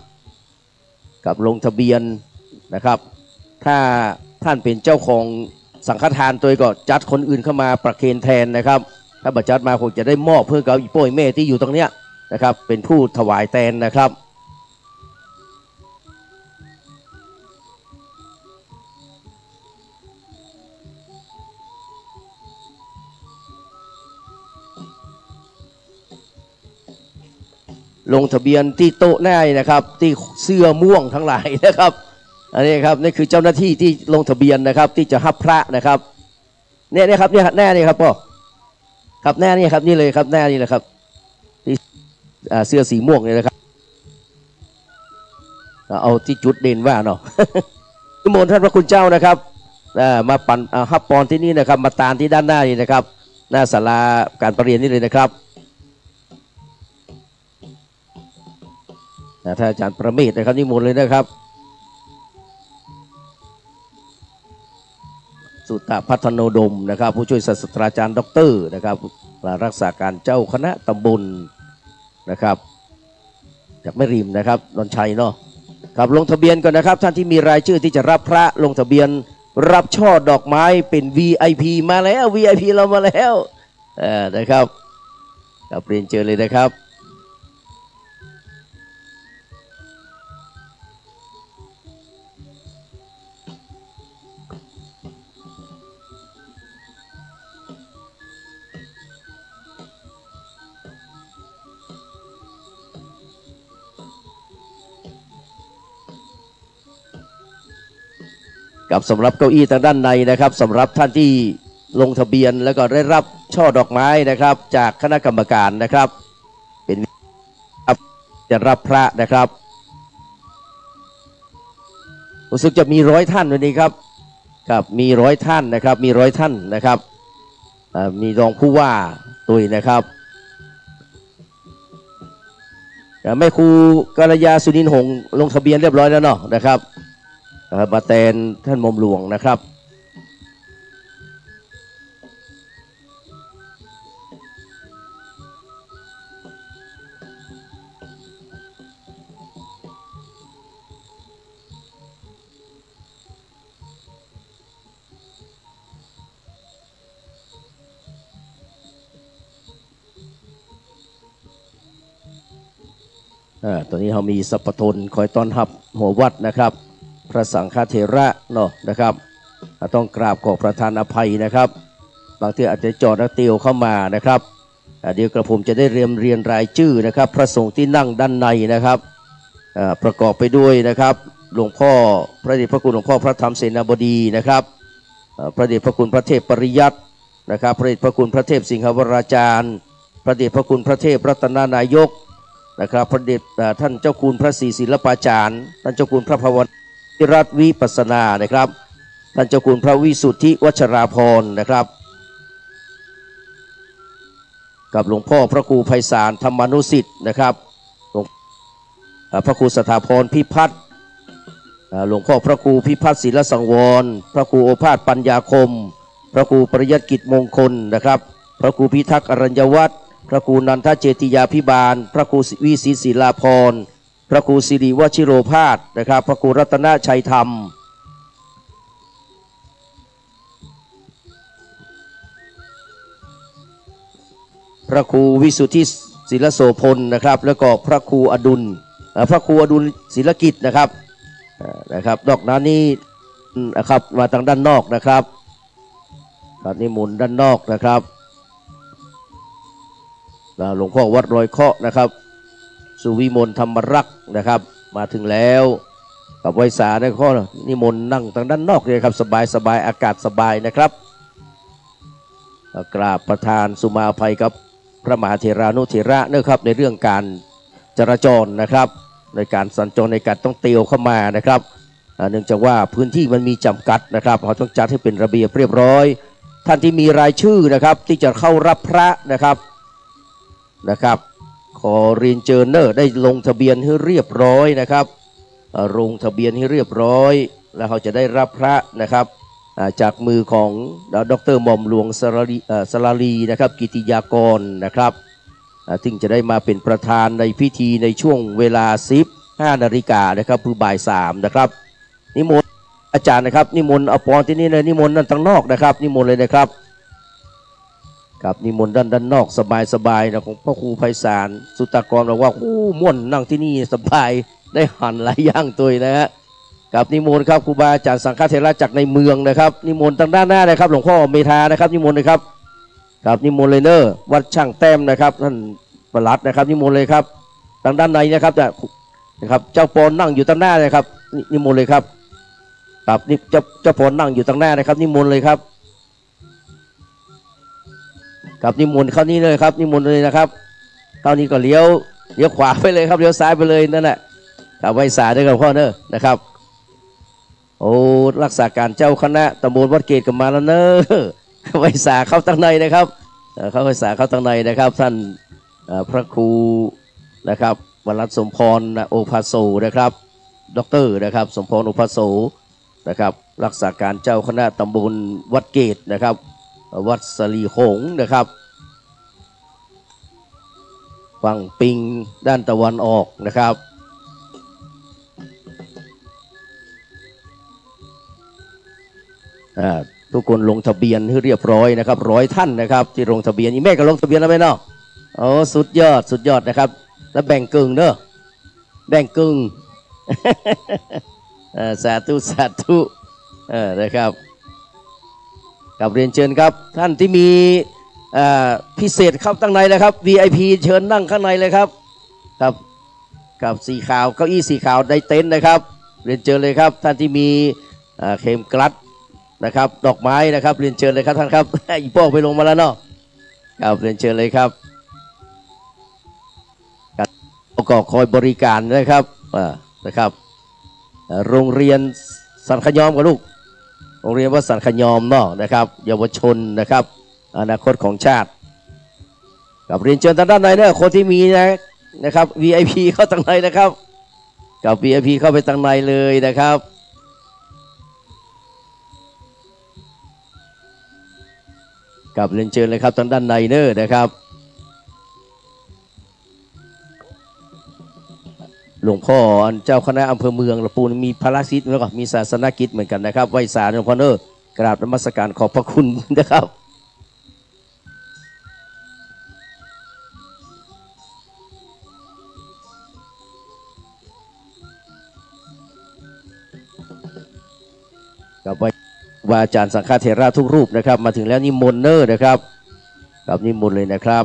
กับลงทะเบียนนะครับถ้าท่านเป็นเจ้าของสังฆทานตัวก็จัดคนอื่นเข้ามาประเคนแทนนะครับถ้าบัตรจัดมาคงจะได้มอบเพื่อกับอีโป้ยเม่ที่อยู่ตรงเนี้ยนะครับเป็นผู้ถวายแทนนะครับลงทะเบียนที่โต๊ะหน้านะครับที่เสื้อม่วงทั้งหลายนะครับอันนี้ครับนี่คือเจ้าหน้าที่ที่ลงทะเบียนนะครับที่จะรับพระนะครับเนี่ยครับเนี่ยแน่นี่ครับพ่อครับแน่นี่ครับนี่เลยครับแน่นี่แหละครับที่เสื้อสีม่วงนี่นะครับเอาที่จุดเด่นว่าเนาะนิมนต์ท่านพระคุณเจ้านะครับมาปั่นฮับปอนที่นี่นะครับมาตานที่ด้านหน้านี่นะครับหน้าศาลาการประเรียนนี่เลยนะครับท่านอาจารย์ประเมศนะครับนิมนต์เลยนะครับสุตตพัฒโนดมนะครับผู้ช่วยศาสตราจารย์ด็อกเตอร์นะครับรักษาการเจ้าคณะตำบลนะครับจากแม่ริมนะครับดอนชัยเนาะ ครับลงทะเบียนก่อนนะครับท่านที่มีรายชื่อที่จะรับพระลงทะเบียนรับช่อดอกไม้เป็น VIP มาแล้ว VIP เรามาแล้วนะครับครับเรียนเชิญเลยนะครับกับสำหรับเก้าอี้ทางด้านในนะครับสำหรับท่านที่ลงทะเบียนแล้วก็ได้รับช่อดอกไม้นะครับจากคณะกรรมการนะครับเป็นจะรับพระนะครับรู้สึกจะมี100 ท่านวันนี้ครับครับมี100 ท่านนะครับมี100 ท่านนะครับมีรองผู้ว่าตุยนะครับแม่ครูกัลยาสุนินหงส์ลงทะเบียนเรียบร้อยแล้วเนาะนะครับมาแทนท่านหม่อมหลวงนะครับตอนนี้เรามีสัพพทนคอยต้อนรับหัววัดนะครับพระสังฆเถระเนาะนะครับต้องกราบขอประทานอภัยนะครับบางทีอาจจะจอดเตียวเข้ามานะครับเดี๋ยวกระผมจะได้เรียนรายชื่อนะครับพระสงฆ์ที่นั่งด้านในนะครับประกอบไปด้วยนะครับหลวงพ่อพระเดชพระคุณหลวงพ่อพระธรรมเสนาบดีนะครับพระเดชพระคุณพระเทพปริยัตินะครับพระเดชพระคุณพระเทพสิงหวราจารย์พระเดชพระคุณพระเทพรัตนานายกนะครับพระเดชท่านเจ้าคุณพระศรีศิลปาจารย์ท่านเจ้าคุณพระภวนิรัตน์วิปัสสนานะครับท่านเจ้าคุณพระวิสุทธิวัชราภรณ์นะครับกับหลวงพ่อพระครูไพศาลธรรมานุสิทธิ์นะครับพระครูสถาพรพิพัฒน์หลวงพ่อพระครูพิพัฒน์ศิลสังวรพระครูโอภาสปัญญาคมพระครูปริยัติกิจมงคลนะครับพระครูพิทักษ์อรัญญวัฒน์พระครูนันทเจติยาภิบาลพระครูวิศิศิลาภรณ์พระครูสิริวชิโรภาสนะครับพระครูรัตนชัยธรรมพระครูวิสุทธิศิลโสพลนะครับแล้วก็พระครูอดุลศิลกิจนะครับนอกนั้นนี่นะครับมาทางด้านนอกนะครับนิมนต์ด้านนอกนะครับหลวงพ่อวัดรอยเคาะนะครับสุวิมลธรรมรักษ์นะครับมาถึงแล้วกับไวสาได้ข้อนิมนต์นั่งทางด้านนอกเลยครับสบายอากาศสบายนะครับกราบประธานสุมาภัยกับพระมหาเถรานุเถระนะครับในเรื่องการจราจรนะครับในการสัญจรในการต้องเตียวเข้ามานะครับเนื่องจากว่าพื้นที่มันมีจำกัดนะครับเราต้องจัดให้เป็นระเบียบเรียบร้อยท่านที่มีรายชื่อนะครับที่จะเข้ารับพระนะครับขอเรียนเชิญได้ลงทะเบียนให้เรียบร้อยนะครับลงทะเบียนให้เรียบร้อยแล้วเขาจะได้รับพระนะครับจากมือของดร.หม่อมหลวงสราลีนะครับกิติยากรนะครับซึ่งจะได้มาเป็นประธานในพิธีในช่วงเวลา 15 นาฬิกานะครับคือบ่าย 3นะครับนิมนต์อาจารย์นะครับนิมนต์เอาปอนที่นี่เลยนิมนต์นั่นทางนอกนะครับนิมนต์เลยนะครับครับนิมนต์ด้านนอกสบายนะของพ่อครูไพศาลสุตากรบอกว่าม่วนนั่งที่นี่สบายได้หั่นหลายอย่างตัวนะฮะกับนิมนต์ครับครูบาอาจารย์สังฆเถระจากในเมืองนะครับนิมนต์ทางด้านหน้าเลยครับหลวงพ่อเมธานะครับนิมนต์เลยครับครับนิมนต์เลยวัดช่างแต้มนะครับท่านประหลัดนะครับนิมนต์เลยครับทางด้านในนะครับนะครับเจ้าปอนนั่งอยู่ทางหน้าเลยครับนิมนต์เลยครับครับนี่เจ้าปอนนั่งอยู่ทางหน้านะครับนิมนต์เลยครับครับนิมนต์เข้านี้เลยครับนิมนต์เลยนะครับเข้านี้ก็เลี้ยวขวาไปเลยครับเลี้ยวซ้ายไปเลยนั่นแหละกับไวสาด้วยกับพ่อนะครับโอ้รักษาการเจ้าคณะตำบลวัดเกตกับมาแล้วไวสาเข้าตั้งในนะครับเขาไวสาเข้าตั้งในนะครับท่านพระครูนะครับวรัตน์สมพรโอภาโสนะครับด็อกเตอร์นะครับสมพรโอภาโสนะครับรักษาการเจ้าคณะตำบลวัดเกตนะครับวัดสลีหงส์นะครับฝั่งปิงด้านตะวันออกนะครับ ทุกคนลงทะเบียนให้เรียบร้อยนะครับ100 ท่านนะครับที่ลงทะเบียนอีแม่ก็ลงทะเบียนแล้วไหมเนาะโอ้สุดยอดนะครับแล้วแบ่งกึ่งเนอะแบ่งกึ่ง สาธุนะครับกับเรียนเชิญครับท่านที่มีพิเศษครับตั้งในเลยครับ VIP เชิญนั่งข้างในเลยครับกับสีขาวเก้าอี้สีขาวได้เต็นท์นะครับเรียนเชิญเลยครับท่านที่มีเข็มกลัดนะครับดอกไม้นะครับเรียนเชิญเลยครับท่านครับ อีป้อไปลงมาแล้วเนาะครับเรียนเชิญเลยครับก็คอยบริการนะครับโรงเรียนสันขยอมกับลูกโรงเรียนวัดสันขยอมเนาะนะครับเยาวชนนะครับอนาคตของชาติกับเรียนเชิญทางด้านในเนี่ยคนที่มีนะครับ VIP เข้าทางในนะครับกับ VIP เข้าไปทางในเลยนะครับกับเรียนเชิญเลยครับทางด้านในเนอนะครับหลวงพ่อเจ้าคณะอำเภอเมืองละปูนมีภารกิจแล้วก็มีศาสนกิจเหมือนกันนะครับไหว้สาหลวงพ่อเนอกราบนมัสการขอบพระคุณนะครับกับว่าอาจารย์สังฆเถระทุกรูปนะครับมาถึงแล้วนิมนต์เนอนะครับกับนิมนต์เลยนะครับ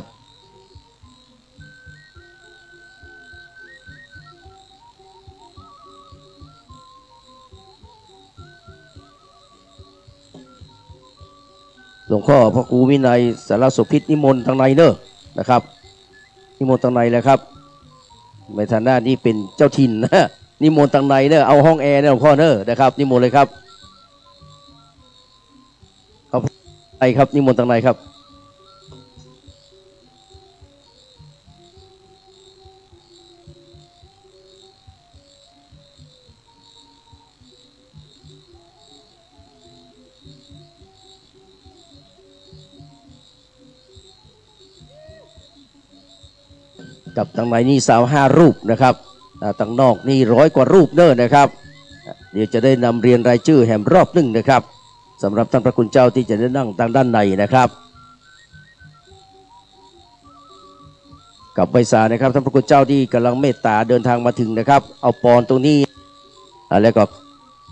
หลวงพ่อพระครูวินัยสารสุพิษนิมนต์ทางในเนอนะครับนิมนต์ทางในแล้วครับในฐานะนี้เป็นเจ้าถิ่นนะนิมนต์ทางในเนอเอาห้องแอร์เนี่ยหลวงพ่อเนอนะครับนิมนต์เลยครับไปครับนิมนต์ทางในครับกับทางในนี่25 รูปนะครับทางนอกนี่100 กว่ารูปเนอนะครับเดี๋ยวจะได้นำเรียนรายชื่อแห่งรอบหนึ่งนะครับสำหรับท่านพระคุณเจ้าที่จะได้นั่งทางด้านในนะครับกับใบสานะครับท่านพระคุณเจ้าที่กำลังเมตตาเดินทางมาถึงนะครับเอาปอนตรงนี้แล้วก็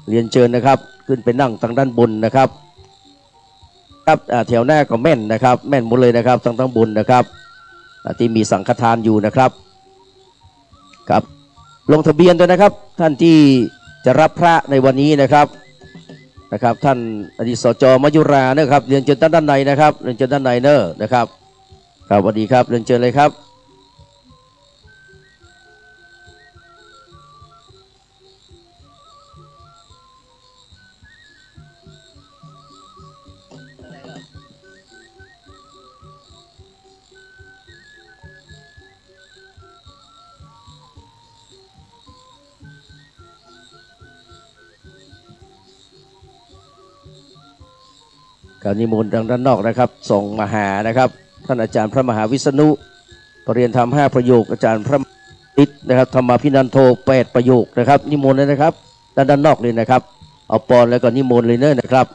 เรียนเชิญนะครับขึ้นไปนั่งทางด้านบนนะครับครับแถวหน้าก็แม่นนะครับแม่นหมดเลยนะครับทางบนนะครับที่มีสังฆทานอยู่นะครับครับลงทะเบียนด้วยนะครับท่านที่จะรับพระในวันนี้นะครับท่านอดีตสจ.มยุรานะครับเรียนเชิญด้านในนะครับเรียนเชิญด้านในเนอนะครับครับสวัสดีครับเรียนเชิญเลยครับการนิมนต์ทางด้านนอกนะครับส่งมาหานะครับท่านอาจารย์พระมหาวิษณุปรริญญาธรรม5 ประโยคอาจารย์พระติษนะครับธรรมาภินันโท8 ประโยคนะครับนิมนต์เลยนะครับด้านนอกเลยนะครับเอาปอนแล้วก็นิมนต์เลยเนอะนะครับ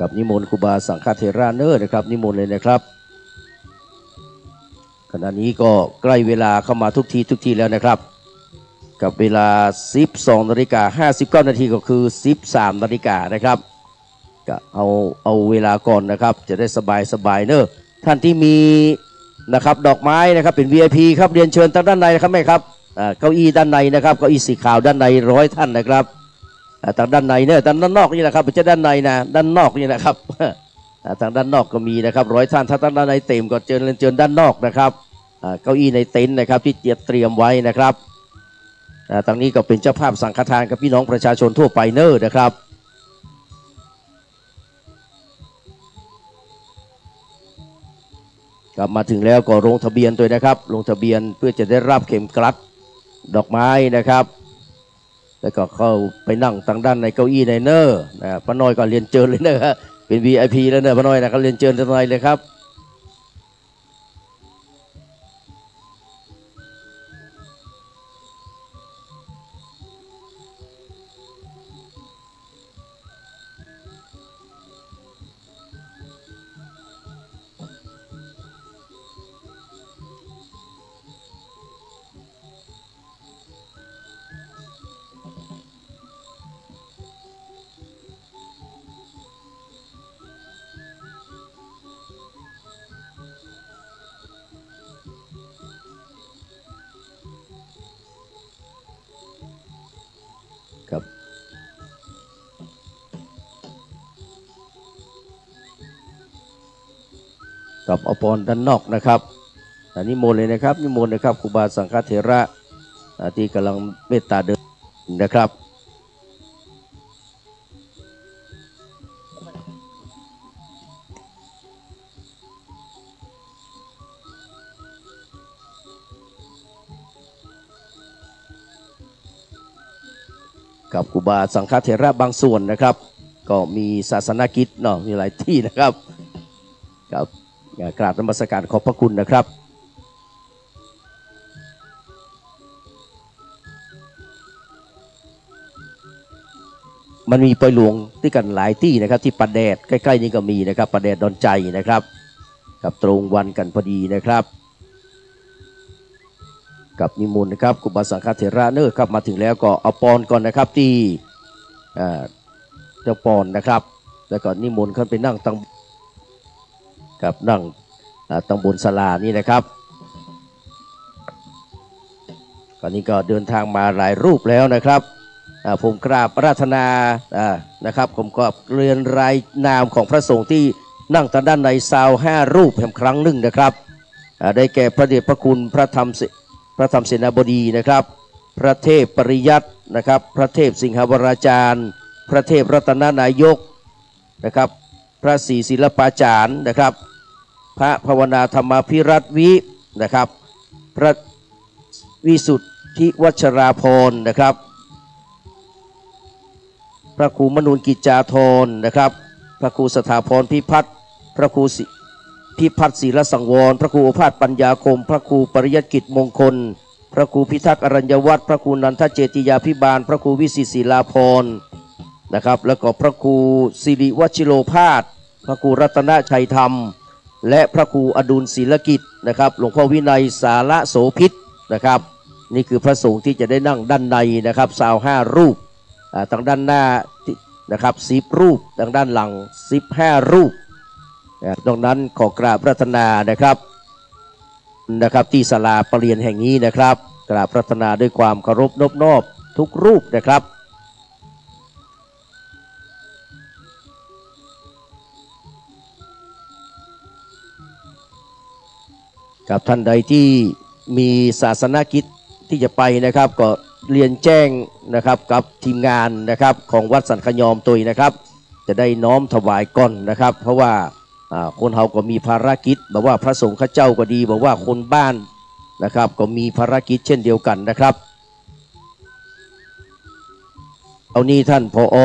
กับนิมนต์ครูบาสังฆเถระเนอร์นะครับนิมนต์เลยนะครับขณะนี้ก็ใกล้เวลาเข้ามาทุกทีแล้วนะครับกับเวลา 12:59 นาทีก็คือ 13 นาฬิกานะครับก็เอาเวลาก่อนนะครับจะได้สบายเนอะท่านที่มีนะครับดอกไม้นะครับเป็น VIP ครับเรียนเชิญทางด้านในนะครับแม่ครับเก้าอี้ด้านในนะครับเก้าอี้สีขาวด้านใน100 ท่านนะครับทางด้านในเนี่ยทางด้านนอกนี่นะครับไม่ใช่ด้านในนะด้านนอกนี่นะครับทางด้านนอกก็มีนะครับ100 ท่านถ้าทางด้านในเต็มก็เชิญด้านนอกนะครับเก้าอี้ในเต็นท์นะครับที่เตรียมไว้นะครับทางนี้ก็เป็นเจ้าภาพสังฆทานกับพี่น้องประชาชนทั่วไปเนอนะครับกลับมาถึงแล้วก็ลงทะเบียนด้วยนะครับลงทะเบียนเพื่อจะได้รับเข็มกลัดดอกไม้นะครับ แล้วก็เข้าไปนั่งทางด้านในเก้าอี้ในเนอร์นะป้าน้อยก็เรียนเชิญเลยนะครับเป็น VIP แล้วเนอะป้าน้อยนะก็เรียนเชิญทนายเลยครับครับกับอภรด้านนอกนะครับนิมนต์เลยนะครับนิมนต์นะครับครูบาสังฆเถระที่กำลังเมตตาเดินนะครับกับครูบาสังฆเถระบางส่วนนะครับก็มีศาสนกิจเนาะมีหลายที่นะครับกับกราบนมัสการขอบพระคุณนะครับมันมีปล่อยหลวงที่กันหลายที่นะครับที่ประแดดใกล้ๆนี้ก็มีนะครับประแดดดอนใจนะครับกับตรงวันกันพอดีนะครับกับนิมนต์นะครับครูบาสังฆเถระเนอครับมาถึงแล้วก็เอาปอนก่อนนะครับที่เจ้าปอนนะครับแล้วก็นิมนต์ขึ้นไปนั่งตั้งกับนั่งตั้งบนศาลานี่นะครับตอนนี้ก็เดินทางมาหลายรูปแล้วนะครับผมกราบอาราธนานะครับผมก็เรียนรายนามของพระสงฆ์ที่นั่งทางด้านในซาว5รูปแห่งครั้งหนึ่งนะครับได้แก่พระเดชพระคุณพระธรรมเสนาบดีนะครับพระเทพปริยัตินะครับพระเทพสิงหวราจารย์พระเทพรัตนนายกนะครับพระศรีศิลปาจารย์นะครับพระภาวนาธรรมภิรัตน์วินะครับพระวิสุทธิวัชราพรนะครับพระครูมนูลกิจจาธรนะครับพระครูสถาพรพิพัฒน์พระครูพิพัฒน์ศิลสังวรพระครูโอภาสปัญญาคมพระครูปริยัติกิจมงคลพระครูพิทักษ์อรัญญวัฒน์พระครูนันทเจติยาภิบาลพระครูวิสิตศิลาพรนะครับแล้วก็พระครูสิริวชิโรภาสพระครูรัตนชัยธรรมและพระครูอดุลศิลกิจนะครับหลวงพ่อวินัยสารโสภิตนะครับนี่คือพระสงฆ์ที่จะได้นั่งด้านในนะครับ25รูปทางด้านหน้านะครับ10รูปทางด้านหลัง15รูปตรงนั้นขอกราบพระธนานะครับที่ศาลาประเรียนแห่งนี้นะครับกราบพระธนาด้วยความเคารพนอบน้อมทุกรูปนะครับกับท่านใดที่มีศาสนกิจที่จะไปนะครับก็เรียนแจ้งนะครับกับทีมงานนะครับของวัดสันขยอมตุยนะครับจะได้น้อมถวายก่อนนะครับเพราะว่าคนเฮาก็มีภารกิจบอกว่าพระสงฆ์ข้าเจ้าก็ดีบอกว่าคนบ้านนะครับก็มีภารกิจเช่นเดียวกันนะครับเอานี้ท่านผอ.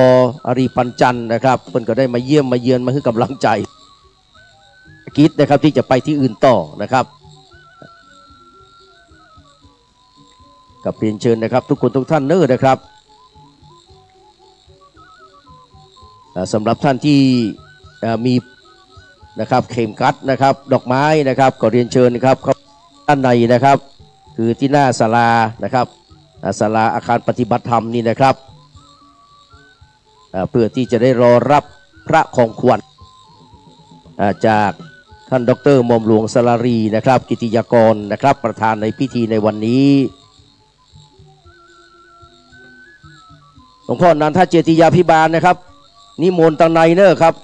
อริปัญจันทร์นะครับเพิ่นก็ได้มาเยี่ยมมาเยือนมาให้กำลังใจกิจนะครับที่จะไปที่อื่นต่อนะครับกับเรียนเชิญนะครับทุกคนทุกท่านเนอนะครับสำหรับท่านที่มีนะครับเข็มกัดนะครับดอกไม้นะครับก็เรียนเชิญนะครับด้านในนะครับคือที่หน้าศาลานะครับศาลาอาคารปฏิบัติธรรมนี่นะครับเพื่อที่จะได้รอรับพระของขวัญจากท่านดร.หม่อมหลวงสลารีนะครับกิติยากรนะครับประธานในพิธีในวันนี้หลวงพ่อนันทเจติยาภิบาลนะครับนิมนต์ตังในเนอครับ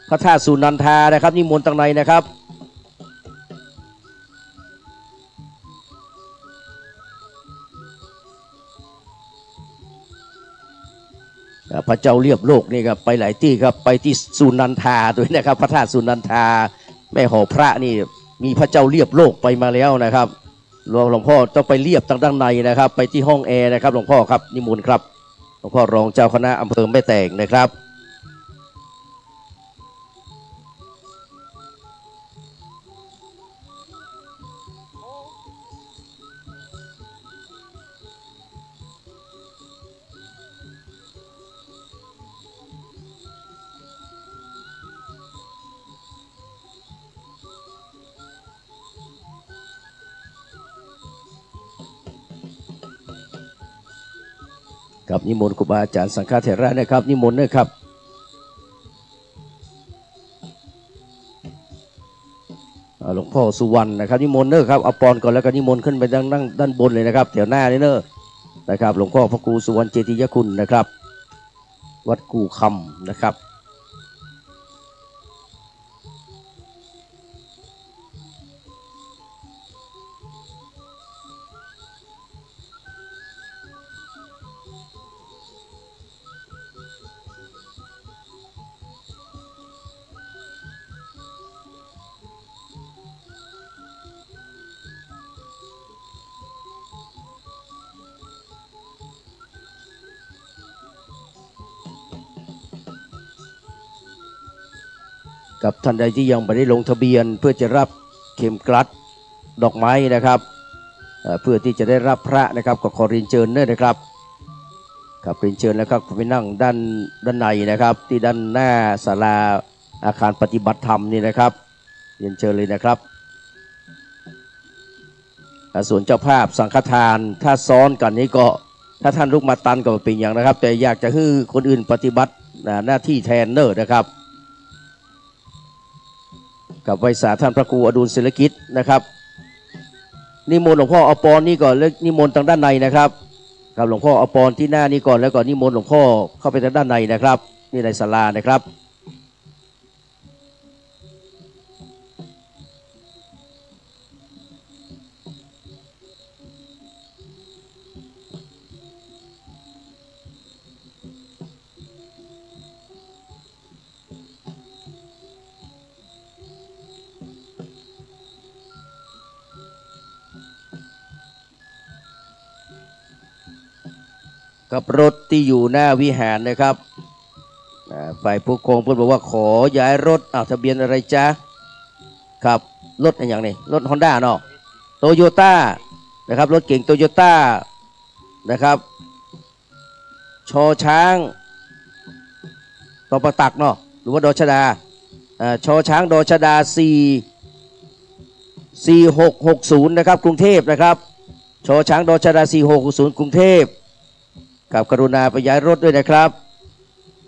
พระธาตุสุนันทานะครับนิมนต์ตังในนะครับพระเจ้าเรียบโลกนี่ครับไปหลายที่ครับไปที่สุนันทาด้วยนะครับพระธาตุสุนันทาแม่หอพระนี่มีพระเจ้าเรียบโลกไปมาแล้วนะครับ หลวงพ่อต้องไปเรียบทางด้านในนะครับไปที่ห้องแอร์นะครับหลวงพ่อครับนิมนต์ครับหลวงพ่อรองเจ้าคณะอำเภอแม่แตงนะครับครับนิมนต์ครูบาอาจารย์สังฆเถระนะครับนิมนต์นะครับหลวงพ่อสุวรรณนะครับนิมนต์เนอะครับเอาปอนก่อนแล้วก็นิมนต์ขึ้นไปด้านบนเลยนะครับแถวหน้านี่เนอะนะครับหลวงพ่อพระครูสุวรรณเจติยคุณนะครับวัดกู่คำนะครับกับท่านใดที่ยังไม่ได้ลงทะเบียนเพื่อจะรับเข็มกลัดดอกไม้นะครับเพื่อที่จะได้รับพระนะครับก็ขอเรียนเชิญนะครับครับเรียนเชิญแล้วครับไปนั่งด้านในนะครับที่ด้านหน้าศาลาอาคารปฏิบัติธรรมนี่นะครับเรียนเชิญเลยนะครับส่วนเจ้าภาพสังฆทานถ้าซ้อนกันนี้ก็ถ้าท่านลุกมาตันก็เป็นอย่างนะครับแต่อยากจะให้คนอื่นปฏิบัติหน้าที่แทนเนอนะครับกับไวสาท่านพระครูอดุลศิลกิจนะครับนิมนต์หลวงพ่ออปรนี่ก่อนแล้วนิมนต์ทางด้านในนะครับกับหลวงพ่ออปรที่หน้านี้ก่อนแล้วก็นิมนต์หลวงพ่อเข้าไปทางด้านในนะครับนี่ในศาลานะครับกับรถที่อยู่หน้าวิหารนะครับฝ่ายผู้ปกครองเพื่อนบอกว่าขอย้ายรถทะเบียนอะไรจ๊ะครับรถอะไรอย่างนี้รถฮอนด้าเนาะโตโยต้านะครับรถเก่งโตโยต้านะครับชอช้างตอประตักเนาะหรือว่าดอชดาชอช้างดอชดา4660นะครับกรุงเทพนะครับชอช้างดอชดา4660กรุงเทพกับกรุณาไปย้ายรถด้วยนะครับ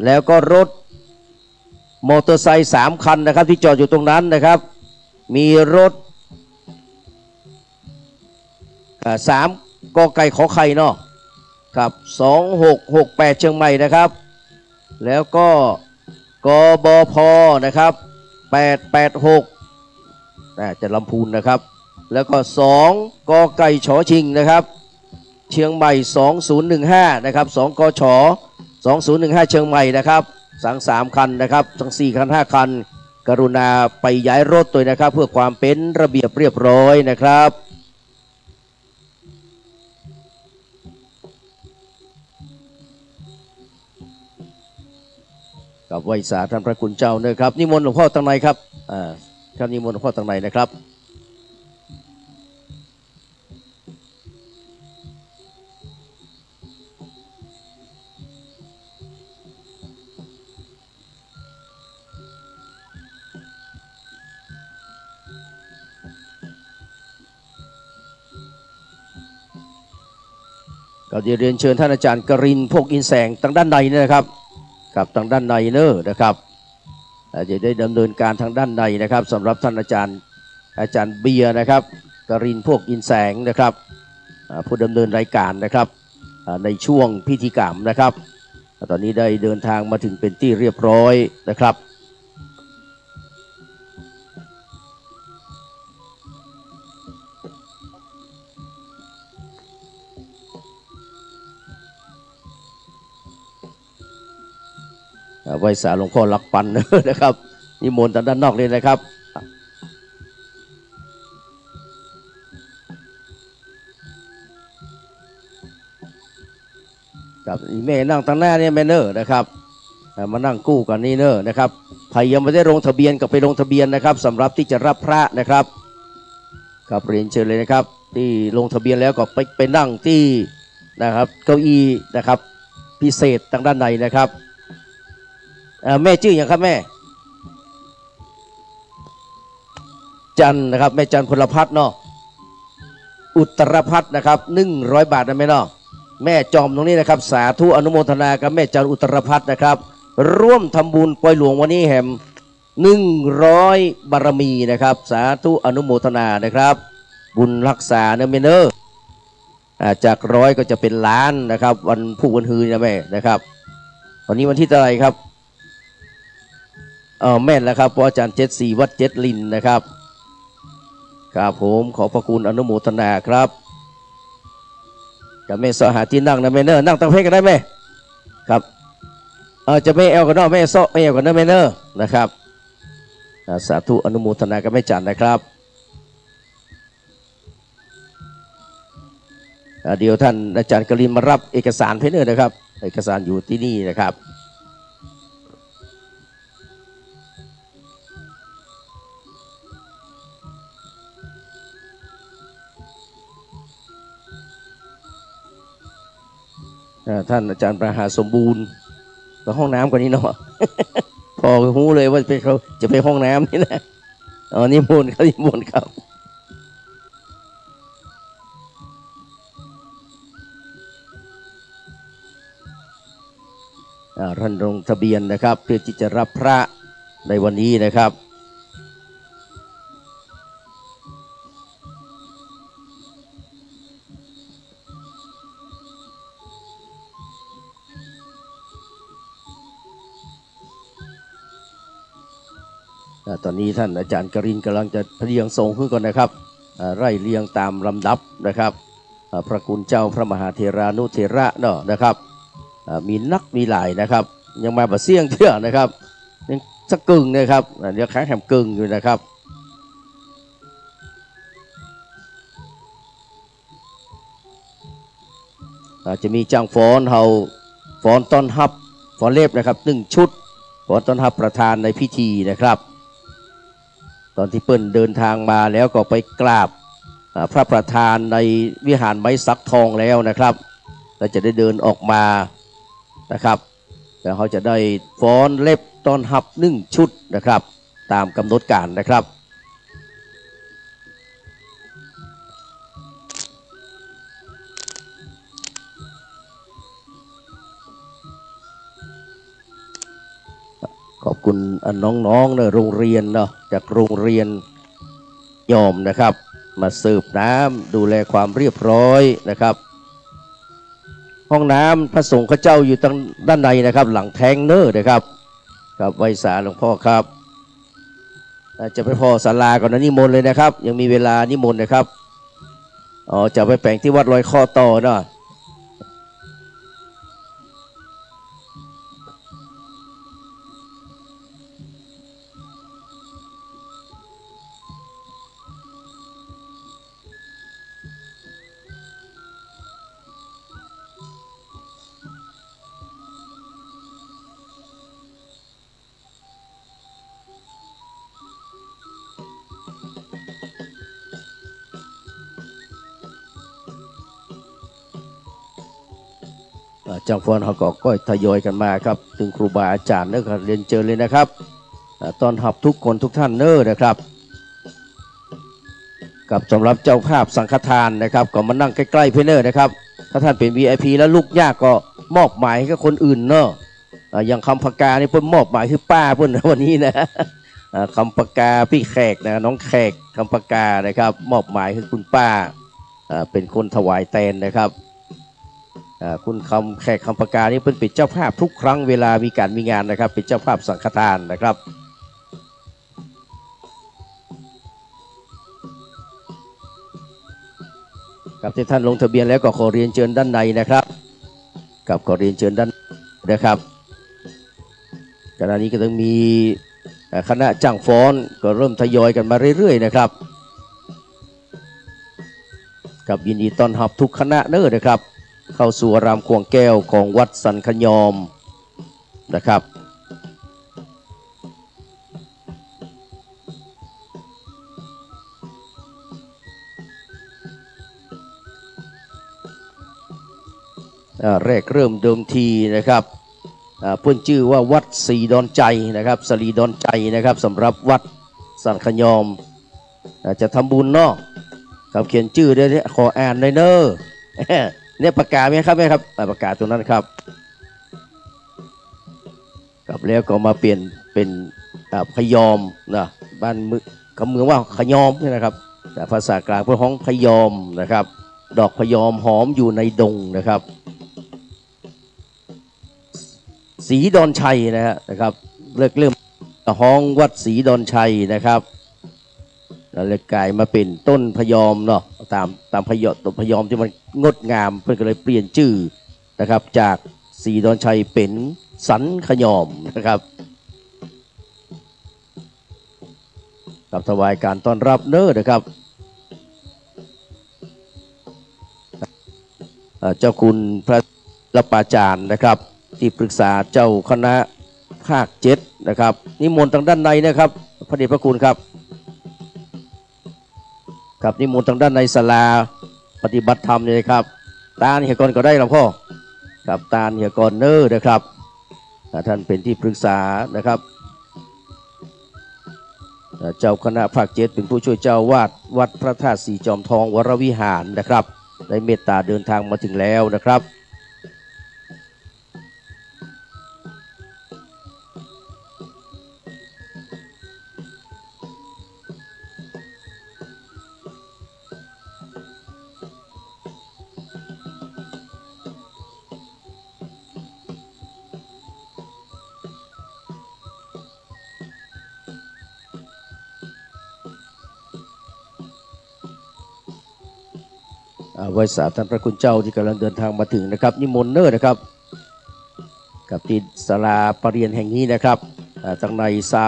แล้วก็รถมอเตอร์ไซค์3 คันนะครับที่จอดอยู่ตรงนั้นนะครับมีรถ3 กไก่ขอไข่เนาะครับ2668เชียงใหม่นะครับแล้วก็กบพนะครับ886จะลำพูนนะครับแล้วก็2 กไก่ฉอชิงนะครับเชียงใหม่2015นะครับ2 กช2015เชียงใหม่นะครับสั่ง3 คันนะครับทั้ง4 คัน 5 คันกรุณาไปย้ายรถด้วยนะครับเพื่อความเป็นระเบียบเรียบร้อยนะครับกับไวสาท่านพระคุณเจ้านะครับนิมนต์หลวงพ่อตังในครับครับนิมนต์หลวงพ่อตังในนะครับก็เรียนเชิญท่านอาจารย์กรินทร์พกอินแสงทางด้านในนะครับกับทางด้านในเนอะนะครับจะได้ดำเนินการทางด้านในนะครับสำหรับท่านอาจารย์เบียร์นะครับกรินทร์พกอินแสงนะครับผู้ดำเนินรายการนะครับในช่วงพิธีกรรมนะครับตอนนี้ได้เดินทางมาถึงเป็นที่เรียบร้อยนะครับไวสาหลวงพ่อลักปันนะครับนิมนต์ทางด้านนอกเลยนะครับ แม่นั่งตั้งหน้าเนี่ยแม่เนอร์นะครับมานั่งกู้กันนี่เนอร์นะครับใครยังไม่ได้ลงทะเบียนก็ไปลงทะเบียนนะครับสำหรับที่จะรับพระนะครับครับเรียนเชิญเลยนะครับที่ลงทะเบียนแล้วก็ไปนั่งที่นะครับเก้าอี้นะครับพิเศษทางด้านในนะครับแม่ชื่ออย่างครับแม่จันนะครับแม่จันพลพัฒน์เนาะอุตรพัฒน์นะครับ100 บาทนะแม่เนาะแม่จอมตรงนี้นะครับสาธุอนุโมทนากับแม่จันอุตรพัฒน์นะครับร่วมทำบุญปล่อยหลวงวันนี้แหม100 บารมีนะครับสาธุอนุโมทนานะครับบุญรักษาเนื้อเมเนอร์จาก100ก็จะเป็นล้านนะครับวันผู้วันฮือนะแม่นะครับวันนี้วันที่เท่าไหร่ครับแม่นแล้วครับพระอาจารย์74วัด7ลินนะครับครับผมขอพระคุณอนุโมทนาครับจะแม่สหาที่นั่งนะแม่เนอร์นั่งตั้งเพลงกันได้ไหมครับจะไม่แอลกันเนาะแม่โซไม่แอลกันนะแม่เนอร์นะครับสาธุอนุโมทนากับแม่จันนะครับเดี๋ยวท่านอาจารย์กลินมารับเอกสารเพเนอร์นะครับเอกสารอยู่ที่นี่นะครับท่านอาจารย์ประหารสมบูรณ์ไปห้องน้ำกว่านี้เนาะ พอรู้เลยว่าเขาจะไปห้องน้ำนี่นะนิมนต์ครับนิมนต์ครับท่านลงทะเบียนนะครับเพื่อที่จะรับพระในวันนี้นะครับตอนนี้ท่านอาจารย์กรินกำลังจะเรียงทรงขึ้นก่อนนะครับไล่เรียงตามลำดับนะครับพระคุณเจ้าพระมหาเถรานุเถระเนาะนะครับมีนักมีหลายนะครับยังมาบะเสี่ยงเชื่อนะครับยังสักกึ่งนะครับเดี๋ยวค้างแหมกึ่งอยู่นะครับจะมีจ้างฟ้อนเฮาฟ้อนต้อนรับฟ้อนเล็บนะครับ1 ชุดฟ้อนต้อนรับประธานในพิธีนะครับตอนที่เปิ้ลเดินทางมาแล้วก็ไปกราบพระประธานในวิหารไม้สักทองแล้วนะครับเราจะได้เดินออกมานะครับแล้วเขาจะได้ฟ้อนเล็บต้อนรับ1 ชุดนะครับตามกำหนดการนะครับขอบคุณน้องๆในโรงเรียนเนาะจากโรงเรียนยอมนะครับมาเสิร์ฟน้ำดูแลความเรียบร้อยนะครับห้องน้ำพระสงฆ์ข้าเจ้าอยู่ทางด้านในนะครับหลังแทงเนอร์นะครับกับไวสาหลวงพ่อครับจะไปพ่อศาลาก่อนนะนิมนต์เลยนะครับยังมีเวลานิมนต์นะครับจะไปแปลงที่วัดลอยข้อต่อเนาะจังฟอนเขาก็ทยอยกันมาครับถึงครูบาอาจารย์เนอะครับเรียนเชิญเลยนะครับตอนหับทุกคนทุกท่านเนอะนะครับกับสำหรับเจ้าภาพสังฆทานนะครับก็มานั่งใกล้ๆเพื่อนเนอะนะครับถ้าท่านเป็น VIP แล้วลูกยากก็มอบหมายให้กับคนอื่นเนอะอย่างคำปากกานี่เพิ่นมอบหมายคือป้าเพิ่นวันนี้นะคำปากกาพี่แขกนะน้องแขกคำปากกานะครับมอบหมายให้คุณป้าเป็นคนถวายแตนนะครับคุณคำแขกคำปากานี่เป็นเจ้าภาพทุกครั้งเวลามีการมีงานนะครับเป็นเจ้าภาพสังฆทานนะครับกับที่ท่านลงทะเบียนแล้วก็ขอเรียนเชิญด้านในนะครับกับขอเรียนเชิญด้านนะครับขณะนี้ก็ต้องมีคณะจ้างฟ้อนก็เริ่มทยอยกันมาเรื่อยๆนะครับกับยินดีต้อนรับทุกคณะเนอะนะครับ เข้าสู่อารามควงแก้วของวัดสันขยอมนะครับแรกเริ่มเดิมทีนะครับเพื่อนชื่อว่าวัดศรีดอนใจนะครับศรีดอนใจนะครับสำหรับวัดสันขยอมจะทำบุญเนาะครับเขียนชื่อได้ขออ่านเลยเนอะเนี่ยประกาศไหมครับประกาศตรงนั้นครับกับแล้วก็มาเปลี่ยนเป็นพยอมนะบ้านคำเมืองว่าขยอมนี่นะครับแต่ภาษากลางเพื่อห้องพยอมนะครับดอกพยอมหอมอยู่ในดงนะครับศรีดอนชัยนะครับเริ่มห้องวัดศรีดอนชัยนะครับแล้วเลยกลายมาเป็นต้นพยอมเนาะตามพยอมต้นพยอมที่มันงดงามเพื่อนก็เลยเปลี่ยนชื่อนะครับจากศรีดอนชัยเป็นสันขยอมนะครับกับถวายการต้อนรับเน้อนะครับเจ้าคุณพระรับปาจารย์นะครับที่ปรึกษาเจ้าคณะภาค7นะครับนิมนต์ทางด้านในนะครับพระเดชพระคุณครับครับนิมนต์ทางด้านในศาลาปฏิบัติธรรมเลยครับตาเหียกรก็ได้หลวงพ่อกับตาเหียกรเน้อนะครับท่านเป็นที่ปรึกษานะครับเจ้าคณะภาค7เป็นผู้ช่วยเจ้าวาดวัดพระธาตุสีจอมทองวรวิหารนะครับได้เมตตาเดินทางมาถึงแล้วนะครับไว้สาท่านพระคุณเจ้าที่กำลังเดินทางมาถึงนะครับนิมนต์เนอร์นะครับกับที่ศาลาปรริญญาแห่งนี้นะครับทางใน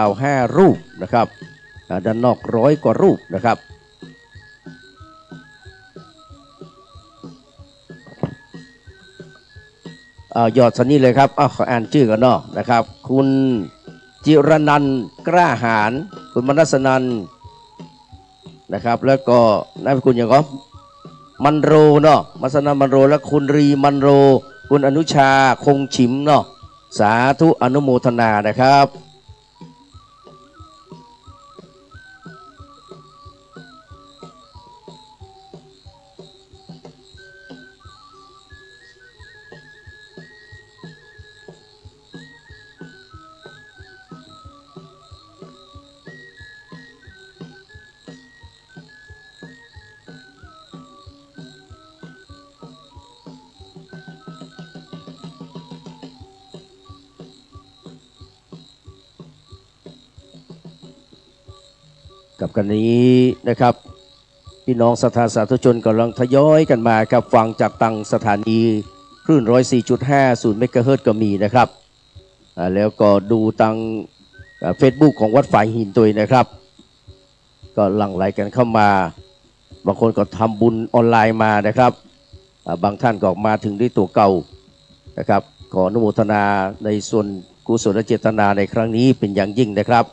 25 รูปนะครับด้านนอก100 กว่ารูปนะครับยอดสันนี้เลยครับขออ่านชื่อกันเนาะนะครับคุณจิรนันท์กล้าหาญคุณมนัสนันท์นะครับแล้วก็นายพระคุณอย่างก็มันโรเนาะมัสนามันโรและคุณรีมันโรคุณอนุชาคงฉิมเนาะสาธุอนุโมทนานะครับกับกันนี้นะครับพี่น้องศรัทธาสาธุชนกำลังทยอยกันมาครับฟังจากตังสถานีคลื่น 104.50 เมกะเฮิรตซ์ก็มีนะครับแล้วก็ดูตังเฟซบุ๊กของวัดฝ่ายหินตัวนะครับก็หลั่งไหลกันเข้ามาบางคนก็ทำบุญออนไลน์มานะครับบางท่านก็มาถึงด้วยตัวเก่านะครับขออนุโมทนาในส่วนกุศลเจตนาในครั้งนี้เป็นอย่างยิ่งนะครับ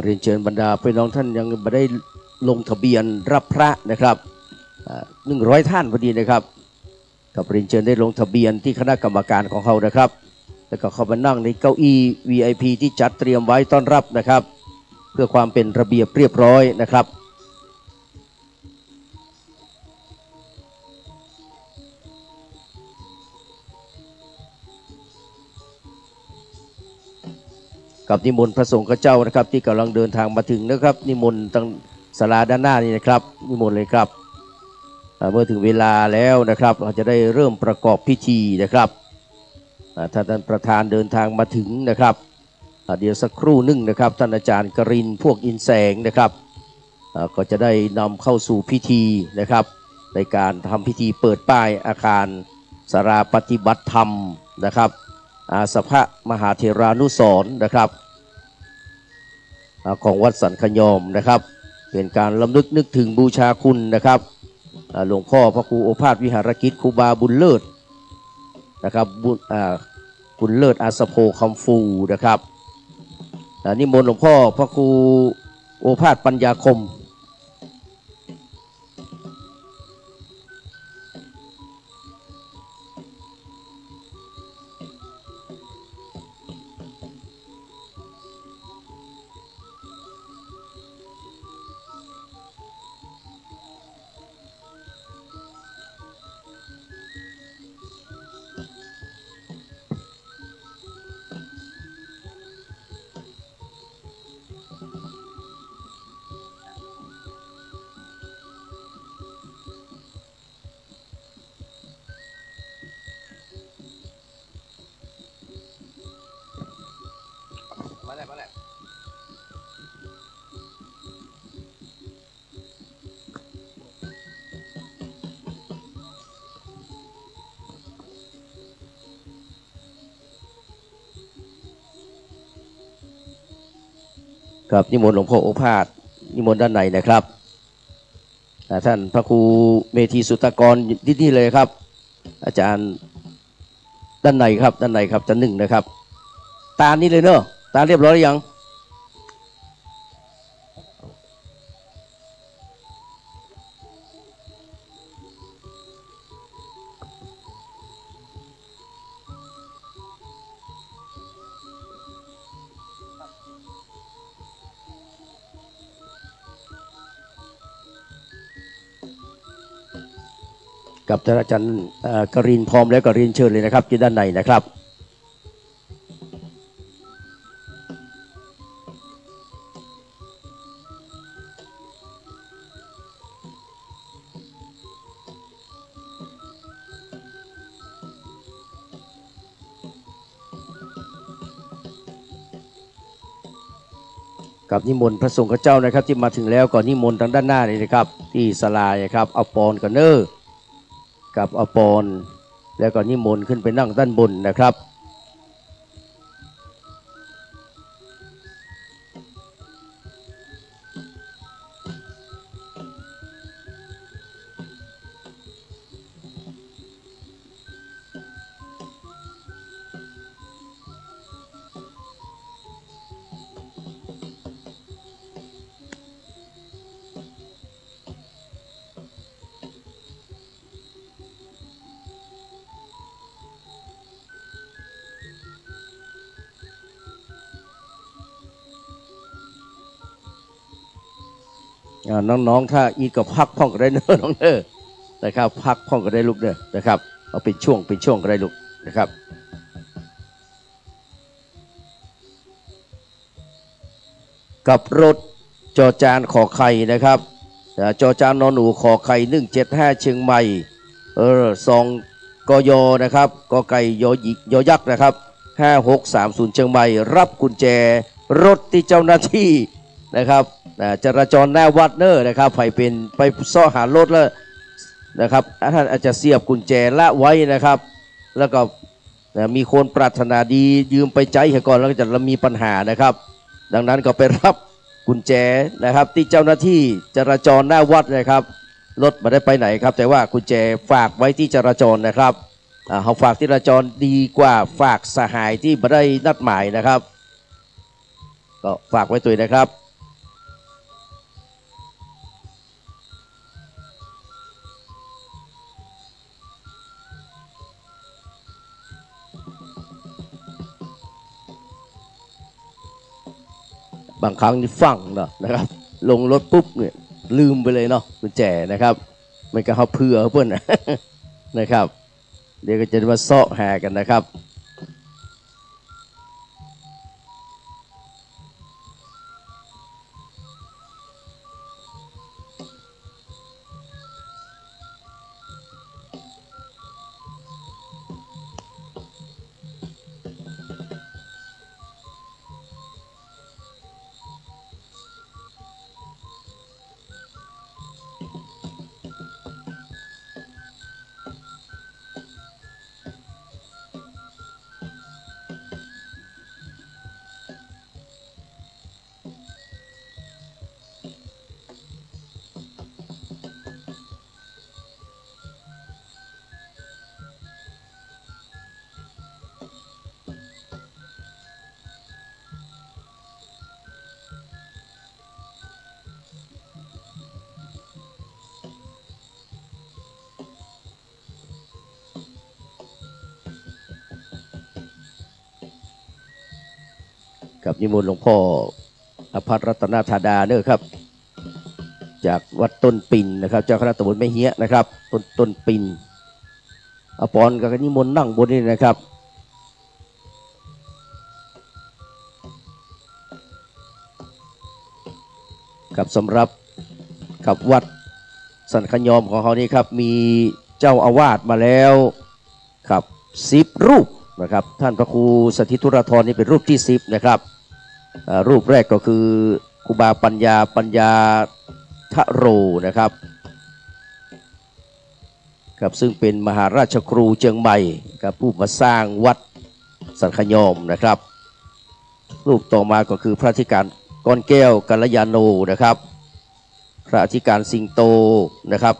เรียนเชิญบรรดาพี่น้องท่านยังไม่ได้ลงทะเบียนรับพระนะครับ100 ท่านพอดีนะครับกับเรียนเชิญได้ลงทะเบียนที่คณะกรรมการของเขานะครับแล้วก็เข้ามานั่งในเก้าอี้ VIP ที่จัดเตรียมไว้ต้อนรับนะครับเพื่อความเป็นระเบียบเรียบร้อยนะครับ กับนิมนต์พระสงฆ์เจ้านะครับที่กำลังเดินทางมาถึงนะครับนิมนต์ตั้งศาลาด้านหน้านี่นะครับนิมนต์เลยครับเมื่อถึงเวลาแล้วนะครับเราจะได้เริ่มประกอบพิธีนะครับถ้าท่านประธานเดินทางมาถึงนะครับเดี๋ยวสักครู่หนึ่งนะครับท่านอาจารย์กรินทร์พวกอินแสงนะครับก็จะได้นำเข้าสู่พิธีนะครับในการทำพิธีเปิดป้ายอาคารศาลาปฏิบัติธรรมนะครับอาสภะมหาเถรานุสรณ์นะครับของวัดสันขยอมนะครับเป็นการรำลึกนึกถึงบูชาคุณนะครับหลวงพ่อพระครูโอภาสวิหารกิจครูบาบุญเลิศนะครับบุญเลิศอาสโพคำฟูนะครับนิมนต์หลวงพ่อพระครูโอภาสปัญญาคมครับนิมนต์หลวงพ่อโอภาสนิมนต์ด้านในนะครับท่านพระครูเมธีสุตกรที่นี่เลยครับอาจารย์ด้านในครับด้านในครับจะหนึ่งนะครับตานี่เลยเนอะตาเรียบร้อยหรือยังกับท่านอาจารย์กรินทร์พร้อมแล้วก็เรียนเชิญเลยนะครับที่ด้านในนะครับกับนิมนต์พระสงฆ์เจ้านะครับที่มาถึงแล้วก่อนนิมนต์ทางด้านหน้าเลยนะครับที่ศาลาครับเอาปอนกันเนอร์กับอปรแล้วก็นิมนต์ขึ้นไปนั่งด้านบนนะครับน้องๆถ้าอีกก็พักพ่องก็ได้เนอะน้องเนอะนะครับพักพ่องก็ได้ลูกเนอะนะครับเอาเป็นช่วงก็ได้ลูกนะครับกับรถจอจานขอไข่นะครับจอจานนอนหนูขอไข่175เชียงใหม่2กยนะครับกไก่ยยักษ์นะครับ5630เชียงใหม่รับกุญแจรถที่เจ้าหน้าที่นะครับจราจรหน้าวัดเนอร์นะครับไปซ่อหารถแล้วนะครับท่านอาจจะเสียบกุญแจละไว้นะครับแล้วก็มีคนปรารถนาดียืมไปใจให้ก่อนแล้วก็จะมีปัญหานะครับดังนั้นก็ไปรับกุญแจนะครับที่เจ้าหน้าที่จราจรหน้าวัดนะครับรถไม่ได้ไปไหนครับแต่ว่ากุญแจฝากไว้ที่จราจรนะครับเขาฝากที่จราจรดีกว่าฝากสหายที่ไม่ได้นัดหมายนะครับก็ฝากไว้ตัวนะครับบางครั้งนี่ฟังเนาะนะครับลงรถปุ๊บเนี่ยลืมไปเลยเนาะกุญแจนะครับมันก็เขาเผื่อเพื่อนนะครับเดี๋ยวก็จะมาเสาะหากันนะครับ กับนิมนต์หลวงพ่ออภัทรรัตนธาดาเนอะครับจากวัดต้นปิ่นนะครับเจ้าคณะตำบลแม่เฮี้ยนะครับต้นปิ่นอปอนกับนิมนต์นั่งบนนี้นะครับกับสำหรับกับวัดสันขยอมของเขานี่ครับมีเจ้าอาวาสมาแล้วครับ10 รูปนะครับท่านพระครูสถิตุรธรนี่เป็นรูปที่10นะครับรูปแรกก็คือครูบาปัญญาทะโรนะครับครับซึ่งเป็นมหาราชครูเชียงใหม่กับผู้มาสร้างวัดสันขยอมนะครับรูปต่อมาก็คือพระอธิการก้อนแก้วกัลยาโนนะครับพระอธิการสิงโตนะครับ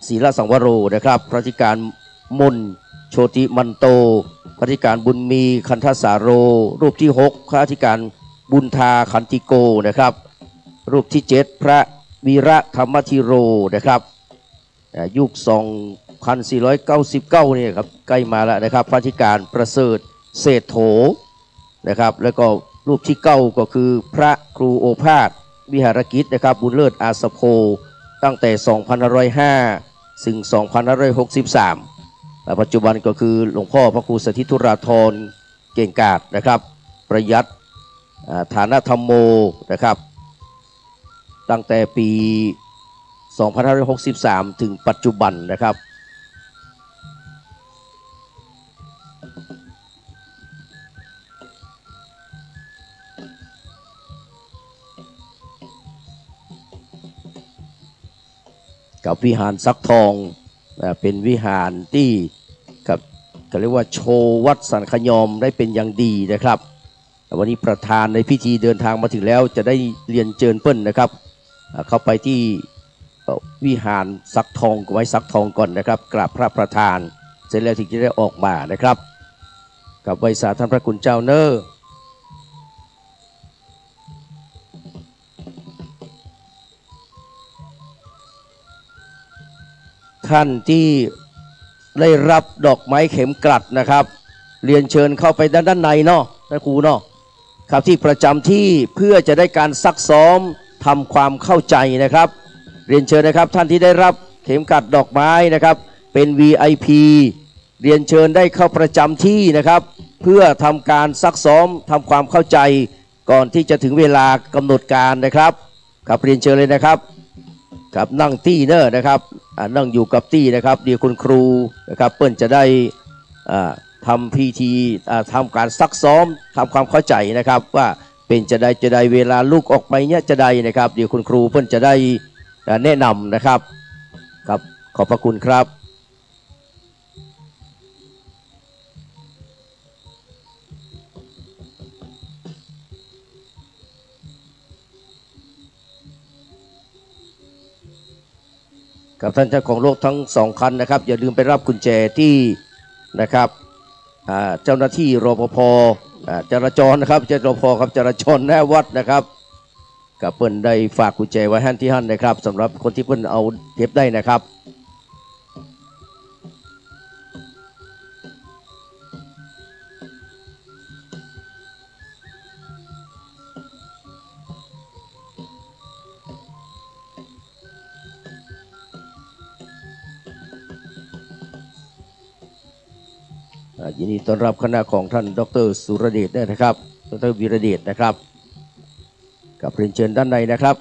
ศีลสังวโรนะครับพระอธิการมนโชติมันโตพระอธิการบุญมีคันทสาโรรูปที่6พระอธิการบุญทาขันติโกนะครับรูปที่7พระวีระธรรมธิโรนะครับยุค2499เนี่ยครับใกล้มาแล้วนะครับพระอธิการประเสริฐเศรษโถนะครับแล้วก็รูปที่9ก็คือพระครูโอภาสวิหารกิจนะครับบุญเลิศอาสโพตั้งแต่2505ถึง2563ปัจจุบันก็คือหลวงพ่อพระครูสถิตุราธรเก่งกาจนะครับประยัติฐานธรรมโมนะครับตั้งแต่ปี2563ถึงปัจจุบันนะครับกับวิหารซักทองเป็นวิหารที่กับเรียกว่าโชว์วัดสันขยอมได้เป็นอย่างดีนะครับวันนี้ประธานในพิธีเดินทางมาถึงแล้วจะได้เรียนเชิญเปิ้ลนะครับเข้าไปที่วิหารซักทองไว้ซักทองก่อนนะครับกราบพระประธานเสร็จแล้วถึงจะได้ออกมานะครับกับไว้สาท่านพระคุณเจ้าเนอท่านที่ได้รับดอกไม้เข็มกลัดนะครับเรียนเชิญเข้าไปด้านในเนาะท่านครูเนาะครับที่ประจำที่เพื่อจะได้การซักซ้อมทำความเข้าใจนะครับเรียนเชิญนะครับท่านที่ได้รับเข็มกลัดดอกไม้นะครับเป็น VIP เรียนเชิญได้เข้าประจำที่นะครับเพื่อทำการซักซ้อมทำความเข้าใจก่อนที่จะถึงเวลากำหนดการนะครับครับเรียนเชิญเลยนะครับครับนั่งตี้เนอร์นะครับนั่งอยู่กับตี้นะครับเดี๋ยวคุณครูนะครับเปิ้ลจะได้ทำพิธีทำการซักซ้อมทำความเข้าใจนะครับว่าเป็นจะได้เวลาลูกออกไปเนี่ยจะได้นะครับเดี๋ยวคุณครูเปิ้ลจะได้แนะนำนะครับครับขอบพระคุณครับกับท่านเจ้าของรถทั้ง2 คันนะครับอย่าลืมไปรับกุญแจที่นะครับเจ้าหน้าที่รปภจราจรนะครับเจ้ารปภครับจราจรหน้าวัดนะครับกับเปิ้ลได้ฝากกุญแจไว้ให้ที่ท่านนะครับสำหรับคนที่เปิ้ลเอาเทปได้นะครับยินดีต้อนรับคณะของท่านดร.สุรเดชนะครับดร.วีรเดชนะครับกับเรียนเชิญด้านในนะครับ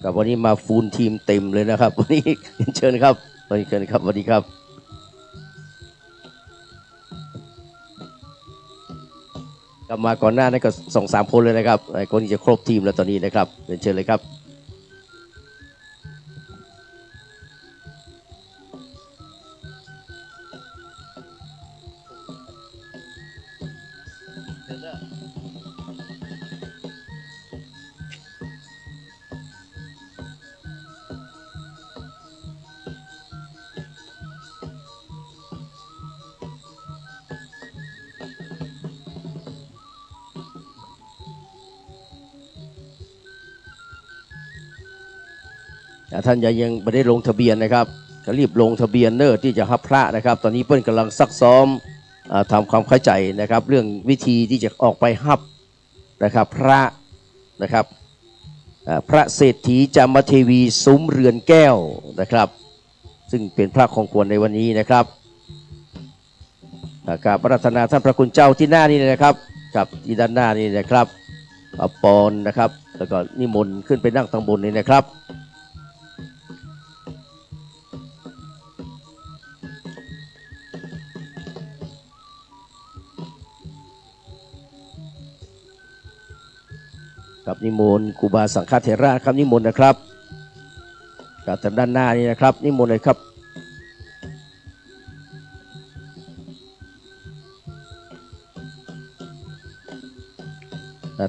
กับวันนี้มาฟูลทีมเต็มเลยนะครับวันนี้เรียนเชิญครับวันนี้เชิญครับสวัสดีครับกลับมาก่อนหน้านั้นก็2-3 คนเลยนะครับคนที่จะครบทีมแล้วตอนนี้นะครับเรียนเชิญเลยครับท่านยังไม่ได้ลงทะเบียนนะครับ ก็รีบลงทะเบียนเนอร์ที่จะรับพระนะครับตอนนี้เปิ้นกำลังซักซ้อมทำความเข้าใจนะครับเรื่องวิธีที่จะออกไปรับนะครับพระนะครับพระเศรษฐีจามเทวีซุ้มเรือนแก้วนะครับซึ่งเป็นพระของควรในวันนี้นะครับกราบพระรัตนาท่านพระคุณเจ้าที่หน้านี้นะครับกับที่ด้านหน้านี้นะครับปอนนะครับแล้วก็นิมนต์ขึ้นไปนั่งทางบนนี้นะครับกับนิมนต์ครูบาสังฆเถระครับนิมนต์นะครับกับทางด้านหน้านี้นะครับนิมนต์เลยครับ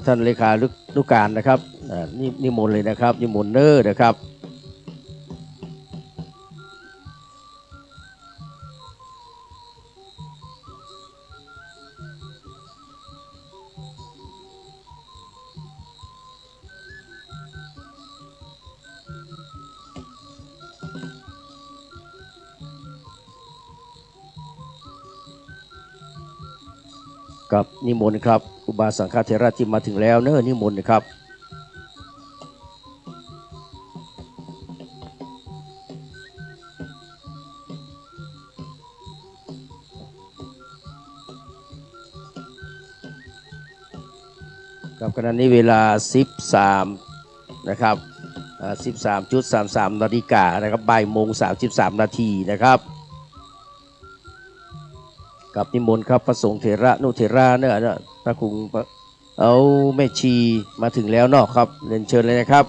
ท่านเลขานุการนะครับนิมนต์เลยนะครับนิมนต์เนอร์นะครับกับนิมนต์ครับครูบาสังฆเถระที่มาถึงแล้วเนอนิมนต์นะครับกับขณะนี้เวลา13นะครับ13:33 นาฬิกานะครับบ่ายโมง33 นาทีนะครับกับนิมนต์ครับพระสงฆ์เถระนุเถระเนี่ยพระคุงเอาแม่ชีมาถึงแล้วเนาะครับเรียนเชิญเลยนะครับ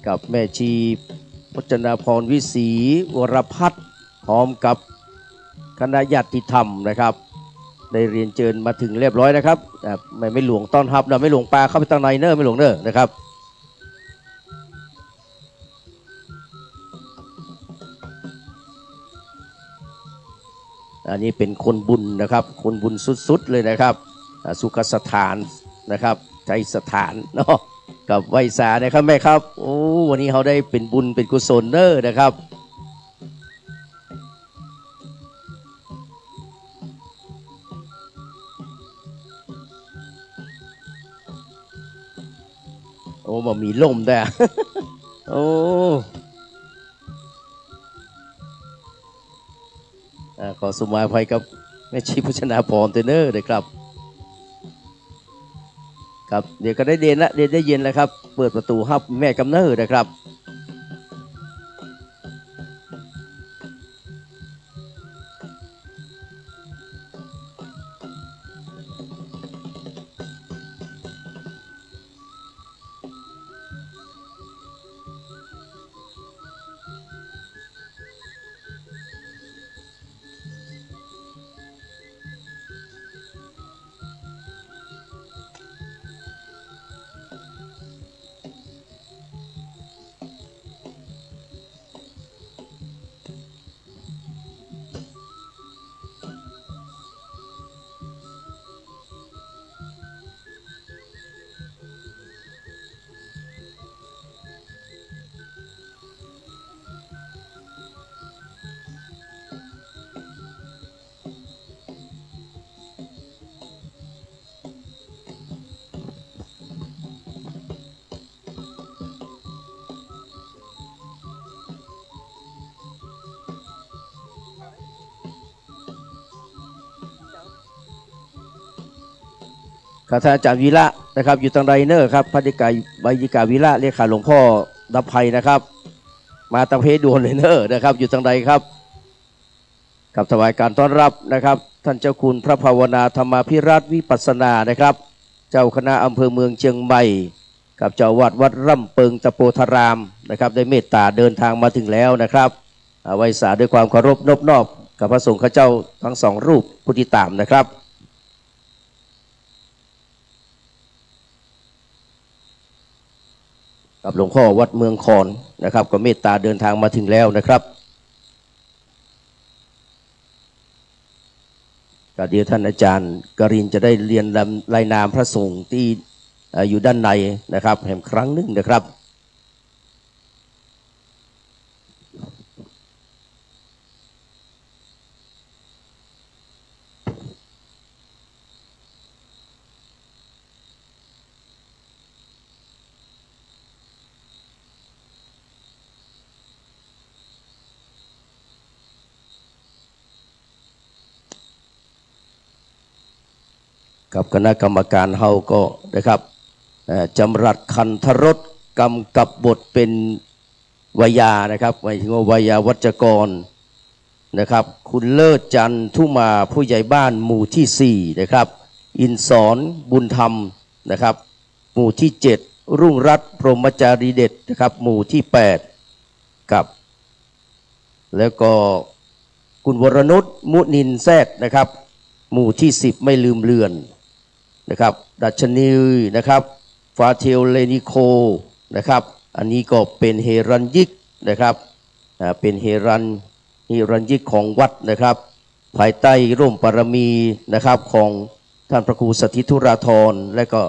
กับแม่ชีพจนาพรวิศีวรพัฒน์พร้อมกับคณะญาติธรรมนะครับได้เรียนเชิญมาถึงเรียบร้อยนะครับไม่หลวงต้อนรับเราไม่หลวงปลาเข้าไปตั้งในเนอไม่หลวงเนอนะครับอันนี้เป็นคนบุญนะครับคนบุญสุดๆเลยนะครับสุขสถานนะครับใจสถานเนาะกับไวสานะครับแม่ครับโอ้วันนี้เขาได้เป็นบุญเป็นกุศลเนอนะครับโอ้มามีล่มได้ โอ้ขอสมาภัยกับแม่ชีพชนาพรเทเนอร์เลยครับครับเดี๋ยวก็ได้เด่นละเด่นได้เย็นแล้วครับเปิดประตูฮับแม่กำเนิดนะครับท่านอาจารย์วีระนะครับอยู่ทางไดเนอร์ครับพระดิกาใบดิกาวีระเลขาหลวงพ่อดับภัยนะครับมาตะเพดวนเลยเนอร์นะครับอยู่ทางใดครับกับถวายการต้อนรับนะครับท่านเจ้าคุณพระภาวนาธรรมาภิรัตน์วิปัสสนานะครับเจ้าคณะอำเภอเมืองเชียงใหม่กับเจ้าวัดร่ำเปิงตะโพธารามนะครับได้เมตตาเดินทางมาถึงแล้วนะครับไว้สาด้วยความเคารพนบนอบกับพระสงฆ์ข้าเจ้าทั้งสองรูปผู้ที่ตามนะครับกับหลวงพ่อวัดเมืองคอนนะครับก็เมตตาเดินทางมาถึงแล้วนะครับก็เดี๋ยวท่านอาจารย์กรินจะได้เรียนรายนามพระสงฆ์ที่ อยู่ด้านในนะครับแห่งครั้งหนึ่งนะครับกับคณะกรรมการเฮาก็นะครับจำรัดคันธรสกำกับบทเป็นวยานะครับหมายถึงว่าวยาวัจกรนะครับคุณเลิศจันทุมาผู้ใหญ่บ้านหมู่ที่4นะครับอินสอนบุญธรรมนะครับหมู่ที่7รุ่งรัตน์พรหมจารีเด็ดนะครับหมู่ที่8กับแล้วก็คุณวรนุชมุนินแซดนะครับหมู่ที่10ไม่ลืมเลือนนะครับดัชนีนะครับฟาเทลเลนิโคนะครับอันนี้ก็เป็นเฮรัญยิกนะครับเป็นเฮรัญยิกของวัดนะครับภายใต้ร่มปรมีนะครับของท่านพระครูสถิตุราธรและก็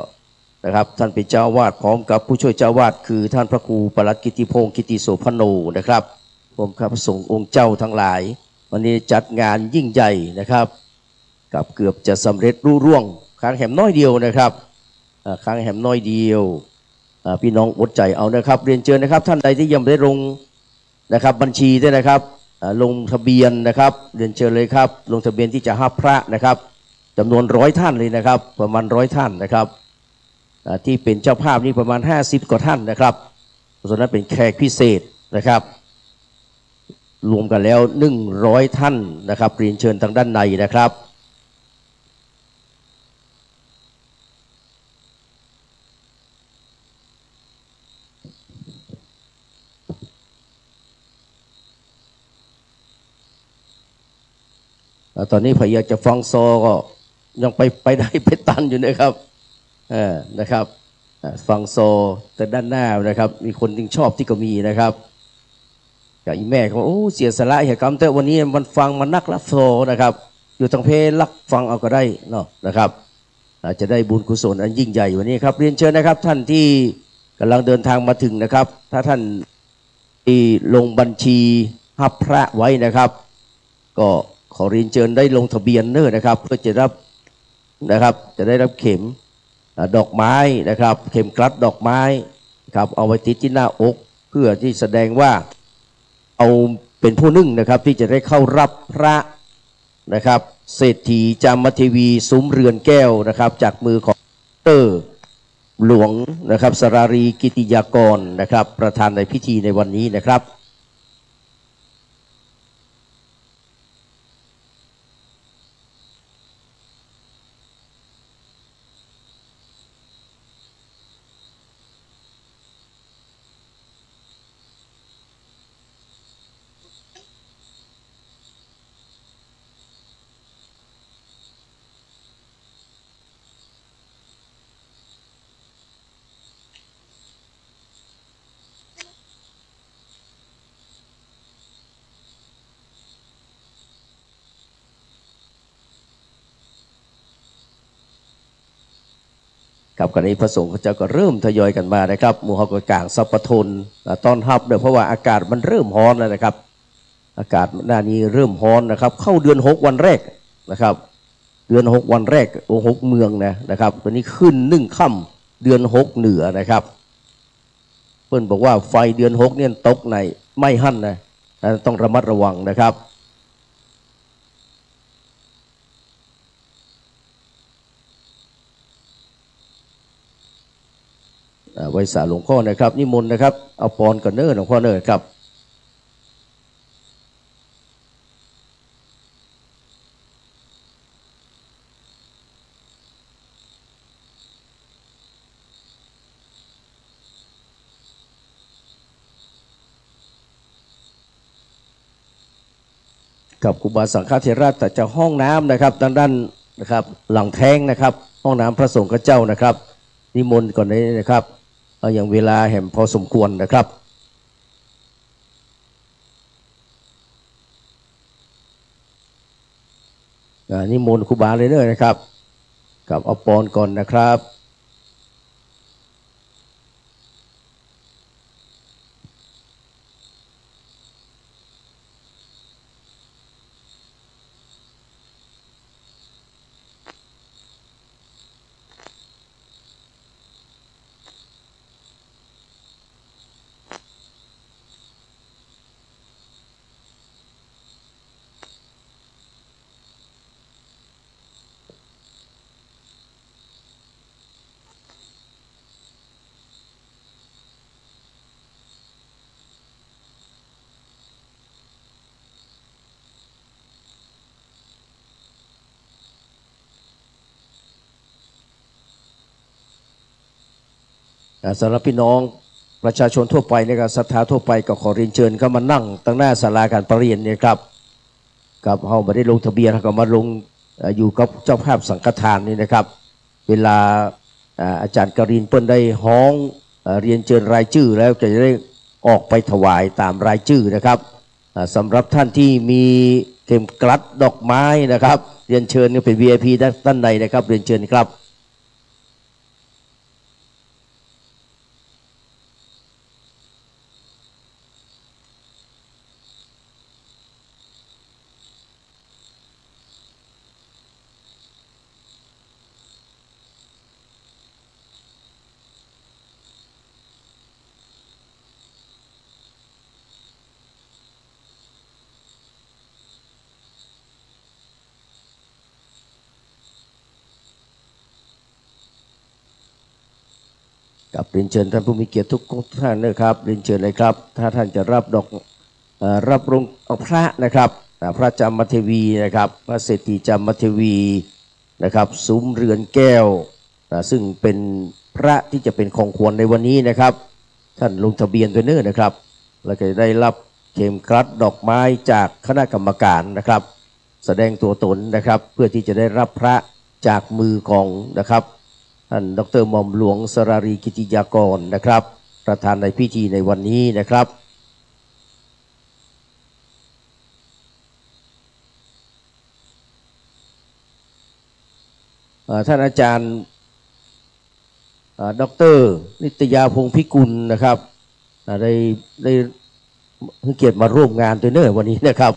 นะครับท่านเป็นเจ้าวาดพร้อมกับผู้ช่วยเจ้าวาดคือท่านพระครูปลัดกิติพงศ์กิติโสพโนนะครับผมข้าพระสงฆ์องค์เจ้าทั้งหลายวันนี้จัดงานยิ่งใหญ่นะครับกับเกือบจะสำเร็จรุ่ร่วงค้างแหมน้อยเดียวนะครับค้างแหมน้อยเดียวพี่น้องอดใจเอานะครับเรียนเชิญนะครับท่านใดที่ยังไม่ได้ลงนะครับบัญชีด้วยนะครับลงทะเบียนนะครับเรียนเชิญเลยครับลงทะเบียนที่จะรับพระนะครับจำนวน100ท่านเลยนะครับประมาณ100ท่านนะครับที่เป็นเจ้าภาพนี่ประมาณ50กว่าท่านนะครับส่วนนั้นเป็นแขกพิเศษนะครับรวมกันแล้ว100ท่านนะครับเรียนเชิญทางด้านในนะครับตอนนี้พยายามจะฟังโซก็ยังไปได้ไปตันอยู่นะครับนะครับฟังโซแต่ด้านหน้านะครับมีคนที่ชอบที่ก็มีนะครับกับอีแม่เขาโอ้เสียสละเหตุกรรมแต่วันนี้มันฟังมันนักรับโซนะครับอยู่ทางเพลลักฟังเอาก็ได้เนาะนะครับจะได้บุญกุศลอันยิ่งใหญ่วันนี้ครับเรียนเชิญนะครับท่านที่กำลังเดินทางมาถึงนะครับถ้าท่านที่ลงบัญชีรับพระไว้นะครับก็ขอเรียนเชิญได้ลงทะเบียนเนอร์นะครับเพื่อจะรับนะครับจะได้รับเข็มดอกไม้นะครับเข็มกลัดดอกไม้ครับเอาไว้ติดที่หน้าอกเพื่อที่แสดงว่าเอาเป็นผู้นึ่งนะครับที่จะได้เข้ารับพระนะครับเศรษฐีจามเทวีซุ้มเรือนแก้วนะครับจากมือของหลวงนะครับสรารีกิติยากรนะครับประธานในพิธีในวันนี้นะครับครับกันนี้พระสงฆ์เจ้าก็เริ่มทยอยกันมานะครับหมู่เขาก็กลางสัพพทนต้อนรับด้วยเพราะว่าอากาศมันเริ่มร้อนแล้วนะครับอากาศหน้านี้เริ่มร้อนนะครับเข้าเดือน6วันแรกนะครับเดือน6วันแรก6เมืองนะครับตอนนี้ขึ้น1ค่ำเดือน6เหนือนะครับเพื่อนบอกว่าไฟเดือน6เนี่ยตกในไม่หั่นนะต้องระมัดระวังนะครับไว้สาหลวงพ่อนะครับนิมนต์นะครับเอาปอนกันเนอร์หลวงพ่อเนอร์ครับกับครูบาสังฆเถระแต่จะห้องน้ำนะครับด้านนะครับหลังแท้งนะครับห้องน้ำพระสงฆ์เจ้านะครับนิมนต์ก่อนนี้นะครับอย่างเวลาแห่งพอสมควรนะครับนิมนต์ครูบาเลยเด้อนะครับกับเอาปอนก่อนนะครับ สำหรับพี่น้องประชาชนทั่วไปนะครับศรัทธาทั่วไปก็ขอเรียนเชิญเข้ามานั่งตั้งหน้าศาลาการประเรียนเนี่ยครับกับเราไม่ได้ลงทะเบียนเราก็มาลงอยู่กับเจ้าภาพสังฆทานนี่นะครับเวลาอาจารย์กรินเปิ้ลได้ฮ้องเรียนเชิญรายชื่อแล้วจะได้ออกไปถวายตามรายชื่อนะครับสำหรับท่านที่มีเข็มกลัดดอกไม้นะครับเรียนเชิญเป็น VIP ด้านในนะครับเรียนเชิญครับกับเรียนเชิญท่านผู้มีเกียรติทุกท่านนะครับเรียนเชิญเลยครับถ้าท่านจะรับดอกรับลงพระนะครับพระจามเทวีนะครับพระเศรษฐีจามเทวีนะครับซุ้มเรือนแก้วซึ่งเป็นพระที่จะเป็นของขวัญในวันนี้นะครับท่านลงทะเบียนตัวเนื้อนะครับแล้วก็จะได้รับเข็มกลัดดอกไม้จากคณะกรรมการนะครับแสดงตัวตนนะครับเพื่อที่จะได้รับพระจากมือของนะครับท่านดร.หม่อมหลวงสรารีกิติยากรนะครับประธานในพิธีในวันนี้นะครับท่านอาจารย์ดร.นิตยาพงษ์พิกุลนะครับได้ให้เกียรติมาร่วมงานตัวเนื้อวันนี้นะครับ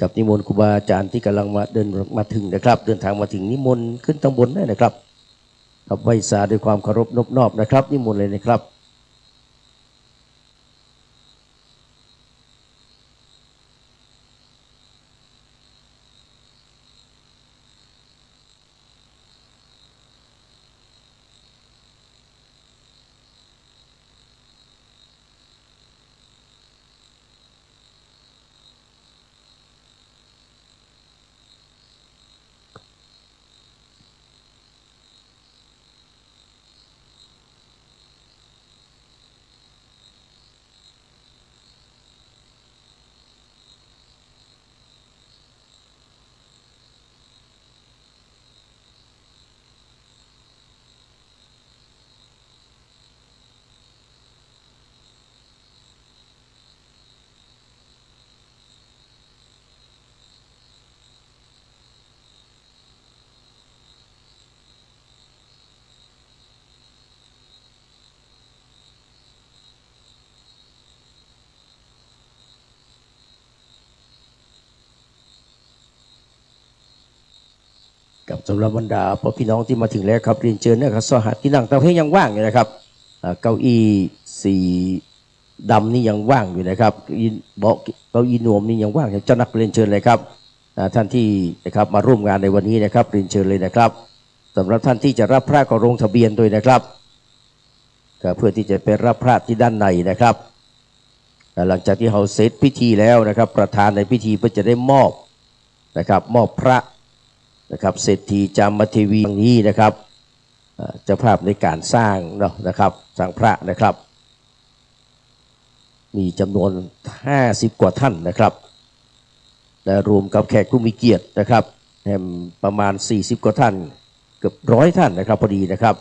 กับนิมนต์ครูบาอาจารย์ที่กำลังมาเดินมาถึงนะครับเดินทางมาถึงนิมนต์ขึ้นตำบลได้นะครับกับไหว้สาด้วยความเคารพนอบน้อมนะครับนิมนต์เลยนะครับกับสำหรับบรรดาพี่น้องที่มาถึงแล้วครับเรียนเชิญนะครับสหัสที่นั่งเตาเพ่งยังว่างอยู่นะครับเก้าอี้สีดำนี่ยังว่างอยู่นะครับเก้าอี้นวมนี่ยังว่างเจ้านักเรียนเชิญเลยครับท่านที่นะครับมาร่วมงานในวันนี้นะครับเรียนเชิญเลยนะครับสำหรับท่านที่จะรับพระก็ลงทะเบียนด้วยนะครับก็เพื่อที่จะไปรับพระที่ด้านในนะครับหลังจากที่เราเสร็จพิธีแล้วนะครับประธานในพิธีเพื่อจะได้มอบนะครับมอบพระนะครับเศรษฐีจามเทวีนี้นะครับเจ้าภาพในการสร้างเนาะนะครับสร้างพระนะครับมีจำนวน50 กว่าท่านนะครับและรวมกับแขกผู้มีเกียรตินะครับประมาณ40 กว่าท่านเกือบ100 ท่านนะครับพอดีนะครับ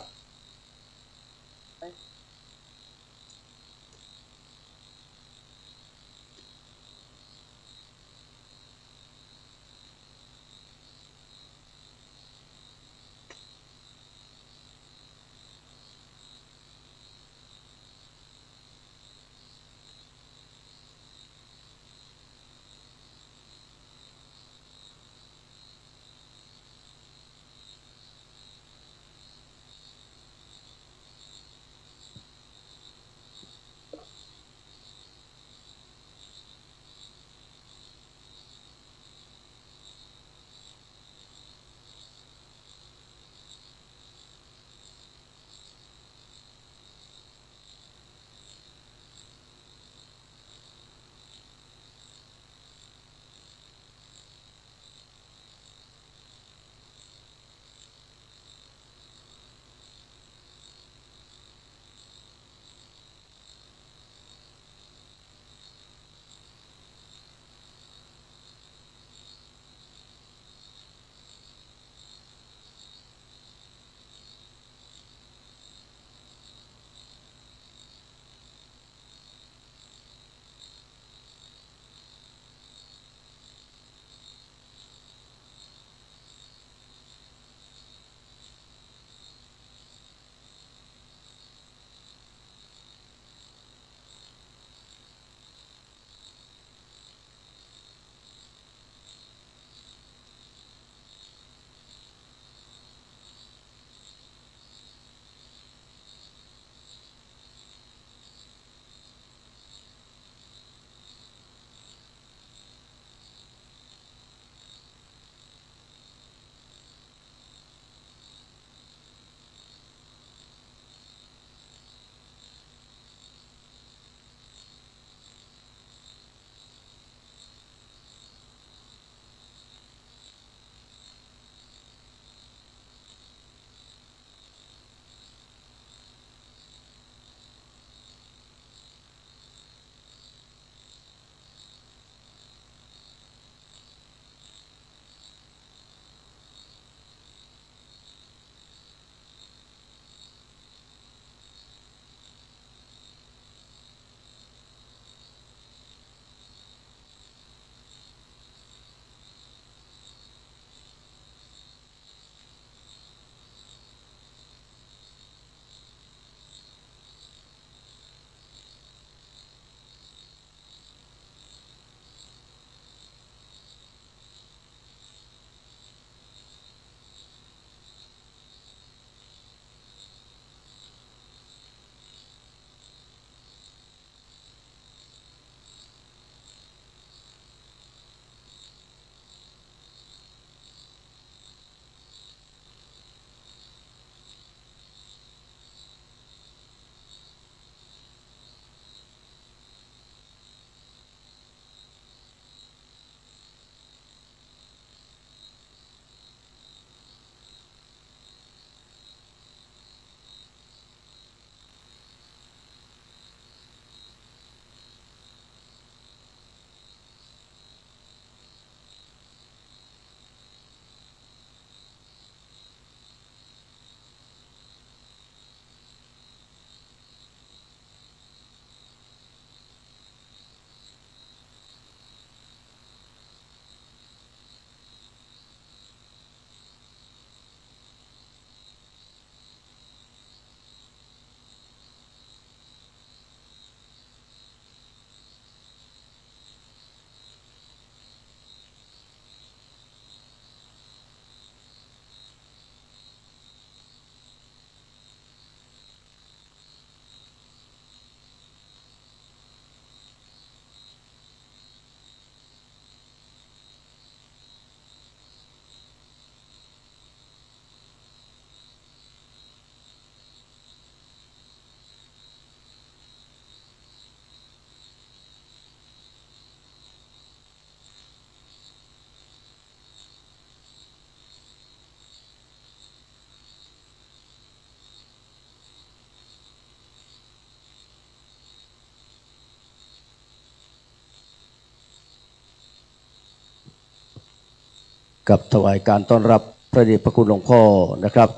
กับถวายการต้อนรับพระเดชพระคุณหลวงพ่อนะครับ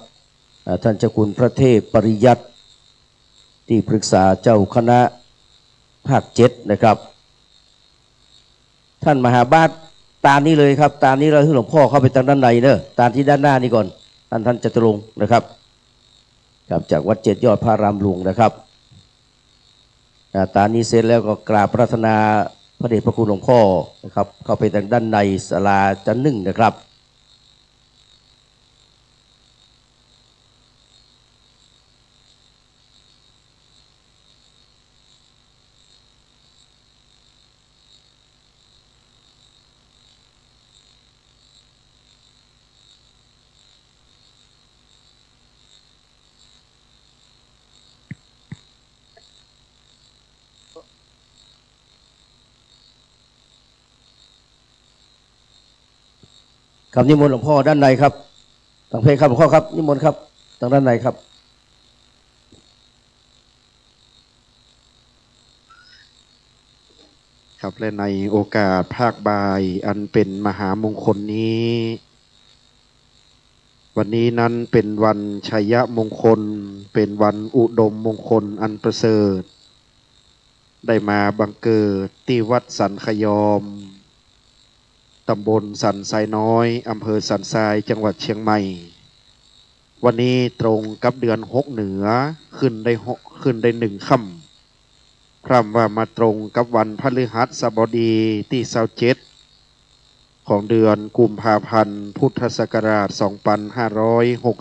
ท่านเจ้าคุณพระเทพปริยัติที่ปรึกษาเจ้าคณะภาค7นะครับท่านมหาบาทตานี้เลยครับตานี้เราให้หลวงพ่อเข้าไปทางด้านในเนอะตาที่ด้านหน้านี่ก่อนท่านจตุรงค์นะครับครับจากวัด7 ยอดพระรามหลวงนะครับตานี้เสร็จแล้วก็กราบพระธนาพระเดชพระคุณหลวงพ่อนะครับเข้าไปทางด้านในศาลาชั้น 1นะครับครับนิมนต์หลวงพ่อด้านในครับทางเพลครับหลวงพ่อครับนิมนต์ครับทางด้านในครับครับและในโอกาสภาคบ่ายอันเป็นมหามงคลนี้วันนี้นั้นเป็นวันชัยมงคลเป็นวันอุดมมงคลอันประเสริฐได้มาบังเกิดที่วัดสันขยอมตำบลสันทรายน้อยอำเภอสันทรายจังหวัดเชียงใหม่วันนี้ตรงกับเดือน6เหนือขึ้นได้1 ค่ำพร่ำว่ามาตรงกับวันพฤหัสบดีที่27ของเดือนกุมภาพันธ์พุทธศักราช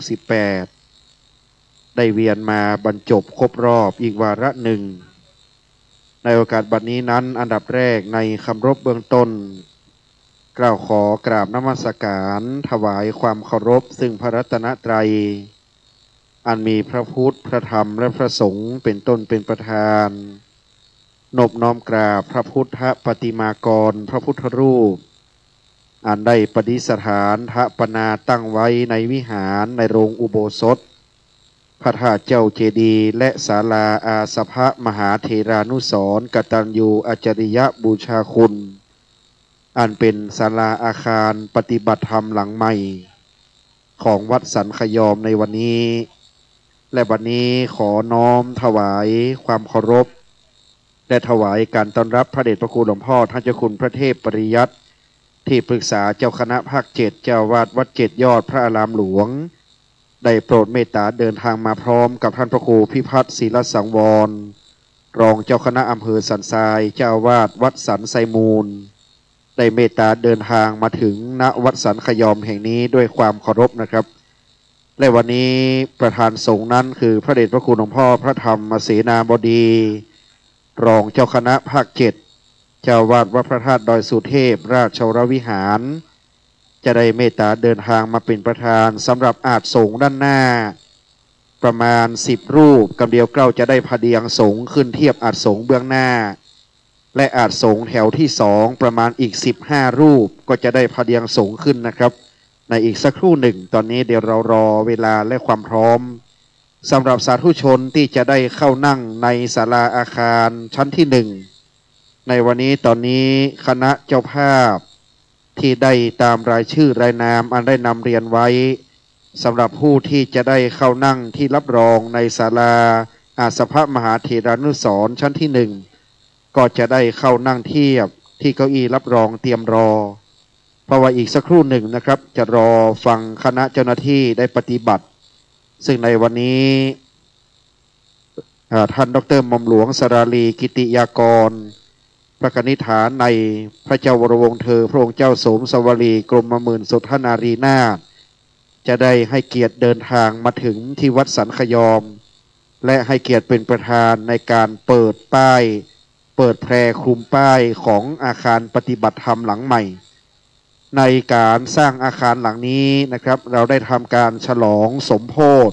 2568ได้เวียนมาบรรจบครบรอบอีกวาระหนึ่งในโอกาสบัดนี้นั้นอันดับแรกในคำรบเบื้องต้นกล่าวขอกราบนมัสการถวายความเคารพซึ่งพระรัตนตรัยอันมีพระพุทธพระธรรมและพระสงฆ์เป็นต้นเป็นประธานนบน้อมกราบพระพุทธปฏิมากรพระพุทธรูปอันได้ประดิษฐานทปนาตั้งไว้ในวิหารในโรงอุโบสถพระธาตุเจ้าเจดีย์และศาลาอาสภมหาเถรานุสรณ์กตัญญูอัจฉริยบูชาคุณอันเป็นศาลาอาคารปฏิบัติธรรมหลังใหม่ของวัดสันขยอมในวันนี้และวันนี้ขอน้อมถวายความเคารพและถวายการต้อนรับพระเดชพระคุณหลวงพ่อท่านเจ้าคุณพระเทพปริยัติที่ปรึกษาเจ้าคณะภาค7เจ้าวาดวัด7 ยอดพระอารามหลวงได้โปรดเมตตาเดินทางมาพร้อมกับท่านพระครูพิพัฒน์ศิลสังวรรองเจ้าคณะอำเภอสันทรายเจ้าวาดวัดสันไซมูลได้เมตตาเดินทางมาถึงณวัดสันขยอมแห่งนี้ด้วยความเคารพนะครับและวันนี้ประธานสงฆ์นั้นคือพระเดชพระคุณหลวงพ่อพระธรรมเสนาบดีรองเจ้าคณะภาค7เจ้าวาดวัดพระธาตุดอยสุเทพราชวรวิหารจะได้เมตตาเดินทางมาเป็นประธานสำหรับอาสงฆ์ด้านหน้าประมาณ10 รูปกำเดียวเกล้าจะได้พเดียงสงฆ์ขึ้นเทียบอาสงฆ์เบื้องหน้าและอาสงฆ์แถวที่2ประมาณอีก15 รูปก็จะได้พเดียงสงฆ์ขึ้นนะครับในอีกสักครู่หนึ่งตอนนี้เดี๋ยวเรารอเวลาและความพร้อมสำหรับสาธุชนที่จะได้เข้านั่งในศาลาอาคารชั้นที่1ในวันนี้ตอนนี้คณะเจ้าภาพที่ได้ตามรายชื่อรายนามอันได้นำเรียนไว้สำหรับผู้ที่จะได้เข้านั่งที่รับรองในศาลาอาสภมหาเถรานุสรณ์ชั้นที่1ก็จะได้เข้านั่งเทียบที่เก้าอี้รับรองเตรียมรอเพราะว่าอีกสักครู่หนึ่งนะครับจะรอฟังคณะเจ้าหน้าที่ได้ปฏิบัติซึ่งในวันนี้ท่านดร.หม่อมหลวงสราลีกิติยากรพระกนิษฐานในพระเจ้าวรวงศ์เธอพระองค์เจ้าโสมสวรีกรมหมื่นสุทธนารีนาถจะได้ให้เกียรติเดินทางมาถึงที่วัดสันขยอมและให้เกียรติเป็นประธานในการเปิดป้ายเปิดแพรคลุมป้ายของอาคารปฏิบัติธรรมหลังใหม่ในการสร้างอาคารหลังนี้นะครับเราได้ทำการฉลองสมโภช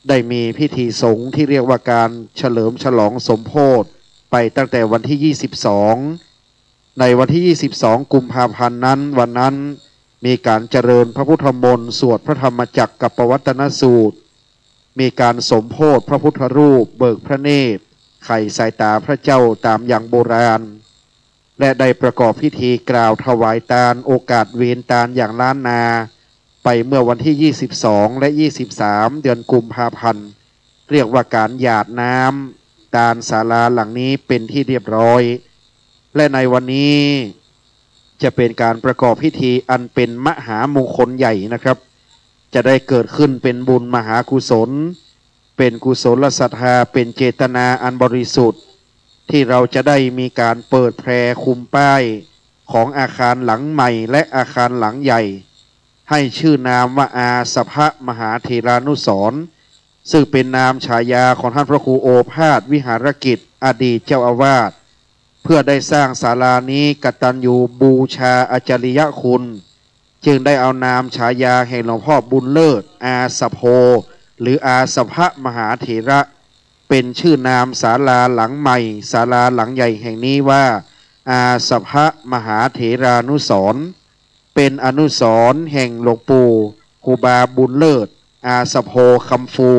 ได้มีพิธีสงฆ์ที่เรียกว่าการเฉลิมฉลองสมโภชไปตั้งแต่วันที่22ในวันที่22กุมภาพันธ์นั้นวันนั้นมีการเจริญพระพุทธมนต์สวดพระธรรมจักรกับปวัตตนสูตรมีการสมโภชพระพุทธรูปเบิกพระเนตรไข่สายตาพระเจ้าตามอย่างโบราณ และได้ประกอบพิธีกล่าวถวายตาลโอกาสเวรตาลอย่างล้านนาไปเมื่อวันที่ 22 และ 23 เดือนกุมภาพันธ์เรียกว่าการหยาดน้ำตาลศาลาหลังนี้เป็นที่เรียบร้อยและในวันนี้จะเป็นการประกอบพิธีอันเป็นมหามงคลใหญ่นะครับจะได้เกิดขึ้นเป็นบุญมหากุศลเป็นกุศลศรัทธาเป็นเจตนาอันบริสุทธิ์ที่เราจะได้มีการเปิดแพรคุมป้ายของอาคารหลังใหม่และอาคารหลังใหญ่ให้ชื่อนามว่าอาสภมหาเถรานุสรณ์ซึ่งเป็นนามฉายาของท่านพระครูโอภาสวิหารกิจอดีตเจ้าอาวาสเพื่อได้สร้างศาลานี้กตัญญูบูชาอาจาริยคุณจึงได้เอานามฉายาแห่งหลวงพ่อบุญเลิศอาสโพหรืออาสภมหาเถระเป็นชื่อนามศาลาหลังใหม่ศาลาหลังใหญ่แห่งนี้ว่าอาสภมหาเถรานุสรณ์เป็นอนุสรณ์แห่งหลวงปู่ครูบาบุญเลิศอาสโพคำฟู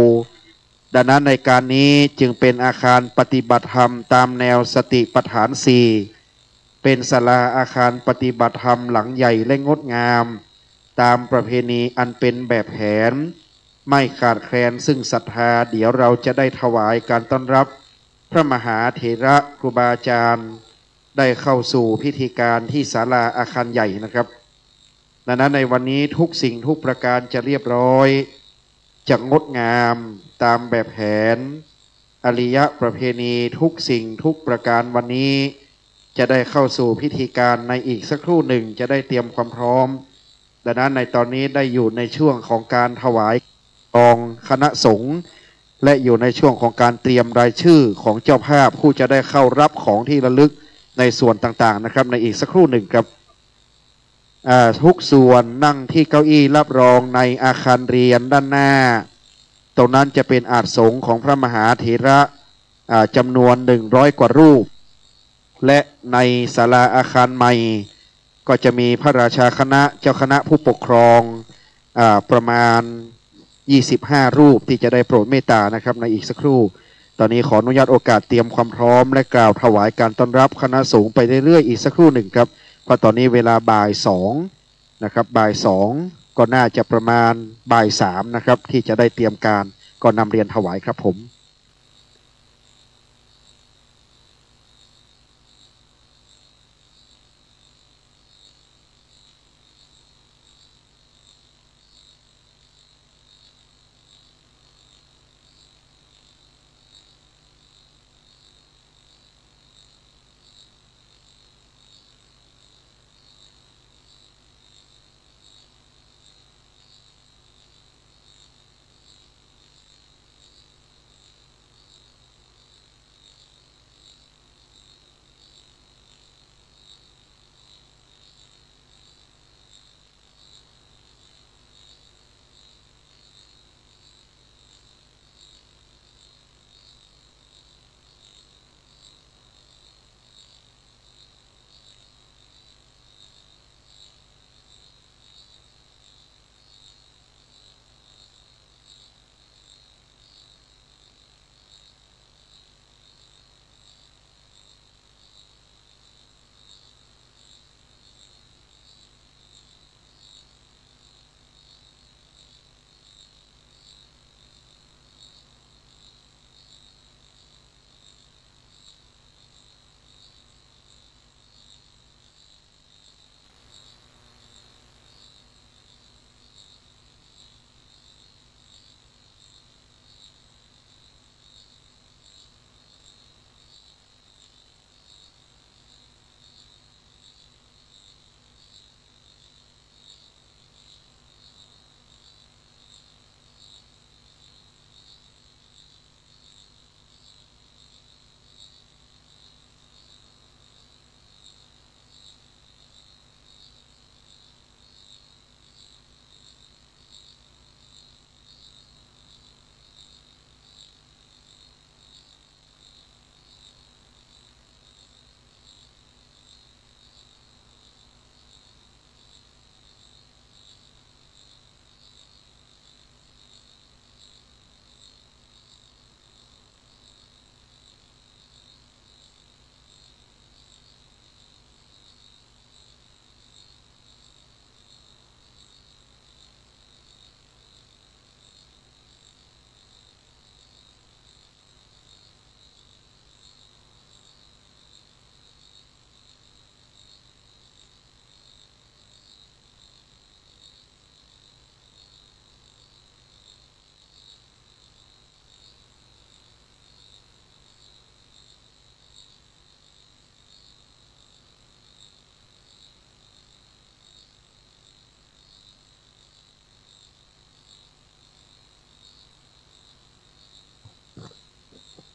ดังนั้นในการนี้จึงเป็นอาคารปฏิบัติธรรมตามแนวสติปัฏฐานสี่เป็นศาลาอาคารปฏิบัติธรรมหลังใหญ่และงดงามตามประเพณีอันเป็นแบบแผนไม่ขาดแคลนซึ่งศรัทธาเดี๋ยวเราจะได้ถวายการต้อนรับพระมหาเถระครูบาอาจารย์ได้เข้าสู่พิธีการที่ศาลาอาคารใหญ่นะครับดังนั้นในวันนี้ทุกสิ่งทุกประการจะเรียบร้อยจะงดงามตามแบบแผนอริยประเพณีทุกสิ่งทุกประการวันนี้จะได้เข้าสู่พิธีการในอีกสักครู่หนึ่งจะได้เตรียมความพร้อมดังนั้นในตอนนี้ได้อยู่ในช่วงของการถวายกองคณะสงฆ์และอยู่ในช่วงของการเตรียมรายชื่อของเจ้าภาพผู้จะได้เข้ารับของที่ระลึกในส่วนต่างๆนะครับในอีกสักครู่หนึ่งครับทุกส่วนนั่งที่เก้าอี้รับรองในอาคารเรียนด้านหน้าตรงนั้นจะเป็นอาสงฆ์ของพระมหาเถระจำนวน100 กว่ารูปและในศาลาอาคารใหม่ก็จะมีพระราชาคณะเจ้าคณะผู้ปกครองประมาณ25 รูปที่จะได้โปรดเมตตานะครับในอีกสักครู่ตอนนี้ขออนุญาตโอกาสเตรียมความพร้อมและกล่าวถวายการต้อนรับคณะสงฆ์ไปเรื่อยๆอีกสักครู่หนึ่งครับเพราะตอนนี้เวลาบ่าย2นะครับบ่าย2ก็น่าจะประมาณบ่าย3นะครับที่จะได้เตรียมการก็นำเรียนถวายครับผม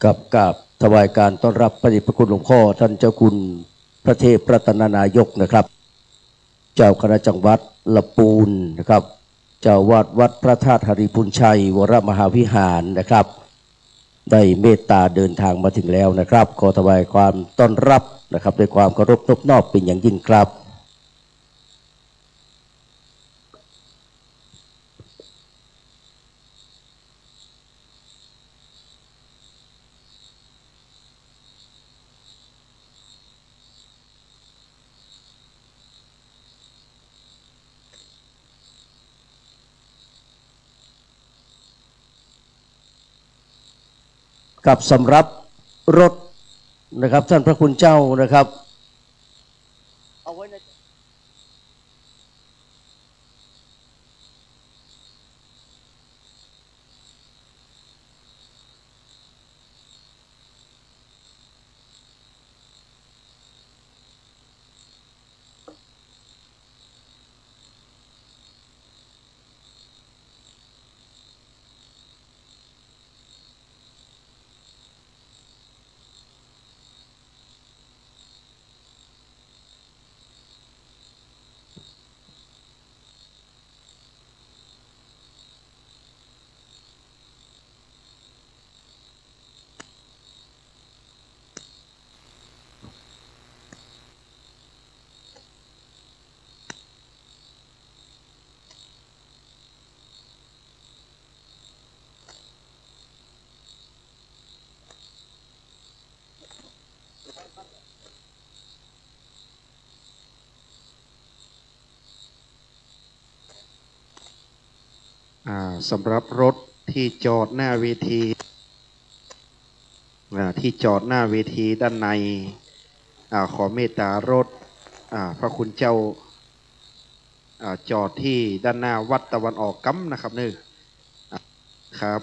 กับกราบถวายการต้อนรับพระเดชพระคุณหลวงพ่อท่านเจ้าคุณพระเทพรัตนนายกนะครับเจ้าคณะจังหวัดละปูนนะครับเจ้าวาดวัดพระธาตุหริพุนชัยวรมหาวิหารนะครับได้เมตตาเดินทางมาถึงแล้วนะครับขอถวายความต้อนรับนะครับด้วยความเคารพนอบน้อมเป็นอย่างยิ่งครับกับสำรับรถนะครับท่านพระคุณเจ้านะครับเอาไว้ในสำหรับรถที่จอดหน้าเวทีด้านในขอเมตตารถพระคุณเจ้าจอดที่ด้านหน้าวัดตะวันออกกัมนะครับนี่ครับ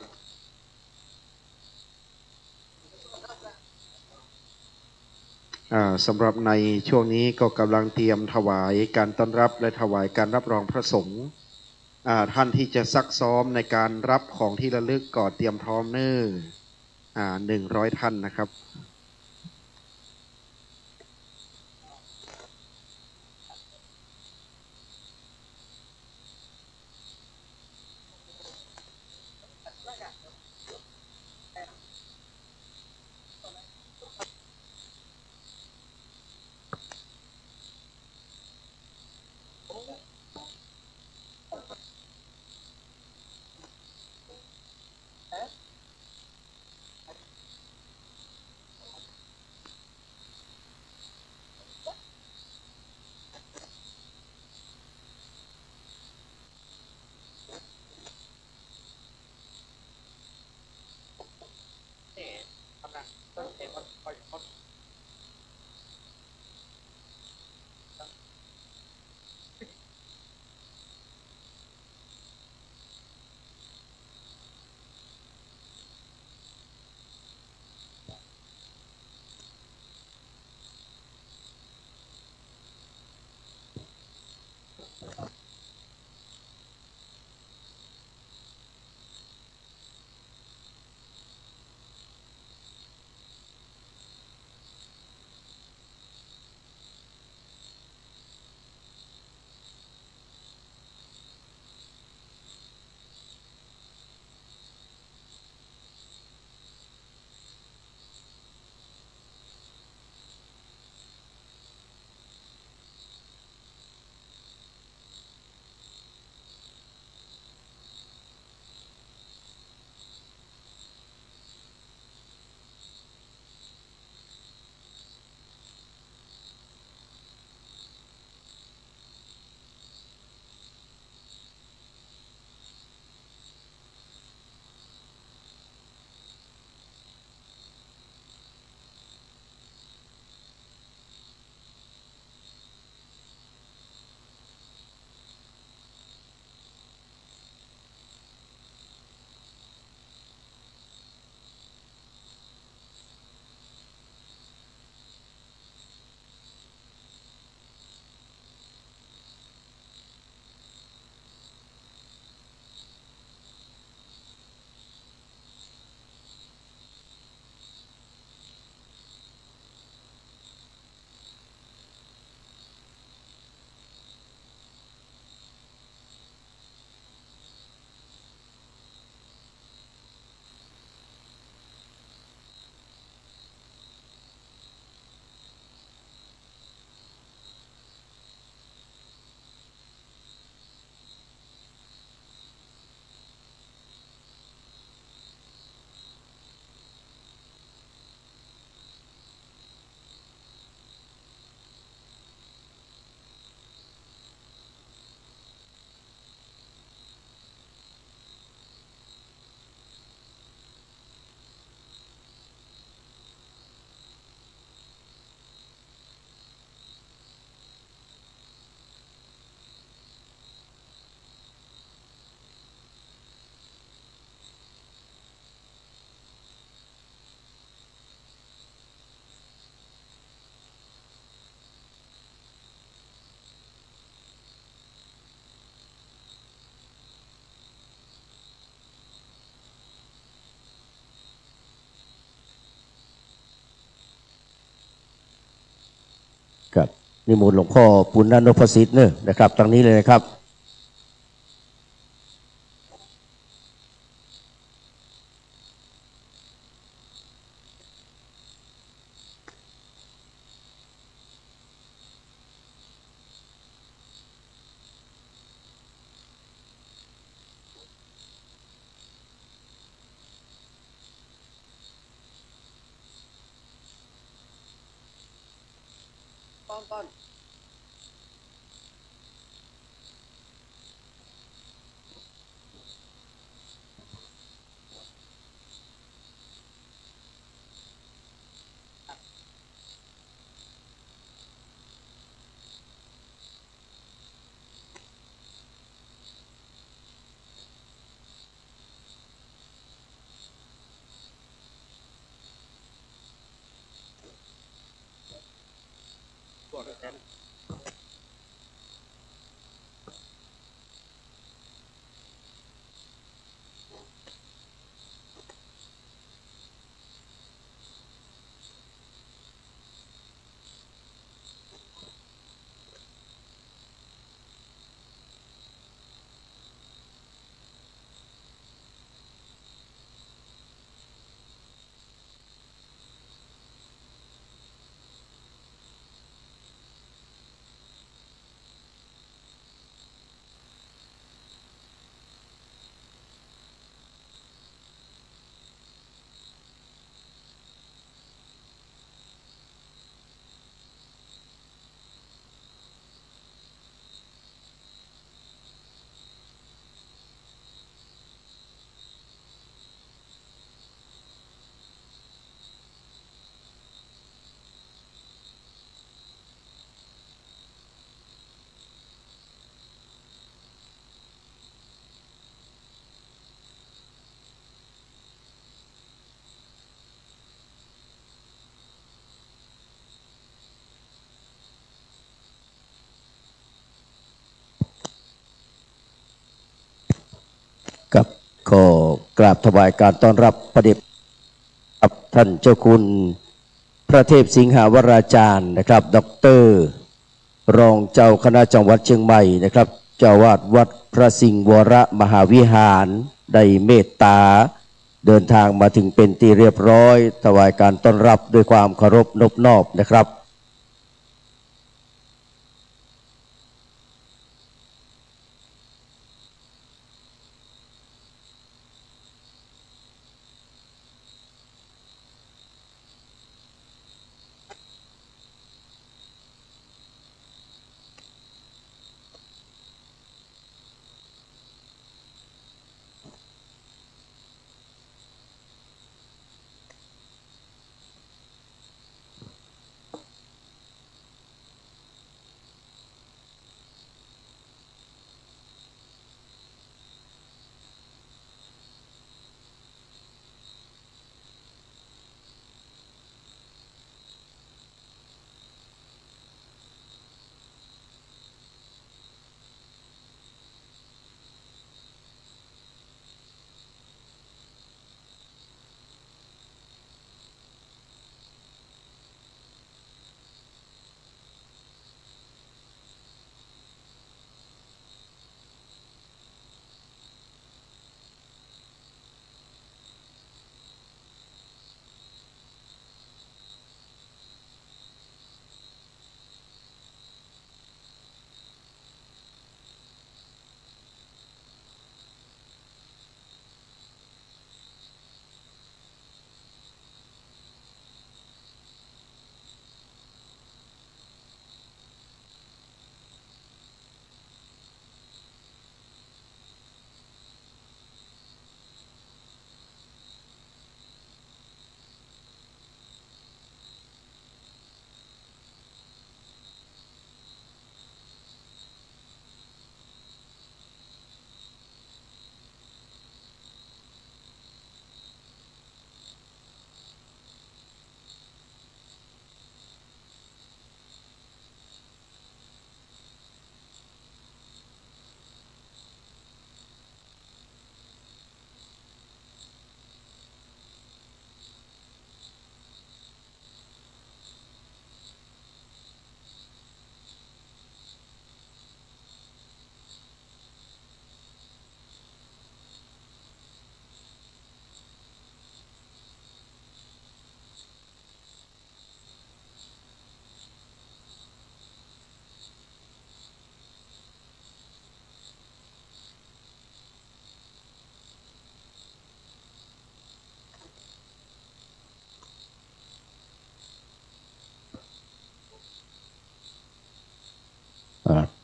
สำหรับในช่วงนี้ก็กำลังเตรียมถวายการต้อนรับและถวายการรับรองพระสงฆ์ท่านที่จะซักซ้อมในการรับของที่ระลึกก่อนเตรียมพร้อมเน้อ100 ท่านนะครับ ครับนิมนต์หลวงพ่อปุณณนพสิทธิ์เนอะนะครับตรงนี้เลยนะครับกับขอกราบถวายการต้อนรับพระเดชกับท่านเจ้าคุณพระเทพสิงหาวราจารย์นะครับด็อกเตอร์รองเจ้าคณะจังหวัดเชียงใหม่นะครับเจ้าวาดวัดพระสิงห์วรมหาวิหารได้เมตตาเดินทางมาถึงเป็นที่เรียบร้อยถวายการต้อนรับด้วยความเคารพนบนอบนะครับ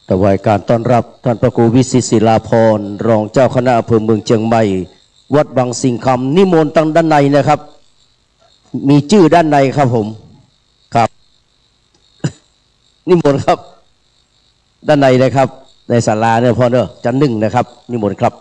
ถวายการต้อนรับท่านพระครูวิสิตศิลาภรณ์รองเจ้าคณะอำเภอเมืองเชียงใหม่วัดบางสิงคำนิมนต์ตั้งด้านในนะครับมีชื่อด้านในครับผมครับ นิมนต์ครับด้านในเลยครับในศาลาเนี่ยพ่อเนอะชั้น 1นะครับนิมนต์ครับ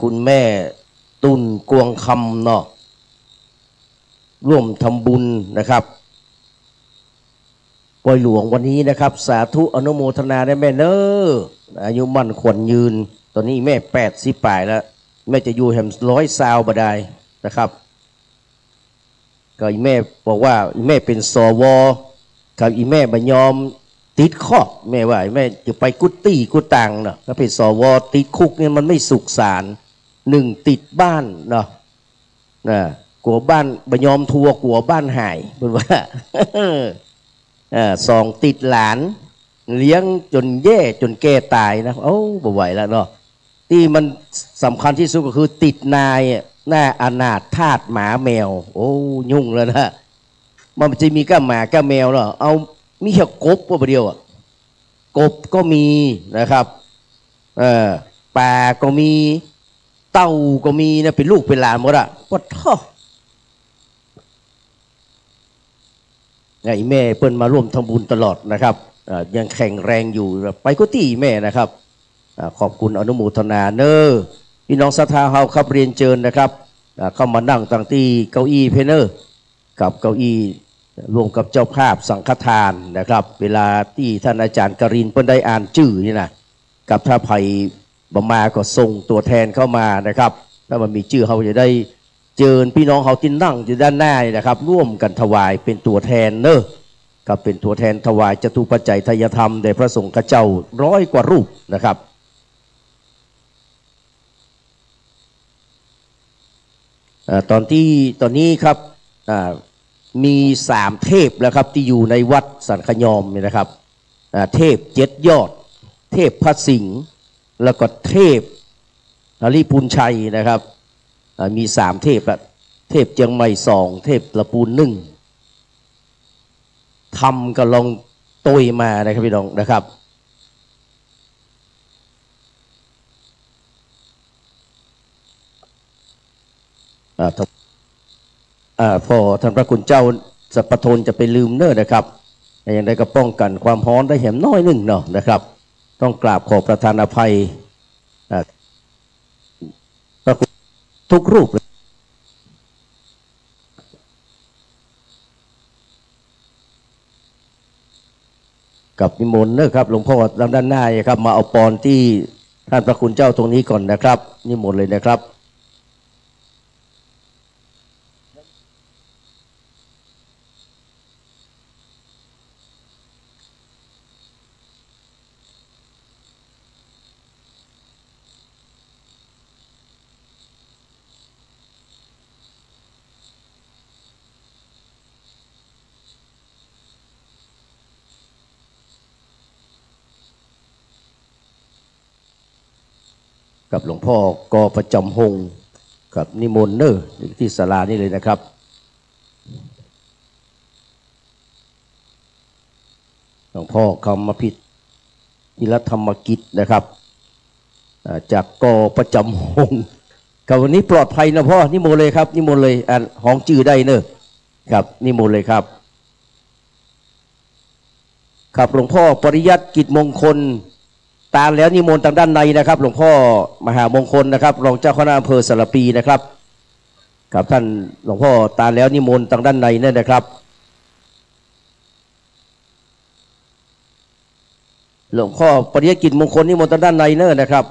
คุณแม่ตุนกวงคำเนาะร่วมทำบุญนะครับปล่อยหลวงวันนี้นะครับสาธุอนุโมทนาได้แม่เนออายุมั่นขวัญยืนตอนนี้แม่80 ปลายแล้วแม่จะอยู่แห่ม100 ซาวบดายนะครับ ก็อีแม่บอกว่าอีแม่เป็นสวกับอีแม่บัยอมติดคอกแม่ว่าแม่จะไปกุฏิกุตังเนาะถ้าเป็นสวติดคุกเนี่ยมันไม่สุขสารหนึ่งติดบ้านเนาะกลัวบ้านบัยอมทัวกลัวบ้านหายเป็นว่า สองติดหลานเลี้ยงจนแย่จนแก่ตายนะโอ้บ่ไหวแล้วเนาะที่มันสำคัญที่สุดก็คือติดนายหน้าอนาถทาสหมาแมวโอ้ยุ่งแล้วนะมันจะมีก้าหมาก้าแมวเนาะเอามีแค่กบว่าประเดียวกบก็มีนะครับปลาก็มีเต่าก็มีนะเป็นลูกเป็นหลานหมดอะวัดท่อไงแม่เปิ้นมาร่วมทำบุญตลอดนะครับยังแข็งแรงอยู่ไปกุฏิแม่นะครับขอบคุณอนุโมทนาเนอพี่น้องศรัทธาเฮาครับเรียนเชิญนะครับเข้ามานั่งตั้งที่เก้าอี้เพเนอร์กับเก้าอี้รวมกับเจ้าภาพสังฆทานนะครับเวลาที่ท่านอาจารย์กรินเปิ้นได้อ่านชื่อนี่นะกับถ้าภัยบมาก็ส่งตัวแทนเข้ามานะครับถ้ามันมีชื่อเขาจะได้เจิญพี่น้องเขาที่นั่งอยู่ด้านหน้านะครับร่วมกันถวายเป็นตัวแทนเนอะกับเป็นตัวแทนถวายจตุปัจจัยทายธรรมแด่พระสงฆ์เจ้า100 กว่ารูปนะครับตอนนี้ครับมี3 เทพแล้วครับที่อยู่ในวัดสันขยอมเนี่ยนะครับเทพ7 ยอดเทพพระสิงห์แล้วก็เทพอริพุนชัยนะครับมี3 เทพอะเทพเจียงใหม่2เทพละปูน1ทำก็ลองโตยมานะครับพี่น้องนะครับพอท่านพระคุณเจ้าสัพพทนจะไปลืมเน้อนะครับอย่างไรก็ป้องกันความฮ้อนได้แหมน้อยหนึ่งเนาะนะครับต้องกราบขอประทานอภัยพระคุณทุกรูปกับนิมนต์เนอะครับหลวงพ่อด้านหน้าครับมาเอาปอนที่ท่านพระคุณเจ้าตรงนี้ก่อนนะครับนิมนต์เลยนะครับกับหลวงพ่อกอประจำหงกับนิมนต์เนอร์ที่ศาลานี่เลยนะครับหลวงพ่อคำมพิษอิรธรรมกิจนะครับจากกอประจำหงกับวันนี้ปลอดภัยนะพ่อนิมนต์เลยครับนิมนต์เลยห้องจื่อได้เนอะครับนิมนต์เลยครับครับหลวงพ่อปริยัติกิจมงคลตามแล้วนิมนต์ทางด้านในนะครับหลวงพ่อมหามงคลนะครับรองเจ้าคณะอำเภอสระปีนะครับกับท่านหลวงพ่อตามแล้วนิมนต์ทางด้านในนั่นนะครับหลวงพ่อปริยัติกิจมงคลนิมนต์ทางด้านในเนอะนะครับ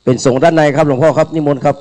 เป็นสงฆ์ด้านในครับหลวงพ่อครับนิมนต์ครับ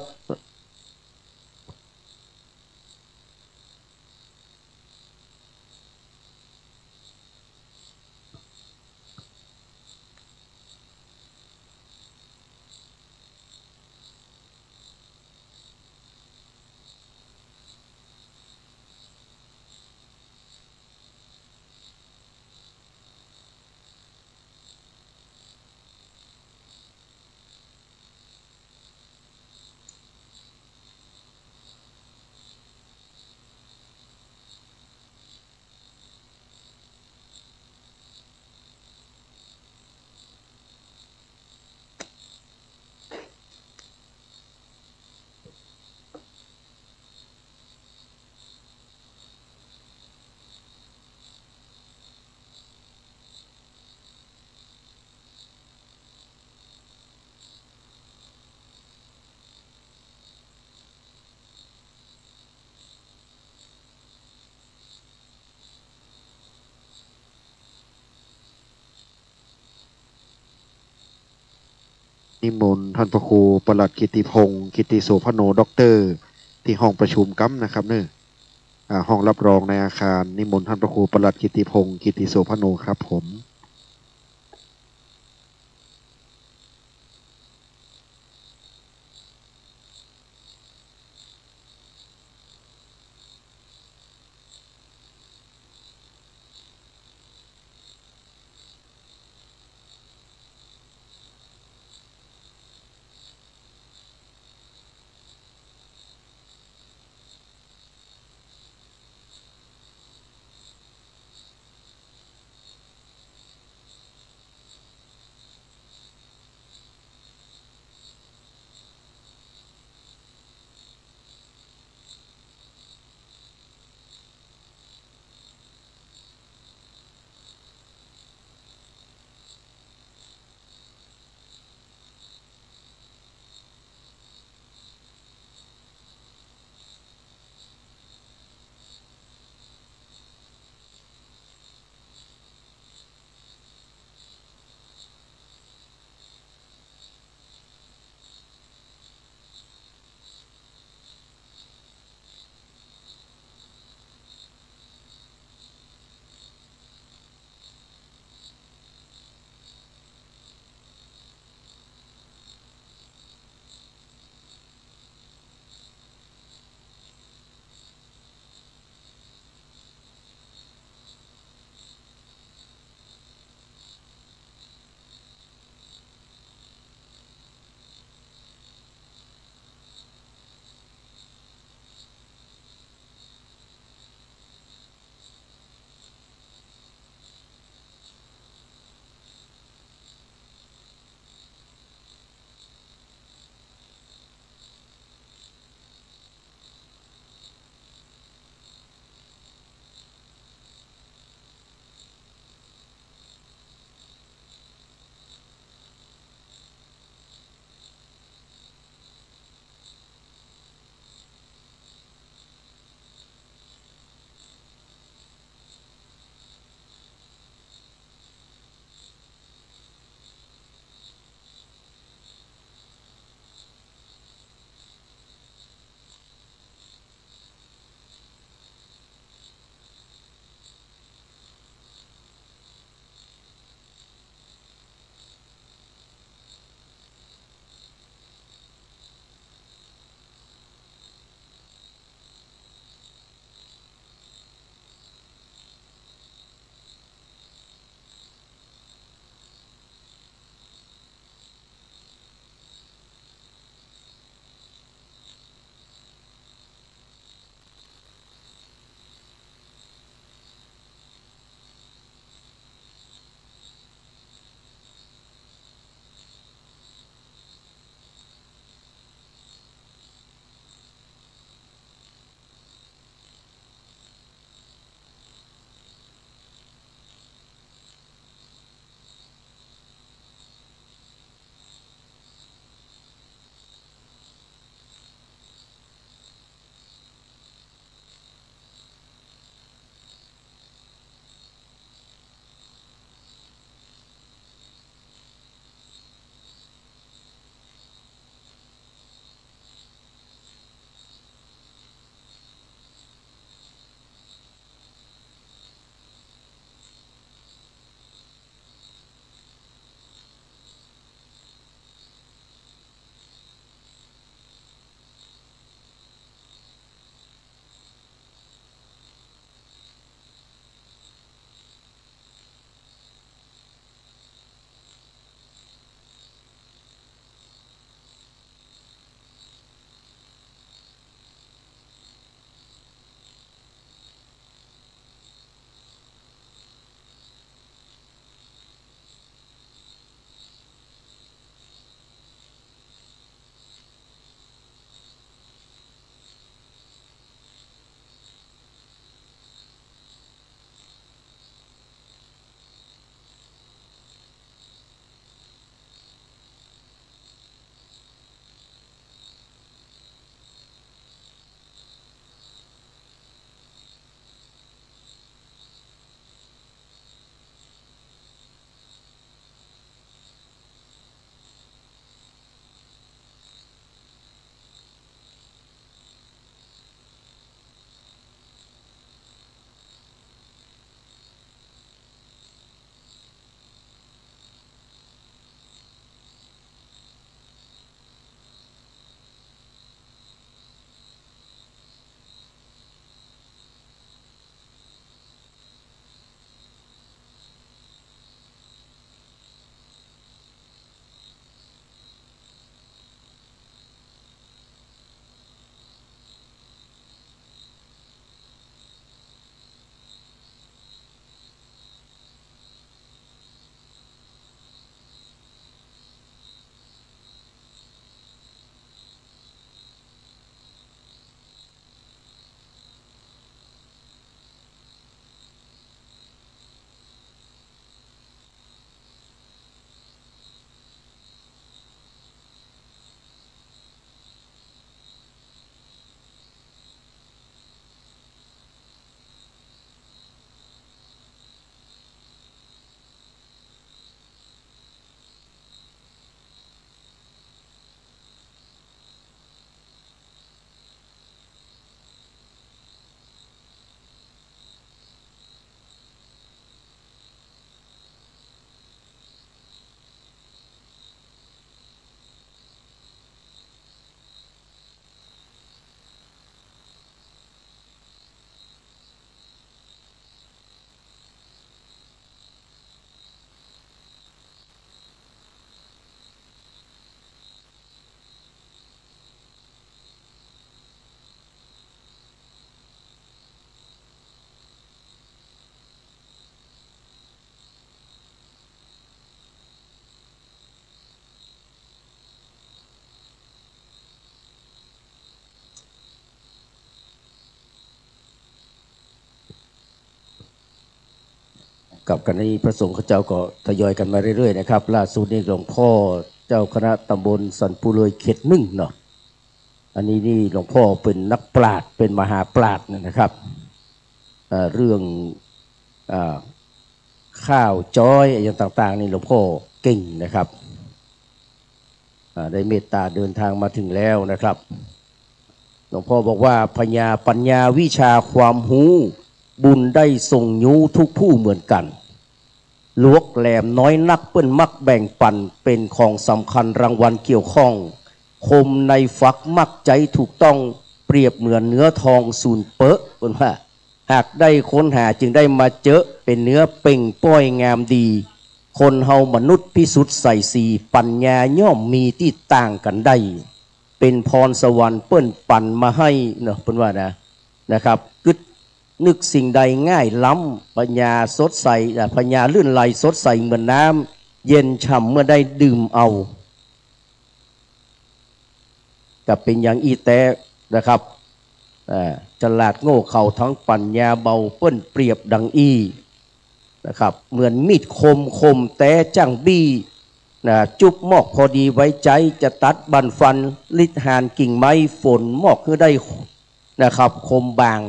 นิมนต์ท่านพระครูประหลัดกิติพงศ์กิติโสพโนด็อกเตอร์ที่ห้องประชุมกัมนะครับเนอะห้องรับรองในอาคารนิมนต์ท่านพระครูประหลัดกิติพงศ์กิติโสพโนครับผม กับกันนี้พระสงฆ์เจ้าก็ทยอยกันมาเรื่อยๆนะครับล่าสุดนี่หลวงพ่อเจ้าคณะตำบลสันปุเลยเขต1เนาะอันนี้นี่หลวงพ่อเป็นนักปราชญ์เป็นมหาปราชญ์นะครับเรื่องข้าวจ้อยอย่างต่างๆนี่หลวงพ่อเก่งนะครับได้เมตตาเดินทางมาถึงแล้วนะครับหลวงพ่อบอกว่าปัญญาวิชาความหูบุญได้ส่งยูทุกผู้เหมือนกันลวกแหลมน้อยนักเปิ้นมักแบ่งปันเป็นของสำคัญรางวัลเกี่ยวข้องคมในฝักมักใจถูกต้องเปรียบเหมือนเนื้อทองสูญเปอะเปิ้นว่าหากได้ค้นหาจึงได้มาเจอเป็นเนื้อเป่งป้อยงามดีคนเฮามนุษย์พิสุทธิ์ใส่สีปัญญาย่อมมีที่ต่างกันได้เป็นพรสวรรค์เปิ้นปั่นมาให้เนาะเปิ้นว่านะครับกึดนึกสิ่งใดง่ายล้ำปัญญาสดใสปัญญาลื่นไหลสดใสเหมือนน้ำเย็นฉ่ำเมื่อได้ดื่มเอากับเป็นอย่างอีแตนะครับฉลาดโง่เข่าทั้งปัญญาเบาเปิ้นเปรียบดังอีนะครับเหมือนมีดคมแต่จังบี้จุบหมอกพอดีไว้ใจจะตัดบันฟันลิดหานกิ่งไม้ฝนหมอกคือได้นะครับคมบาง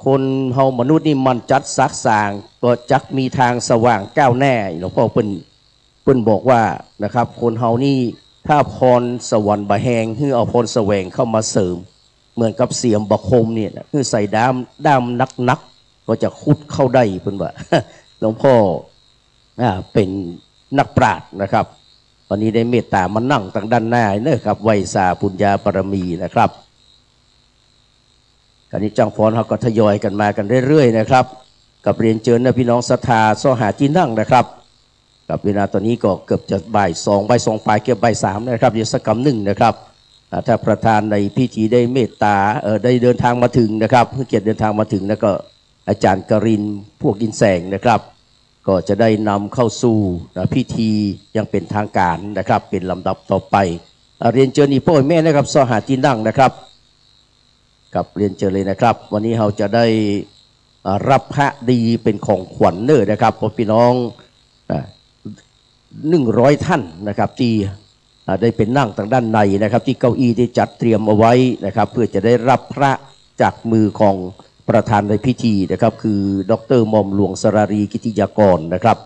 คนเฮามนุษย์นี่มันจัดซักสางก็จักมีทางสว่างก้าวแน่หลวงพ่อเปิ้นบอกว่านะครับคนเฮานี่ถ้าพรสวรรค์บะแหงคือเอาพรแสวงเข้ามาเสริมเหมือนกับเสียมบะคมเนี่ยคือใส่ด้ามนักก็จะขุดเข้าได้เพิ่นว่าหลวงพ่อเป็นนักปราชญ์นะครับวันนี้ได้เมตตามานั่งทางด้านหน้าเนอะครับไวสาปุญญาปรมีนะครับการนี้จังฟ้อนเขาก็ทยอยกันมากันเรื่อยๆนะครับกับเรียนเชิญนะพี่น้องศรัทธาซ้อหาที่นั่งนะครับกับเวลาตอนนี้ก็เกือบจะบ่าย2ปลายเกือบบ่าย3นะครับเดี๋ยวสักกำหนึ่งนะครับถ้าประธานในพิธีได้เมตตาได้เดินทางมาถึงนะครับเพื่อเกียรติเดินทางมาถึงแล้วก็อาจารย์กรินพวกดินแสงนะครับก็จะได้นำเข้าสู่พิธียังเป็นทางการนะครับเป็นลำดับต่อไปเรียนเชิญอีพ่อแม่นะครับซ้อหาที่นั่งนะครับกับเรียนเชิญเลยนะครับวันนี้เราจะได้รับพระดีเป็นของขวัญเนอนะครับพ่อพี่น้อง100 ท่านนะครับที่ได้เป็นนั่งทางด้านในนะครับที่เก้าอี้ที่จัดเตรียมเอาไว้นะครับเพื่อจะได้รับพระจากมือของประธานในพิธีนะครับคือดร.หม่อมหลวงสรารีกิติยากรนะครับ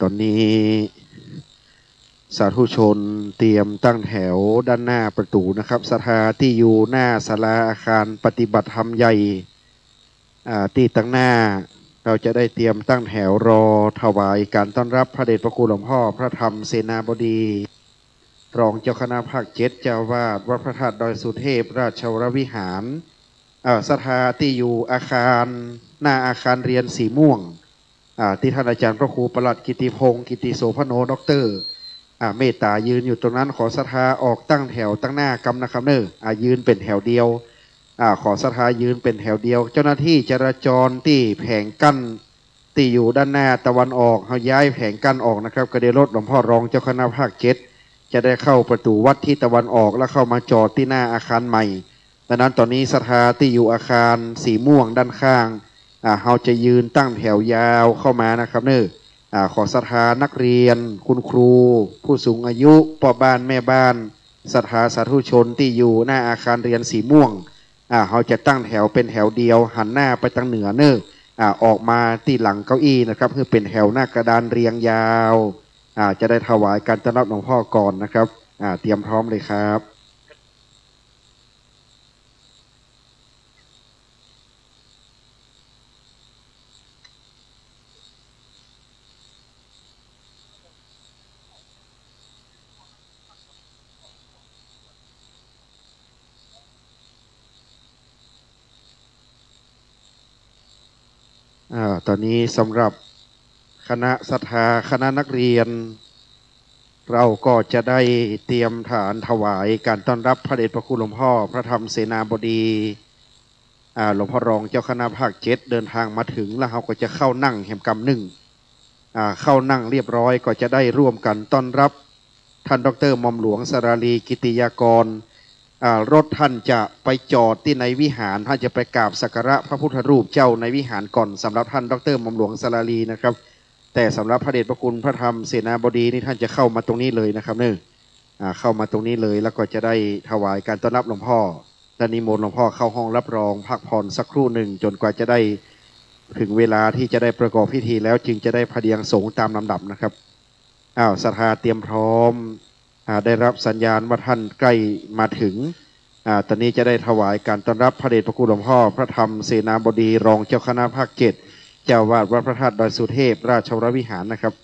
ตอนนี้สาธุชนเตรียมตั้งแถวด้านหน้าประตูนะครับศรัทธาที่อยู่หน้าศาลาอาคารปฏิบัติธรรมใหญ่ที่ตั้งหน้าเราจะได้เตรียมตั้งแถวรอถวายการต้อนรับพระเดชพระคุณหลวงพ่อพระธรรมเสนาบดีรองเจ้าคณะภาค7เจ้าวาดวัดพระธาตุดอยสุเทพราชวรวิหารศรัทธาที่อยู่อาคารหน้าอาคารเรียนสีม่วงที่ท่านอาจารย์พระครูประหลัดกิติพงศ์กิติโสพโนด็อกเตอร์เมตตายืนอยู่ตรงนั้นขอศรัทธาออกตั้งแถวตั้งหน้ากำนะครับเนอยืนเป็นแถวเดียวขอศรัทธายืนเป็นแถวเดียวเจ้าหน้าที่จราจรที่แผงกั้นที่อยู่ด้านหน้าตะวันออกเขาย้ายแผงกั้นออกนะครับกระเดรถหลวงพ่อรองเจ้าคณะภาค7จะได้เข้าประตูวัดที่ตะวันออกแล้วเข้ามาจอดที่หน้าอาคารใหม่ดังนั้นตอนนี้ศรัทธาที่อยู่อาคารสีม่วงด้านข้างเราจะยืนตั้งแถวยาวเข้ามานะครับเนขอศรัทธานักเรียนคุณครูผู้สูงอายุพ่อบ้านแม่บ้านศรัทธาสาธุชนที่อยู่หน้าอาคารเรียนสีม่วงเราจะตั้งแถวเป็นแถวเดียวหันหน้าไปทางเหนือออกมาที่หลังเก้าอี้นะครับเพื่อเป็นแถวหน้ากระดานเรียงยาวจะได้ถวายการต้อนรับหลวงพ่อก่อนนะครับเตรียมพร้อมเลยครับตอนนี้สำหรับคณะศรัทธาคณะนักเรียนเราก็จะได้เตรียมฐานถวายการต้อนรับพระเดชพระคุณหลวงพ่อพระธรรมเสนาบดีหลวงพ่อรองเจ้าคณะภาค7เดินทางมาถึงแล้วเราก็จะเข้านั่งแห่งกรรมหนึ่งเข้านั่งเรียบร้อยก็จะได้ร่วมกันต้อนรับท่านดร.หม่อมหลวงสราลีกิติยากรรถท่านจะไปจอดที่ในวิหารท่านจะไปกราบสักการะพระพุทธรูปเจ้าในวิหารก่อนสำหรับท่านดร.หม่อมหลวงสราลีนะครับแต่สำหรับพระเดชพระคุณพระธรรมเสนาบดีนี่ท่านจะเข้ามาตรงนี้เลยนะครับเข้ามาตรงนี้เลยแล้วก็จะได้ถวายการต้อนรับหลวงพ่อและนิมนต์หลวงพ่อเข้าห้องรับรองพักผ่อนสักครู่หนึ่งจนกว่าจะได้ถึงเวลาที่จะได้ประกอบพิธีแล้วจึงจะได้พเดียงสงฆ์ตามลำดับนะครับศรัทธาเตรียมพร้อมได้รับสัญญาณว่าท่านใกล้มาถึงตอนนี้จะได้ถวายการต้อนรับพระเดชพระคุณหลวงพ่อพระธรรมเสนาบดีรองเจ้าคณะภาค7เจ้าวาดวัดพระธาตุดอยสุเทพราชวรวิหารนะครับ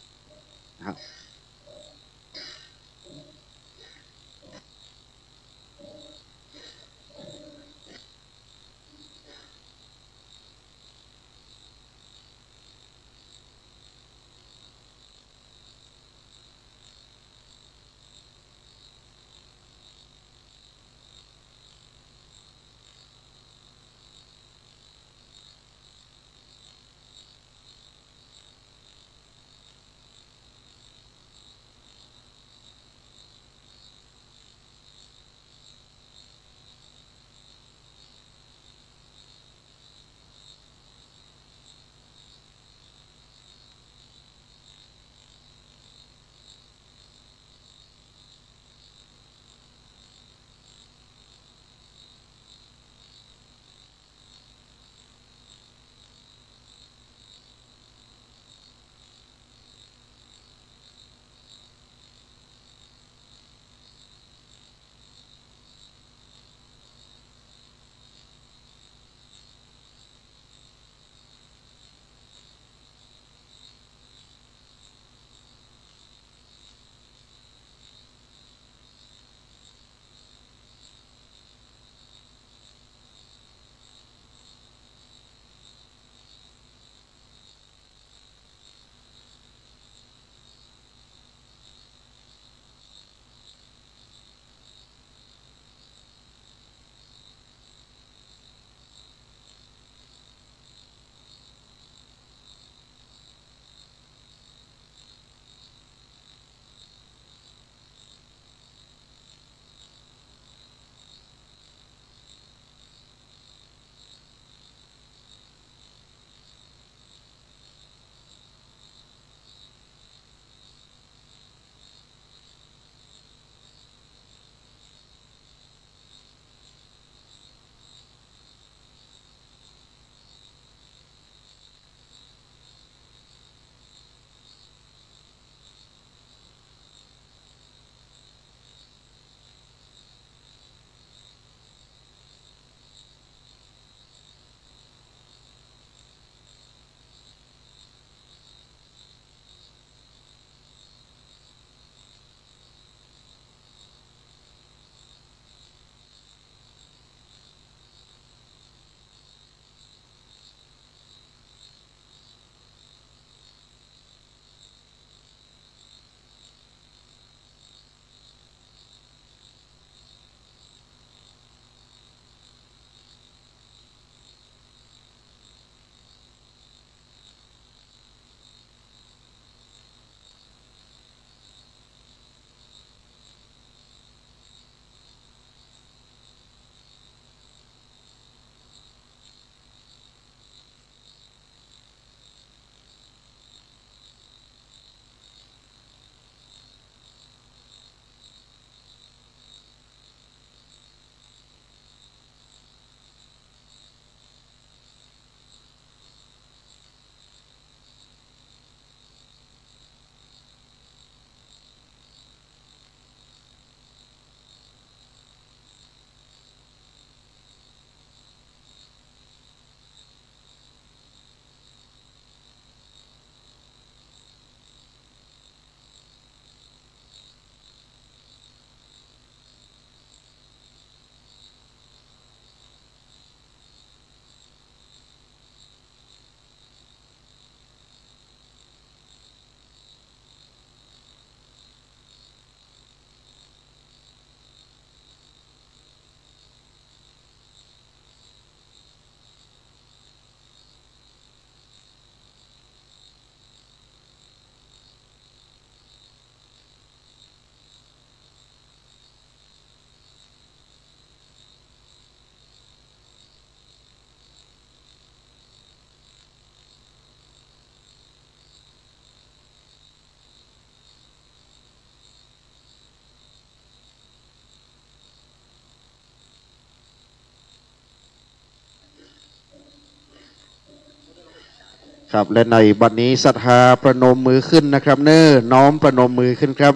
ครับและในบัดนี้ศรัทธาประนมมือขึ้นนะครับเน้อน้อมประนมมือขึ้นครับ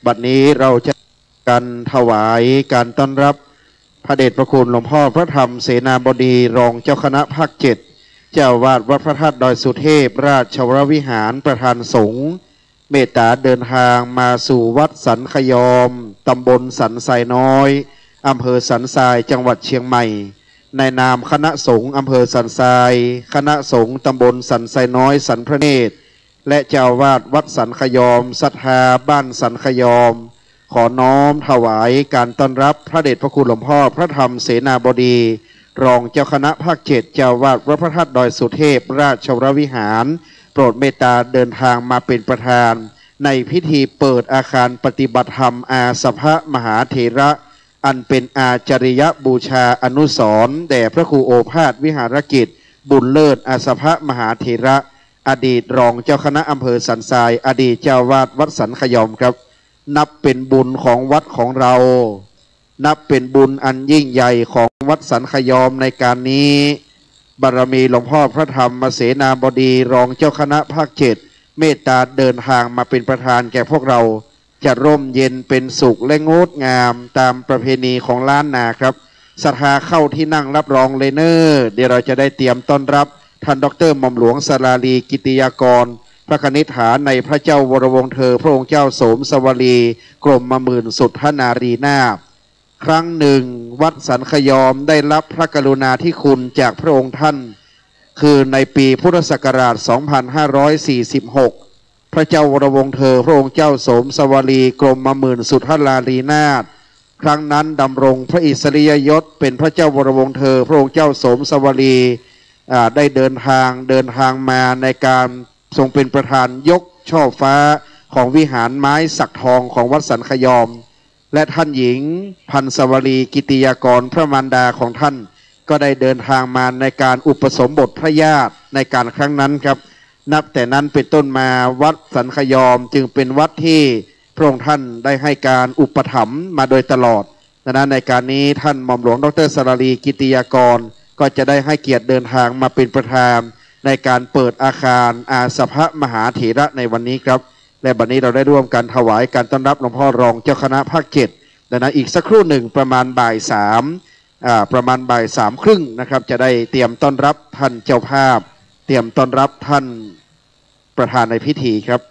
บัดนี้เราจะการถวายการต้อนรับพระเดชพระคุณหลวงพ่อพระธรรมเสนาบดีรองเจ้าคณะภาค7เจ้าวาดวัดพระธาตุดอยสุเทพราชวรวิหารประธานสงฆ์เมตตาเดินทางมาสู่วัดสันขยอมตำบลสันทรายน้อยอำเภอสันทรายจังหวัดเชียงใหม่ในนามคณะสงฆ์อำเภอสันทรายคณะสงฆ์ตำบลสันทรายน้อยสันพระเนตรและเจ้าวาดวัดสันขยอมศรัทธาบ้านสันขยอมขอน้อมถวายการต้อนรับพระเดชพระคุณหลวงพ่อพระธรรมเสนาบดีรองเจ้าคณะภาค7เจ้าวาดวัดพระธาตุดอยสุเทพราชวรวิหารโปรดเมตตาเดินทางมาเป็นประธานในพิธีเปิดอาคารปฏิบัติธรรมอาสภมหาเถระอันเป็นอาจริยบูชาอนุสรณ์แด่พระครูโอภาสวิหารกิจบุญเลิศอาสภมหาเถระอดีตรองเจ้าคณะอำเภอสันทรายอดีตเจ้าวาดวัดสันขยอมครับนับเป็นบุญของวัดของเรานับเป็นบุญอันยิ่งใหญ่ของวัดสันขยอมในการนี้บารมีหลวงพ่อพระธรรมเสนาบดีรองเจ้าคณะภาค7เมตตาเดินทางมาเป็นประธานแก่พวกเราจะร่มเย็นเป็นสุขและงดงามตามประเพณีของล้านนาครับศรัทธาเข้าที่นั่งรับรองเลเนอร์เดี๋ยวเราจะได้เตรียมต้อนรับท่านดร.หม่อมหลวงสราลีกิติยากรพระคณิษฐาในพระเจ้าวรวงศ์เธอพระองค์เจ้าโสมสวลีกรมหมื่นสุทธนารีนาถครั้งหนึ่งวัดสันขยอมได้รับพระกรุณาธิคุณจากพระองค์ท่านคือในปีพุทธศักราช 2546 พระเจ้าวรวงศ์เธอพระองค์เจ้าโสมสวลีกรมหมื่นสุทธนารีนาถครั้งนั้นดำรงพระอิสริยยศเป็นพระเจ้าวรวงศ์เธอพระองค์เจ้าโสมสวลีได้เดินทางมาในการทรงเป็นประธานยกช่อฟ้าของวิหารไม้สักทองของวัดสันขยอมและท่านหญิงพันสวลีกิติยากรพระมารดาของท่านก็ได้เดินทางมาในการอุปสมบทพระญาติในการครั้งนั้นครับนับแต่นั้นเป็นต้นมาวัดสันขยอมจึงเป็นวัดที่พระองค์ท่านได้ให้การอุปถัมภ์มาโดยตลอดดังนั้นในการนี้ท่านหม่อมหลวงดร.สราลีกิติยากรก็จะได้ให้เกียรติเดินทางมาเป็นประธานในการเปิดอาคารอาสภมหาเถระในวันนี้ครับและบัดนี้เราได้ร่วมกันถวายการต้อนรับหลวงพ่อรองเจ้าคณะภาค7ดังนั้นอีกสักครู่หนึ่งประมาณบ่าย3ครึ่งนะครับจะได้เตรียมต้อนรับท่านเจ้าภาพเตรียมต้อนรับท่านประธานในพิธีครับ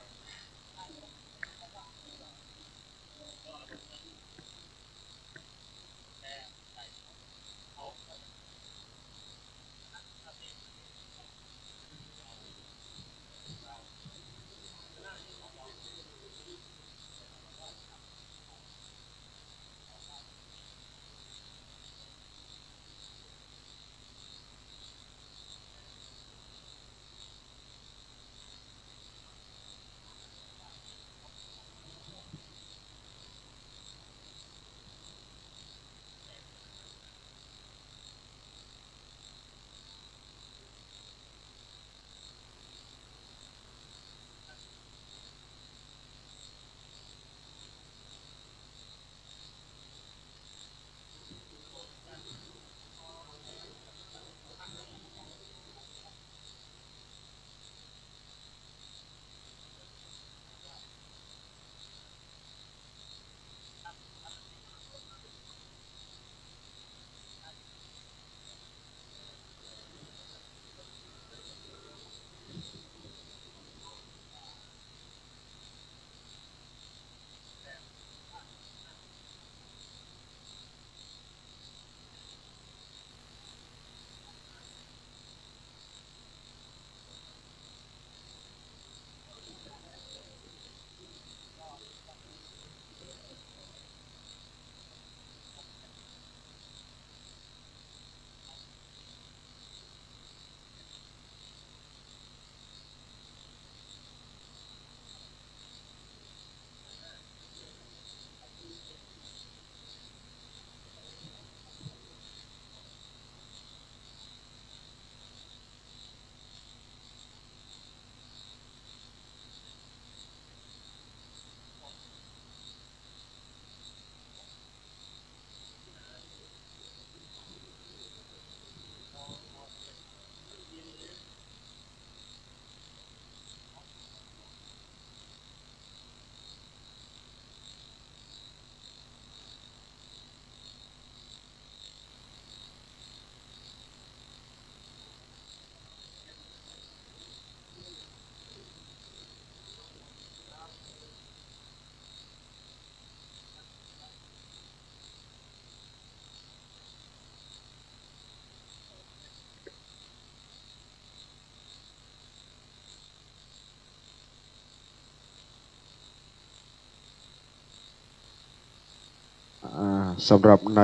สำหรับใน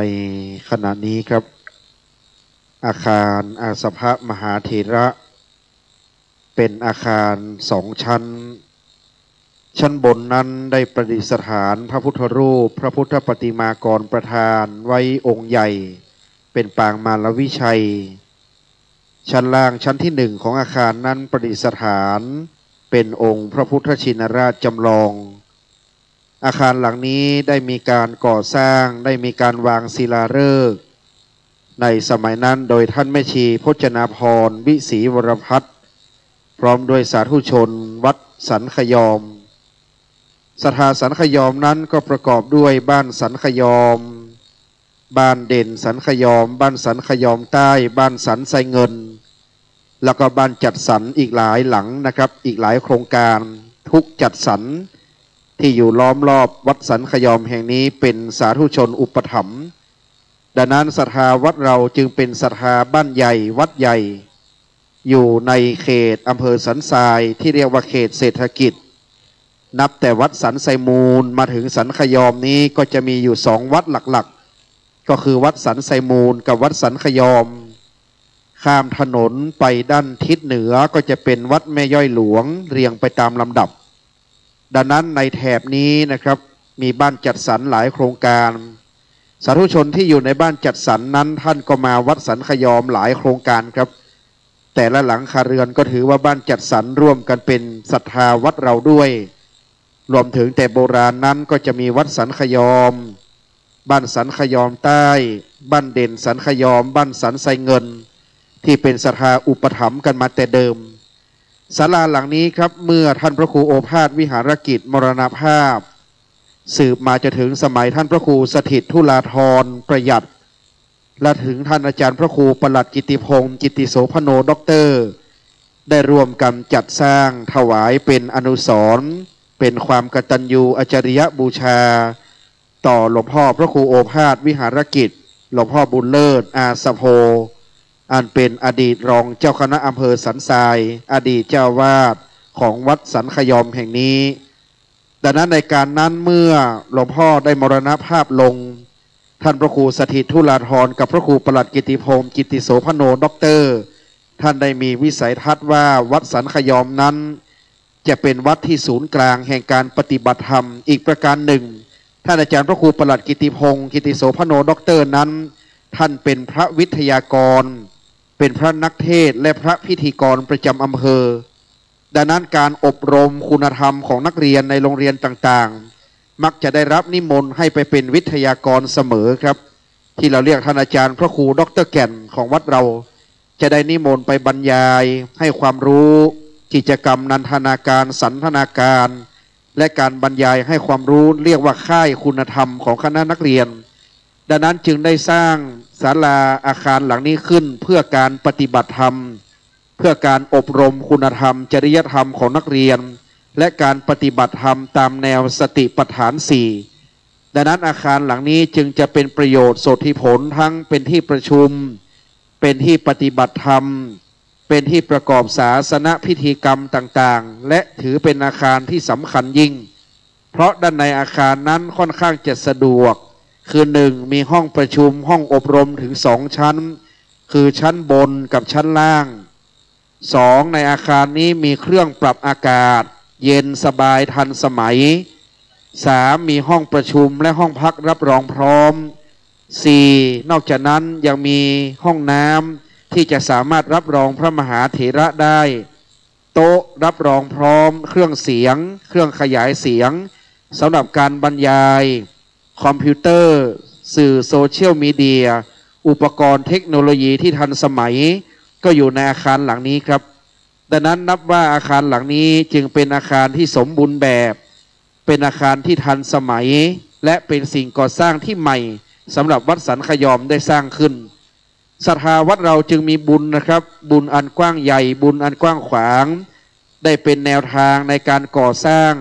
ขณะนี้ครับอาคารอาสภมหาเถระเป็นอาคาร2 ชั้นชั้นบนนั้นได้ประดิษฐานพระพุทธรูปพระพุทธปฏิมากรประธานไว้องค์ใหญ่เป็นปางมารวิชัยชั้นล่างชั้นที่1ของอาคารนั้นประดิษฐานเป็นองค์พระพุทธชินราชจำลองอาคารหลังนี้ได้มีการก่อสร้างได้มีการวางศิลาฤกษ์ในสมัยนั้นโดยท่านแม่ชีพจนาพรวิศรีวรพัฒน์พร้อมด้วยสาธุชนวัดสันขยอมศรัทธาสันขยอมนั้นก็ประกอบด้วยบ้านสันขยอมบ้านเด่นสันขยอมบ้านสันขยอมใต้บ้านสันไซเงินแล้วก็บ้านจัดสรรอีกหลายหลังนะครับอีกหลายโครงการทุกจัดสรรที่อยู่ล้อมรอบวัดสันขยอมแห่งนี้เป็นสาธุชนอุปถัมภ์ดังนั้นศรัทธาวัดเราจึงเป็นศรัทธาบ้านใหญ่วัดใหญ่อยู่ในเขตอำเภอสันทรายที่เรียกว่าเขตเศรษฐกิจนับแต่วัดสันไซมูลมาถึงสันขยอมนี้ก็จะมีอยู่2 วัดหลักๆก็คือวัดสันไซมูลกับวัดสันขยอมข้ามถนนไปด้านทิศเหนือก็จะเป็นวัดแม่ย่อยหลวงเรียงไปตามลำดับดังนั้นในแถบนี้นะครับมีบ้านจัดสรรหลายโครงการสาธุชนที่อยู่ในบ้านจัดสรรนั้นท่านก็มาวัดสันขยอมหลายโครงการครับแต่ละหลังคาเรือนก็ถือว่าบ้านจัดสรรร่วมกันเป็นศรัทธาวัดเราด้วยรวมถึงแต่โบราณนั้นก็จะมีวัดสันขยอมบ้านสันขยอมใต้บ้านเด่นสันขยอมบ้านสันไซเงินที่เป็นศรัทธาอุปถัมภ์กันมาแต่เดิมศาลาหลังนี้ครับเมื่อท่านพระครูโอภาสวิหารกิจมรณภาพสืบมาจะถึงสมัยท่านพระครูสถิตธุลาธรประหยัดและถึงท่านอาจารย์พระครูประหลัดกิติพงศ์กิติโสพโนด็อกเตอร์ได้ร่วมกันจัดสร้างถวายเป็นอนุสรณ์เป็นความกตัญญูอจริยบูชาต่อหลวงพ่อพระครูโอภาสวิหารกิจหลวงพ่อบุญเลิศอาสโพอันเป็นอดีตรองเจ้าคณะอำเภอสันทรายอดีตเจ้าวาดของวัดสันขยอมแห่งนี้ดังนั้นในการนั้นเมื่อหลวงพ่อได้มรณภาพลงท่านพระครูสถิตธุลาธรกับพระครูประหลัดกิติพงศ์กิติโสพโนด็อกเตอร์ท่านได้มีวิสัยทัศน์ว่าวัดสันขยอมนั้นจะเป็นวัดที่ศูนย์กลางแห่งการปฏิบัติธรรมอีกประการหนึ่งท่านอาจารย์พระครูประหลัดกิติพงศ์กิติโสพโนด็อกเตอร์นั้นท่านเป็นพระวิทยากรเป็นพระนักเทศน์และพระพิธีกรประจำอำเภอดังนั้นการอบรมคุณธรรมของนักเรียนในโรงเรียนต่างๆมักจะได้รับนิมนต์ให้ไปเป็นวิทยากรเสมอครับที่เราเรียกท่านอาจารย์พระครูดร.แก่นของวัดเราจะได้นิมนต์ไปบรรยายให้ความรู้กิจกรรมนันทนาการสันทนาการและการบรรยายให้ความรู้เรียกว่าค่ายคุณธรรมของคณะนักเรียนดังนั้นจึงได้สร้างศาลาอาคารหลังนี้ขึ้นเพื่อการปฏิบัติธรรมเพื่อการอบรมคุณธรรมจริยธรรมของนักเรียนและการปฏิบัติธรรมตามแนวสติปัฏฐาน4ดังนั้นอาคารหลังนี้จึงจะเป็นประโยชน์โสติผลทั้งเป็นที่ประชุมเป็นที่ปฏิบัติธรรมเป็นที่ประกอบศาสนพิธีกรรมต่างๆและถือเป็นอาคารที่สำคัญยิ่งเพราะด้านในอาคารนั้นค่อนข้างจะสะดวกคือ1มีห้องประชุมห้องอบรมถึง2ชั้นคือชั้นบนกับชั้นล่าง2ในอาคารนี้มีเครื่องปรับอากาศเย็นสบายทันสมัย3มีห้องประชุมและห้องพักรับรองพร้อม4นอกจากนั้นยังมีห้องน้ำที่จะสามารถรับรองพระมหาเถระได้โต๊ะรับรองพร้อมเครื่องเสียงเครื่องขยายเสียงสำหรับการบรรยายคอมพิวเตอร์สื่อโซเชียลมีเดียอุปกรณ์เทคโนโลยีที่ทันสมัยก็อยู่ในอาคารหลังนี้ครับดังนั้นนับว่าอาคารหลังนี้จึงเป็นอาคารที่สมบูรณ์แบบเป็นอาคารที่ทันสมัยและเป็นสิ่งก่อสร้างที่ใหม่สำหรับวัดสันขยอมได้สร้างขึ้นศรัทธาวัดเราจึงมีบุญนะครับบุญอันกว้างใหญ่บุญอันกว้างขวางได้เป็นแนวทางในการก่อสร้าง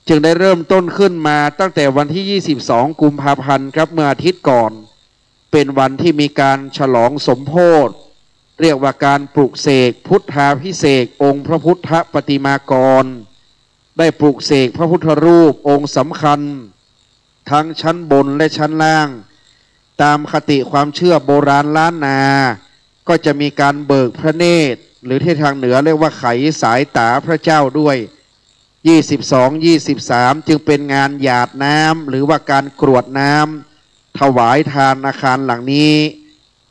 จึงได้เริ่มต้นขึ้นมาตั้งแต่วันที่22กุมภาพันธ์ครับเมื่ออาทิตย์ก่อนเป็นวันที่มีการฉลองสมโภชเรียกว่าการปลุกเสกพุทธาภิเษกองค์พระพุทธปฏิมากรได้ปลุกเสกพระพุทธรูปองค์สำคัญทั้งชั้นบนและชั้นล่าง ตามคติความเชื่อโบราณล้านนาก็จะมีการเบิกพระเนตรหรือที่ทางเหนือเรียกว่าไขสายตาพระเจ้าด้วย22 23จึงเป็นงานหยาดน้ำหรือว่าการกรวดน้ำถวายทานอาคารหลังนี้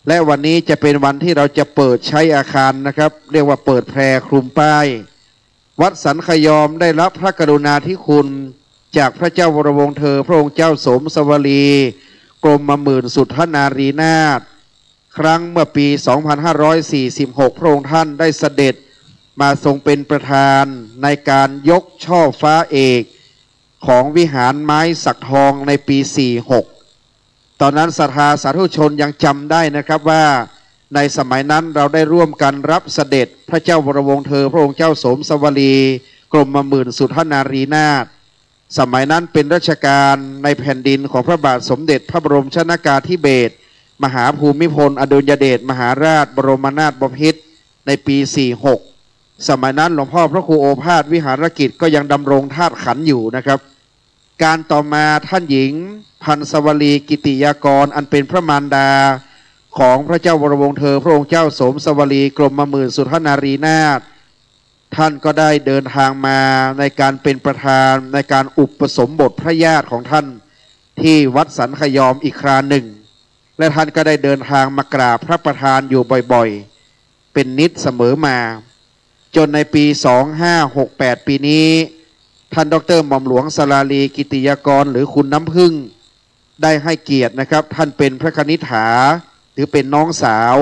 และวันนี้จะเป็นวันที่เราจะเปิดใช้อาคารนะครับเรียกว่าเปิดแพรคลุมป้ายวัดสันขยอมได้รับพระกรุณาธิคุณจากพระเจ้าวรวงศ์เธอพระองค์เจ้าสมสวลีกรมหมื่นสุทธนารีนาถครั้งเมื่อปี 2546 พระองค์ท่านได้เสด็จมาทรงเป็นประธานในการยกช่อฟ้าเอกของวิหารไม้สักทองในปี 46 ตอนนั้นศรัทธาสาธุชนยังจำได้นะครับว่าในสมัยนั้นเราได้ร่วมกันรับเสด็จพระเจ้าวรวงศ์เธอพระองค์เจ้าสมสวลีกรมหมื่นสุทธนารีนาถสมัยนั้นเป็นรัชกาลในแผ่นดินของพระบาทสมเด็จพระบรมชนกาธิเบศรมหาภูมิพลอดุลยเดชมหาราชบรมนาถบพิตรในปี 46 สมัยนั้นหลวงพ่อพระครูโอภาสวิหารกิจก็ยังดำรงธาตุขันธ์อยู่นะครับการต่อมาท่านหญิงพันสวลีกิติยากรอันเป็นพระมารดาของพระเจ้าวรวงศ์เธอพระองค์เจ้าสมสวลีกรมหมื่นสุทธนารีนาถท่านก็ได้เดินทางมาในการเป็นประธานในการอุปสมบทพระญาติของท่านที่วัดสันขยอมอีกคราหนึ่งและท่านก็ได้เดินทางมากราบพระประธานอยู่บ่อยๆเป็นนิจเสมอมาจนในปี 2568 ปีนี้ท่านดร.หม่อมหลวงสลาลีกิติยากรหรือคุณน้ำพึ่งได้ให้เกียรตินะครับท่านเป็นพระคณิษฐาหรือเป็นน้องสาว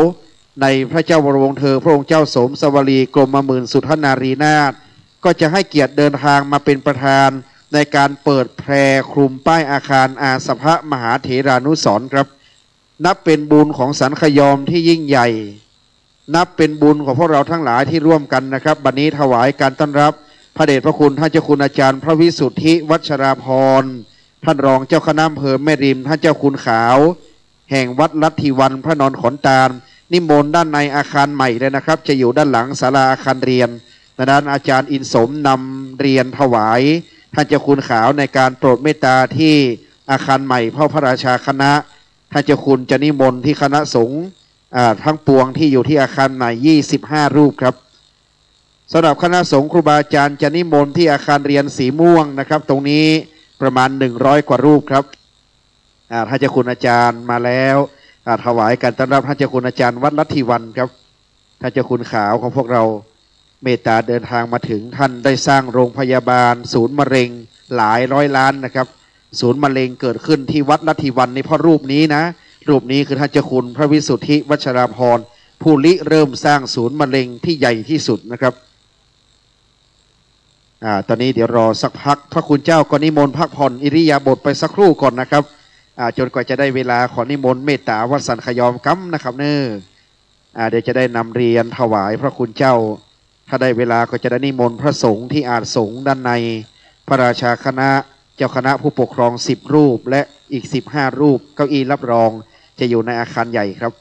ในพระเจ้าวรวงศ์เธอพระองค์เจ้าสมสวลีกรมหมื่นสุทธนารีนาถก็จะให้เกียรติเดินทางมาเป็นประธานในการเปิดแพรคลุมป้ายอาคารอาสภมหาเถรานุสรณ์ครับนับเป็นบุญของสันขยอมที่ยิ่งใหญ่นับเป็นบุญของพวกเราทั้งหลายที่ร่วมกันนะครับบัดนี้ถวายการต้อนรับพระเดชพระคุณท่านเจ้าคุณอาจารย์พระวิสุทธิวัชราภรณ์ท่านรองเจ้าคณะอำเภอแม่ริมท่านเจ้าคุณขาวแห่งวัดลัทธิวันพระนอนขอนตาลนิมนต์ด้านในอาคารใหม่เลยนะครับจะอยู่ด้านหลังศาลาอาคารเรียนด้านอาจารย์อินสมนำเรียนถวายท่านเจ้าคุณขาวในการโปรดเมตตาที่อาคารใหม่พระราชาคณะท่านเจ้าคุณจะนิมนต์ที่คณะสงฆ์ทั้งปวงที่อยู่ที่อาคารใหม่25 รูปครับสำหรับคณะสงฆ์ครูบาอาจารย์จะนิมนต์ที่อาคารเรียนสีม่วงนะครับตรงนี้ประมาณ100 กว่ารูปครับท่านเจ้าคุณอาจารย์มาแล้วถวายการต้อนรับท่านเจ้าคุณอาจารย์วัดลัทธิวันครับท่านเจ้าคุณขาวของพวกเราเมตตาเดินทางมาถึงท่านได้สร้างโรงพยาบาลศูนย์มะเร็งหลายร้อยล้านนะครับศูนย์มะเร็งเกิดขึ้นที่วัดลัทธิวันในพ่อรูปนี้นะรูปนี้คือท่านเจ้าคุณพระวิสุทธิวัชราภรณ์ผู้ริเริ่มสร้างศูนย์มะเร็งที่ใหญ่ที่สุดนะครับตอนนี้เดี๋ยวรอสักพักพระคุณเจ้าก็นิมนต์พักผ่อนอิริยาบถไปสักครู่ก่อนนะครับจนกว่าจะได้เวลาขอนิมนต์เมตตาวัดสันขยอมกัมนะครับเดี๋ยวจะได้นำเรียนถวายพระคุณเจ้าถ้าได้เวลาก็จะได้นิมนต์พระสงฆ์ที่อาจสงฆ์ด้านในพระราชาคณะเจ้าคณะผู้ปกครอง10 รูปและอีก15 รูปเก้าอี้รับรองจะอยู่ในอาคารใหญ่ครับ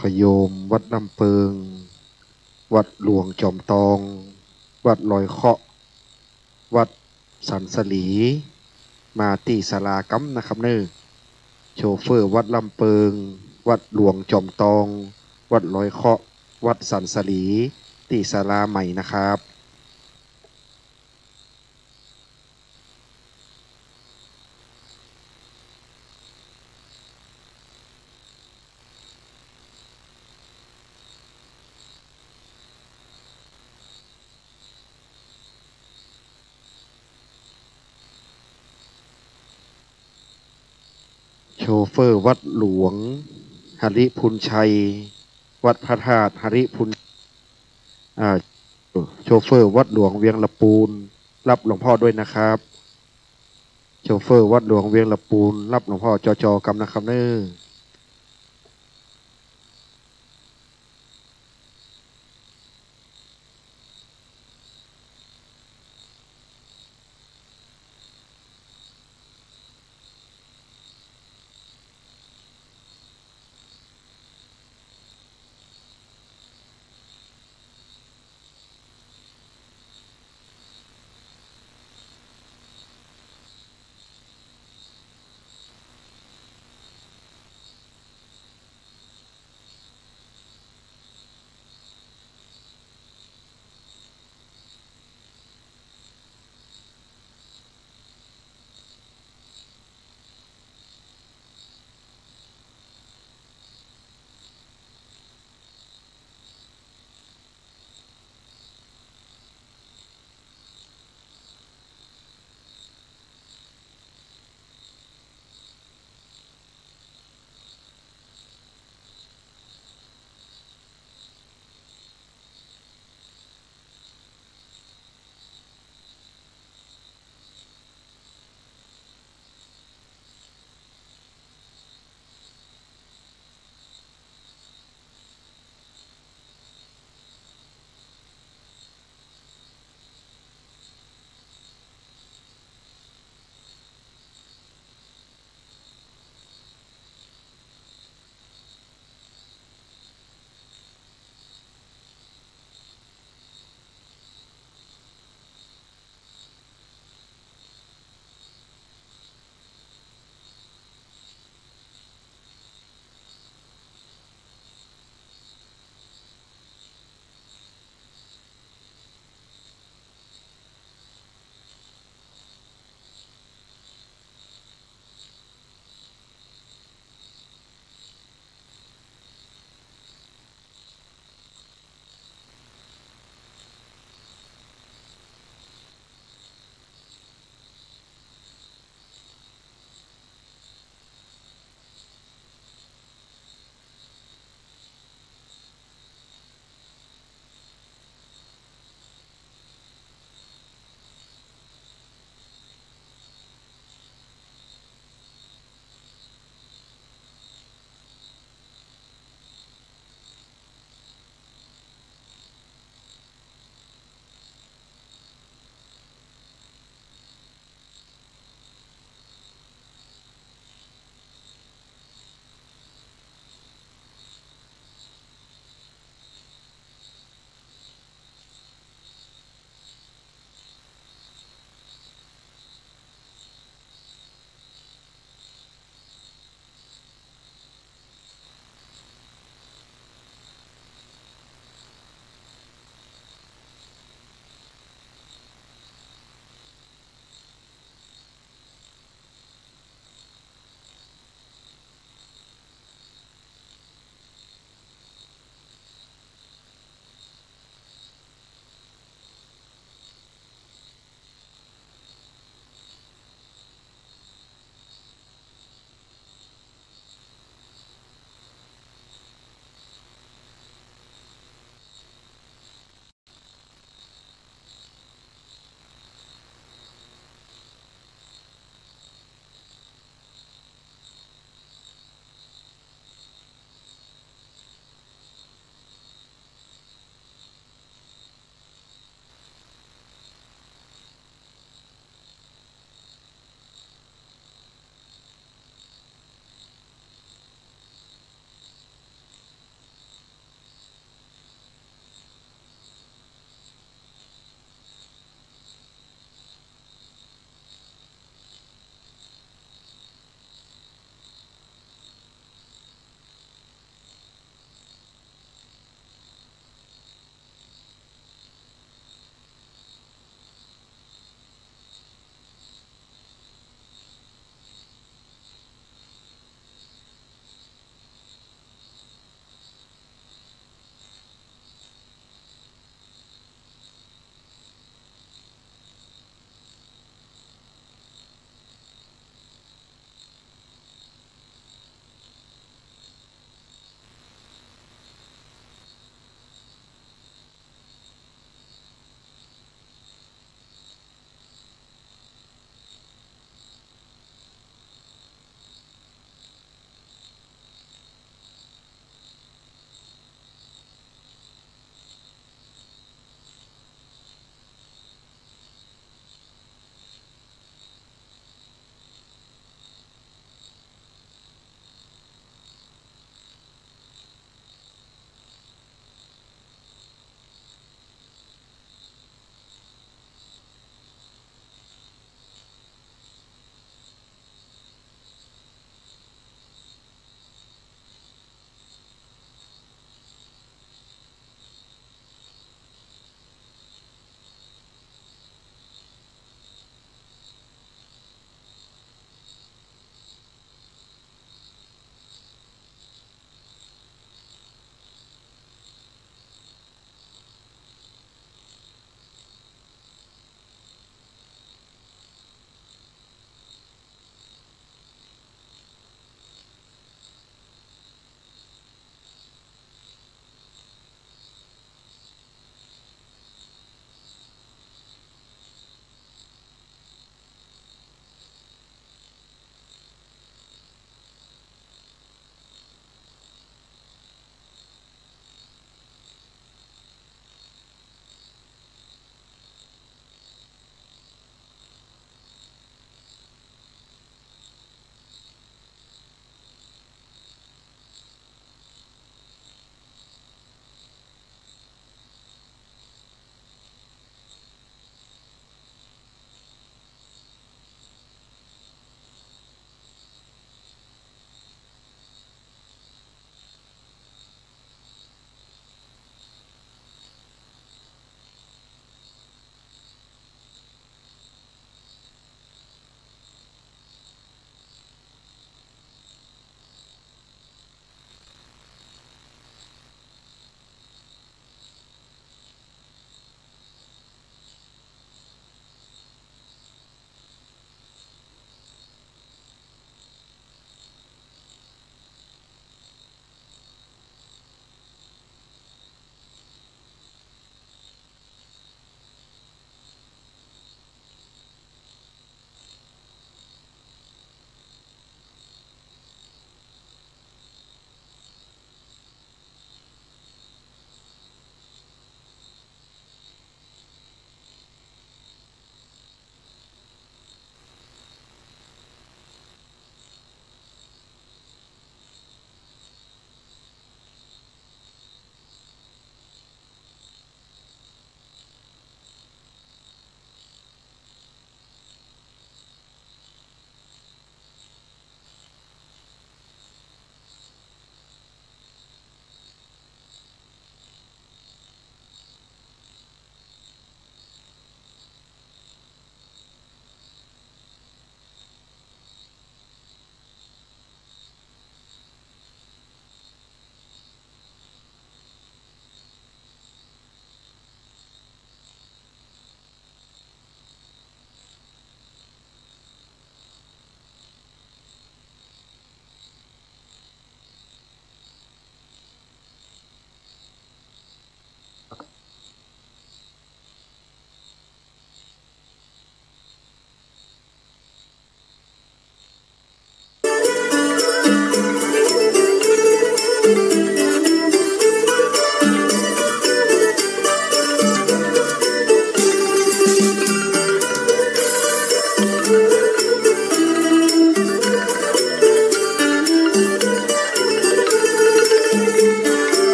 ขโยมวัดลำเปิงวัดหลวงจอมตอง วัดลอยเคาะ วัดสันสลี มาตีศาลากัมนะครับเนอโชเฟอร์วัดลำเปิง วัดหลวงจอมตอง วัดลอยเคาะ วัดสันสลี ตีศาลาใหม่นะครับโชเฟอร์วัดหลวงหริพุนชัย วัดพระธาตุหริพุนโชเฟอร์วัดหลวงเวียงละปูน รับหลวงพ่อด้วยนะครับโชเฟอร์วัดหลวงเวียงละปูน รับหลวงพ่อจอกำนะครับเนอ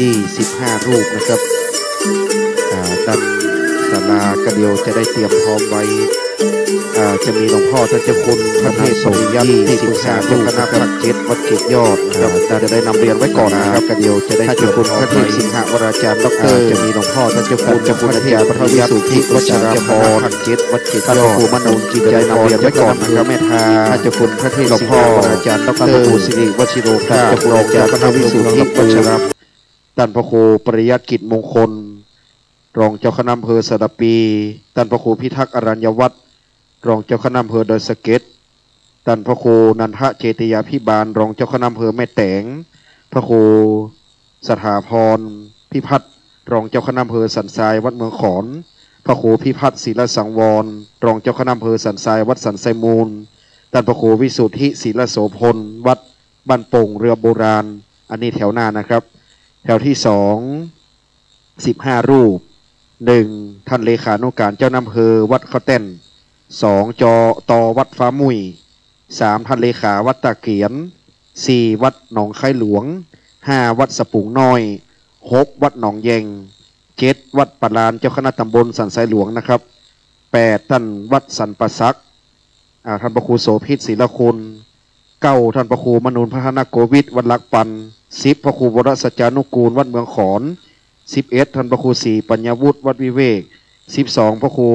ที่15รูปนะครับด้านศาลากระเดียวจะได้เตรียมพร้อมไว้จะมีหลวงพ่อท่านเจ้าคุณพระเทพสมยันที่ปรึกษาเจ้าคณะภาค7วัดเกียรติยอดนะครับจะได้นำเรียนไว้ก่อนนะครับกระเดียวจะได้เจ้าคุณพระเทพสิงหวราจารย์ดรจะมีหลวงพ่อท่านเจ้าคุณอาจารย์พระวิสุทธิวัชรพรภาค7วัดเกียรติยอดครูมนูนกิจใจนำเรียนไว้ก่อนนะครับแม่ทาเจ้าคุณพระเทพหลวงพ่ออาจารย์ดรพระครูสิริวชิโรภาสเจ้าคุณอาจารย์พระวิสุทธิวัชรท่านพระครูปริยัติกิจมงคลรองเจ้าคณะอำเภอสระปีท่านพระครูพิทักษ์อรัญญวัฒน์รองเจ้าคณะอำเภอดอยสะเก็ดท่านพระครูนันทะเจติยาภิบาลรองเจ้าคณะอำเภอแม่แตงพระครูสถาพรพิพัฒน์รองเจ้าคณะอำเภอสันทรายวัดเมืองขอนพระครูพิพัฒน์ศิลสังวรรองเจ้าคณะอำเภอสันทรายวัดสันทรายมูลท่านพระครูวิสุทธิศิลโสพลวัดบ้านโป่งเรือโบราณอันนี้แถวหน้านะครับแถวที่15รูป1ท่านเลขานุการเจ้าอำเภอวัดข้าวเต้น2จอตอวัดฟ้ามุย3ท่านเลขาวัดตะเกียน4วัดหนองไข่หลวง5วัดสปุงน้อย6วัดหนองแยง7วัดปะลานเจ้าคณะตำบลสันทรายหลวงนะครับ8ท่านวัดสันปะซักท่านพระครูโสภิตศิลคุณ9ท่านพระครูมนูนพัฒนโกวิทวัดลักปัน10พระครูวรสัจจานุกูลวัดเมืองขอน11ท่านพระครูศรีปัญญาวุฒิวัดวิเวก12พระครู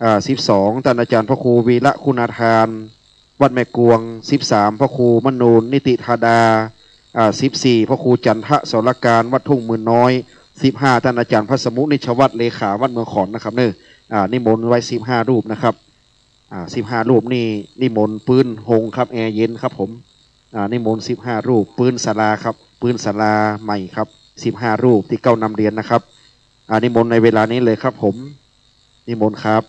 12ท่านอาจารย์พระครูวีระคุณาทานวัดแม่กวง13พระครูมนูนนิติธาดา14พระครูจันทะสรการวัดทุ่งมือน้อย15ท่านอาจารย์พระสมุนิชวัตรเลขาวัดเมืองขอนนะครับเนี่ยนิมนต์ไว้15รูปนะครับ15รูปนี่นิมนต์ปืนหงครับแอร์เย็นครับผมนิมนต์15รูปปืนศาลาครับปืนศาลาใหม่ครับ15รูปที่เก้านำเรียนนะครับนิมนต์ในเวลานี้เลยครับผมนิมนต์ครับ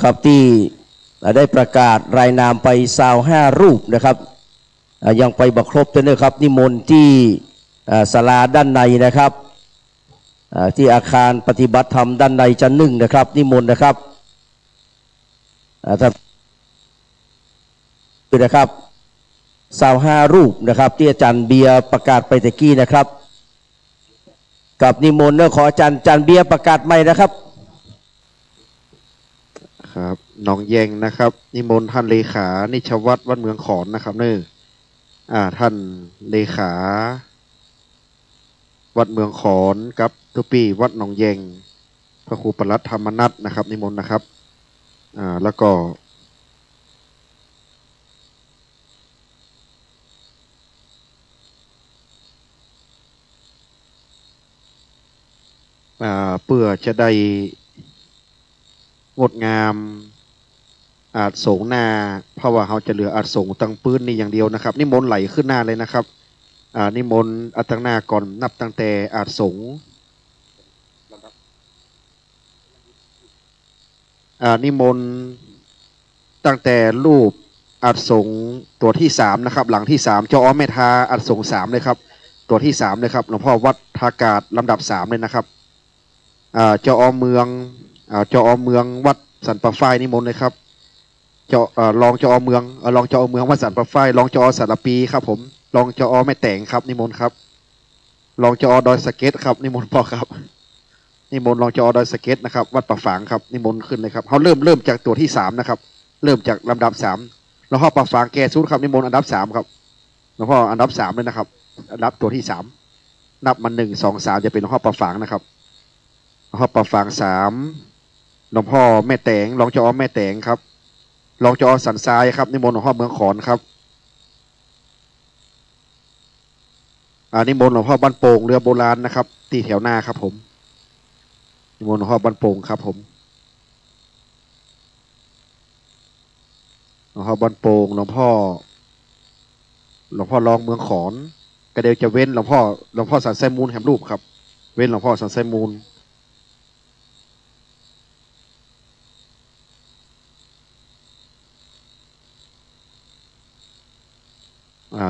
ครับที่ได้ประกาศรายนามไป25รูปนะครับยังไปบักครบด้วยนะครับนิมนต์ที่ศาลาด้านในนะครับที่อาคารปฏิบัติธรรมด้านในชั้น 1นะครับนิมนต์นะครับท่านนะครับ25รูปนะครับที่อาจารย์เบียร์ประกาศไปตะกี้นะครับกับนิมนต์ขออาจารย์เบียร์ประกาศใหม่นะครับครับน้องแยงนะครับนิมนต์ท่านเลขานิชวัตรวัดเมืองขอนนะครับเนท่านเลขาวัดเมืองขอนกับทุปีวัดหนองแยงพระครูปลัดธรรมนัสนะครับนิมนต์นะครับแล้วก็เพื่อจะได้งดงามอาจสงหน้าเพราะว่าเขาจะเหลืออาจสงตั้งปื้นนี่อย่างเดียวนะครับนิมนต์ไหลขึ้นหน้าเลยนะครับนิมนต์อัตหน้าก่อนนับตั้งแต่อาจสงนิมนต์ตั้งแต่รูปอาจสงตัวที่3นะครับหลังที่3เจ้าอ้อมเมธาอาจสง3เลยครับตัวที่3เลยครับหลวงพ่อวัดทากาศลำดับ3เลยนะครับเจ้าอ้อมเมืองวัดสันปะฝ้ายนิมนต์เลยครับรองเจ้าอ้อมเมืองรองเจ้าอ้อมเมืองวัดสันปะฝ้ายรองเจ้าอ้อสารปีครับผมรองเจ้าอ้อแม่แต่งครับนิมนต์ครับรองเจ้าอ้อดอยสเก็ตครับนิมนต์พ่อครับนิมนต์รองเจ้าอ้อดอยสเก็ตนะครับวัดปะฝางครับนิมนต์ขึ้นเลยครับเขาเริ่มจากตัวที่3นะครับเริ่มจากลำดับ3แล้วพ่อปะฝางแก่สุดครับนิมนต์อันดับ3ครับหลวงพ่ออันดับ3เลยนะครับอันดับตัวที่3นับมัน1 2 3จะเป็นหลวงพ่อปะฝางนะครับหลวงพ่อปะฝาง3หลวงพ่อแม่แต่งรองเจ้าอ้อแม่แต่งครับรองเจ้าอ้อสันทรายครับนิมนต์หลวงพ่อเมืองขอนครับนิมนต์หลวงพ่อบ้านโป่งเรือโบราณนะครับที่แถวหน้าครับผมนิมนต์หลวงพ่อบ้านโป่งครับผมหลวงพ่อบ้านโป่งหลวงพ่อรองเมืองขอนกระเดียวจะเว้นหลวงพ่อสันไซมูลแหมรูปครับเว้นหลวงพ่อสันไซมูล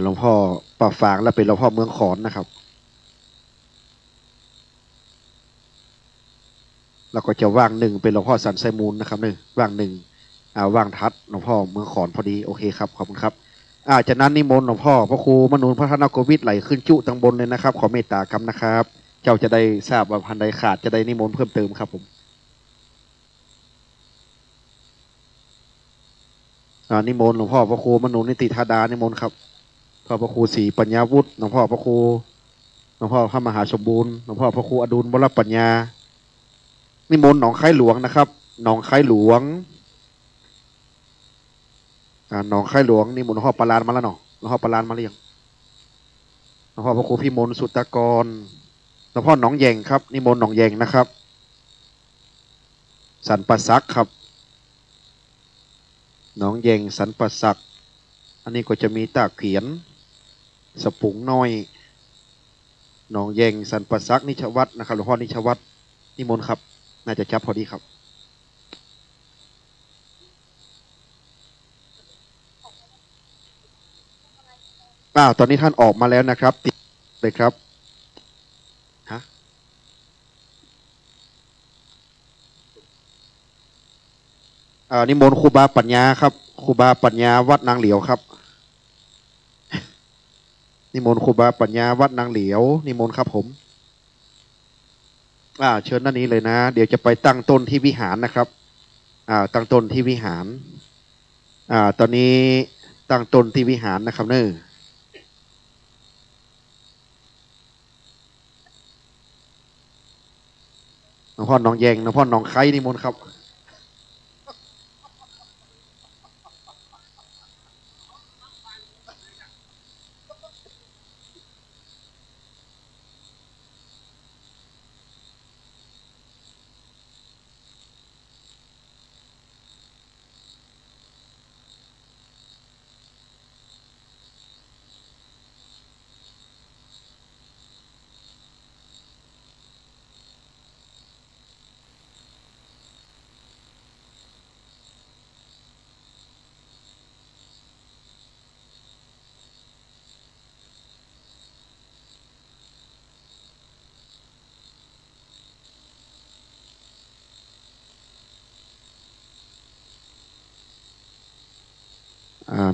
หลวงพ่อป่าฝางและเป็นหลวงพ่อเมืองขอนนะครับแล้วก็จะว่าง1เป็นหลวงพ่อสันไซมูลนะครับว่าง1ว่างทัดหลวงพ่อเมืองขอนพอดีโอเคครับขอบคุณครับจากนั้นนิมนต์หลวงพ่อพระครูมนูนพระธนโกวิทไหลขึ้นจุตั้งบนเลยนะครับขอเมตตากรรมนะครับเจ้าจะได้ทราบว่าพันใดขาดจะได้นิมนต์เพิ่มเติมครับผมนิมนต์หลวงพ่อพระครูมนูนนิติธาดานิมนต์ครับพระครูศรีปัญญาวุฒิหลวงพ่อพระครูหลวงพ่อพระมหาสมบูรณ์หลวงพ่อพระครูอดุลวรปัญญานิมนต์หนองคายหลวงนะครับหนองคายหลวงหนองคายหลวงนิมนต์หลวงพ่อปารานมาแล้วเนาะหลวงพ่อปารานมาหรือยังหลวงพ่อพระครูพิมลสุตตกรหลวงพ่อหนองแยงครับนิมนต์หนองแยงนะครับสันปะซักครับหนองแยงสันปะซักอันนี้ก็จะมีตาเขียนสปุงน้อยหนองแยงสันปะซักนิชวัตรนะครับหลวงพ่อนิชวัตรนิมนต์ครับน่าจะจับพอดีครับตอนนี้ท่านออกมาแล้วนะครับติดเลยครับนิมนต์ครูบาปัญญาครับครูบาปัญญาวัดนางเหลียวครับนิมนต์ครูบาปัญญาวัดนางเหลียวนิมนต์ครับผมเชิญด้านนี้เลยนะเดี๋ยวจะไปตั้งต้นที่วิหารนะครับตั้งต้นที่วิหารตอนนี้ตั้งต้นที่วิหารนะครับหลวงพ่อหนองแยงหลวงพ่อหนองไข่นิมนต์ครับ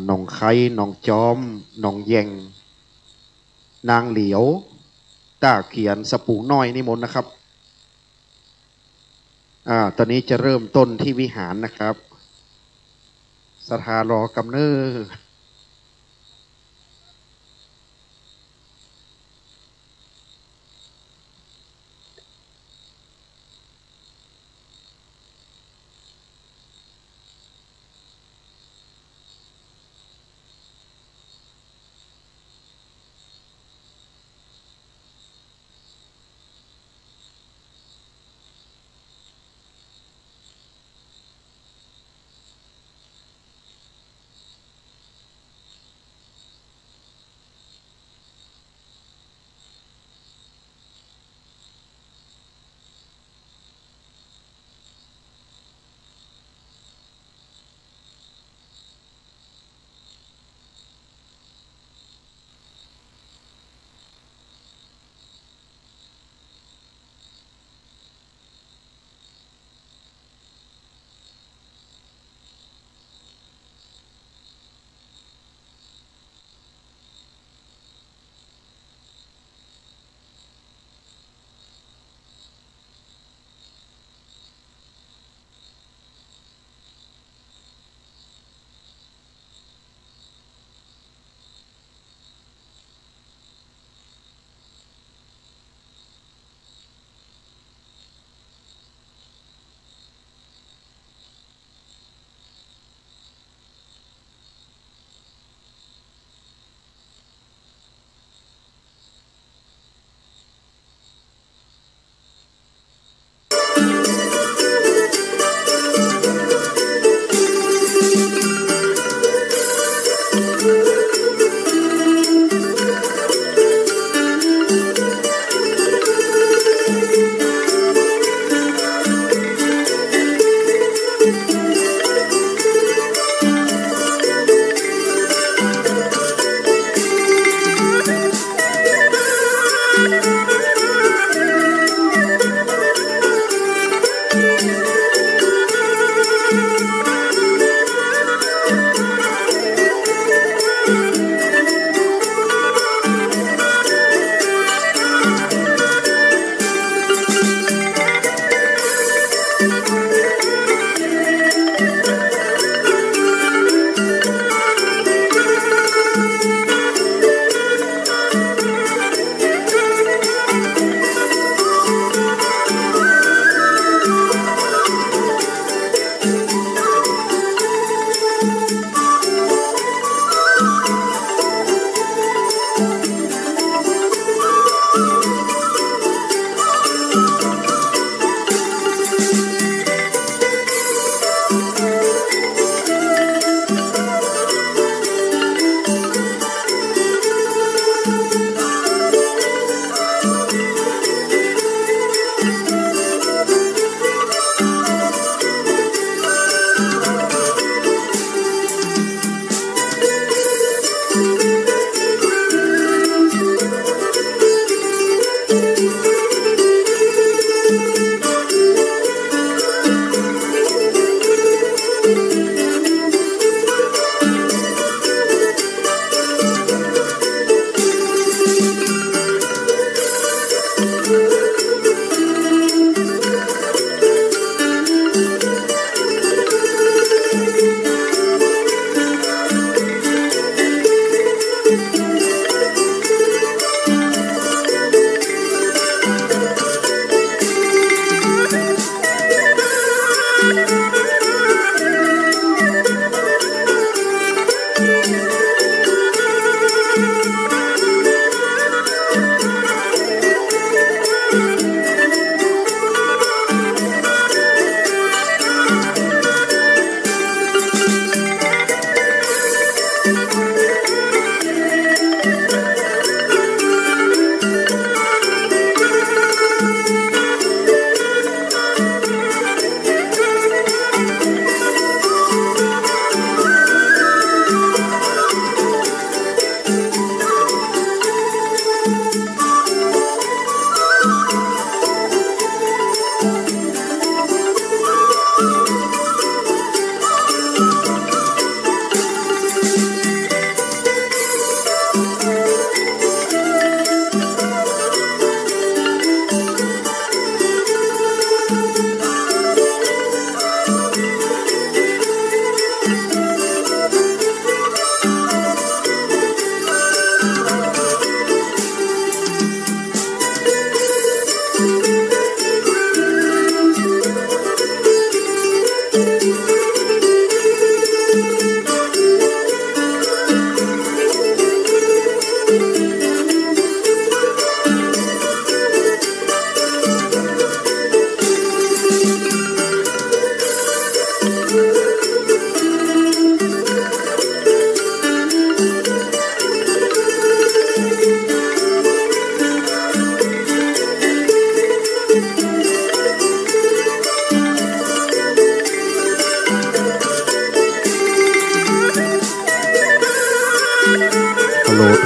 หนองไข่หนองจอมหนองแยงนางเหลียวต้าเขียนสปูงน้อยนิมนต์นะครับตอนนี้จะเริ่มต้นที่วิหารนะครับศรัทธารอกำเนิด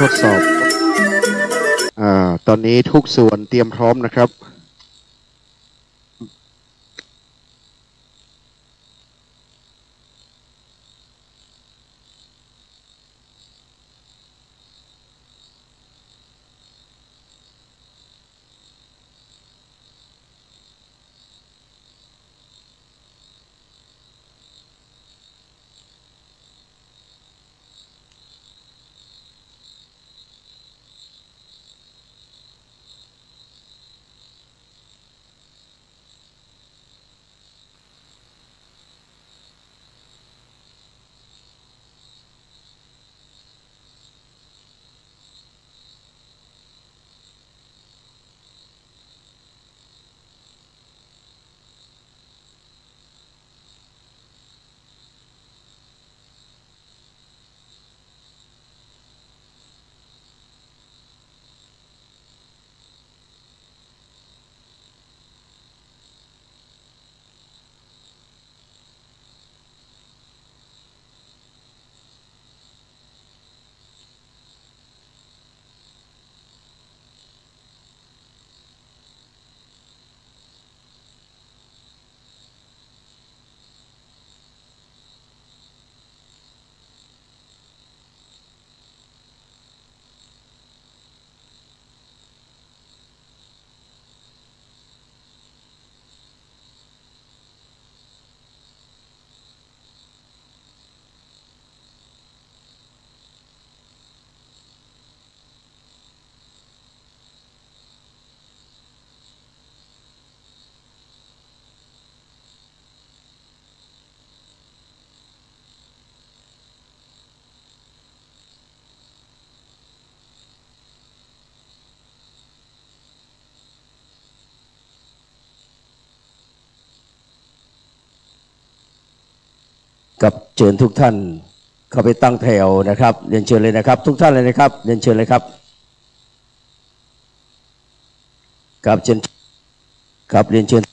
ทดสอบตอนนี้ทุกส่วนเตรียมพร้อมนะครับกับเชิญทุกท่านเข้าไปตั้งแถวนะครับเรียนเชิญเลยนะครับทุกท่านเลยนะครับเรียนเชิญเลยครับครับเชิญครับเรียนเชิญ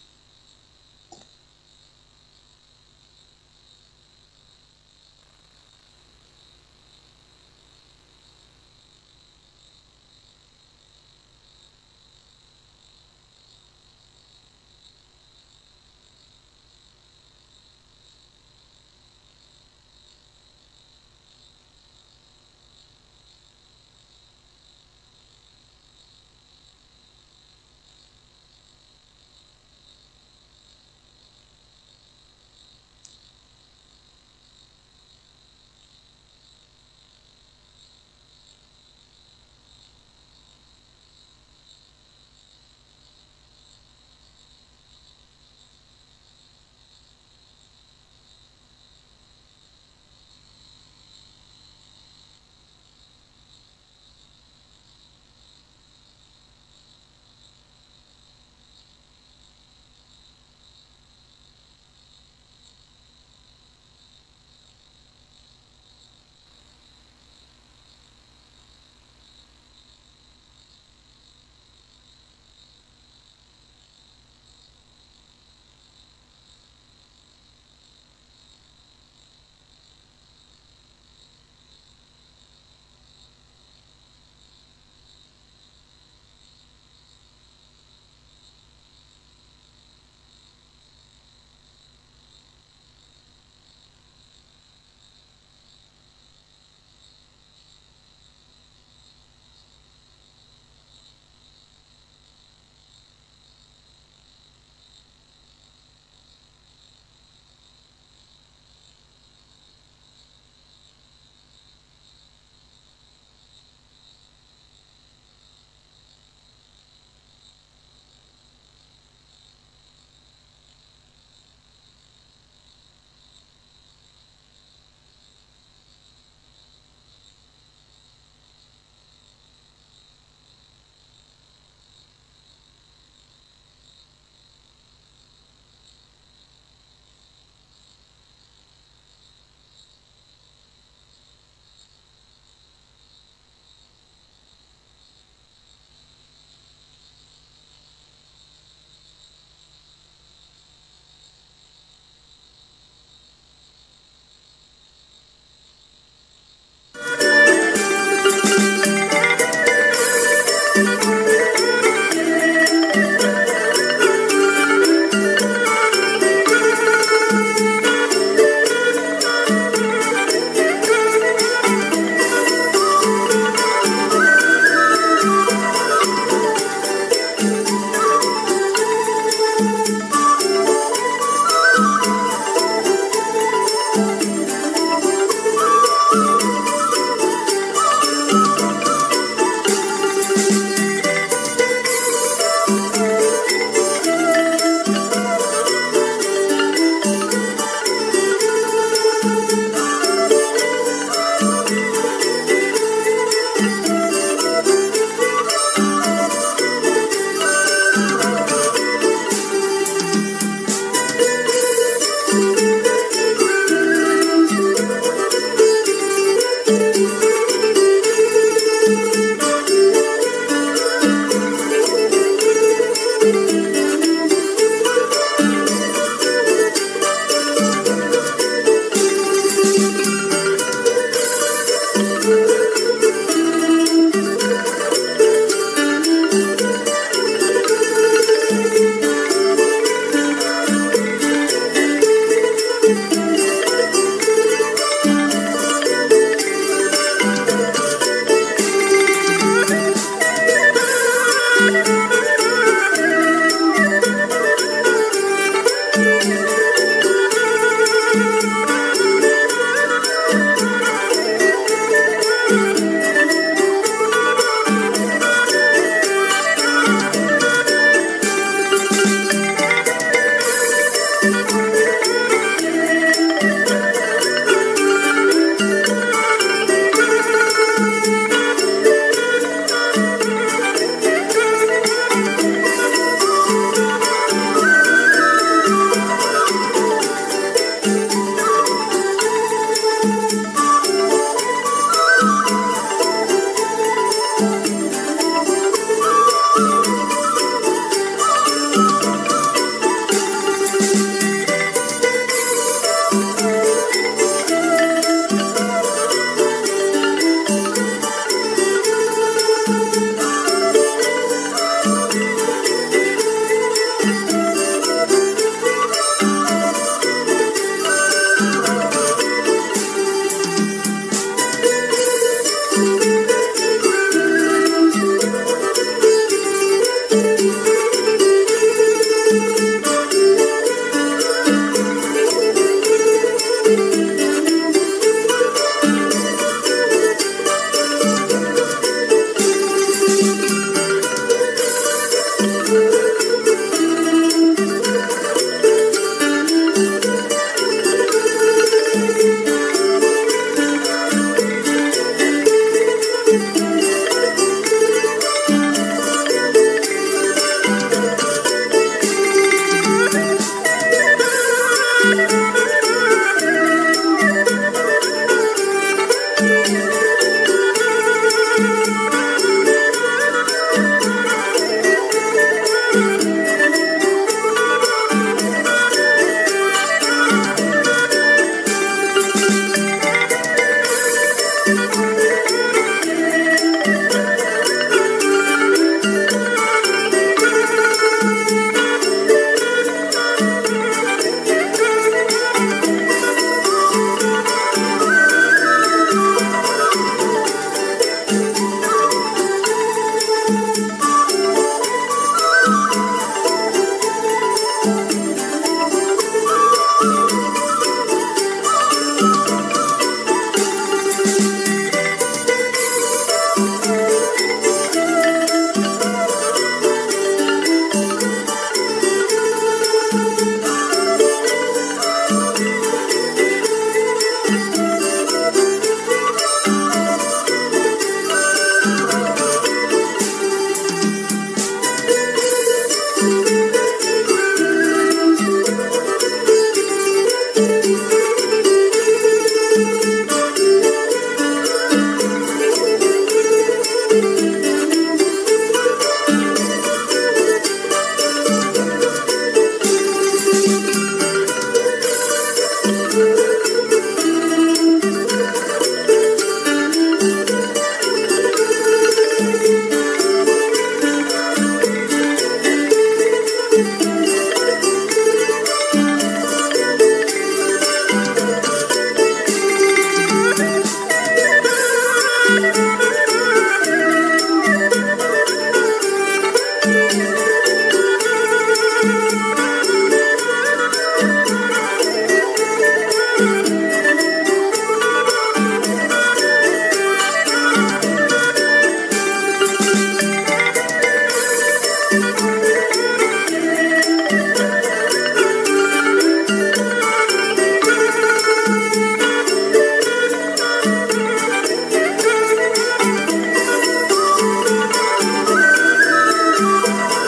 เ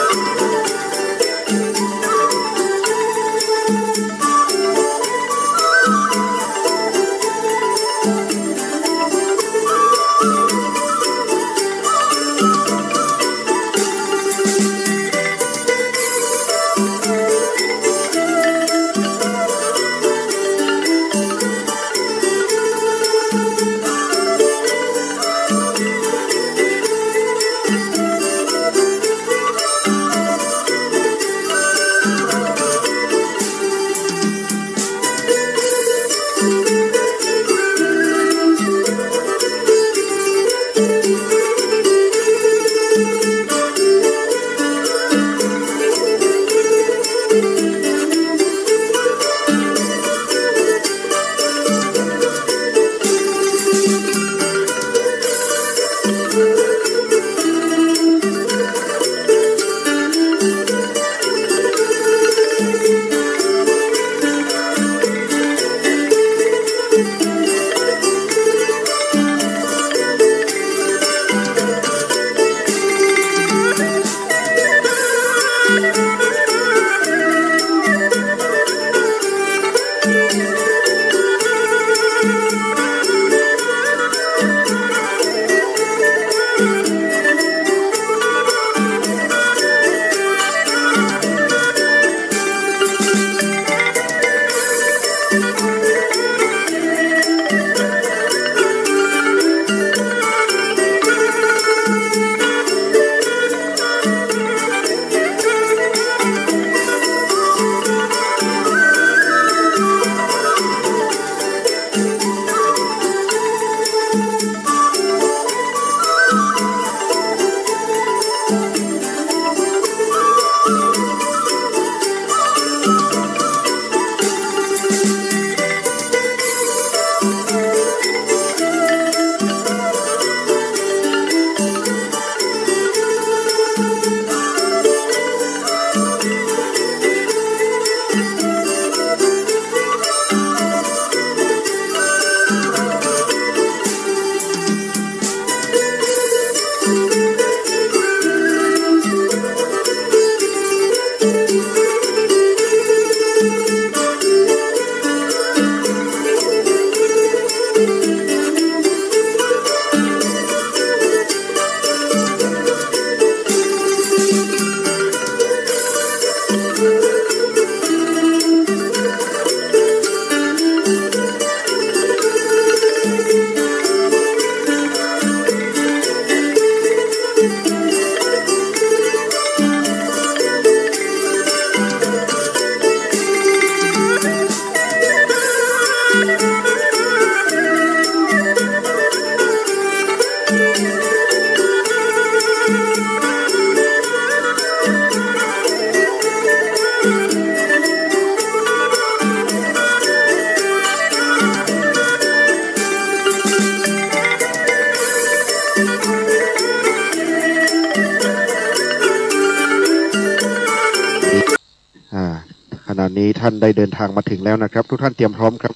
ขณะนี้ท่านได้เดินทางมาถึงแล้วนะครับ ทุกท่านเตรียมพร้อมครับ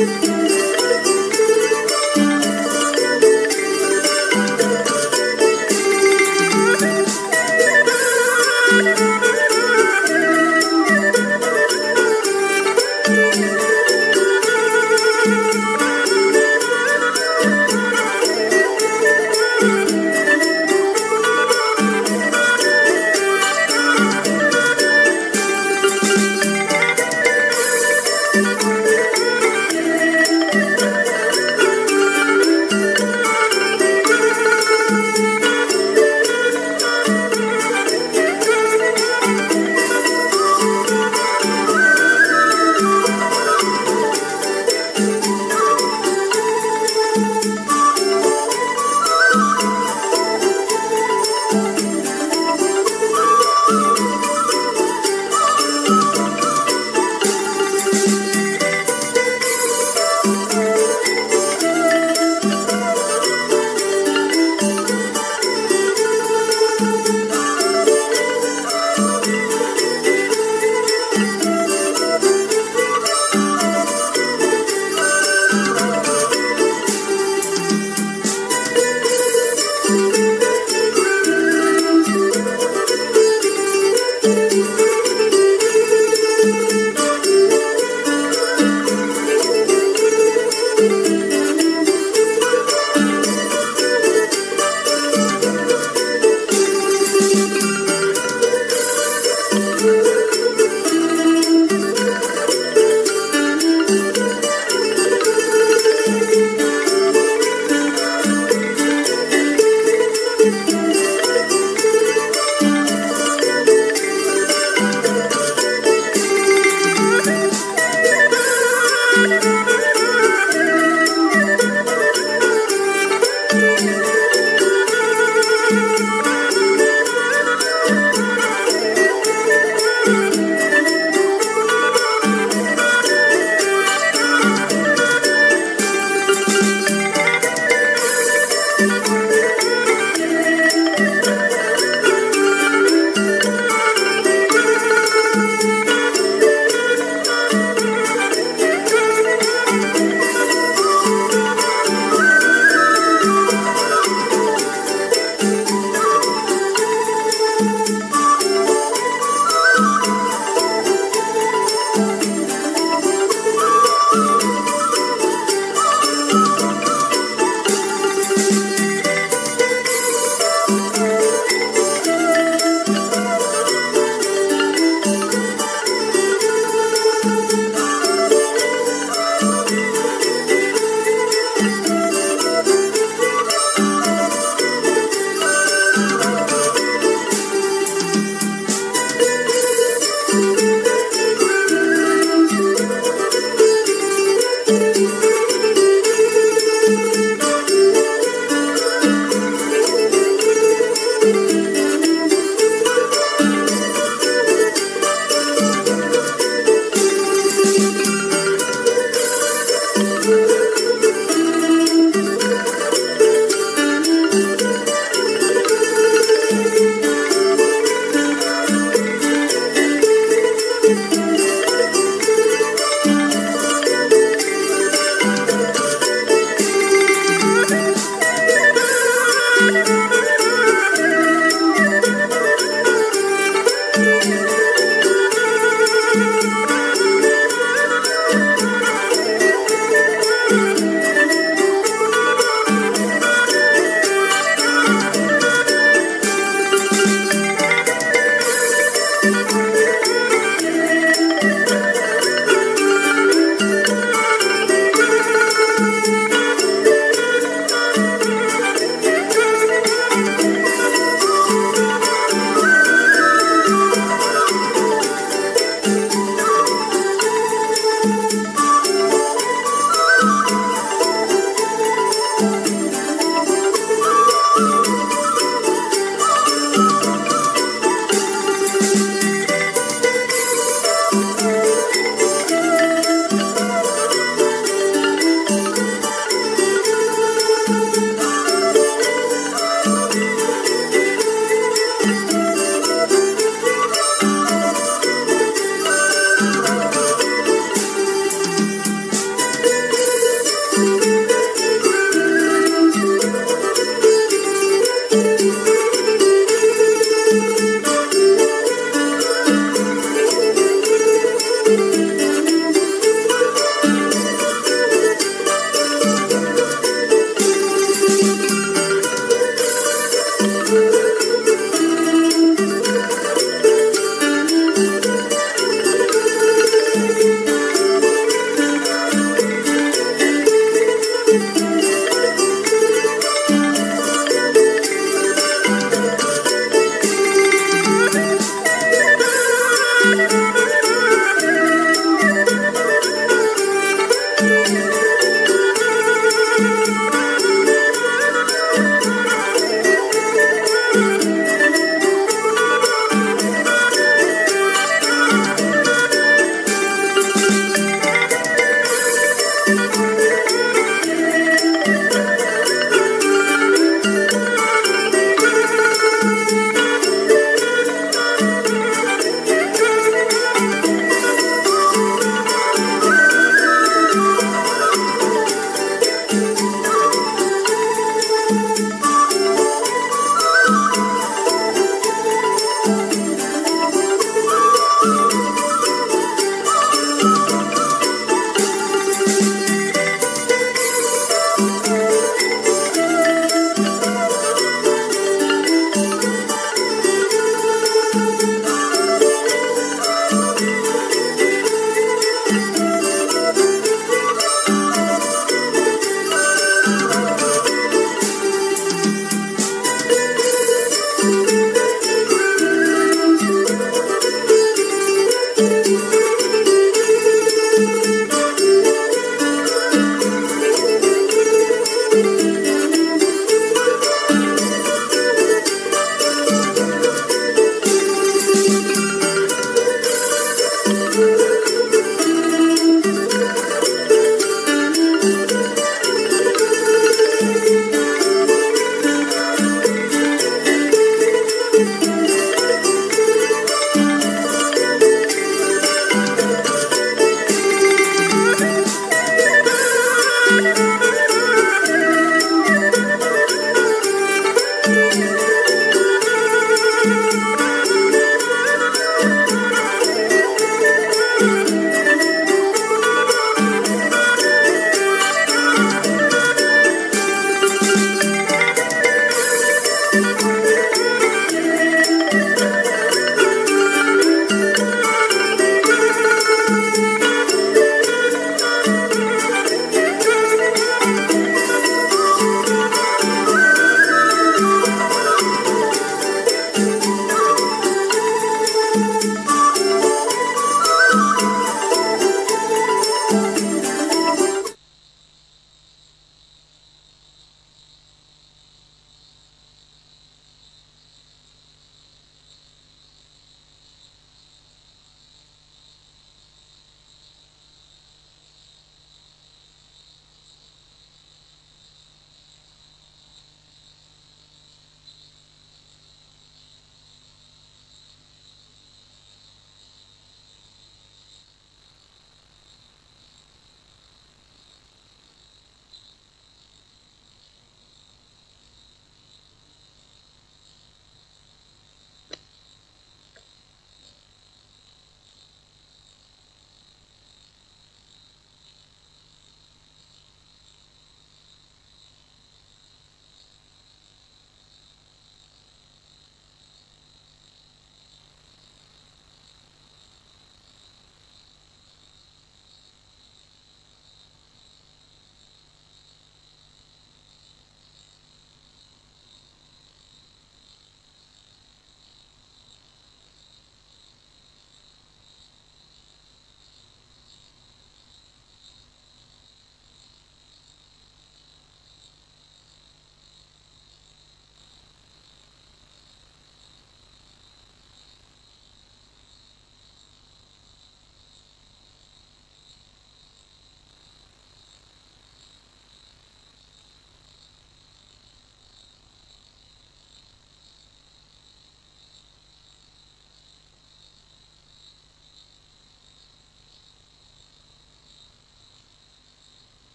เ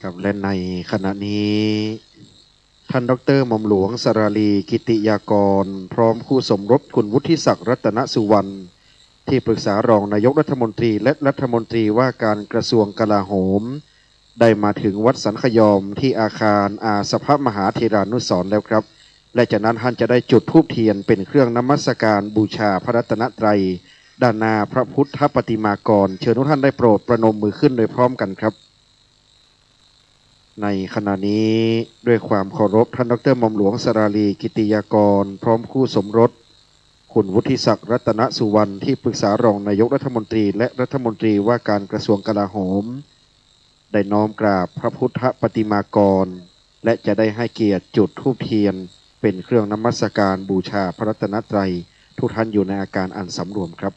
กับและในขณะนี้ท่านดร.หม่อมหลวงสราลีกิติยากรพร้อมคู่สมรสคุณวุฒิศักดิ์รัตนสุวรรณที่ปรึกษารองนายกรัฐมนตรีและรัฐมนตรีว่าการกระทรวงกลาโหมได้มาถึงวัดสันขยอมที่อาคารอาสภมหาเทรานุสรณ์แล้วครับและจากนั้นท่านจะได้จุดธูปเทียนเป็นเครื่องนมัสการบูชาพระรัตนตรัยด้านหน้าพระพุทธปฏิมากรเชิญทุกท่านได้โปรดประนมมือขึ้นโดยพร้อมกันครับในขณะนี้ด้วยความเคารพท่านดร.หม่อมหลวงสราลีกิติยากรพร้อมคู่สมรส คุณวุฒิศักดิ์รัตนสุวรรณที่ปรึกษารองนายกรัฐมนตรีและรัฐมนตรีว่าการกระทรวงกลาโหมได้น้อมกราบพระพุทธปฏิมากรและจะได้ให้เกียรติจุดธูปเทียนเป็นเครื่องนมัสการบูชาพระรัตนตรัยทุกท่านอยู่ในอาการอันสำรวมครับ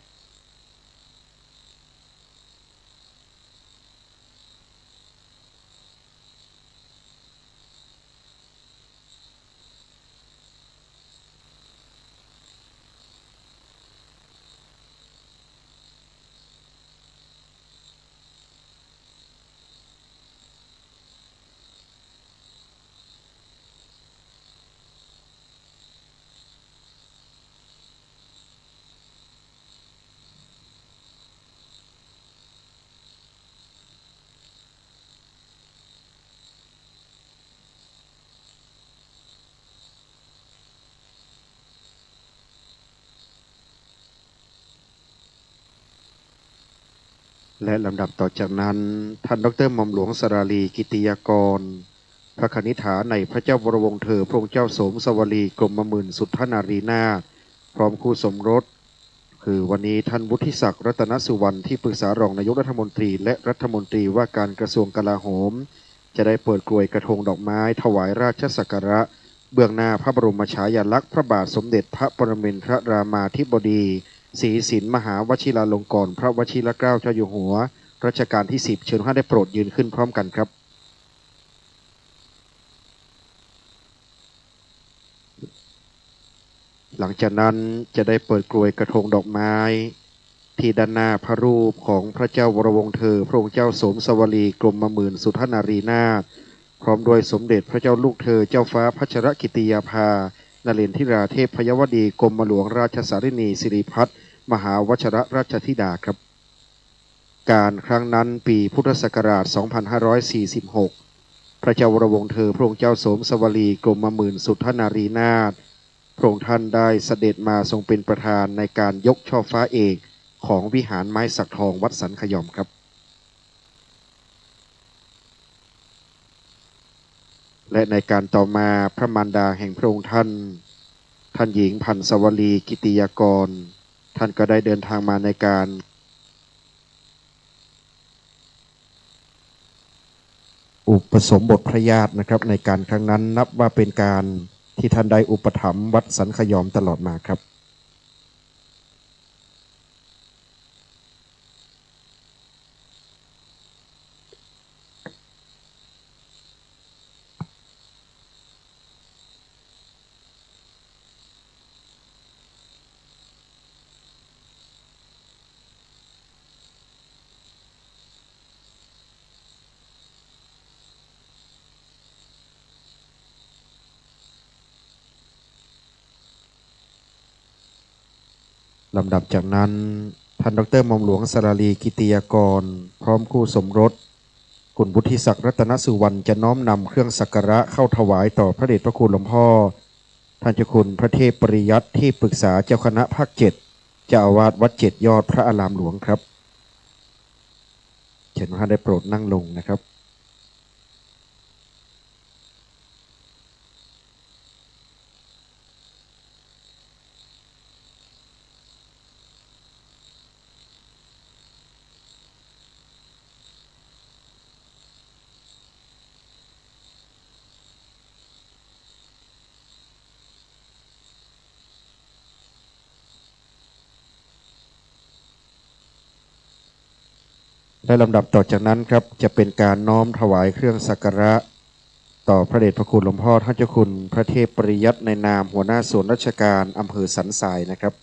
และลำดับต่อจากนั้นท่านดร.หม่อมหลวงสราลีกิติยากรพระคณิษฐาในพระเจ้าวรวงศ์เธอพระองค์เจ้าโสมสวลีกรมหมื่นสุทธนารีนาถพร้อมคู่สมรสคือวันนี้ท่านวุฒิศักดิ์รัตนสุวรรณที่ปรึกษารองนายกรัฐมนตรีและรัฐมนตรีว่าการกระทรวงกลาโหมจะได้เปิดกลวยกระทงดอกไม้ถวายราชสักการะเบื้องหน้าพระบรมฉายาลักษณ์พระบาทสมเด็จพระปรมินทรรามาธิบดีศรีสินมหาวชิราลงกรณ์พระวชิรเกล้าเจ้าอยู่หัวรัชกาลที่10เชิญท่านได้โปรดยืนขึ้นพร้อมกันครับหลังจากนั้นจะได้เปิดกลวยกระทงดอกไม้ที่ด้านหน้าพระรูปของพระเจ้าวรวงศ์เธอพระองค์เจ้าโสมสวลีกรมหมื่นสุทธนารีนาถพร้อมด้วยสมเด็จพระเจ้าลูกเธอเจ้าฟ้าพัชรกิติยาภานเรนทิราเทพพยวดีกรมหลวงราชสารินีสิริพัฒน์มหาวชรราชธิดาครับการครั้งนั้นปีพุทธศักราช 2546 พระเจ้าวรวงศ์เธอพระองค์เจ้าโสมสวลีกรมหมื่นสุทธนารีนาถพระองค์ท่านได้เสด็จมาทรงเป็นประธานในการยกช่อฟ้าเอกของวิหารไม้สักทองวัดสันขยอมครับและในการต่อมาพระมารดาแห่งพระองค์ท่านหญิงพันสวลีกิติยากรท่านก็ได้เดินทางมาในการอุปสมบทพระญาตินะครับในการครั้งนั้นนับว่าเป็นการที่ท่านได้อุปถัมภ์วัดสันขยอมตลอดมาครับลำดับจากนั้นท่านดร.หม่อมหลวงสราลีกิติยากรพร้อมคู่สมรสคุณวุฒิศักดิ์รัตนสุวรรณจะน้อมนำเครื่องสักการะเข้าถวายต่อพระเดชพระคุณหลวงพ่อท่านเจ้าคุณพระเทพปริยัติที่ปรึกษาเจ้าคณะภาค7เจ้าอาวาสวัด7ยอดพระอารามหลวงครับเชิญท่านได้โปรดนั่งลงนะครับและลำดับต่อจากนั้นครับจะเป็นการน้อมถวายเครื่องสักการะต่อพระเดชพระคุณหลวงพ่อท่านเจ้าคุณพระเทพปริยัติในนามหัวหน้าส่วนราชการอำเภอสันทรายนะครับ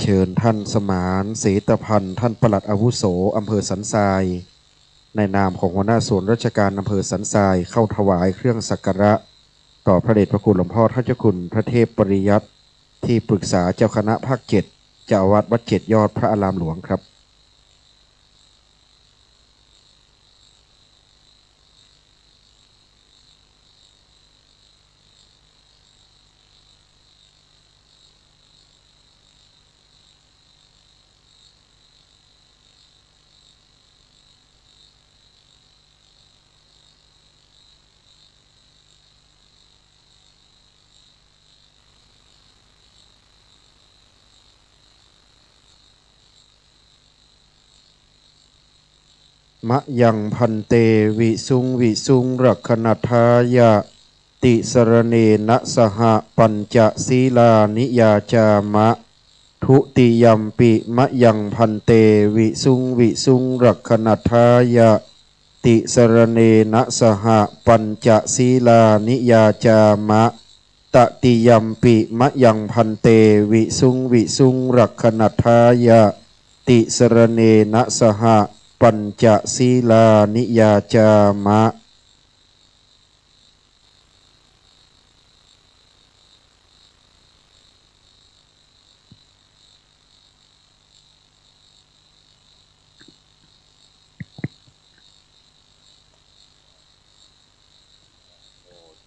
เชิญท่านสมานเสตพันธ์ท่านปลัดอาวุโสอำเภอสันทรายในนามของหัวหน้าส่วนราชการอำเภอสันทรายเข้าถวายเครื่องสักการะต่อพระเดชพระคุณหลวงพ่อท่านเจ้าคุณพระเทพปริยัติที่ปรึกษาเจ้าคณะภาค7เจ้าอาวาสวัด7ยอดพระอารามหลวงครับ มะยังพันเตวิสุงวิสุงรักขณทายะติสรเนนะสหปัญจศีลานิยาจามะทุติยัมปิมะยังพันเตวิสุงวิสุงรักขณทายะติสรเนนะสหปัญจศีลานิยาจามะตติยัมปิมะยังพันเตวิสุงวิสุงรักขณทายะติสรเนนะสหปัญจศีลานิยาจามะ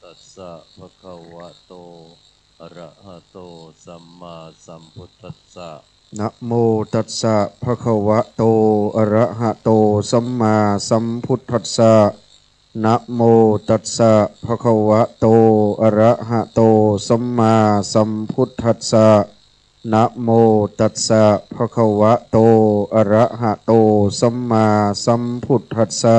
ตัสสะภะคะวะโตอะระหะโตสัมมาสัมพุทธัสสะนะโมตัสสะภะคะวะโตอะระหะโตสัมมาสัมพุทธัสสะนะโมตัสสะภะคะวะโตอะระหะโตสัมมาสัมพุทธัสสะนะโมตัสสะภะคะวะโตอะระหะโตสัมมาสัมพุทธัสสะ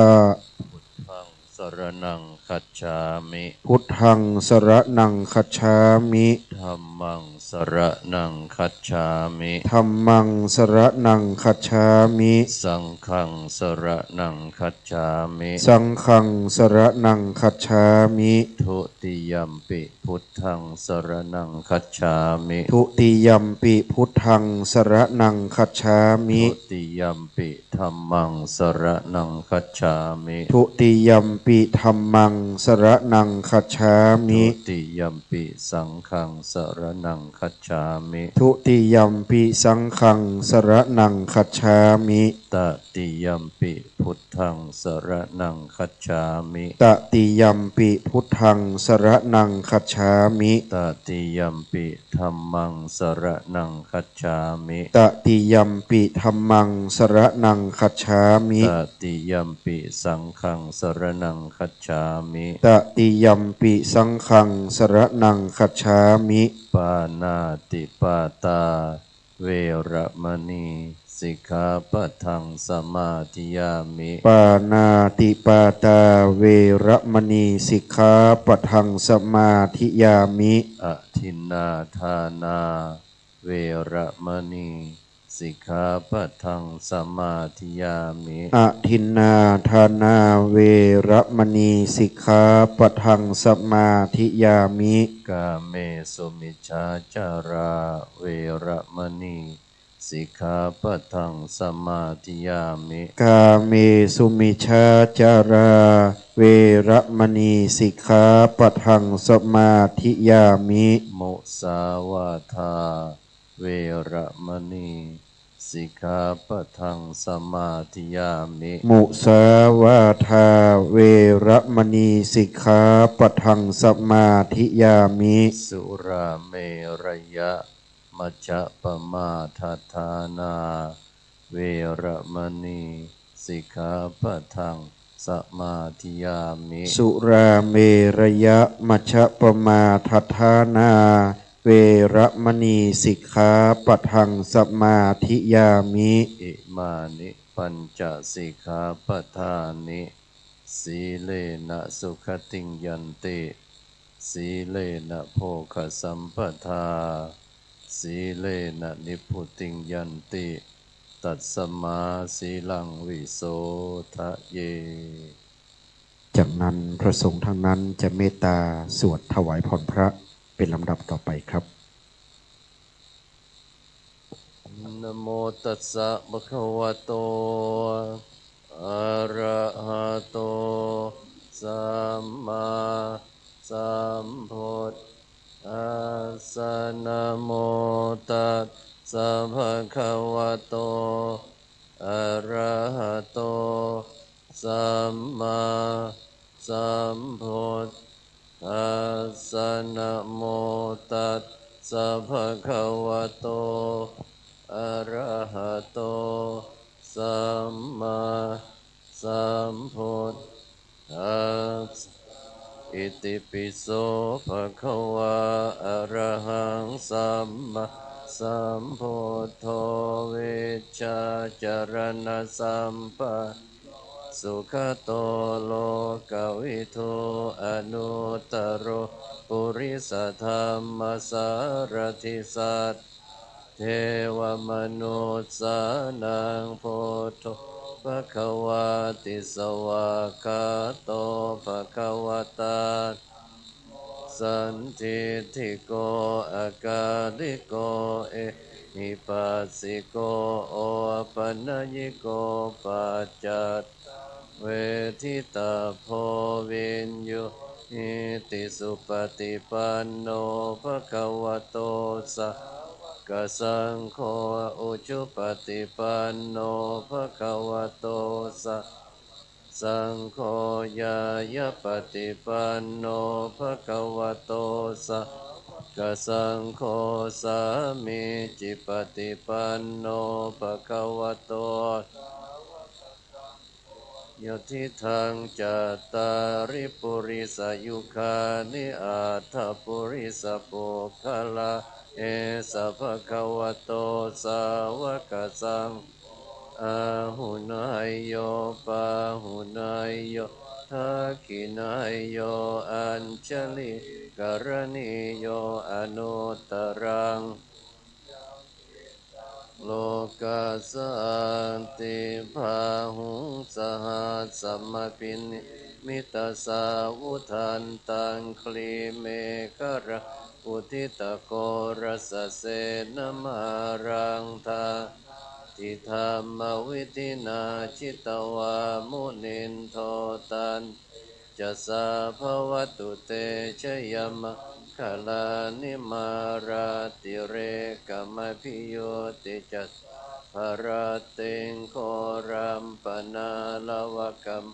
ธังสรณังคัจฉามิ พุทธังสรณังคัจฉามิ ธัมมังสรณังคัจฉามิ ธัมมังสรณังคัจฉามิ สังฆังสรณังคัจฉามิ สังฆังสรณังคัจฉามิ ทุติยัมปิพุทธังสรณังคัจฉามิ ทุติยัมปิพุทธังสรณังคัจฉามิ ทุติยัมปิธัมมังสรณังคัจฉามิ ทุติยัมปิธัมมังสรณังคัจฉามิ ทุติยัมปิสังฆังสรณังคัจฉามิ ทุติยัมปิสังฆังสรณังคัจฉามิ ตติยัมปิพุทธังสรณังคัจฉามิ ตติยัมปิพุทธังสรณังคัจฉามิ ตติยัมปิธัมมังสรณังคัจฉามิ ตติยัมปิธัมมังสรณังคัจฉามิ ตติยัมปิสังฆังสรณังคัจฉามิ ตติยัมปิสังฆังสรณังคัจฉามิ ปานาติปาตาเวระมณีสิกขาปะทังสมาธิยามิ ปานาติปาตาเวระมณีสิกขาปะทังสมาธิยามิ อทินนาทานาเวระมณีสิกขาปะทังสมาธิยามิ อทินนาทานาเวระมณีสิกขาปะทังสมาธิยามิ กาเมสุมิจฉาจาราเวระมณีสิกขาปะทังสมาธิยามิ กาเมสุมิชาจาราเวระมณีสิกขาปะทังสมาธิยามิ มุสาวาทาเวระมณีสิกขาปะทังสมาธิยามิ มุสาวาทาเวระมณีสิกขาปะทังสมาธิยามิ สุราเมรยะมัจจปมาทัฏฐานาเวระมณีสิกขาปะทังสมาธิยามิ สุราเมระยะมัชฌปมาทัฏฐานาเวระมณีสิกขาปะทังสมาธิยามิ อิมานิปัญจสิกขาปทานิสีเลนะสุขติงยันติสีเลนะโภคสัมปทาสีเลนะนิพพุติงยันติตัสสมาสีลังวิโสทะเย จากนั้นพระสงฆ์ทั้งนั้นจะเมตตาสวดถวายพรพระเป็นลำดับต่อไปครับ นะโมตัสสะภะคะวะโตอะระหะโตสัมมาสัมพุทธัสสะนะโมตัสสะภะคะวะโตอะระหะโตสัมมาสัมพุทธัสสะนะโมตัสสะภะคะวะโตอะระหะโตสัมมาสัมพุทธัสสะอิติปิโสภะคะวะอะระหังสัมมาสัมพุทโธวิชชาจารณะสัมปัน สุขโตโลกวิทูอนุตตรโรปุริสธรรมสารถิสัทเทวมนุสสานังโพธิภควาติสวากขาโตภควตาสันทิทิโกอากาลิโกเอหิปัสสิโกโอปัญญิโกปัจจัตเวทิตาโพวินโยหิติสุปฏิปันโนภควโตสะกสังโฆอุชุปฏิปันโนภควโตสะสังโฆญายปฏิปันโนภควโตสะกสังโฆสามิจิปฏิปันโนภควโตโยทิทังจัตตาริปุริสยุคานิอัตถปุริสปุคละเอสะภควโตสาวกสังอาหุนายโยปาหุนายโยทักขินายโยอัญชลิกรณีโยอนุตตรังโลกัสสันติภาหุสหัสสัมมปินิมิตาสาวุทันตังคลีเมฆระอุทิตโกรัสเสนมารังทาทิธรรมวิธินาจิตวามุนินโทตันจะสาภวตุเตชยมะคลานิมาราติเรกมพิโยติจัตภรเตงโครัมปนาลวกัม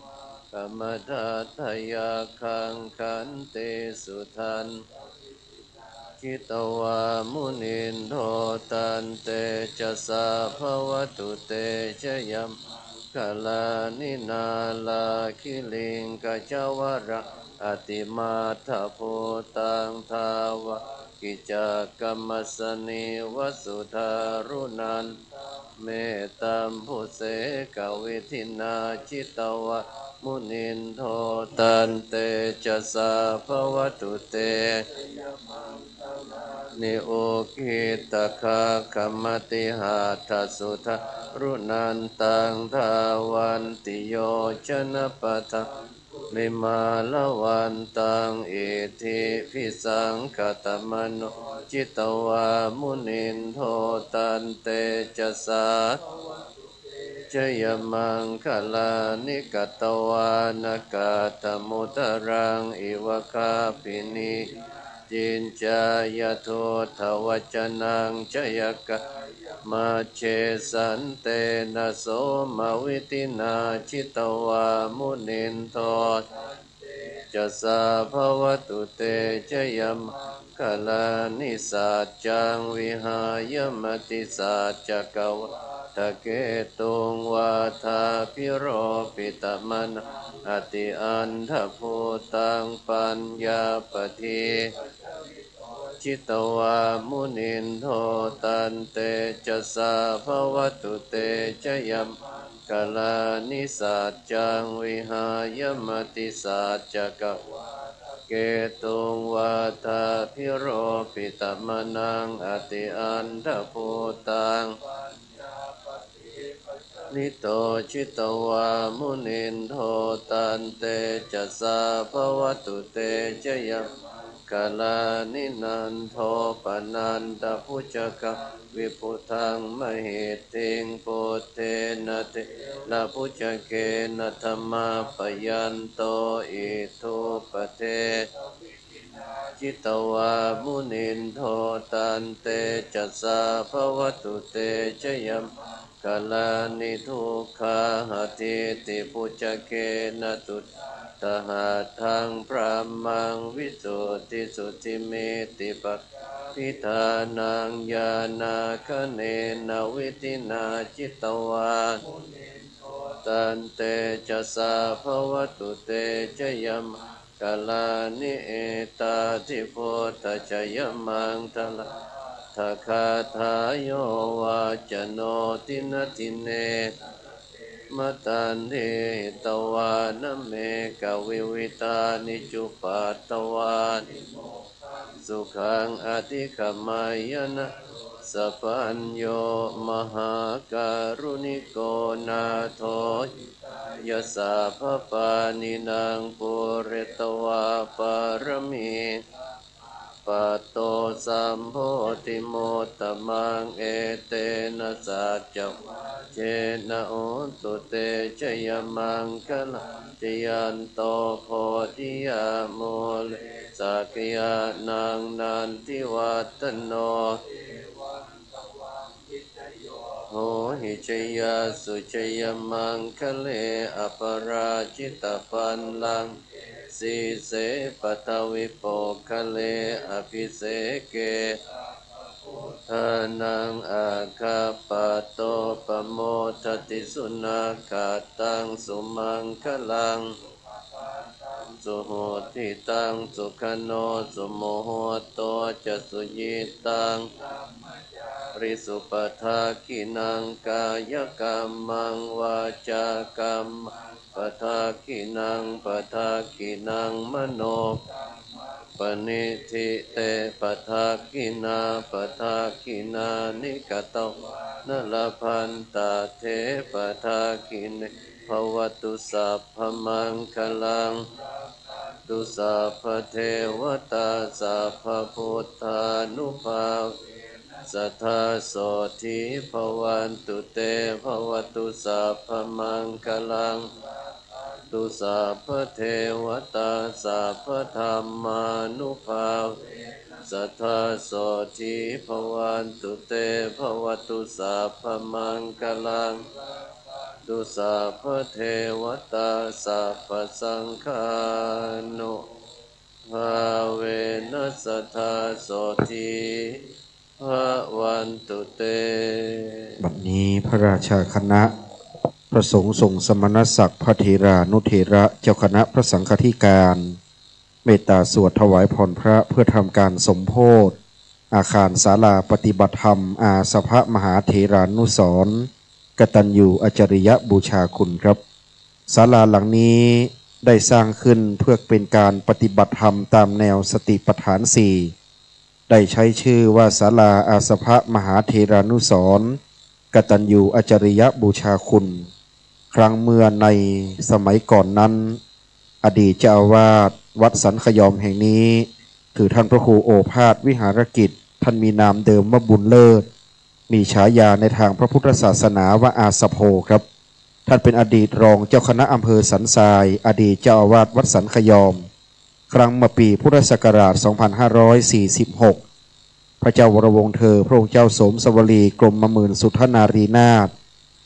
กมทัตถยาคังขันเตสุทันจิตวามุนินโทตันเตจะสาภวตุเตชยมกาลานินาลาคิลิงกจวระอติมาทโพตังทาวะกิจกรรมสนิวสุธารุนันเมตัมพุเสกวิธินาจิตวะมุนินโทตันเตจะสาภวตุเตนิโอคิตคาคมติหาทัสสุทารุนันตังทาวันติโยชนะปะทะลิมาลวันตังอิทิพิสังคตมโนจิตวามุนินโทตันเตจะสาชยมังคลานิกตวานกาตมุตรังอิวคาปินิจินจายโททวจนังจยกะมาเชสันเตนะโสมวิตินาจิตวามุนินโทจะสาภวตุเตชยมคลานิสัจจังวิหายมติสัจจกวะทะเกตุงวาทาพิโรปิตมนอติอันทภูตังปัญญาปฏิจิตวามุนินโทตันเตจะสาภวตุเตชยมกาลานิสัจจังวิหายมติสัจจกวะเกตุงวาทาพิโรปิตมนังอติอันทภูตังนิโตจิตวามุนินโทตันเตจะสาภวตุเตชยมกาลานินันโทปนันตพุจกะวิพุทังมหิติงปุเทนะเตนะพุจเกนะธรรมาปยันโตอิทุปเทจิตวามุนินโทตันเตจะสาภวตุเตชยมกาลานิทุกขาหติติปุจเกนะตุตหาทังพระมังวิสุทธิสุทธิเมติปัสพิธานังญาณาคเนนะวิตินาจิตวาตันเตจะสาภวตุเตชยมกาลานิเอตาทิโพตชยมังทละทคาทายโยวาจโนตินติเน มตันเทตวานเมกวิวิตานิจุปัตตวานสุขังอธิขมายนะสัพพัญโยมหาการุณิโกนาโทยัสสะภะปานินางปุเรตวาปารมีปัตโตสัมโพธิโมตตมังเอเตนะสัจจเจนะโอตุเตชยมังคละจยันโตโพธิยาโมเลสักยานังนันทิวัตโนโหหิชยาสุชยมังคะเลอปราชิตปันลังสีเสปทวิโปคะเลอภิเสเกทานังอาคาปะโตปโมทติสุนาคาตังสุมังคลังสุโหติตังสุขโนสุโมโหโตจะสุยิตังริสุปทาคินังกายกรรมังวาจากรรมปทาคินังปทาคินังมโนปณิทิเตปทาคินาปทาคินานิกตนลพันตาเทปทาคิเนภวตุสัพพมังคลังตุสัพพเทวตาสัพพพุทธานุภาสัทธาโสธิภวันตุเตภวตุสัพพมังคลังตุสัพพเทวตาสัพพธรรมานุภาสัทธาโสธิภวันตุเตภวตุสัพพมังคลังตุสัพพเทวตาสัพพสังฆานุภาเวนัสสัทธาโสธิภวันตุเต บัดนี้พระราชาคณะพระสงฆ์ทรงสมณศักดิ์พระเถรานุเถระเจ้าคณะพระสังฆาธิการเมตตาสวดถวายพรพระเพื่อทำการสมโภชอาคารศาลาปฏิบัติธรรมอาสภมหาเถรานุสรณ์กตัญญูอจริยบูชาคุณครับศาลาหลังนี้ได้สร้างขึ้นเพื่อเป็นการปฏิบัติธรรมตามแนวสติปัฏฐานสี่ได้ใช้ชื่อว่าศาลาอาสภมหาเถรานุสรณ์กตัญญูอจริยบูชาคุณครั้งเมื่อในสมัยก่อนนั้นอดีตเจ้าอาวาสวัดสันขยอมแห่งนี้คือท่านพระครูโอภาสวิหารกิจท่านมีนามเดิมว่าบุญเลิศมีฉายาในทางพระพุทธศาสนาว่าอาสโภครับท่านเป็นอดีตรองเจ้าคณะอำเภอสันทรายอดีตเจ้าอาวาสวัดสันขยอมครั้งเมื่อปีพุทธศักราช 2546 พระเจ้าวรวงศ์เธอพระองค์เจ้าสมสวลีกรมหมื่นสุทนารีนาถ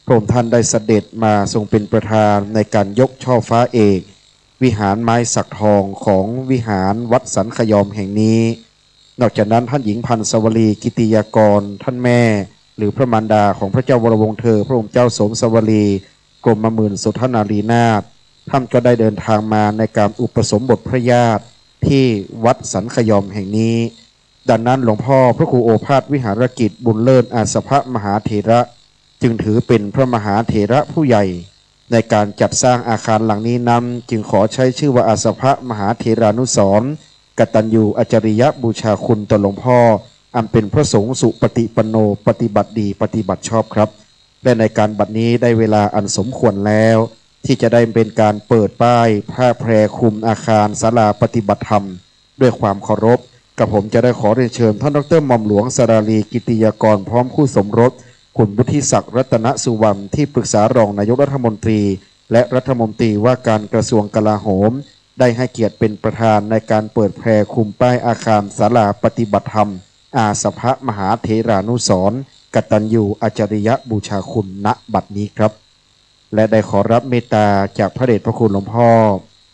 พระองค์ท่านได้เสด็จมาทรงเป็นประธานในการยกช่อฟ้าเอกวิหารไม้สักทองของวิหารวัดสันขยอมแห่งนี้นอกจากนั้นท่านหญิงพันสวลีกิติยากรท่านแม่หรือพระมารดาของพระเจ้าวรวงศ์เธอพระองค์เจ้าสมสวลีกรมหมื่นสุทนารีนาถท่านก็ได้เดินทางมาในการอุปสมบทพระญาติที่วัดสันขยอมแห่งนี้ดังนั้นหลวงพ่อพระครูโอภาสวิหารกิจบุญเลิศอาสภมหาเถระจึงถือเป็นพระมหาเถระผู้ใหญ่ในการจัดสร้างอาคารหลังนี้นั้นจึงขอใช้ชื่อว่าอาสภมหาเถรานุสรณ์กตัญญูอจริยบูชาคุณต่อหลวงพ่ออันเป็นพระสงฆ์สุปฏิปันโนปฏิบัติดีปฏิบัติชอบครับและในการบัดนี้ได้เวลาอันสมควรแล้วที่จะได้เป็นการเปิดป้ายผ้าแพรคลุมอาคารศาลาปฏิบัติธรรมด้วยความเคารพกับผมจะได้ขอเรียนเชิญท่านดร.หม่อมหลวงสราลีกิติยากรพร้อมคู่สมรสคุณวุฒิศักดิ์รัตนสุวรรณที่ปรึกษารองนายกรัฐมนตรีและรัฐมนตรีว่าการกระทรวงกลาโหมได้ให้เกียรติเป็นประธานในการเปิดแพรคลุมป้ายอาคารศาลาปฏิบัติธรรมอาสภมหาเถรานุสรณ์กตัญญูอจริยบูชาคุณณบัดนี้ครับและได้ขอรับเมตตาจากพระเดชพระคุณหลวงพ่อ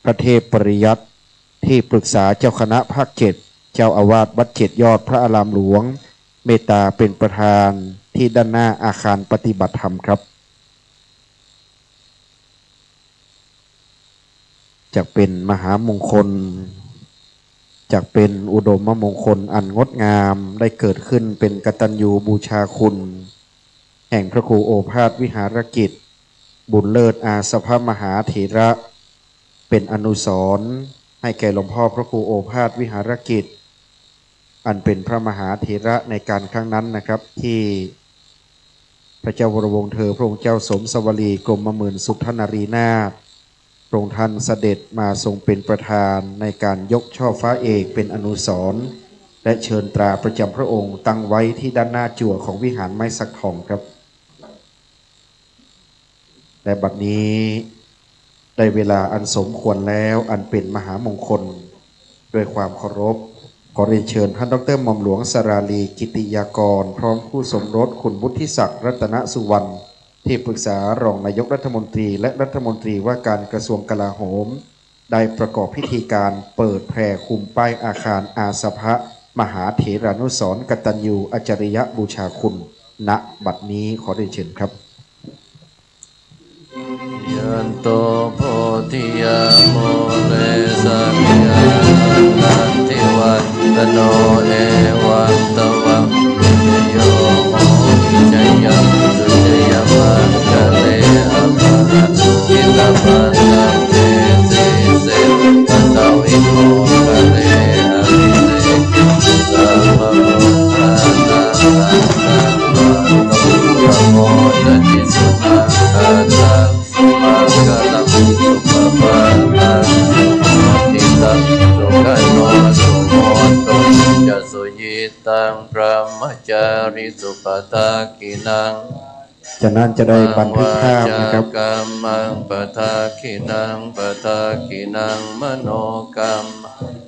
พระเทพปริยัติที่ปรึกษาเจ้าคณะภาค 7เจ้าอาวาสวัด7ยอดพระอารามหลวงเมตตาเป็นประธานที่ด้านหน้าอาคารปฏิบัติธรรมครับจะเป็นมหามงคลจะเป็นอุดมมงคลอันงดงามได้เกิดขึ้นเป็นกตัญญูบูชาคุณแห่งพระครูโอภาสวิหารกิจ บุญเลิศอาสภมหาเถระเป็นอนุสรณ์ให้แก่หลวงพ่อพระครูโอภาสวิหารกิจอันเป็นพระมหาเถระในการครั้งนั้นนะครับที่พระเจ้าวรวงศ์เธอพระองค์เจ้าสมสวลีกรมหมื่นสุทธนารีนาถพระองค์ท่านเสด็จมาทรงเป็นประธานในการยกช่อฟ้าเอกเป็นอนุสรณ์และเชิญตราประจำพระองค์ตั้งไว้ที่ด้านหน้าจั่วของวิหารไม้สักทองครับและบัดนี้ได้เวลาอันสมควรแล้วอันเป็นมหามงคลด้วยความเคารพขอเรียนเชิญท่านดร.หม่อมหลวงสราลีกิติยากรพร้อมคู่สมรสคุณวุฒิศักดิ์รัตนสุวรรณที่ปรึกษารองนายกรัฐมนตรีและรัฐมนตรีว่าการกระทรวงกลาโหมได้ประกอบพิธีการเปิดแผ่คุมป้ายอาคารอาสภะมหาเถรานุสรณ์กตัญญูอจริยบูชาคุณณบัดนี้ขอเรียนเชิญครับยันโตโพธิยาโมเลสัพยานันทิวันตโนเอวันตวังโยโมหิจยัมสุจยมังกะเลอภะกิตาปันตังเตสิเสปัตตวิโมกะเลอภิเสสัมภะพุทธานาคันธัมมังตุพะโมทติสุนังคาตังมังคลังสุปปาตังทิตังสุขันโนสุโมโตจะสุยิตังพระมจาริสุปตากินังจากนั้นจะได้บันทึกภาพนะครับกัมมังปทาคินังปทาคินังมโนกรรม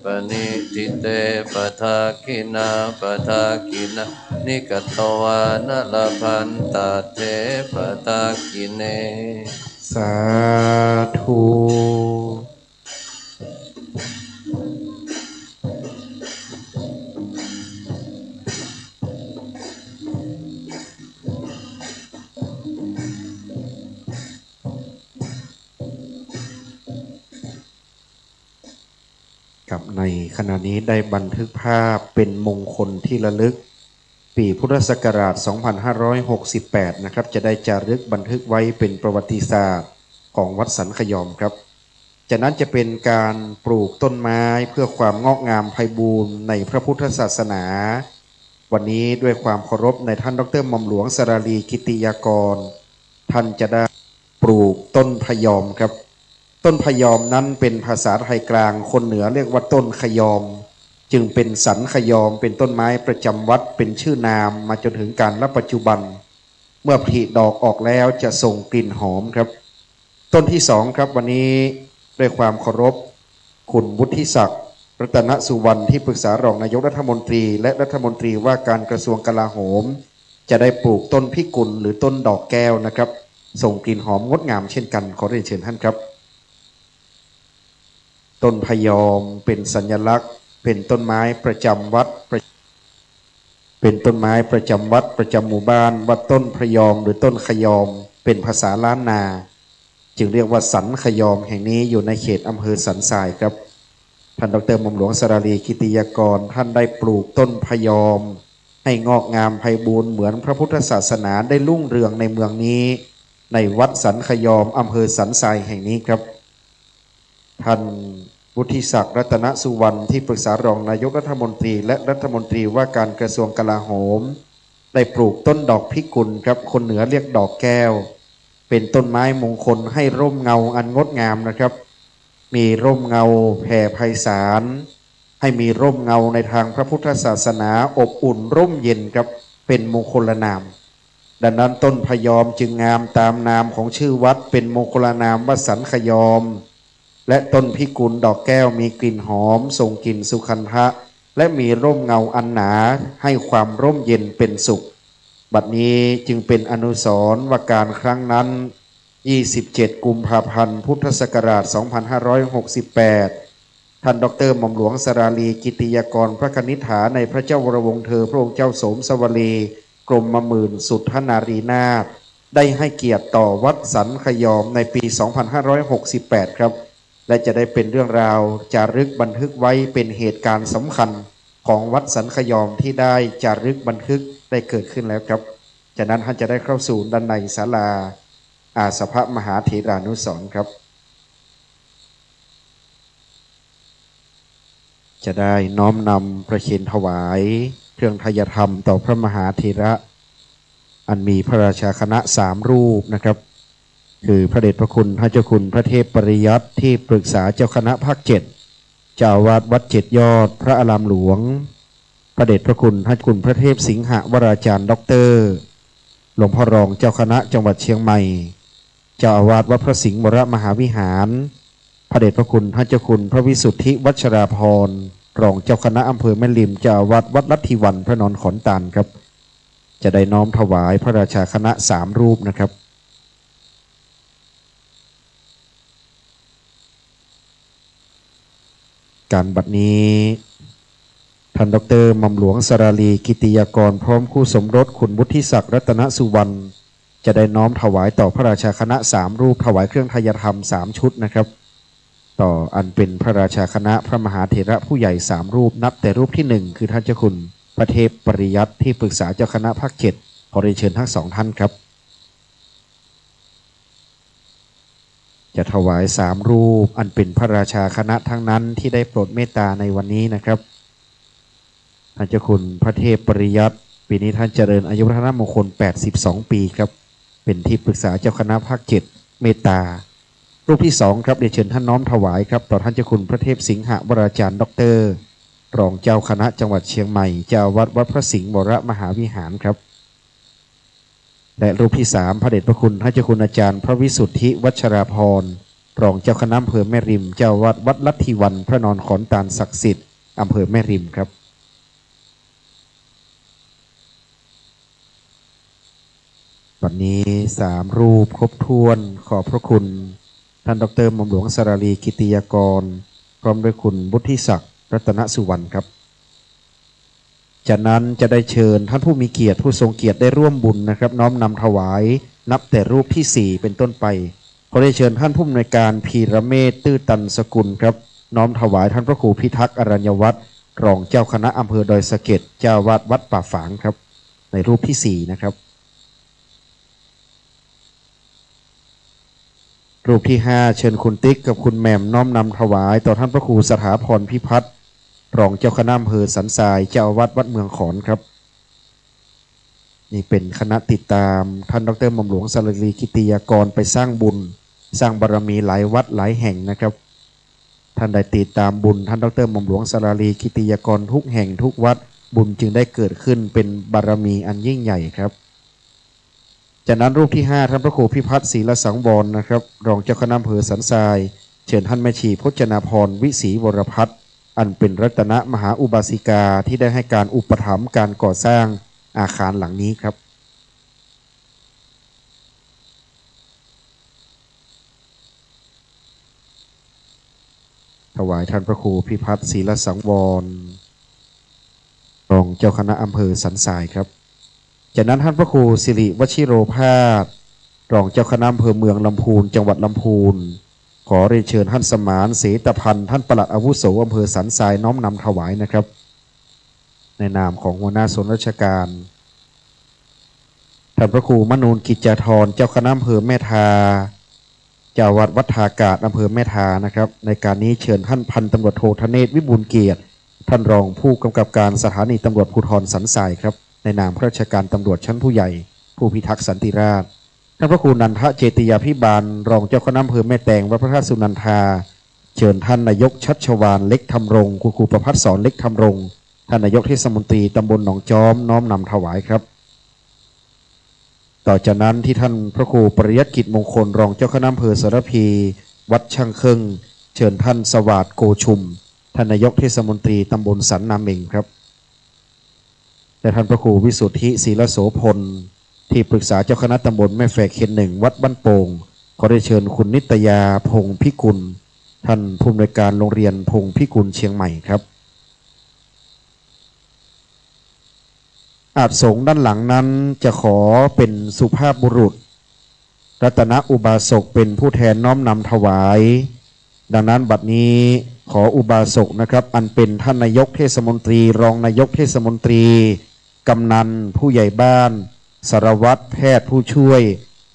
ปณิทิเตปทาคินาปทาคินานิกตวานลพันตาเทปทาคิเนสาธุกับในขณะนี้ได้บันทึกภาพเป็นมงคลที่ระลึกปีพุทธศักราช 2568 นะครับจะได้จารึกบันทึกไว้เป็นประวัติศาสตร์ของวัดสันขยอมครับจากนั้นจะเป็นการปลูกต้นไม้เพื่อความงอกงามไพบูรณ์ในพระพุทธศาสนาวันนี้ด้วยความเคารพในท่านดร.หม่อมหลวงสราลีกิติยากรท่านจะได้ปลูกต้นพยอมครับต้นพยอมนั้นเป็นภาษาไทยกลางคนเหนือเรียกว่าต้นขยอมจึงเป็นสันขยอมเป็นต้นไม้ประจำวัดเป็นชื่อนามมาจนถึงการณปัจจุบันเมื่อผลิดอกออกแล้วจะส่งกลิ่นหอมครับต้นที่สองครับวันนี้ด้วยความเคารพคุณวุฒิศักดิ์รัตนสุวรรณที่ปรึกษารองนายกรัฐมนตรีและรัฐมนตรีว่าการกระทรวงกลาโหมจะได้ปลูกต้นพิกุลหรือต้นดอกแก้วนะครับส่งกลิ่นหอมงดงามเช่นกันขอเรียนเชิญท่านครับต้นพยอมเป็นสัญลักษณ์เป็นต้นไม้ประจำวัดเป็นต้นไม้ประจำวัดประจำหมู่บ้านวัดต้นพยอมหรือต้นขยอมเป็นภาษาล้านนาจึงเรียกว่าสันขยอมแห่งนี้อยู่ในเขตอำเภอสันทรายครับท่านดร.หม่อมหลวงสราลีกิติยากรท่านได้ปลูกต้นพยอมให้งอกงามไพบูรณ์เหมือนพระพุทธศาสนาได้รุ่งเรืองในเมืองนี้ในวัดสันขยอมอำเภอสันทรายแห่งนี้ครับท่านวุฒิศักดิ์รัตนสุวรรณที่ปรึกษารองนายกรัฐมนตรีและรัฐมนตรีว่าการกระทรวงกลาโหมได้ปลูกต้นดอกพิกุลครับคนเหนือเรียกดอกแก้วเป็นต้นไม้มงคลให้ร่มเงาอันงดงามนะครับมีร่มเงาแผ่ไพศาลให้มีร่มเงาในทางพระพุทธศาสนาอบอุ่นร่มเย็นครับเป็นมงคลนามดังนั้นต้นพยอมจึงงามตามนามของชื่อวัดเป็นมงคลนามวัดสันขยอมและต้นพิกุลดอกแก้วมีกลิ่นหอมส่งกลิ่นสุขันธะและมีร่มเงาอันหนาให้ความร่มเย็นเป็นสุขบัดนี้จึงเป็นอนุสรณ์ว่าการครั้งนั้น27 กุมภาพันธ์พุทธศักราช 2568 ท่านดร.หม่อมหลวงสราลีกิติยากรพระคณิษฐาในพระเจ้าวรวงศ์เธอพระองค์เจ้าสมสวลีกรมหมื่นสุทธนารีนาถได้ให้เกียรติต่อวัดสันขยอมในปี 2568 ครับและจะได้เป็นเรื่องราวจารึกบันทึกไว้เป็นเหตุการณ์สำคัญของวัดสันขยอมที่ได้จารึกบันทึกได้เกิดขึ้นแล้วครับจากนั้นท่านจะได้เข้าสู่ด้านในศาลา อาสภมหาเถรานุสรณ์ครับจะได้น้อมนำประเคนถวายเครื่องทายธรรมต่อพระมหาเถระอันมีพระราชาคณะ3 รูปนะครับคือพระเดชพระคุณพระเจ้าคุณพระเทพปริยัติที่ปรึกษาเจ้าคณะภาค 7 เจ้าอาวาสวัด7 ยอดพระอารามหลวงพระเดชพระคุณพระคุณพระเทพสิงหวราจารย์ด็อกเตอร์หลวงพ่อรองเจ้าคณะจังหวัดเชียงใหม่เจ้าอาวาสวัดพระสิงห์วรมหาวิหารพระเดชพระคุณพระเจ้าคุณพระวิสุทธิวัชราภรณ์รองเจ้าคณะอำเภอแม่ริมเจ้าอาวาสวัดลัทธิวันพระนอนขอนตาลครับจะได้น้อมถวายพระราชาคณะ3 รูปนะครับการบัดนี้ท่านดร.หม่อมหลวงสราลีกิติยากรพร้อมคู่สมรสคุณวุฒิศักดิ์รัตนสุวรรณจะได้น้อมถวายต่อพระราชาคณะ3 รูปถวายเครื่องทายธรรม3 ชุดนะครับต่ออันเป็นพระราชาคณะพระมหาเถระผู้ใหญ่3 รูปนับแต่รูปที่1คือท่านเจ้าคุณพระเทพปริยัติที่ปรึกษาเจ้าคณะภาค 7ขอเรียนเชิญทั้ง2 ท่านครับจะถวาย3 รูปอันเป็นพระราชาคณะทั้งนั้นที่ได้โปรดเมตตาในวันนี้นะครับท่านเจ้าคุณพระเทพปริยัติปีนี้ท่านเจริญอายุพระนามงคล82 ปีครับเป็นที่ปรึกษาเจ้าคณะภาค 7เมตตารูปที่2ครับเรียนเชิญท่านน้อมถวายครับต่อท่านเจ้าคุณพระเทพสิงหวราจารย์ด็อกเตอร์รองเจ้าคณะจังหวัดเชียงใหม่เจ้าวัดพระสิงห์วรมหาวิหารครับและรูปที่3พระเดชพระคุณท่านเจ้าคุณอาจารย์พระวิสุทธิวัชราภรณ์รองเจ้าคณะอำเภอแม่ริมเจ้าวัดลัทธิวันพระนอนขอนตาลศักดิ์สิทธิ์อำเภอแม่ริมครับวันนี้3 รูปครบถ้วนขอบพระคุณท่านดร.หม่อมหลวงสราลีกิติยากรพร้อมด้วยคุณวุฒิศักดิ์รัตนสุวรรณครับจากนั้นจะได้เชิญท่านผู้มีเกียรติผู้ทรงเกียรติได้ร่วมบุญนะครับน้อมนำถวายนับแต่รูปที่4เป็นต้นไปขอได้เชิญท่านผู้อำนวยการพีระเมธตื้อตันสกุลครับน้อมถวายท่านพระครูพิทักษ์อรัญญวัฒน์รองเจ้าคณะอำเภอดอยสะเก็ดเจ้าวัดป่าฝางครับในรูปที่4นะครับรูปที่5เชิญคุณติ๊กกับคุณแหม่มน้อมนำถวายต่อท่านพระครูสถาพรพิพัฒน์รองเจ้าคณะอำเภอสันทรายเจ้าวัดเมืองขอนครับนี่เป็นคณะติดตามท่านดร.หม่อมหลวงสราลีกิติยากรไปสร้างบุญสร้างบารมีหลายวัดหลายแห่งนะครับท่านได้ติดตามบุญท่านดร.หม่อมหลวงสราลีกิติยากรทุกแห่งทุกวัดบุญจึงได้เกิดขึ้นเป็นบารมีอันยิ่งใหญ่ครับจากนั้นรูปที่5ท่านพระครูพิพัฒน์ศรีละสังวรนะครับรองเจ้าคณะอำเภอสันทรายเชิญท่านแม่ชีพจนาพรวิศรีวรพัฒน์อันเป็นรัตนมหาอุบาสิกาที่ได้ให้การอุปถัมภ์การก่อสร้างอาคารหลังนี้ครับถวายท่านพระครูพิพัฒน์ศรีละสังวรรองเจ้าคณะอำเภอสันทรายครับจากนั้นท่านพระครูสิริวชิโรภาสรองเจ้าคณะอำเภอเมืองลำพูนจังหวัดลำพูนขอเรียนเชิญท่านสมานเสตพันธ์ท่านปลัดอาวุโสอำเภอสันทรายน้อมนำถวายนะครับในนามของหัวหน้าส่วนราชการท่านพระครูมนูนกิจจาธรเจ้าคณะอำเภอแม่ทาเจ้าวัดทากาศอำเภอแม่ทานะครับในการนี้เชิญท่านพันตำรวจโทธเนศวิบูลย์เกียรติท่านรองผู้กำกับการสถานีตำรวจภูธรสันทรายครับในนามข้าราชการตำรวจชั้นผู้ใหญ่ผู้พิทักษ์สันติราษฎร์ท่านพระครูนันทเจติยาภิบาลรองเจ้าคณะอำเภอแม่แตงวัดพระธาตุสุนันทาเชิญท่านนายกชัชวาลเล็กธรรมรงค์ครูประภัสสรเล็กธรรมรงค์ท่านนายกเทศมนตรีตำบลหนองจอมน้อมนำถวายครับต่อจากนั้นที่ท่านพระครูปริยัติกิจมงคลรองเจ้าคณะอำเภอสารพีวัดช่างเครื่องเชิญท่านสวัสดิ์โกชุมท่านนายกเทศมนตรีตำบลสันนาเมงครับและท่านพระครูวิสุทธิศีลโสพลที่ปรึกษาเจ้าคณะตำบลแม่แฝกเขต 1วัดบ้านโป่งขอได้เชิญคุณนิตยาพงศ์พิกุลท่านผู้อำนวยการโรงเรียนพงศ์พิกุลเชียงใหม่ครับอาจสงฆ์ด้านหลังนั้นจะขอเป็นสุภาพบุรุษรัตนอุบาสกเป็นผู้แทนน้อมนำถวายดังนั้นบัดนี้ขออุบาสกนะครับอันเป็นท่านนายกเทศมนตรีรองนายกเทศมนตรีกำนันผู้ใหญ่บ้านสารวัตรแพทย์ผู้ช่วย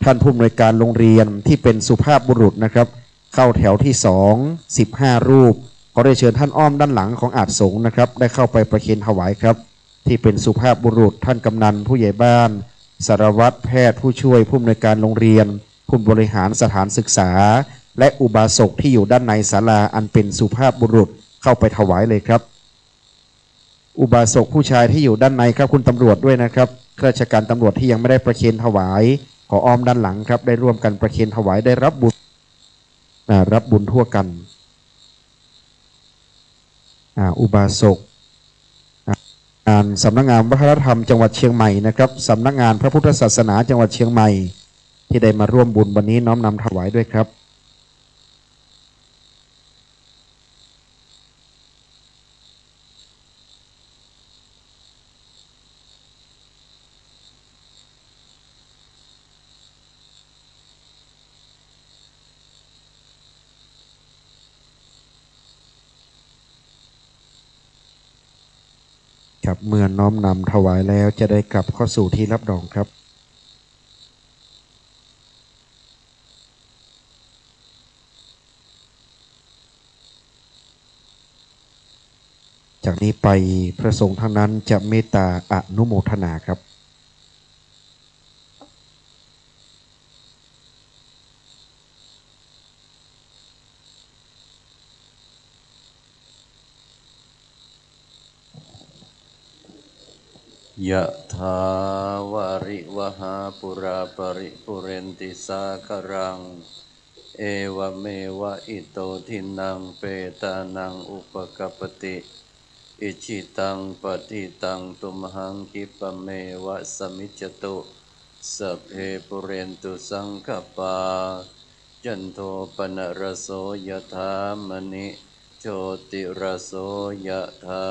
ท่านผู้อำนวยการโรงเรียนที่เป็นสุภาพบุรุษนะครับเข้าแถวที่2 15รูปขอได้เชิญท่านอ้อมด้านหลังของอาจสงฆ์นะครับได้เข้าไปประเคนถวายครับที่เป็นสุภาพบุรุษท่านกำนันผู้ใหญ่บ้านสารวัตรแพทย์ผู้ช่วยผู้อำนวยการโรงเรียนผู้บริหารสถานศึกษาและอุบาสกที่อยู่ด้านในศาลาอันเป็นสุภาพบุรุษเข้าไปถวายเลยครับอุบาสกผู้ชายที่อยู่ด้านในครับคุณตำรวจด้วยนะครับข้าราชการตำรวจที่ยังไม่ได้ประเคนถวายขออ้อมด้านหลังครับได้ร่วมกันประเคนถวายได้รับบุญทั่วกันอุบาสกงานสำนักงานวัฒนธรรมจังหวัดเชียงใหม่นะครับสำนักงานพระพุทธศาสนาจังหวัดเชียงใหม่ที่ได้มาร่วมบุญวันนี้น้อมนำถวายด้วยครับครับเมื่อน้อมนำถวายแล้วจะได้กลับเข้าสู่ที่รับรองครับจากนี้ไปพระสงฆ์ทั้งนั้นจะเมตตาอนุโมทนาครับยะถาวาริวหาปุราปริปุเรนติสาคารังเอวเมวะอิโตทินังเปตานังอุปกัปปติอิชิตังปฏิตังตุมหังคิปะเมวะสมิจจตุสัพเพปุเรนตุสังคปาจันโทปนรโสยถามณิโชติรโสยถา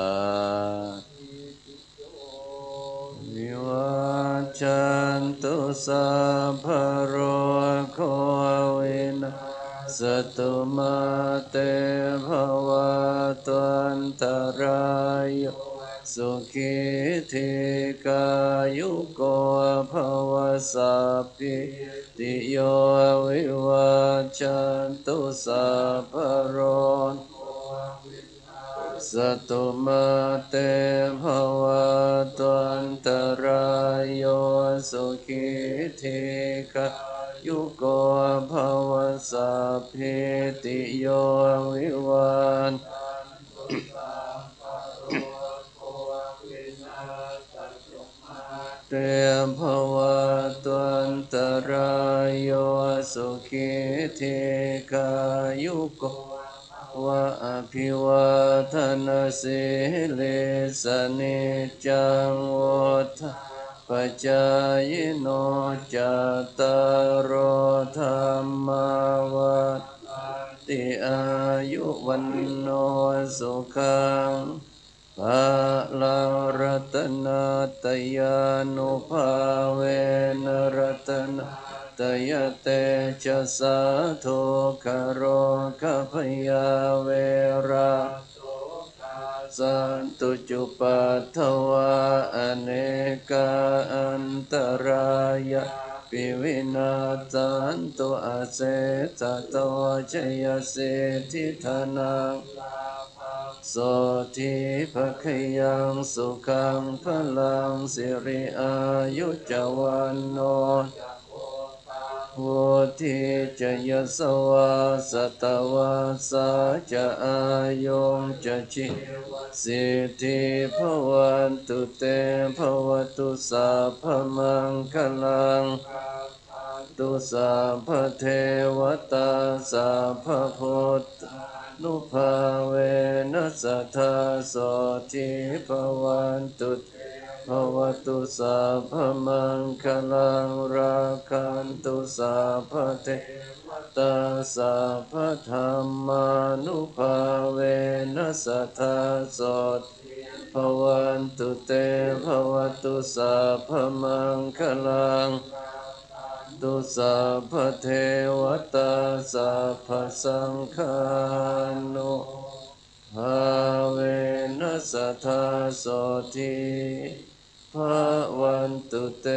วิวัจจันตุสัพพะโรโควินาศตุมาเตภวัตวันตรายโยสุขิธิกายุโกภวสัพพิติโยวิวัจจันตุสัพพะโรสตุมาเตภวัตวันตรายโยสุขิธิกายุโกภวสัพพิติโยวิวัชเตภวัตวันตรายโยสุขิธิกายุโกวะอภิวาทนาสิลิสนิจังวุฒาปัจจายโนจัตตารโอธรรมวัฏติอายุวันโนสุขังภะลังรัตนาตยานุภาเวนรัตนาตยเตชะสาธุคโรคพยาเวระสันตุจุปัฏฐวาอเนกาอันตรายะปิวินาสันตุอาเสสะโตชยสิทธิธนังโสทิภคยังสุขังพลังสิริอายุจวันโนโวทิจะยสวาสตวาสาจะอายุงจะชิสิทธิภวันตุเตภวตุสัพพมังคลังตุสัพพเทวตาสัพพพุทธนุภาเวนัสสทธาโสทิภวันตุภวตุสัพพมังคลังราคันตุสัพพเทวตาสัพพธรรมานุภาเวนัสสทธาโสทิภวันตุเตภวตุสัพพมังคลังตุสัพพเทวตาสัพพสังฆานุภาเวนัสสทธาโสทิภ ภวันตุเต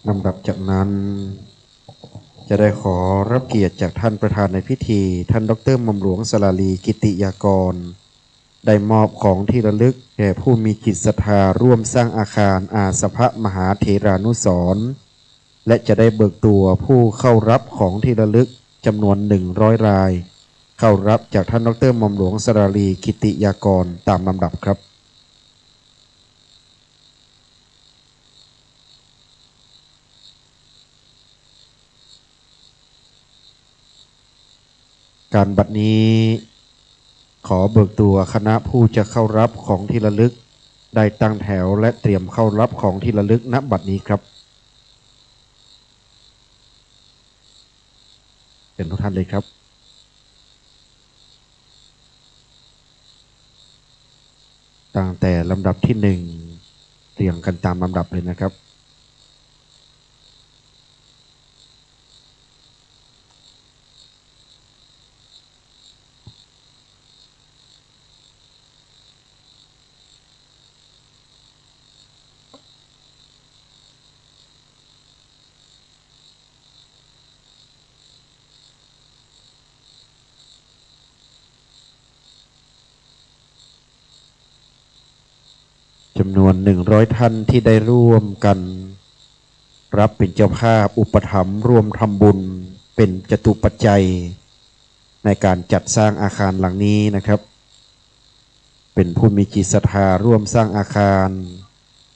ลำดับจากนั้นจะได้ขอรับเกียรติจากท่านประธานในพิธีท่านดร.หม่อมหลวงสลาลีกิติยากรได้มอบของที่ระลึกแก่ผู้มีจิตศรัทธาร่วมสร้างอาคารอาสภมหาเถรานุสรณ์และจะได้เบิกตัวผู้เข้ารับของที่ระลึกจำนวน100 รายเข้ารับจากท่านดร.หม่อมหลวงสลาลีกิติยากรตามลำดับครับการบัดนี้ขอเบิกตัวคณะผู้จะเข้ารับของที่ระลึกได้ตั้งแถวและเตรียมเข้ารับของที่ระลึกณบัดนี้ครับเป็นทุกท่านเลยครับตั้งแต่ลำดับที่1เรียงกันตามลำดับเลยนะครับจำนวน100 ท่านที่ได้ร่วมกันรับเป็นเจ้าภาพอุปถัมภ์ร่วมทำบุญเป็นจตุปัจจัยในการจัดสร้างอาคารหลังนี้นะครับเป็นผู้มีจิตศรัทธาร่วมสร้างอาคาร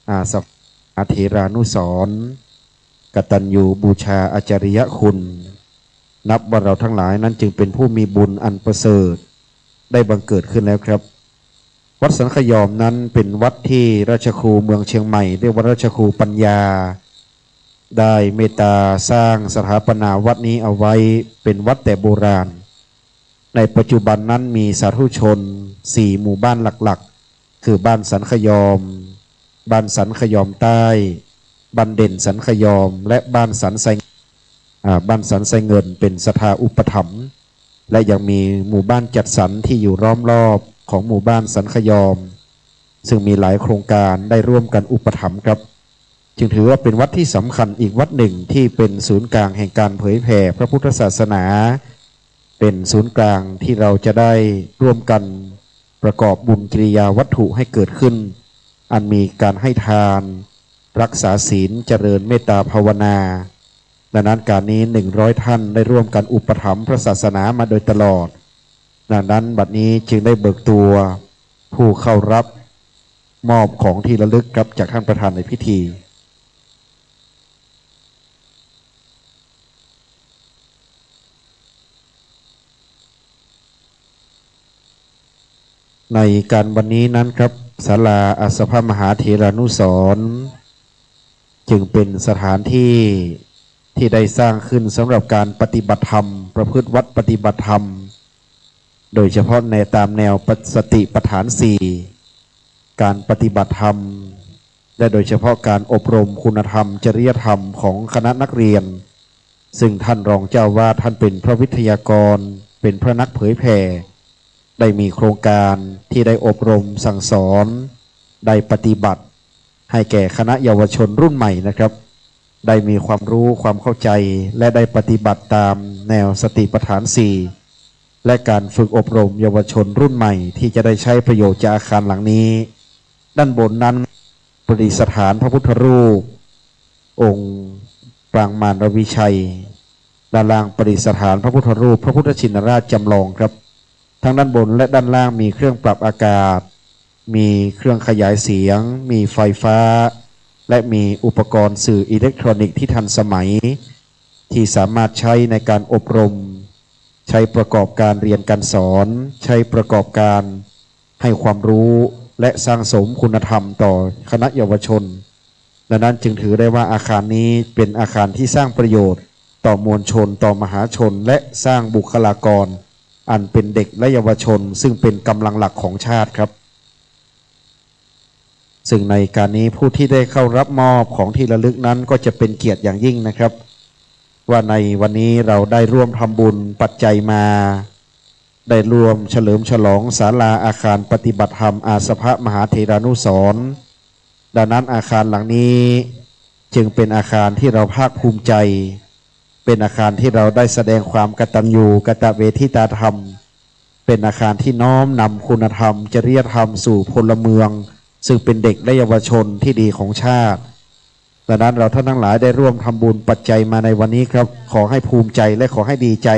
อาสภมหาเถรานุสรณ์กตัญญูบูชาอาจาริยคุณนับว่าเราทั้งหลายนั้นจึงเป็นผู้มีบุญอันประเสริฐได้บังเกิดขึ้นแล้วครับวัดสันขยอมนั้นเป็นวัดที่ราชครูเมืองเชียงใหม่เรียกว่าราชครูปัญญาได้เมตตาสร้างสถาปนาวัดนี้เอาไว้เป็นวัดแต่โบราณในปัจจุบันนั้นมีสาธุชน4 หมู่บ้านหลักๆคือบ้านสันขยอมบ้านสันขยอมใต้บ้านเด่นสันขยอมและบ้านสันไซเงินเป็นศรัทธาอุปถัมภ์และยังมีหมู่บ้านจัดสรรที่อยู่ล้อมรอบของหมู่บ้านสันขยอมซึ่งมีหลายโครงการได้ร่วมกันอุปถัมภ์ครับจึงถือว่าเป็นวัดที่สำคัญอีกวัดหนึ่งที่เป็นศูนย์กลางแห่งการเผยแผ่พระพุทธศาสนาเป็นศูนย์กลางที่เราจะได้ร่วมกันประกอบบุญกิริยาวัตถุให้เกิดขึ้นอันมีการให้ทานรักษาศีลเจริญเมตตาภาวนาดังนั้นการนี้100 ท่านได้ร่วมกันอุปถัมภ์พระศาสนามาโดยตลอดดังนั้นบัดนี้จึงได้เบิกตัวผู้เข้ารับมอบของที่ระลึกครับจากท่านประธานในพิธีในการวันนี้นั้นครับศาลาอาสภมหาเถรานุสรณ์จึงเป็นสถานที่ที่ได้สร้างขึ้นสำหรับการปฏิบัติธรรมประพฤติวัดปฏิบัติธรรมโดยเฉพาะในตามแนวสติปัฏฐาน4การปฏิบัติธรรมและโดยเฉพาะการอบรมคุณธรรมจริยธรรมของคณะนักเรียนซึ่งท่านรองเจ้าวาดท่านเป็นพระวิทยากรเป็นพระนักเผยแผ่ได้มีโครงการที่ได้อบรมสั่งสอนได้ปฏิบัติให้แก่คณะเยาวชนรุ่นใหม่นะครับได้มีความรู้ความเข้าใจและได้ปฏิบัติตามแนวสติปัฏฐาน4และการฝึกอบรมเยาวชนรุ่นใหม่ที่จะได้ใช้ประโยชน์จากอาคารหลังนี้ด้านบนนั้นประดิษฐานพระพุทธรูปองค์ปรางมารวิชัยด้านล่างประดิษฐานพระพุทธรูปพระพุทธชินราชจำลองครับทั้งด้านบนและด้านล่างมีเครื่องปรับอากาศมีเครื่องขยายเสียงมีไฟฟ้าและมีอุปกรณ์สื่ออิเล็กทรอนิกส์ที่ทันสมัยที่สามารถใช้ในการอบรมใช้ประกอบการเรียนการสอนใช้ประกอบการให้ความรู้และสร้างสมคุณธรรมต่อคณะเยาวชนดังนั้นจึงถือได้ว่าอาคารนี้เป็นอาคารที่สร้างประโยชน์ต่อมวลชนต่อมหาชนและสร้างบุคลากรอันเป็นเด็กและเยาวชนซึ่งเป็นกำลังหลักของชาติครับซึ่งในการนี้ผู้ที่ได้เข้ารับมอบของที่ระลึกนั้นก็จะเป็นเกียรติอย่างยิ่งนะครับว่าในวันนี้เราได้ร่วมทำบุญปัจจัยมาได้ร่วมเฉลิมฉลองศาลาอาคารปฏิบัติธรรมอาสภมหาเถรานุสรณ์ ดังนั้นอาคารหลังนี้จึงเป็นอาคารที่เราภาคภูมิใจเป็นอาคารที่เราได้แสดงความกตัญญูกตเวทิตาธรรมเป็นอาคารที่น้อมนำคุณธรรมจริยธรรมสู่พลเมืองซึ่งเป็นเด็กและเยาวชนที่ดีของชาติดังนั้นเราท่านทั้งหลายได้ร่วมทำบุญปัจจัยมาในวันนี้ครับขอให้ภูมิใจและขอให้ดีใจ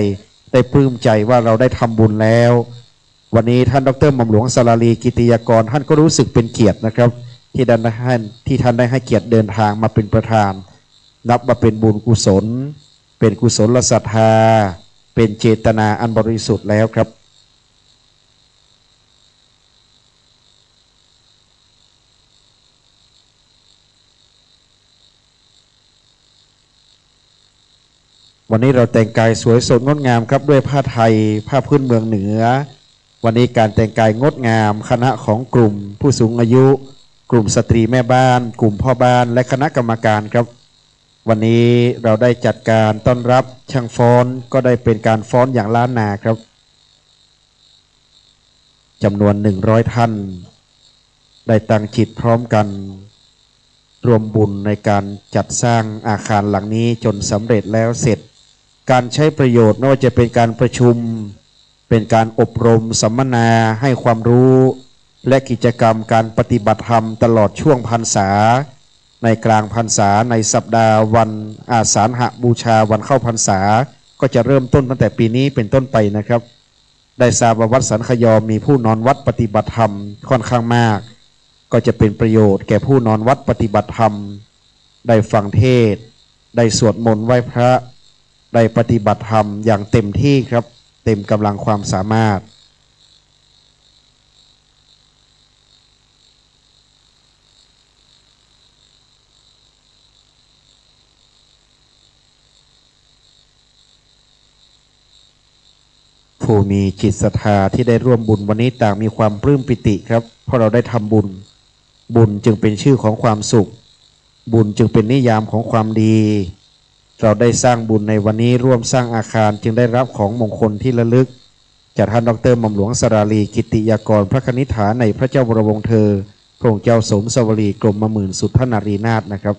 ได้ปลื้มใจว่าเราได้ทำบุญแล้ววันนี้ท่านดร.หม่อมหลวงสราลีกิติยากรท่านก็รู้สึกเป็นเกียรตินะครับที่ท่านได้ให้เกียรติเดินทางมาเป็นประธานนับว่าเป็นบุญกุศลเป็นกุศลศรัทธาเป็นเจตนาอันบริสุทธิ์แล้วครับวันนี้เราแต่งกายสวยสดงดงามครับด้วยผ้าไทยผ้าพื้นเมืองเหนือวันนี้การแต่งกายงดงามคณะของกลุ่มผู้สูงอายุกลุ่มสตรีแม่บ้านกลุ่มพ่อบ้านและคณะกรรมการครับวันนี้เราได้จัดการต้อนรับช่างฟ้อนก็ได้เป็นการฟ้อนอย่างล้านนาครับจำนวน100ท่านได้ตั้งจิตพร้อมกันรวมบุญในการจัดสร้างอาคารหลังนี้จนสำเร็จแล้วเสร็จการใช้ประโยชน์ไม่ว่าจะเป็นการประชุมเป็นการอบรมสัมมนาให้ความรู้และกิจกรรมการปฏิบัติธรรมตลอดช่วงพรรษาในกลางพรรษาในสัปดาห์วันอาสาฬหบูชาวันเข้าพรรษาก็จะเริ่มต้นตั้งแต่ปีนี้เป็นต้นไปนะครับได้ทราบว่าวัดสันขยอมมีผู้นอนวัดปฏิบัติธรรมค่อนข้างมากก็จะเป็นประโยชน์แก่ผู้นอนวัดปฏิบัติธรรมได้ฟังเทศน์ได้สวดมนต์ไหว้พระได้ปฏิบัติธรรมอย่างเต็มที่ครับเต็มกำลังความสามารถผู้มีจิตศรัทธาที่ได้ร่วมบุญวันนี้ต่างมีความปลื้มปิติครับเพราะเราได้ทำบุญบุญจึงเป็นชื่อของความสุขบุญจึงเป็นนิยามของความดีเราได้สร้างบุญในวันนี้ร่วมสร้างอาคารจึงได้รับของมงคลที่ระลึกจากท่านดร.หม่อมหลวงสราลีกิติยากรพระคณิษฐาในพระเจ้าวรวงศ์เธอพระองค์เจ้าสมสวรีกรมหมื่นสุทธนารีนาถนะครับ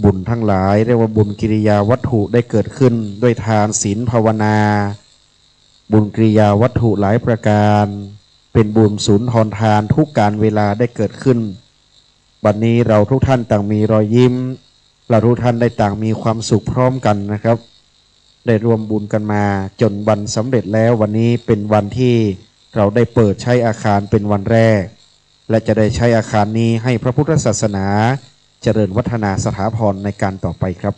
บุญทั้งหลายเรียกว่าบุญกิริยาวัตถุได้เกิดขึ้นด้วยทานศีลภาวนาบุญกิริยาวัตถุหลายประการเป็นบุญสูญทอนทานทุกการเวลาได้เกิดขึ้นบัดนี้เราทุกท่านต่างมีรอยยิ้มเราทุกท่านได้ต่างมีความสุขพร้อมกันนะครับได้รวมบุญกันมาจนวันสำเร็จแล้ววันนี้เป็นวันที่เราได้เปิดใช้อาคารเป็นวันแรกและจะได้ใช้อาคารนี้ให้พระพุทธศาสนาเจริญวัฒนาสถาพรในการต่อไปครับ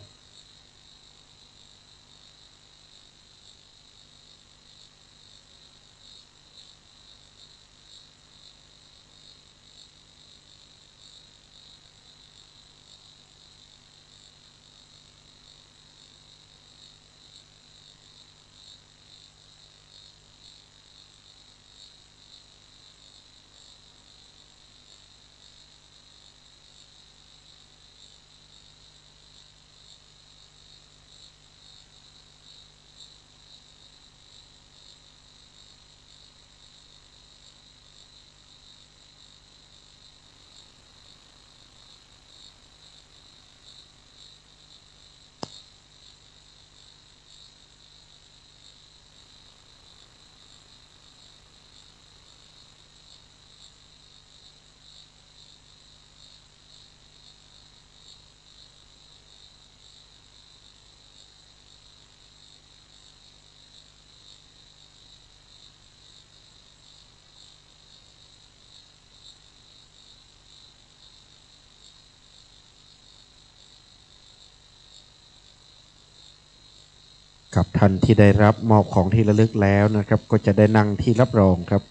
กับท่านที่ได้รับมอบของที่ระลึกแล้วนะครับก็จะได้นั่งที่รับรองครับ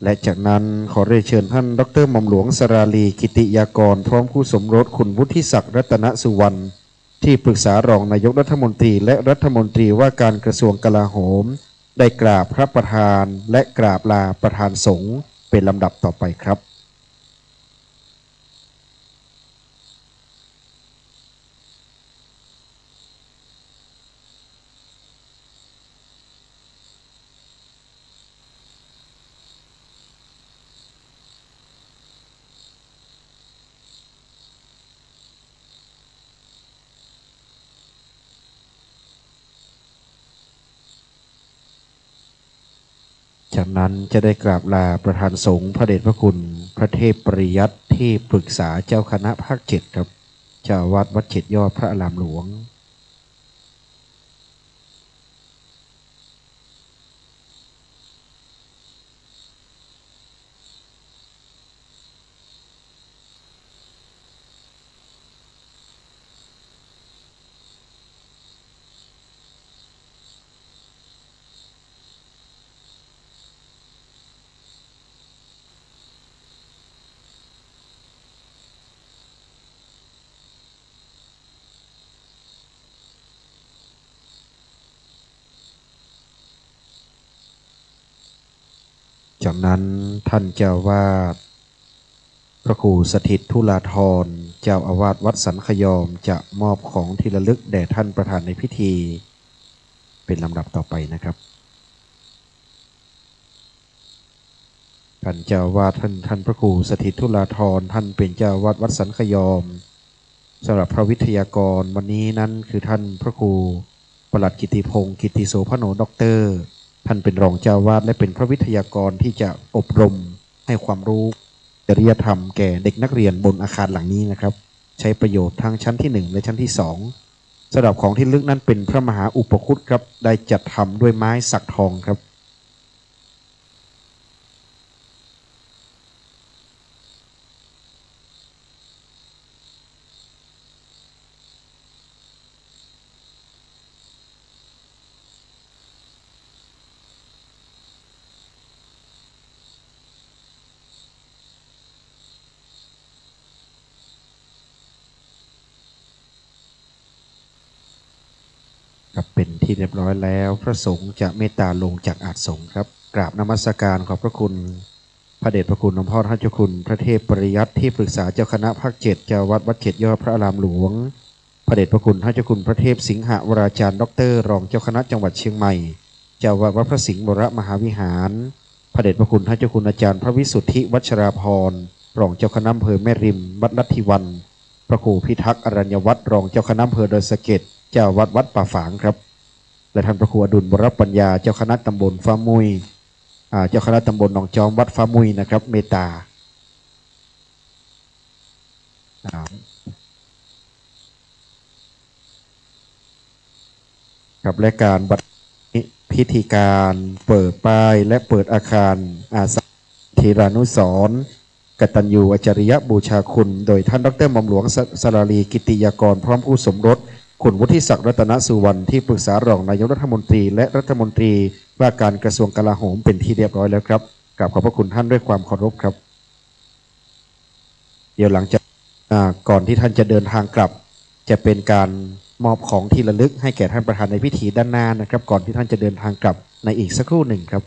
และจากนั้นขอเรียนเชิญท่านดรหม่อมหลวงสราลีกิติยากรพร้อมคู่สมรสคุณวุฒิศักดิ์รัตนสุวรรณที่ปรึกษารองนายกรัฐมนตรีและรัฐมนตรีว่าการกระทรวงกลาโหมได้กราบพระประธานและกราบลาประธานสงฆ์เป็นลำดับต่อไปครับจากนั้นจะได้กราบลาประธานสงฆ์พระเดชพระคุณพระเทพปริยัติที่ปรึกษาเจ้าคณะภาค7ครับเจ้าอาวาสวัดเจ็ดยอดพระอารามหลวงจากนั้นท่านเจ้าวาดพระครูสถิตธุลาธรเจ้าอาวาสวัดสันขยอมจะมอบของที่ระลึกแด่ท่านประธานในพิธีเป็นลำดับต่อไปนะครับท่านเจ้าวาดท่านพระครูสถิตธุลาธรท่านเป็นเจ้าวาดวัดสันขยอมสำหรับพระวิทยากรวันนี้นั้นคือท่านพระครูประหลัดกิติพงศ์กิติโสพโนด็อกเตอร์ท่านเป็นรองเจ้าวาดและเป็นพระวิทยากรที่จะอบรมให้ความรู้จริยธรรมแก่เด็กนักเรียนบนอาคารหลังนี้นะครับใช้ประโยชน์ทั้งชั้นที่1และชั้นที่2สำหรับของที่ลึกนั้นเป็นพระมหาอุปคุตครับได้จัดทำด้วยไม้สักทองครับครับเป็นที่เรียบร้อยแล้วพระสงฆ์จะเมตตาลงจากอาสน์สงฆ์ครับกราบนมัสการขอบพระคุณพระเดชพระคุณหลวงพ่อท่านเจ้าคุณพระเทพปริยัติที่ปรึกษาเจ้าคณะภาค7เจ้าวัดวัดเจ็ดยอดพระอารามหลวงพระเดชพระคุณท่านเจ้าคุณพระเทพสิงหวราจารย์ด็อกเตอร์รองเจ้าคณะจังหวัดเชียงใหม่เจ้าวัดวัดพระสิงห์วรมหาวิหารพระเดชพระคุณท่านเจ้าคุณอาจารย์พระวิสุทธิวัชราภรณ์รองเจ้าคณะอำเภอแม่ริมวัดลัทธิวันพระครูพิทักษ์อรัญญวัตรรองเจ้าคณะอำเภอดอยสะเก็ดเจ้าวัดวัดป่าฝางครับและท่านพระครูอดุลวรปัญญาเจ้าคณะตำบลฟ้ามุยเจ้าคณะตำบลหนองจอมวัดฟ้ามุยนะครับเมตตาครับและการบัดพิธีการเปิดป้ายและเปิดอาคารอาสาธีรานุสรณ์กตัญญูอัจฉริยบูชาคุณโดยท่านดรหม่อมหลวงสราลีกิติยากรพร้อมผู้สมรสคุณวุฒิศักดิ์รัตนสุวรรณที่ปรึกษารองนายกรัฐมนตรีและรัฐมนตรีว่าการกระทรวงกลาโหมเป็นที่เรียบร้อยแล้วครับกราบขอบพระคุณท่านด้วยความเคารพครับเดี๋ยวหลังจากก่อนที่ท่านจะเดินทางกลับจะเป็นการมอบของที่ระลึกให้แก่ท่านประธานในพิธีด้านหน้านะครับก่อนที่ท่านจะเดินทางกลับในอีกสักครู่หนึ่งครับ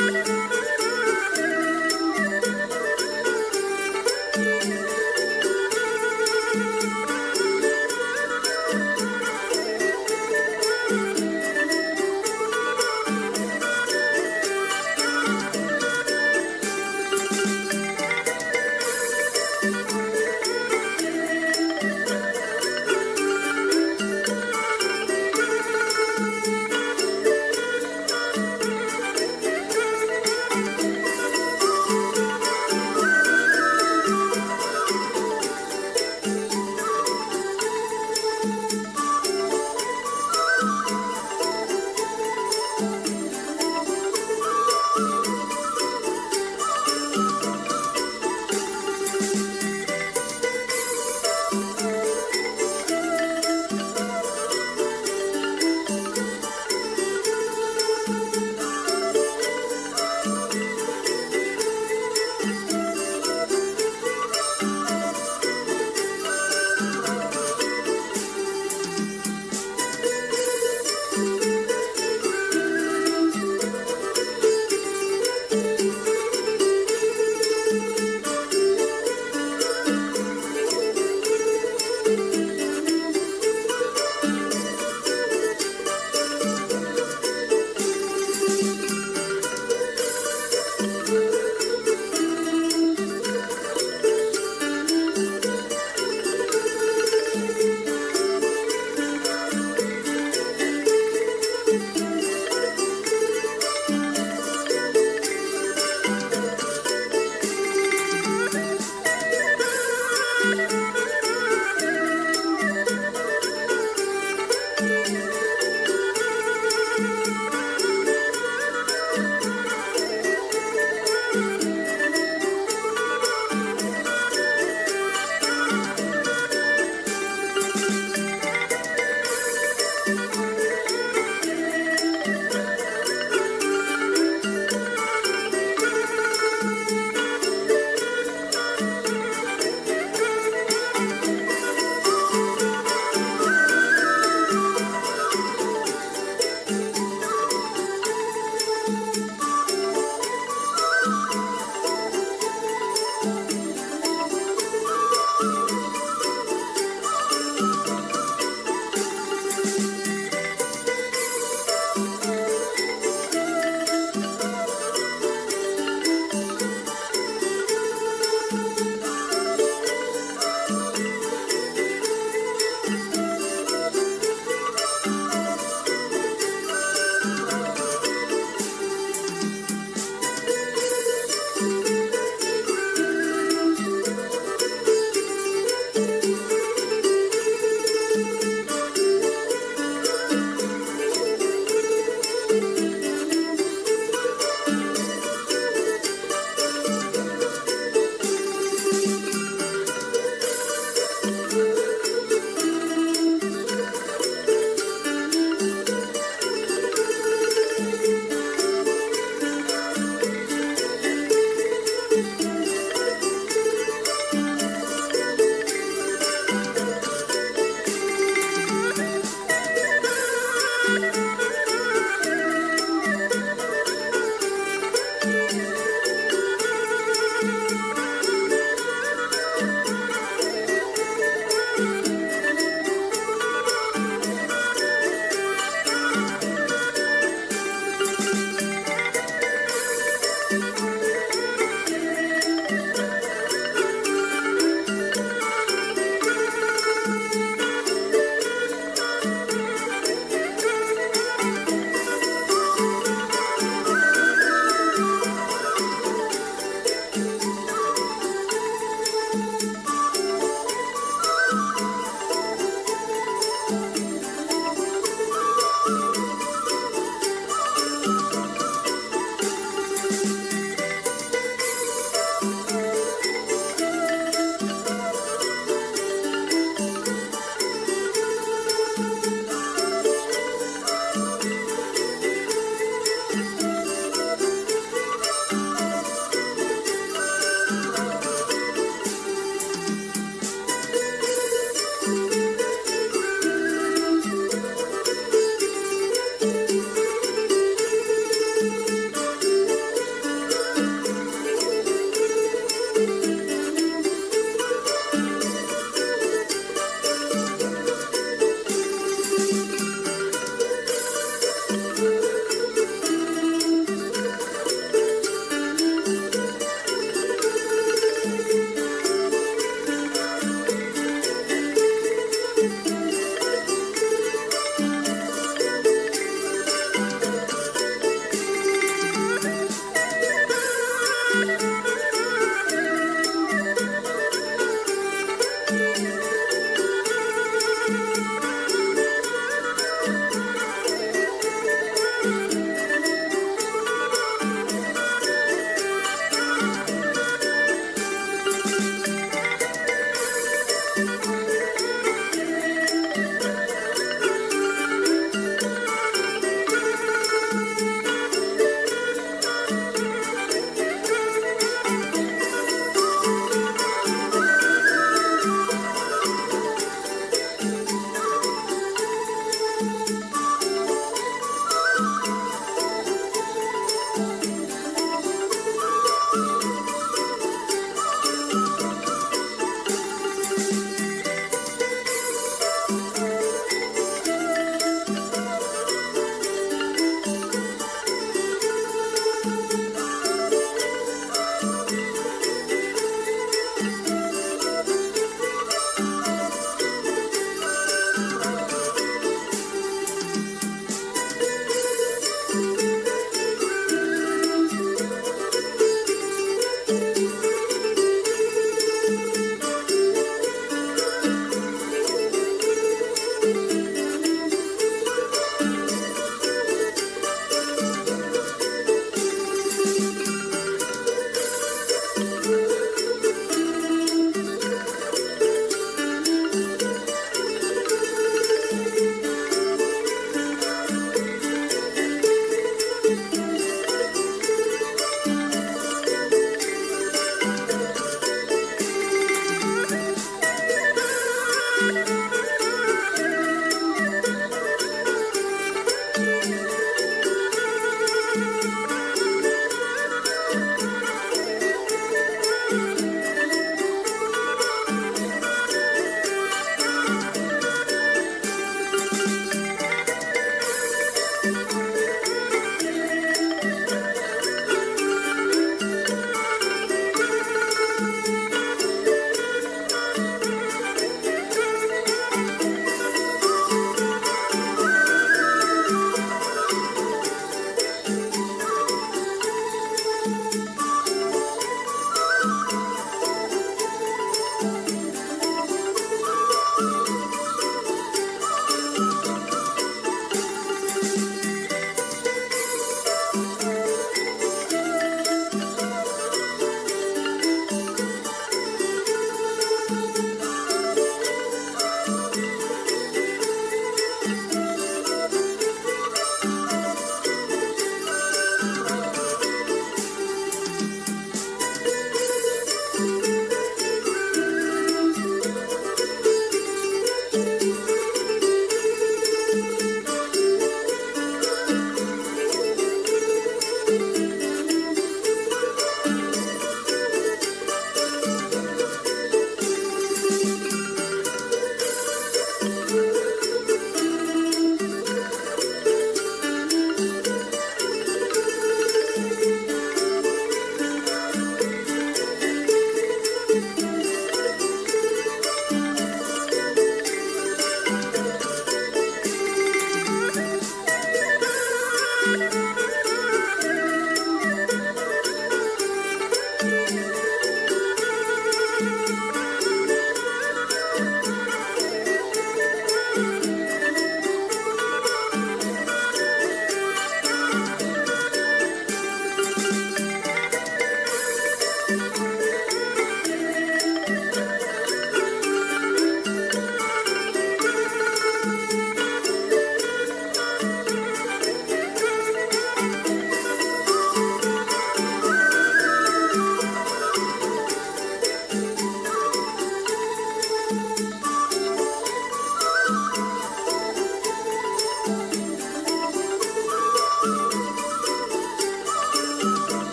เ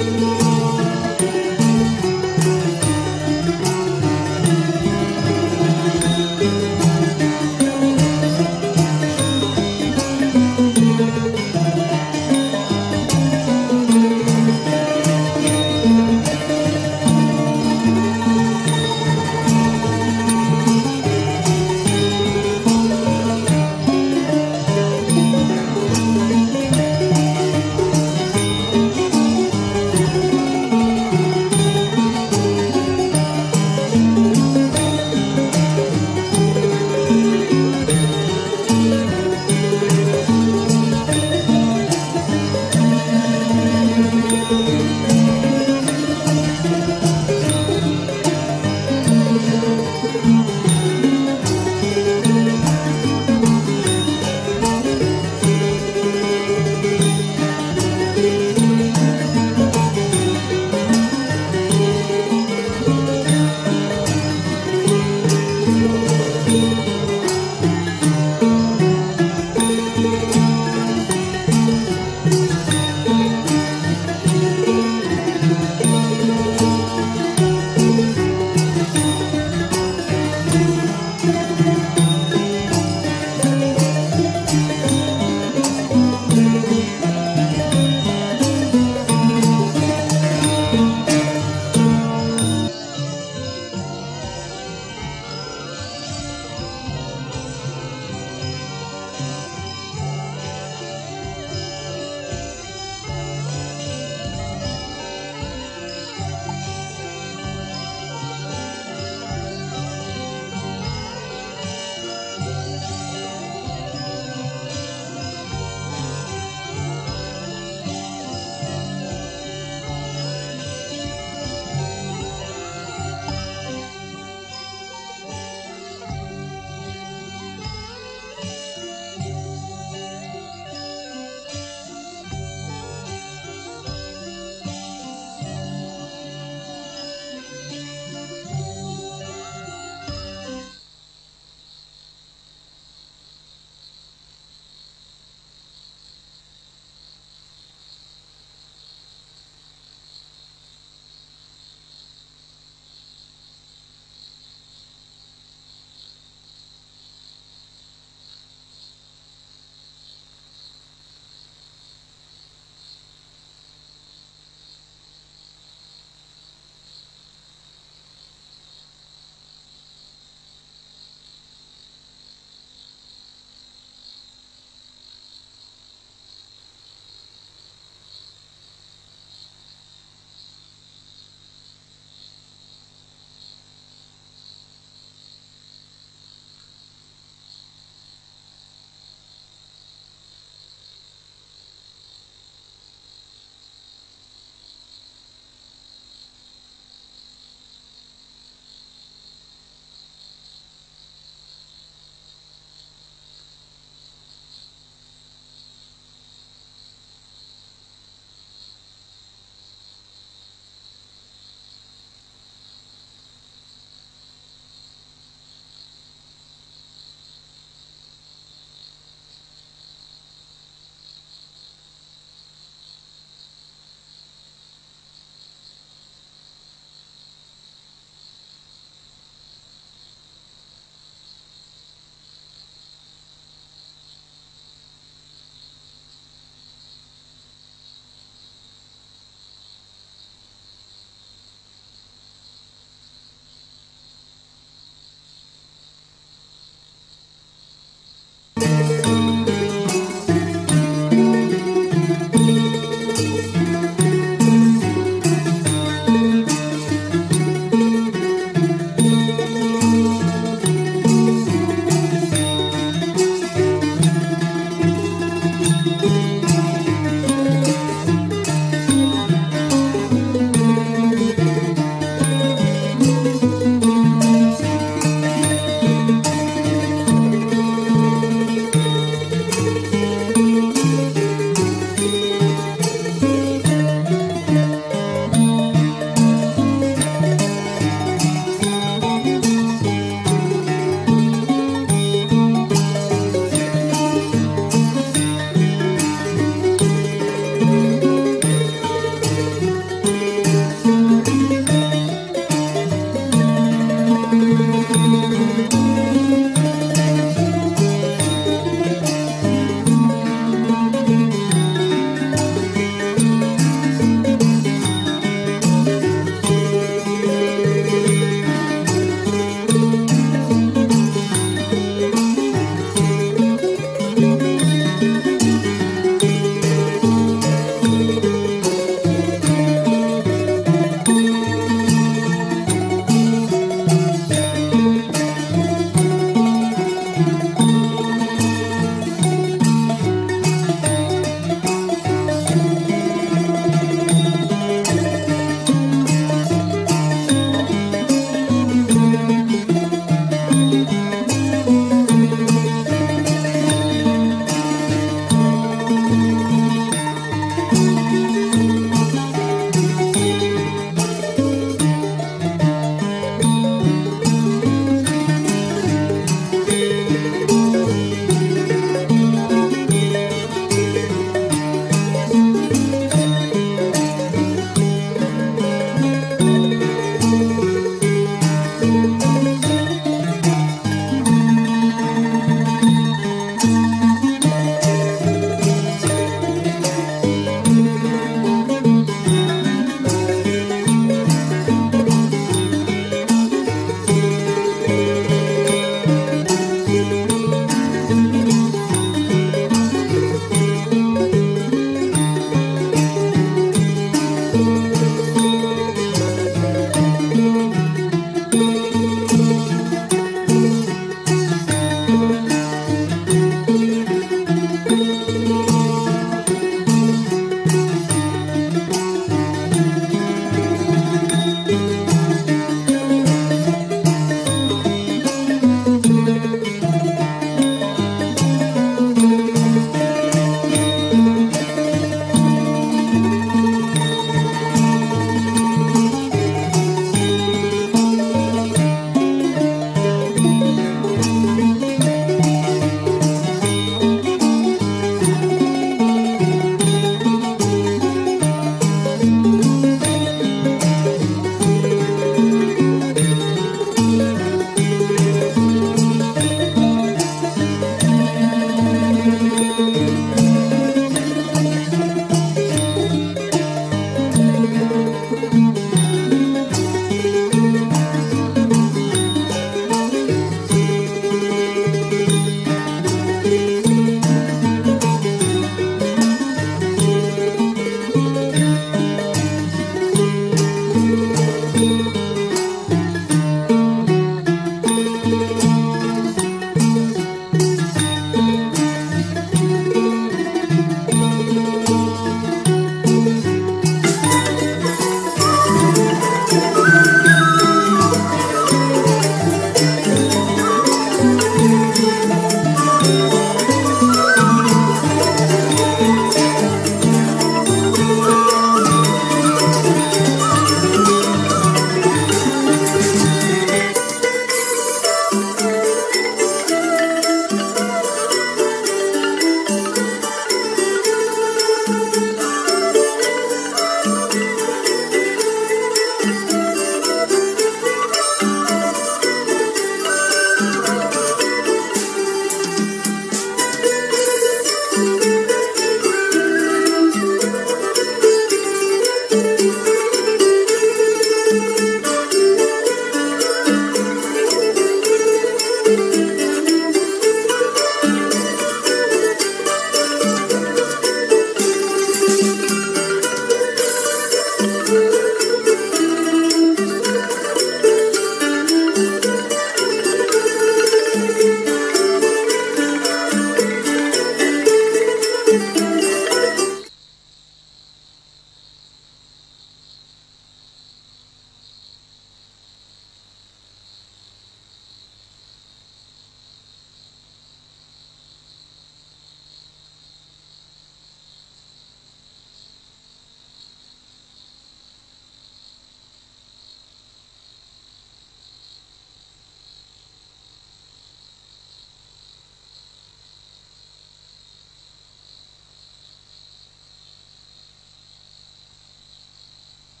เ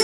เ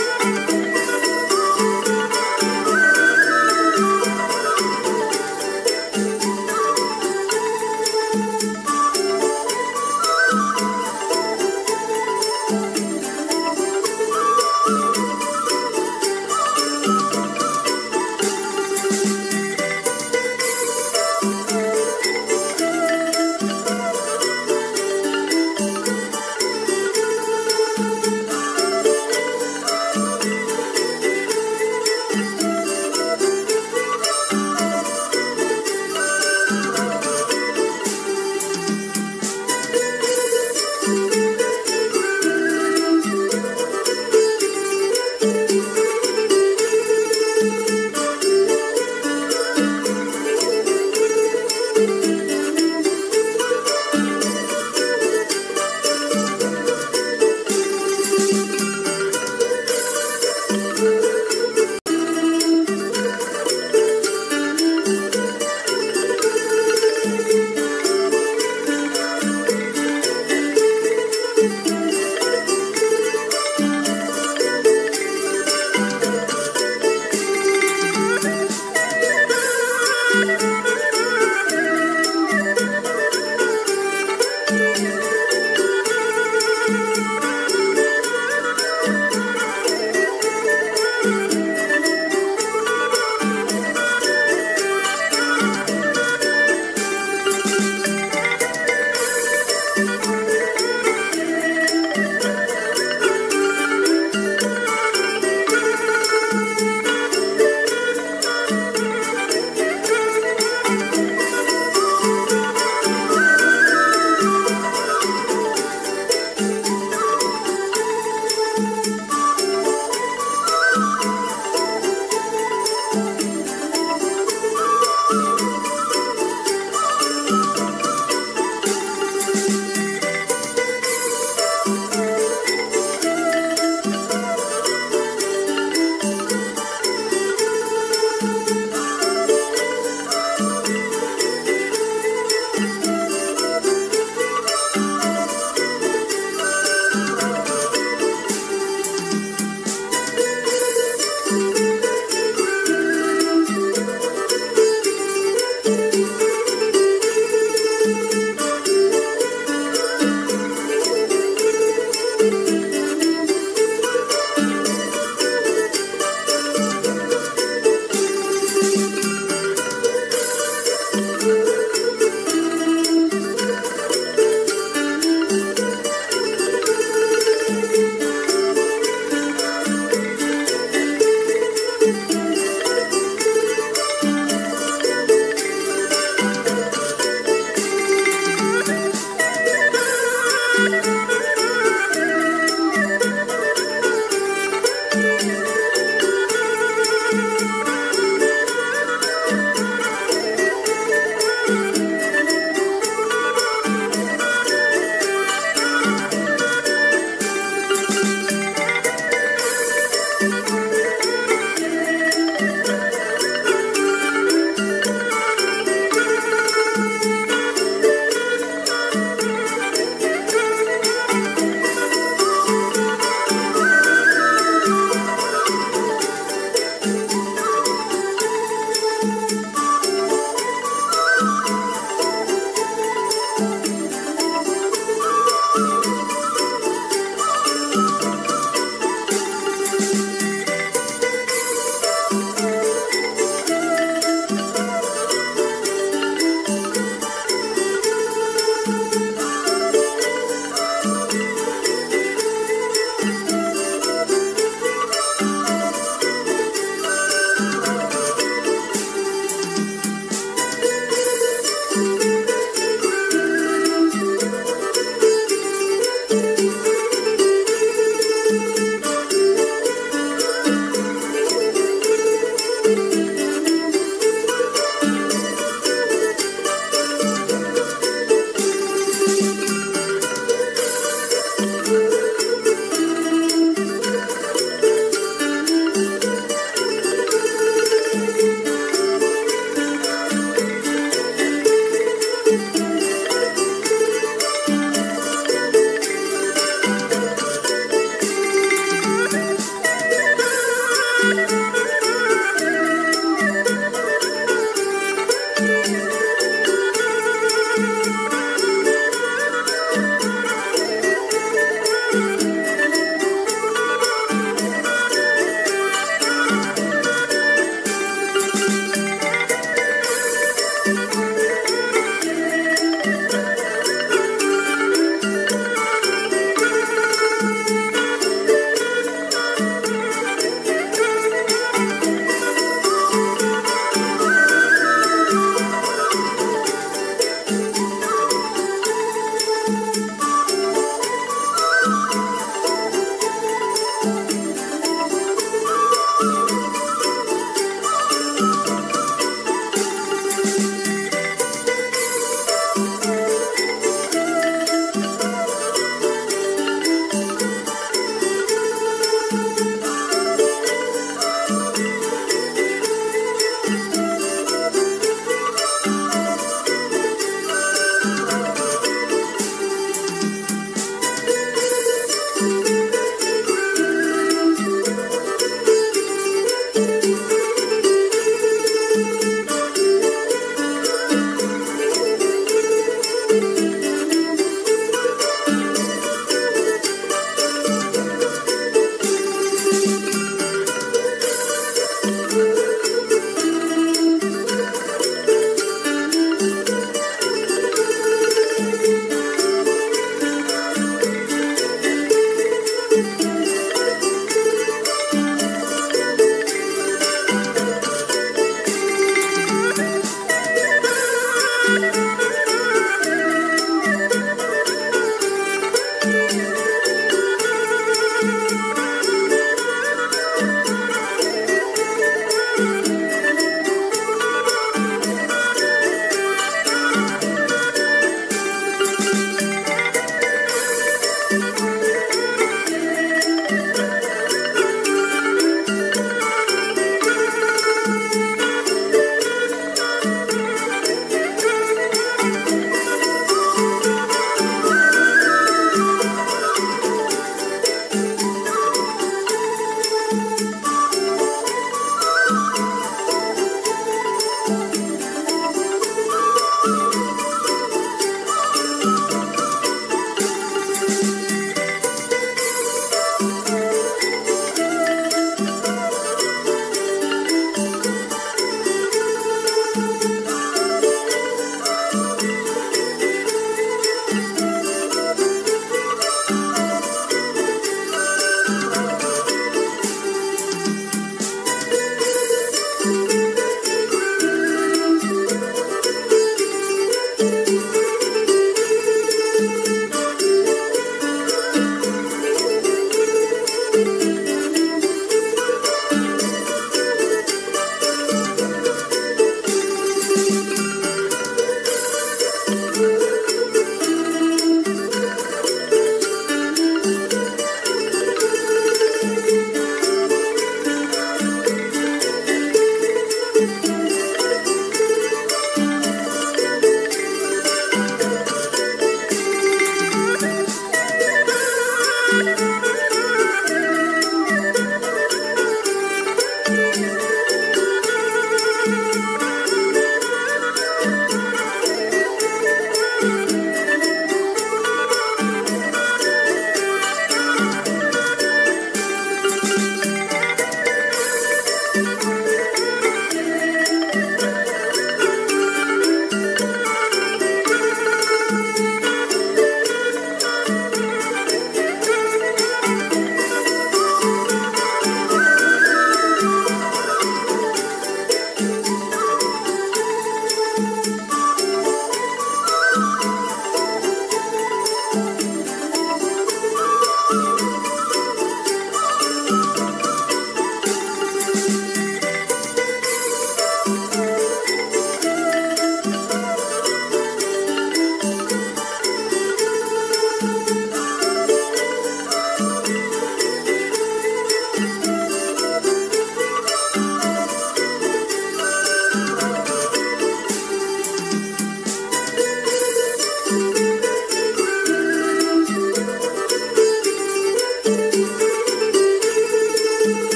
เ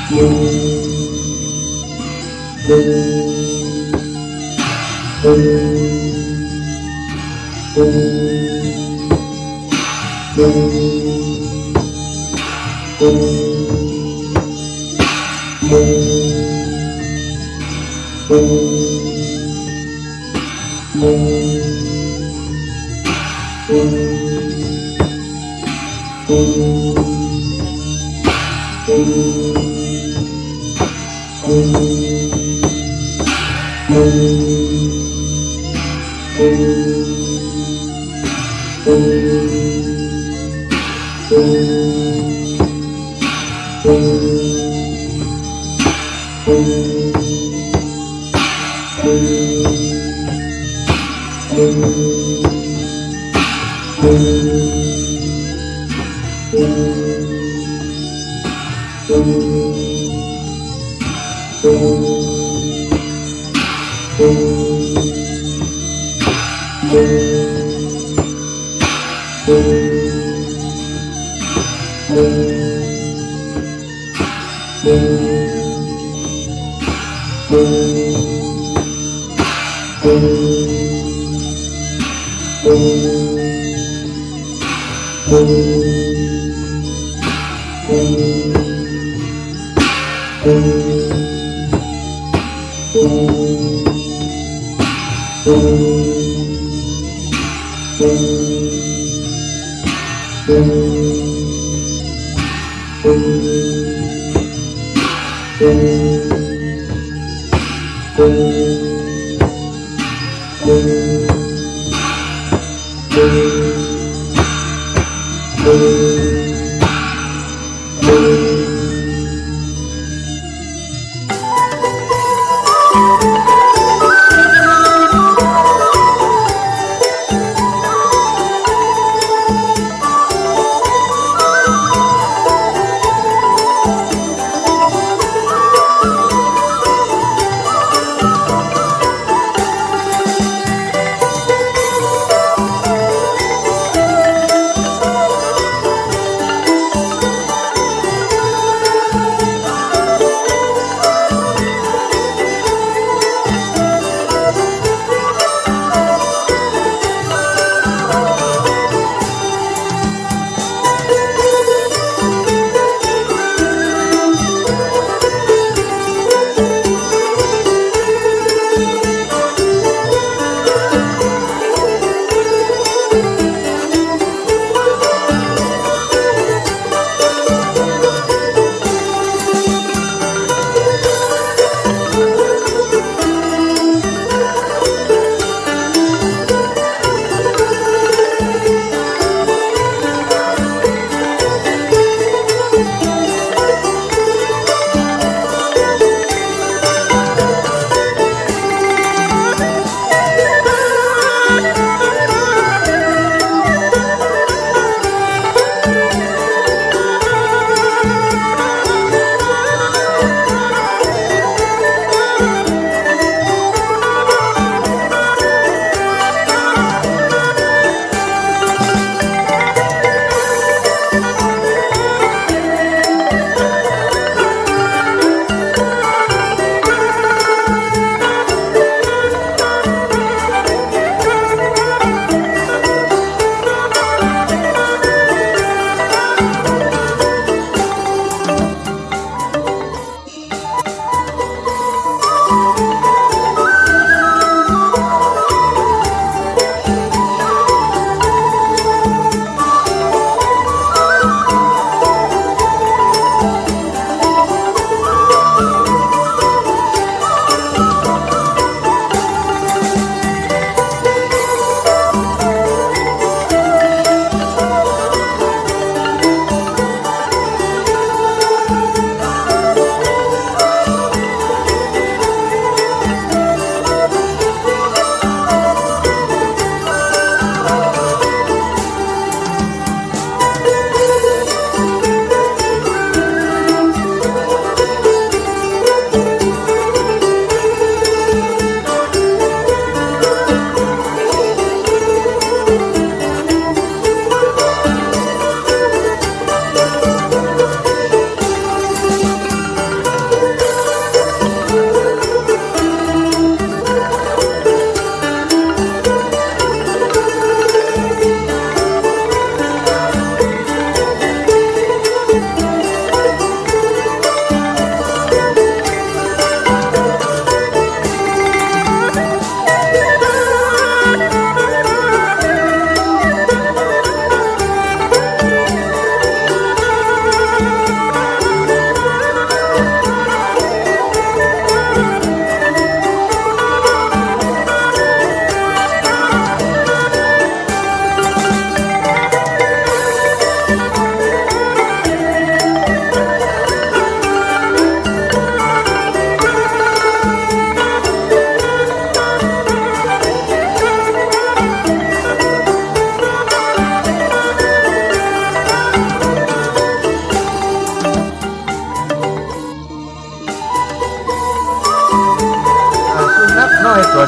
เ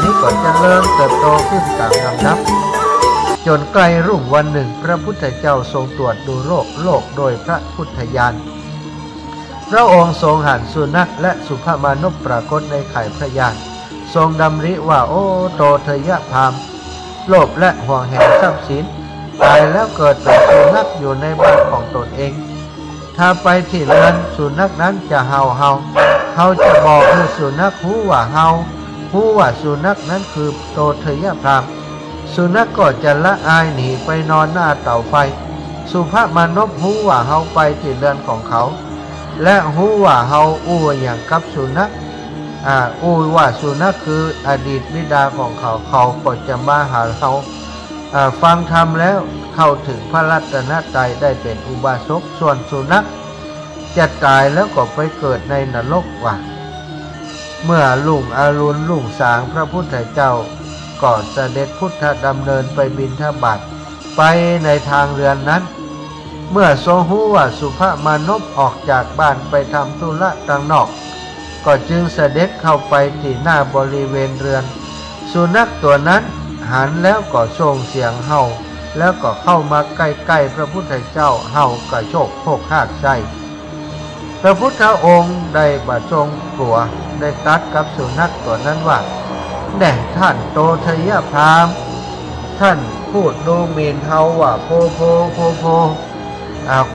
นี้ก็เจริญเติบโตขึ้นตามลำดับจนใกล้รุ่งวันหนึ่งพระพุทธเจ้าทรงตรวจดูโลกโดยพระพุทธญาณพระองค์ทรงหันสุนัขและสุภมานพปรากฏในไข่พระยานทรงดำริว่าโอ้โตเทยพามโลภและห่วงแหนทรัพย์สินตายแล้วเกิดเป็นสุนัขอยู่ในบ้านของตนเองถ้าไปที่เรือนสุนัขนั้นจะเฮาจะบอกให้สุนัขฮู้ว่าสุนัขนั้นคือโตเทยพามสุนัขก็จะละอายหนีไปนอนหน้าเตาไฟสุภมานพฮู้ว่าเฮาไปที่เรือนของเขาและฮู้ว่าเฮาอู้อย่างกับสุนัขอู้ว่าสุนัขคืออดีตบิดาของเขาก็จะมาหาเขาฟังธรรมแล้วเข้าถึงพระรัตนตรัยได้เป็นอุบาสกส่วนสุนัขจะตายแล้วก็ไปเกิดในนรกว่ะเมื่อรุ่งอรุณรุ่งสางพระพุทธเจ้าก่อนเสด็จพุทธดำเนินไปบิณฑบาตไปในทางเรือนนั้นเมื่อทรงรู้ว่าสุภมานพออกจากบ้านไปทำธุระต่างนอกก็จึงเสด็จเข้าไปที่หน้าบริเวณเรือนสุนัขตัวนั้นหันแล้วก็ส่งเสียงเห่าแล้วก็เข้ามาใกล้ๆพระพุทธเจ้าเห่ากระโชกโคกหากใจพระพุทธองค์ได้บาทรงกลัวได้ตรัสกับสุนัขตัวนั้นว่าแน่ท่านโตเทยพามท่านพูดดูหมิ่นเฮาว่าโพ